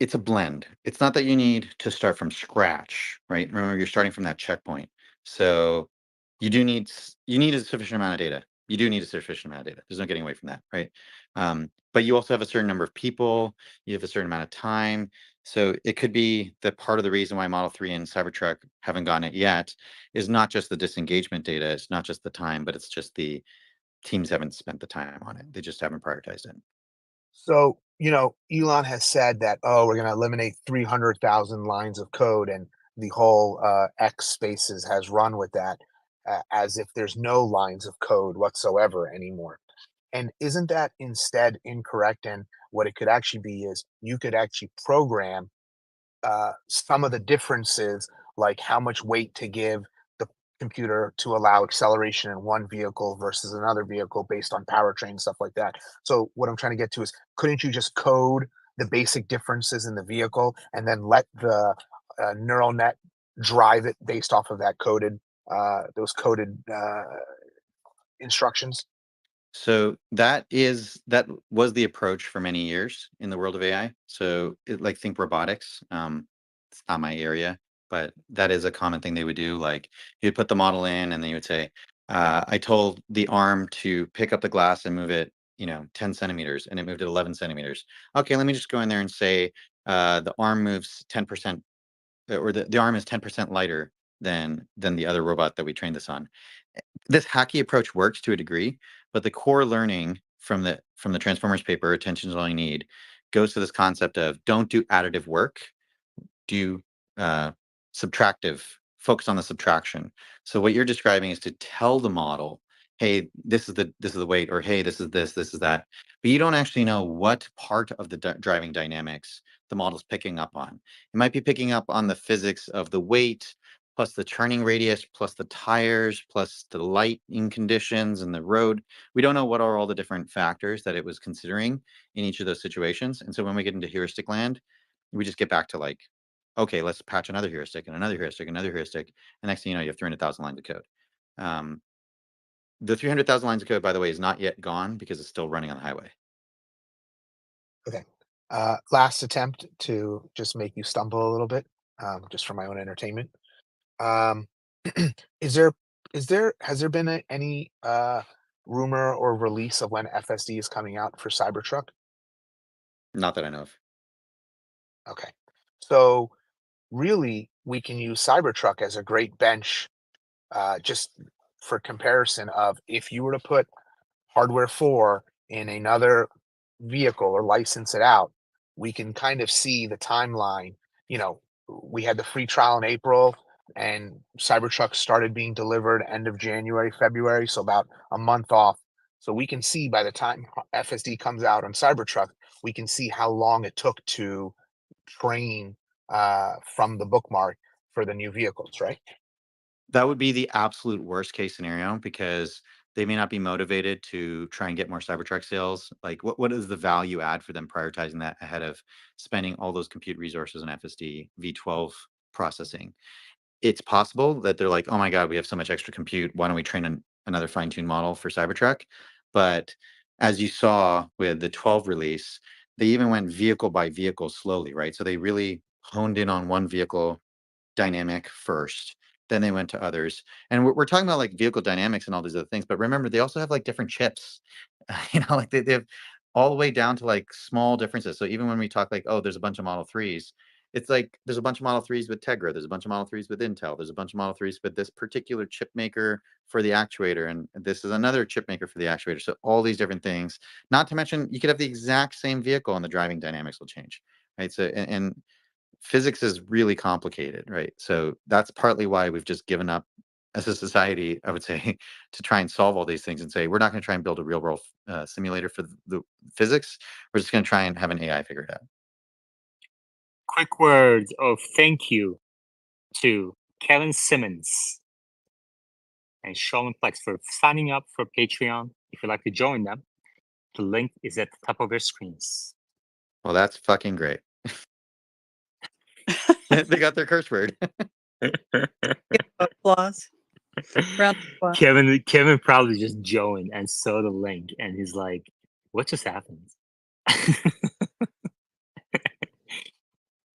It's a blend. It's not that you need to start from scratch, right? Remember, you're starting from that checkpoint. So you need a sufficient amount of data. You do need a sufficient amount of data. There's no getting away from that, right? But you also have a certain number of people. You have a certain amount of time. So it could be that part of the reason why Model 3 and Cybertruck haven't gotten it yet is not just the disengagement data. It's not just the time, but it's just the teams haven't spent the time on it. They just haven't prioritized it. So, Elon has said that, oh, we're going to eliminate 300,000 lines of code, and the whole X Spaces has run with that as if there's no lines of code whatsoever anymore. And isn't that instead incorrect? And what it could actually be is you could actually program some of the differences, like how much weight to give the computer to allow acceleration in one vehicle versus another vehicle based on powertrain, stuff like that. So what I'm trying to get to is, couldn't you just code the basic differences in the vehicle and then let the neural net drive it based off of those coded instructions? So that was the approach for many years in the world of AI. So like think robotics. It's not my area, but that is a common thing they would do. Like you'd put the model in, and then you would say, "I told the arm to pick up the glass and move it, 10 centimeters, and it moved it 11 centimeters. Okay, let me just go in there and say the arm moves 10%, or the arm is 10% lighter than the other robot that we trained this on." This hacky approach works to a degree, but the core learning from the Transformers paper, "Attention is all you need," goes to this concept of don't do additive work, do uh, subtractive, focus on the subtraction. So what you're describing is to tell the model, hey, this is the weight, or hey, this is that, but you don't actually know what part of the driving dynamics the model's picking up on. It might be picking up on the physics of the weight plus the turning radius plus the tires plus the lighting conditions and the road. We don't know what are all the different factors that it was considering in each of those situations. And so when we get into heuristic land, we just get back to like, okay, let's patch another heuristic and another heuristic, another heuristic. And next thing you know, you have 300,000 lines of code. The 300,000 lines of code, by the way, is not yet gone because it's still running on the highway. Okay. Last attempt to just make you stumble a little bit, just for my own entertainment. Um, is there has there been any rumor or release of when FSD is coming out for Cybertruck? Not that I know of. Okay. So really, we can use Cybertruck as a great bench, just for comparison of if you were to put hardware 4 in another vehicle or license it out, we can kind of see the timeline. You know, we had the free trial in April, and Cybertruck started being delivered end of January, February, so about a month off So we can see by the time FSD comes out on Cybertruck, we can see how long it took to train from the bookmark for the new vehicles, right? That would be the absolute worst case scenario because they may not be motivated to try and get more Cybertruck sales. Like, what is the value add for them prioritizing that ahead of spending all those compute resources on FSD V12 processing? It's possible that they're like, oh my God, we have so much extra compute. Why don't we train another fine-tuned model for Cybertruck? But as you saw with the 12 release, they even went vehicle by vehicle slowly, right? So they really honed in on one vehicle dynamic first, then they went to others. And we're talking about like vehicle dynamics and all these other things, but remember, they also have like different chips, like they have all the way down to like small differences. So even when we talk like, oh, there's a bunch of Model 3s, it's like there's a bunch of Model 3s with Tegra, there's a bunch of Model 3s with Intel, there's a bunch of Model 3s with this particular chip maker for the actuator, and this is another chip maker for the actuator. So all these different things, not to mention you could have the exact same vehicle and the driving dynamics will change, right? So, and physics is really complicated, right? So that's partly why we've just given up as a society, I would say, to try and solve all these things and say, we're not going to try and build a real world simulator for the physics. We're just going to try and have an AI figure it out. Quick words of thank you to Kevin Simmons and Sean Plex for signing up for Patreon. If you'd like to join them, the link is at the top of your screens. Well, that's fucking great. They got their curse word. Applause. Round of applause. Kevin probably just joined and saw the link and he's like, what just happened?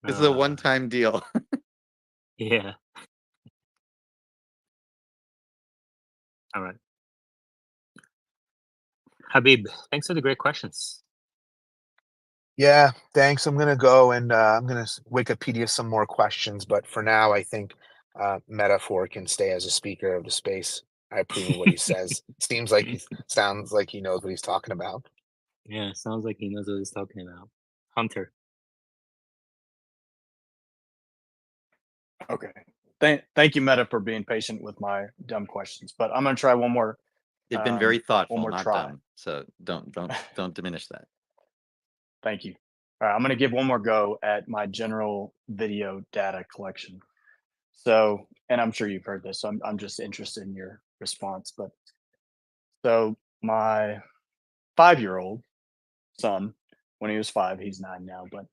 This is a one-time deal. Yeah. All right. Habib, thanks for the great questions. Yeah, thanks. I'm gonna go and I'm gonna Wikipedia some more questions, but for now, I think Metaphor can stay as a speaker of the space. I approve of what he says. Sounds like he knows what he's talking about. Yeah, sounds like he knows what he's talking about. Hunter. Okay. Thank you, Meta, for being patient with my dumb questions. But I'm gonna try one more. They've been very thoughtful, one more not try. dumb. So don't diminish that. Thank you. All right, I'm going to give one more go at my general video data collection. So, and I'm sure you've heard this, so I'm just interested in your response. But so my 5-year-old son, when he was 5, he's 9 now, but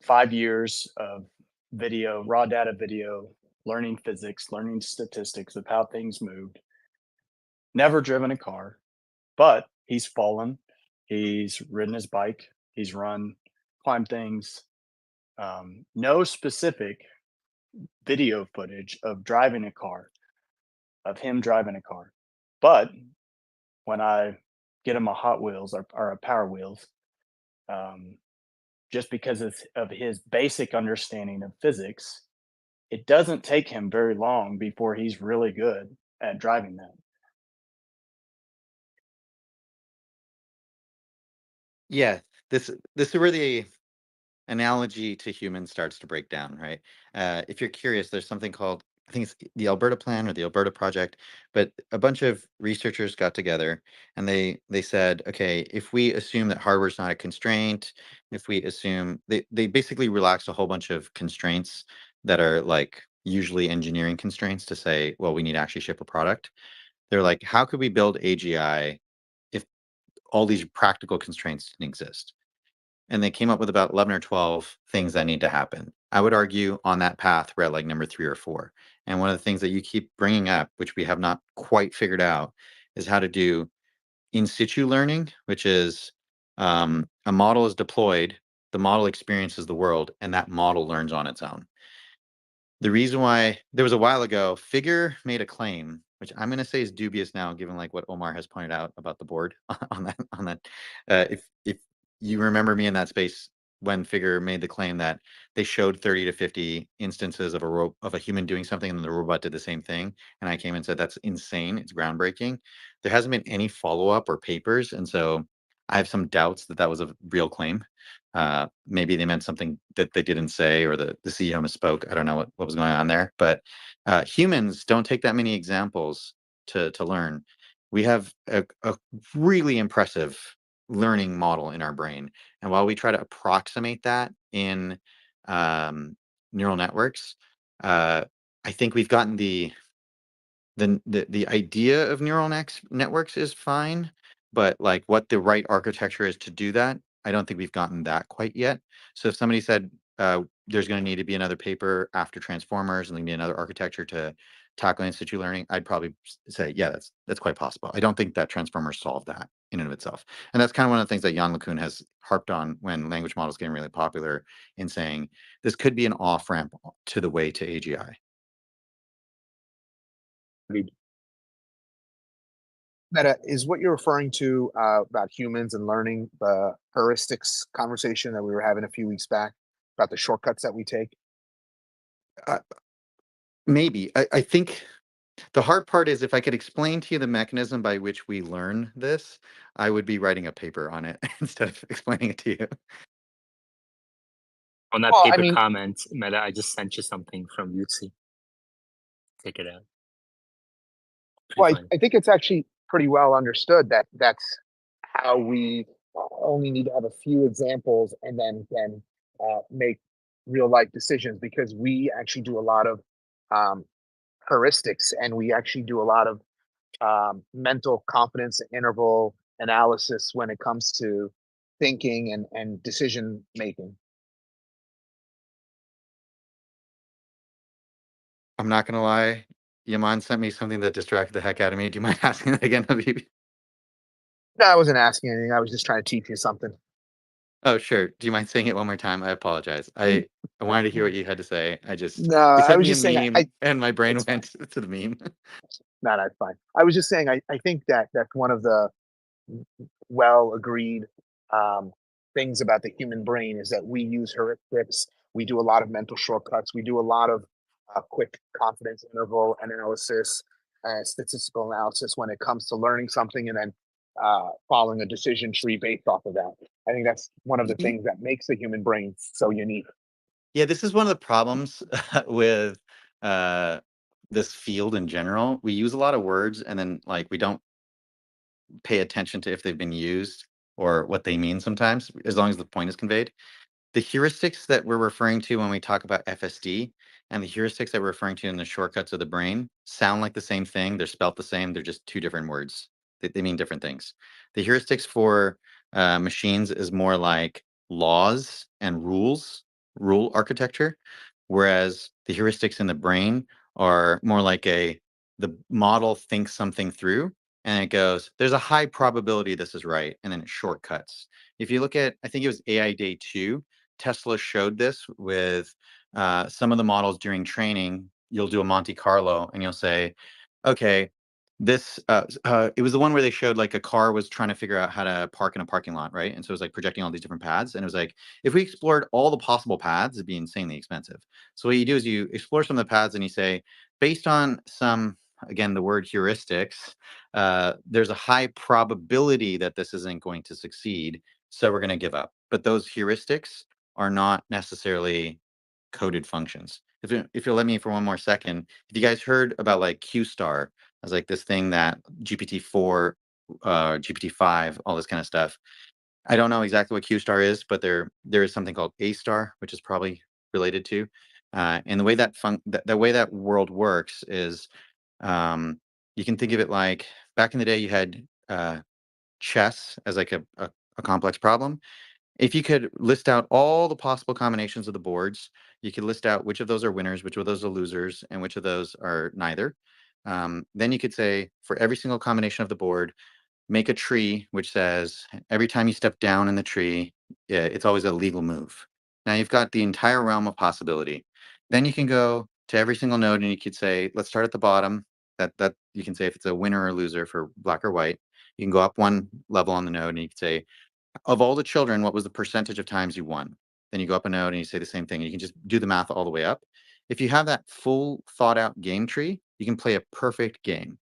5 years of video, raw data video, learning physics, learning statistics of how things moved, never driven a car, but he's fallen, he's ridden his bike, he's run, climbed things. No specific video footage of driving a car, of him driving a car. But when I get him a Hot Wheels or a Power Wheels, just because of his basic understanding of physics, it doesn't take him very long before he's really good at driving them. Yeah, this is where the analogy to humans starts to break down, right? If you're curious, there's something called, I think it's the Alberta Plan or the Alberta Project, but a bunch of researchers got together and they said, okay, if we assume that hardware is not a constraint, if we assume they basically relaxed a whole bunch of constraints that are like usually engineering constraints to say, well, we need to actually ship a product. They're like, how could we build AGI if all these practical constraints didn't exist? And they came up with about 11 or 12 things that need to happen. I would argue on that path, we're at like number 3 or 4. And one of the things that you keep bringing up, which we have not quite figured out, is how to do in situ learning, which is a model is deployed, the model experiences the world, and that model learns on its own. The reason why there was a while ago, Figure made a claim, which I'm going to say is dubious now, given like what Omar has pointed out about the board on that. If you remember me in that space when Figure made the claim that they showed 30 to 50 instances of a human doing something and the robot did the same thing, and I came and said that's insane, it's groundbreaking. There hasn't been any follow-up or papers, and so I have some doubts that was a real claim. Maybe they meant something that they didn't say, or the CEO misspoke. I don't know what was going on there. But humans don't take that many examples to learn. we have a really impressive learning model in our brain. And while we try to approximate that in neural networks, I think we've gotten the idea of neural networks is fine, but like what the right architecture is to do that, I don't think we've gotten that quite yet. So if somebody said there's going to need to be another paper after transformers and there'll be another architecture to tackle institute learning, I'd probably say, yeah, that's quite possible. I don't think that transformers solve that in and of itself. And that's kind of one of the things that Jan LeCun has harped on when language models getting really popular, in saying this could be an off-ramp to the way to AGI. Meta, is what you're referring to about humans and learning the heuristics conversation that we were having a few weeks back about the shortcuts that we take? Maybe. I think the hard part is if I could explain to you the mechanism by which we learn this, I would be writing a paper on it instead of explaining it to you. On that Well, I paper mean, comment, Meta, I just sent you something from Yutzi. Take it out. Pretty well, funny. I think it's actually pretty well understood that that's how we only need to have a few examples and then can make real life decisions, because we actually do a lot of heuristics, and we actually do a lot of mental confidence interval analysis when it comes to thinking and decision making. I'm not going to lie. Yaman sent me something that distracted the heck out of me. Do you mind asking that again, Habib? No, I wasn't asking anything. I was just trying to teach you something. Oh, sure. Do you mind saying it one more time? I apologize. I wanted to hear what you had to say. No, You I sent was me a just saying, meme and my brain it's fine. went to the meme. No, that's fine. I was just saying, I think that that's one of the well agreed things about the human brain is that we use heuristics. We do a lot of mental shortcuts. We do a lot of quick confidence interval analysis, statistical analysis when it comes to learning something and then following a decision tree based off of that. I think that's one of the things that makes the human brain so unique. Yeah, this is one of the problems with this field in general. We use a lot of words and then like we don't pay attention to if they've been used or what they mean sometimes, as long as the point is conveyed. The heuristics that we're referring to when we talk about FSD and the heuristics that we're referring to in the shortcuts of the brain sound like the same thing. They're spelt the same. They're just two different words. They mean different things. The heuristics for machines is more like laws and rule architecture, whereas the heuristics in the brain are more like the model thinks something through and it goes, there's a high probability this is right, and then it shortcuts. If you look at, I think it was AI Day 2, Tesla showed this with some of the models during training. You'll do a Monte Carlo and you'll say, okay, this, it was the one where they showed like a car was trying to figure out how to park in a parking lot, right? And so it was like projecting all these different paths. And it was like, if we explored all the possible paths, it'd be insanely expensive. So what you do is you explore some of the paths and you say, based on some, again, the word heuristics, there's a high probability that this isn't going to succeed. So we're going to give up. But those heuristics are not necessarily coded functions. If you'll let me for one more second, if you guys heard about like Q star as like this thing that GPT-4, GPT-5, all this kind of stuff. I don't know exactly what Q star is, but there is something called A star, which is probably related to. And the way that the way that world works is you can think of it like back in the day you had chess as like a complex problem. If you could list out all the possible combinations of the boards, you could list out which of those are winners, which of those are losers, and which of those are neither. Then you could say for every single combination of the board, make a tree which says every time you step down in the tree, it's always a legal move. Now you've got the entire realm of possibility. Then you can go to every single node and you could say, let's start at the bottom. That you can say if it's a winner or loser for black or white. You can go up one level on the node and you can say, of all the children, what was the percentage of times you won? Then you go up a node and you say the same thing. You can just do the math all the way up. If you have that full thought out game tree, you can play a perfect game.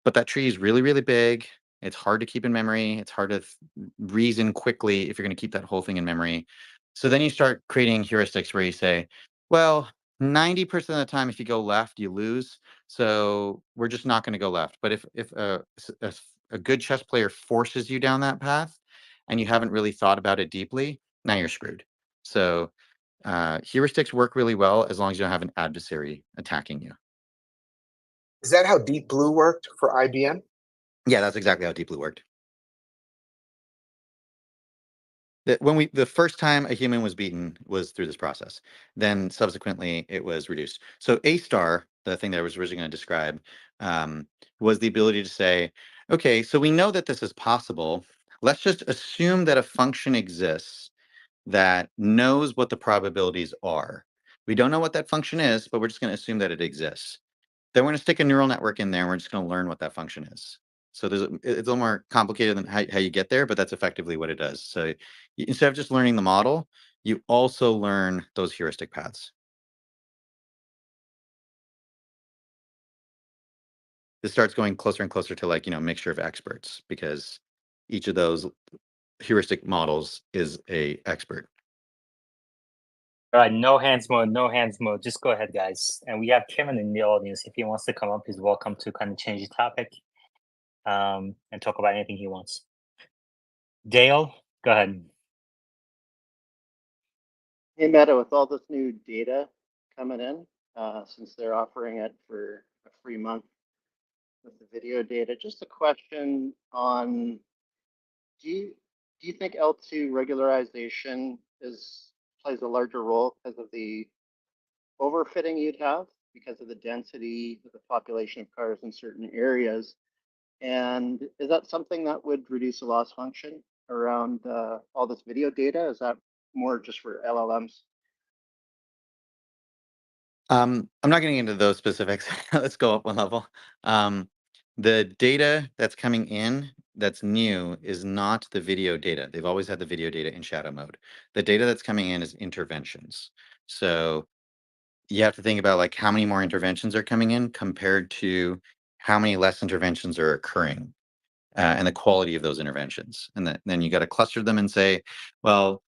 But that tree is really, really big. It's hard to keep in memory. It's hard to reason quickly if you're going to keep that whole thing in memory. So then you start creating heuristics where you say, well, 90% of the time, if you go left, you lose. So we're just not going to go left. But if a good chess player forces you down that path and you haven't really thought about it deeply, now you're screwed. So heuristics work really well as long as you don't have an adversary attacking you. Is that how Deep Blue worked for IBM? Yeah, that's exactly how Deep Blue worked. The first time a human was beaten was through this process. Then subsequently it was reduced. So A star, the thing that I was originally going to describe, was the ability to say, okay, so we know that this is possible. Let's just assume that a function exists that knows what the probabilities are. We don't know what that function is, but we're just going to assume that it exists. Then we're going to stick a neural network in there, and we're just going to learn what that function is. So it's a little more complicated than how you get there, but that's effectively what it does. So instead of just learning the model, you also learn those heuristic paths. This starts going closer and closer to, like, mixture of experts, because each of those heuristic models is a expert. All right, no hands mode, no hands mode. Just go ahead, guys. And we have Kevin in the audience. If he wants to come up, he's welcome to kind of change the topic and talk about anything he wants. Dale, go ahead. Hey, Meta, with all this new data coming in, since they're offering it for a free month with the video data, just a question on, do you think L2 regularization plays a larger role because of the overfitting you'd have, because of the density of the population of cars in certain areas? And is that something that would reduce the loss function around all this video data? Is that more just for LLMs? I'm not getting into those specifics. Let's go up one level. The data that's coming in that's new is not the video data. They've always had the video data in shadow mode. The data that's coming in is interventions. So you have to think about, like, how many more interventions are coming in compared to how many less interventions are occurring, and the quality of those interventions. And then you got to cluster them and say, well,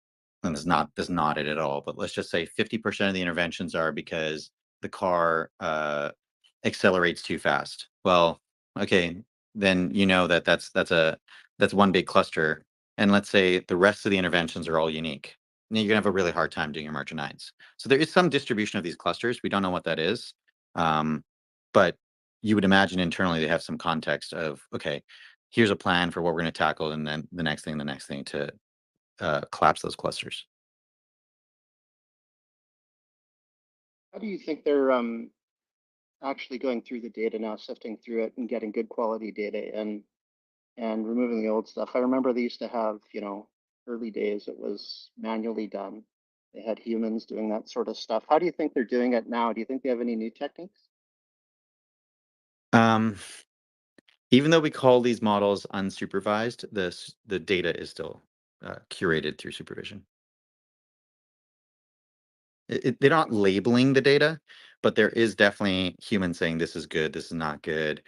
and this is not it at all, but let's just say 50% of the interventions are because the car accelerates too fast. Well, okay, then that's one big cluster. And let's say the rest of the interventions are all unique. And you're gonna have a really hard time doing your margin nines. So there is some distribution of these clusters. We don't know what that is, but you would imagine internally they have some context of, okay, here's a plan for what we're going to tackle, and then the next thing to collapse those clusters. How do you think they're actually going through the data now, sifting through it and getting good quality data and removing the old stuff? I remember they used to have, early days, it was manually done. They had humans doing that sort of stuff. How do you think they're doing it now? Do you think they have any new techniques? Even though we call these models unsupervised, the data is still curated through supervision. They're not labeling the data, but there is definitely humans saying this is good, this is not good,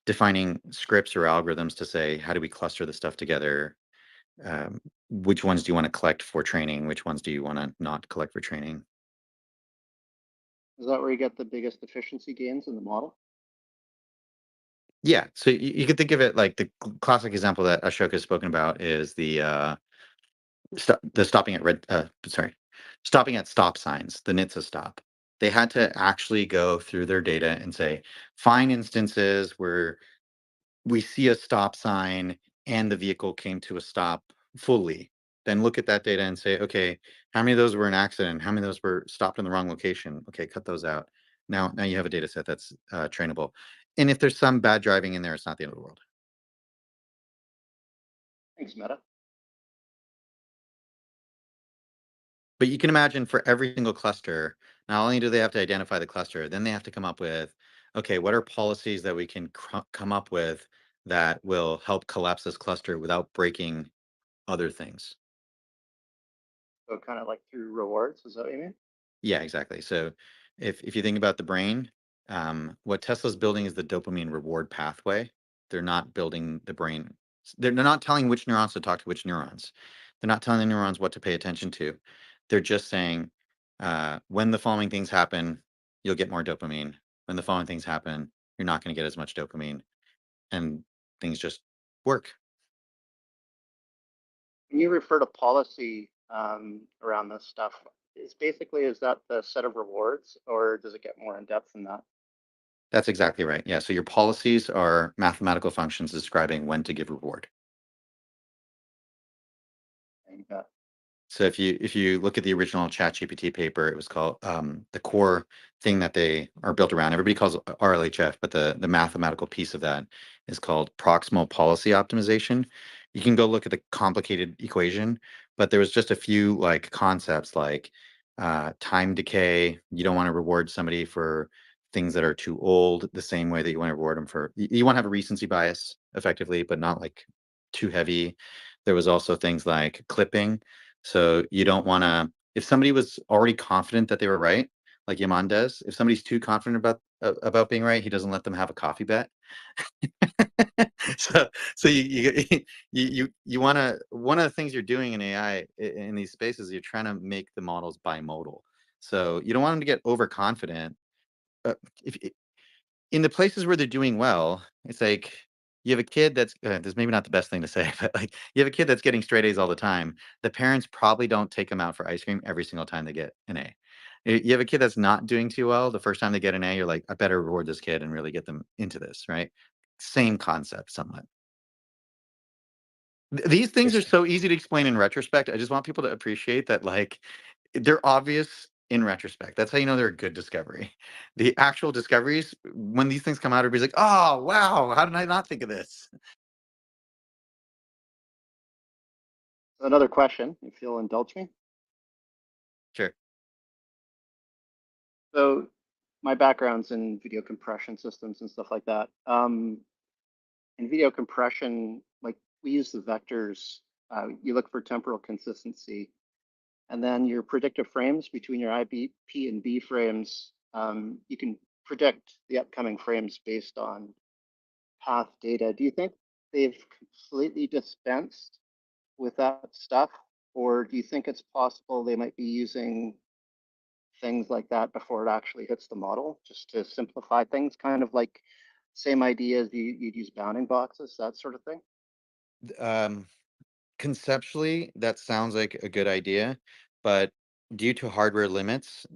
defining scripts or algorithms to say, how do we cluster the stuff together? Which ones do you want to collect for training? Which ones do you want to not collect for training? Is that where you get the biggest efficiency gains in the model? Yeah, so you could think of it like the classic example that Ashok has spoken about is the stopping at stop signs, the NHTSA stop. They had to actually go through their data and say, find instances where we see a stop sign and the vehicle came to a stop fully. Then look at that data and say, okay, how many of those were an accident? How many of those were stopped in the wrong location? Okay, cut those out. Now you have a data set that's trainable. And if there's some bad driving in there, it's not the end of the world. Thanks, Meta. But you can imagine for every single cluster, not only do they have to identify the cluster, then they have to come up with, okay, what are policies that we can come up with that will help collapse this cluster without breaking other things? So kind of like through rewards, is that what you mean? Yeah, exactly. So if you think about the brain, what Tesla's building is the dopamine reward pathway. They're not building the brain. They're not telling which neurons to talk to which neurons. They're not telling the neurons what to pay attention to. They're just saying, when the following things happen, you'll get more dopamine. When the following things happen, you're not going to get as much dopamine, and things just work. When you refer to policy around this stuff, is that the set of rewards, or does it get more in depth than that? That's exactly right. Yeah. So your policies are mathematical functions describing when to give reward. Okay. So if you look at the original ChatGPT paper, it was called the core thing that they are built around. Everybody calls it RLHF, but the mathematical piece of that is called proximal policy optimization. You can go look at the complicated equation, but there was just a few like concepts like time decay. You don't want to reward somebody for things that are too old the same way that you want to reward them for. You want to have a recency bias effectively, but not like too heavy. There was also things like clipping. So you don't want to, if somebody was already confident that they were right, like Yaman does, if somebody's too confident about being right, he doesn't let them have a coffee bet. so you want to, one of the things you're doing in AI in these spaces, you're trying to make the models bimodal. So you don't want them to get overconfident. If in the places where they're doing well, it's like you have a kid that's this is maybe not the best thing to say, but like you have a kid that's getting straight A's all the time. The parents probably don't take them out for ice cream every single time they get an A. You have a kid that's not doing too well. The first time they get an A, you're like, I better reward this kid and really get them into this, right? Same concept, somewhat. These things are so easy to explain in retrospect. I just want people to appreciate that, like, they're obvious in retrospect. That's how you know they're a good discovery. The actual discoveries, when these things come out, everybody's like, oh, wow, how did I not think of this? Another question, if you'll indulge me. Sure. So my background's in video compression systems and stuff like that. In video compression, like we use the vectors, you look for temporal consistency, and then your predictive frames between your IB, P and B frames, you can predict the upcoming frames based on path data. Do you think they've completely dispensed with that stuff? Or do you think it's possible they might be using things like that before it actually hits the model, just to simplify things, kind of like same idea as you'd use bounding boxes, that sort of thing? Conceptually, that sounds like a good idea, but due to hardware limits,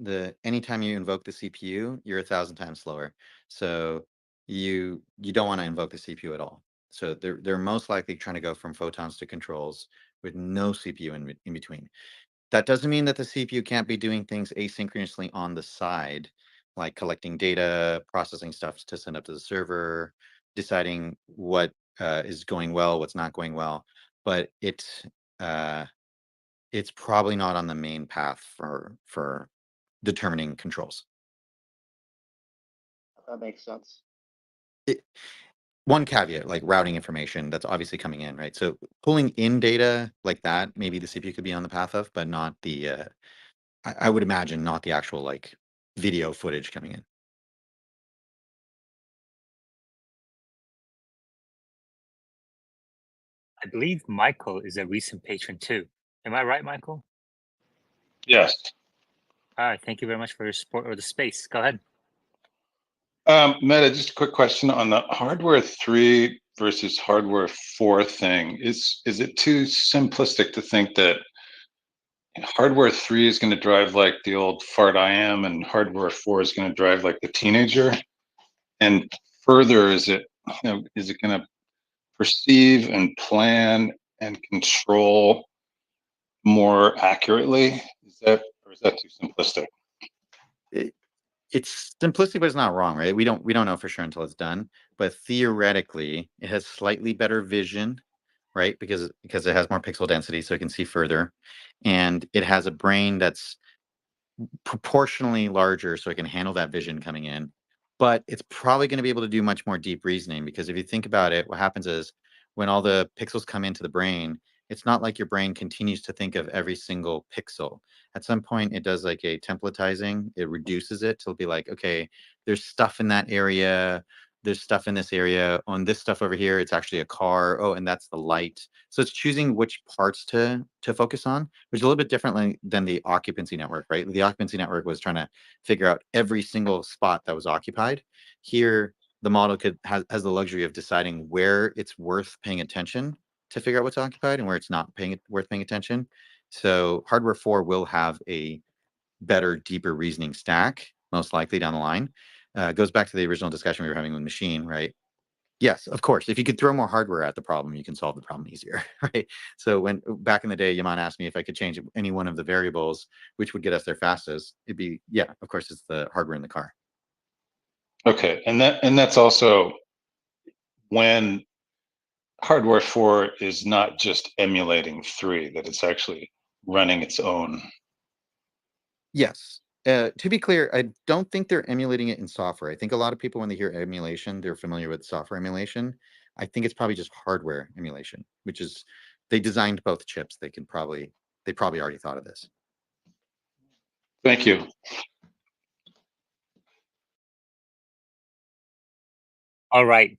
anytime you invoke the CPU, you're 1,000 times slower. So you don't want to invoke the CPU at all. So they're most likely trying to go from photons to controls with no CPU in between. That doesn't mean that the CPU can't be doing things asynchronously on the side, like collecting data, processing stuff to send up to the server, deciding what is going well, what's not going well. But it's probably not on the main path for determining controls. That makes sense. One caveat, like routing information, that's obviously coming in, right? So pulling in data like that, maybe the CPU could be on the path of, but not the, I would imagine not the actual like video footage coming in. I believe Michael is a recent patron too. Am I right, Michael? Yes. All right. Thank you very much for your support of the space. Go ahead. Meta, just a quick question on the hardware 3 versus hardware 4 thing. Is it too simplistic to think that hardware 3 is going to drive like the old fart I am, and hardware 4 is going to drive like the teenager? And further, is it going to perceive and plan and control more accurately? Or is that too simplistic? It's simplistic, but it's not wrong, right? We don't know for sure until it's done. But theoretically, it has slightly better vision, right? Because it has more pixel density, so it can see further, and it has a brain that's proportionally larger, so it can handle that vision coming in. But it's probably going to be able to do much more deep reasoning, because if you think about it, what happens is when all the pixels come into the brain, it's not like your brain continues to think of every single pixel. At some point, it does like a templatizing. It reduces it to be like, okay, there's stuff in that area, there's stuff in this area. On this stuff over here, it's actually a car. Oh, and that's the light. So it's choosing which parts to focus on, which is a little bit different than the occupancy network, right? The occupancy network was trying to figure out every single spot that was occupied. Here, the model has the luxury of deciding where it's worth paying attention to figure out what's occupied and where it's not worth paying attention. So hardware 4 will have a better, deeper reasoning stack, most likely down the line. Goes back to the original discussion we were having with machine, right? Yes, of course. If you could throw more hardware at the problem, you can solve the problem easier, right? So when back in the day, Yaman asked me if I could change any one of the variables, which would get us there fastest, it'd be, yeah, of course, it's the hardware in the car. Okay, and that's also when hardware 4 is not just emulating 3, that it's actually running its own. Yes. To be clear, I don't think they're emulating it in software. I think a lot of people, when they hear emulation, they're familiar with software emulation. I think it's probably just hardware emulation, which is they designed both chips. They probably already thought of this. Thank you. All right.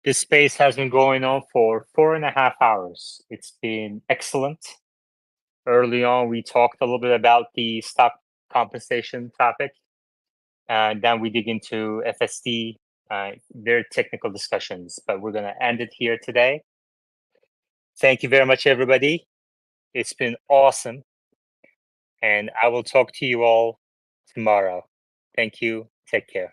This space has been going on for 4.5 hours. It's been excellent. Early on, we talked a little bit about the stock compensation topic, and then we dig into FSD, very technical discussions, but we're going to end it here today. Thank you very much, everybody. It's been awesome, and I will talk to you all tomorrow. Thank you. Take care.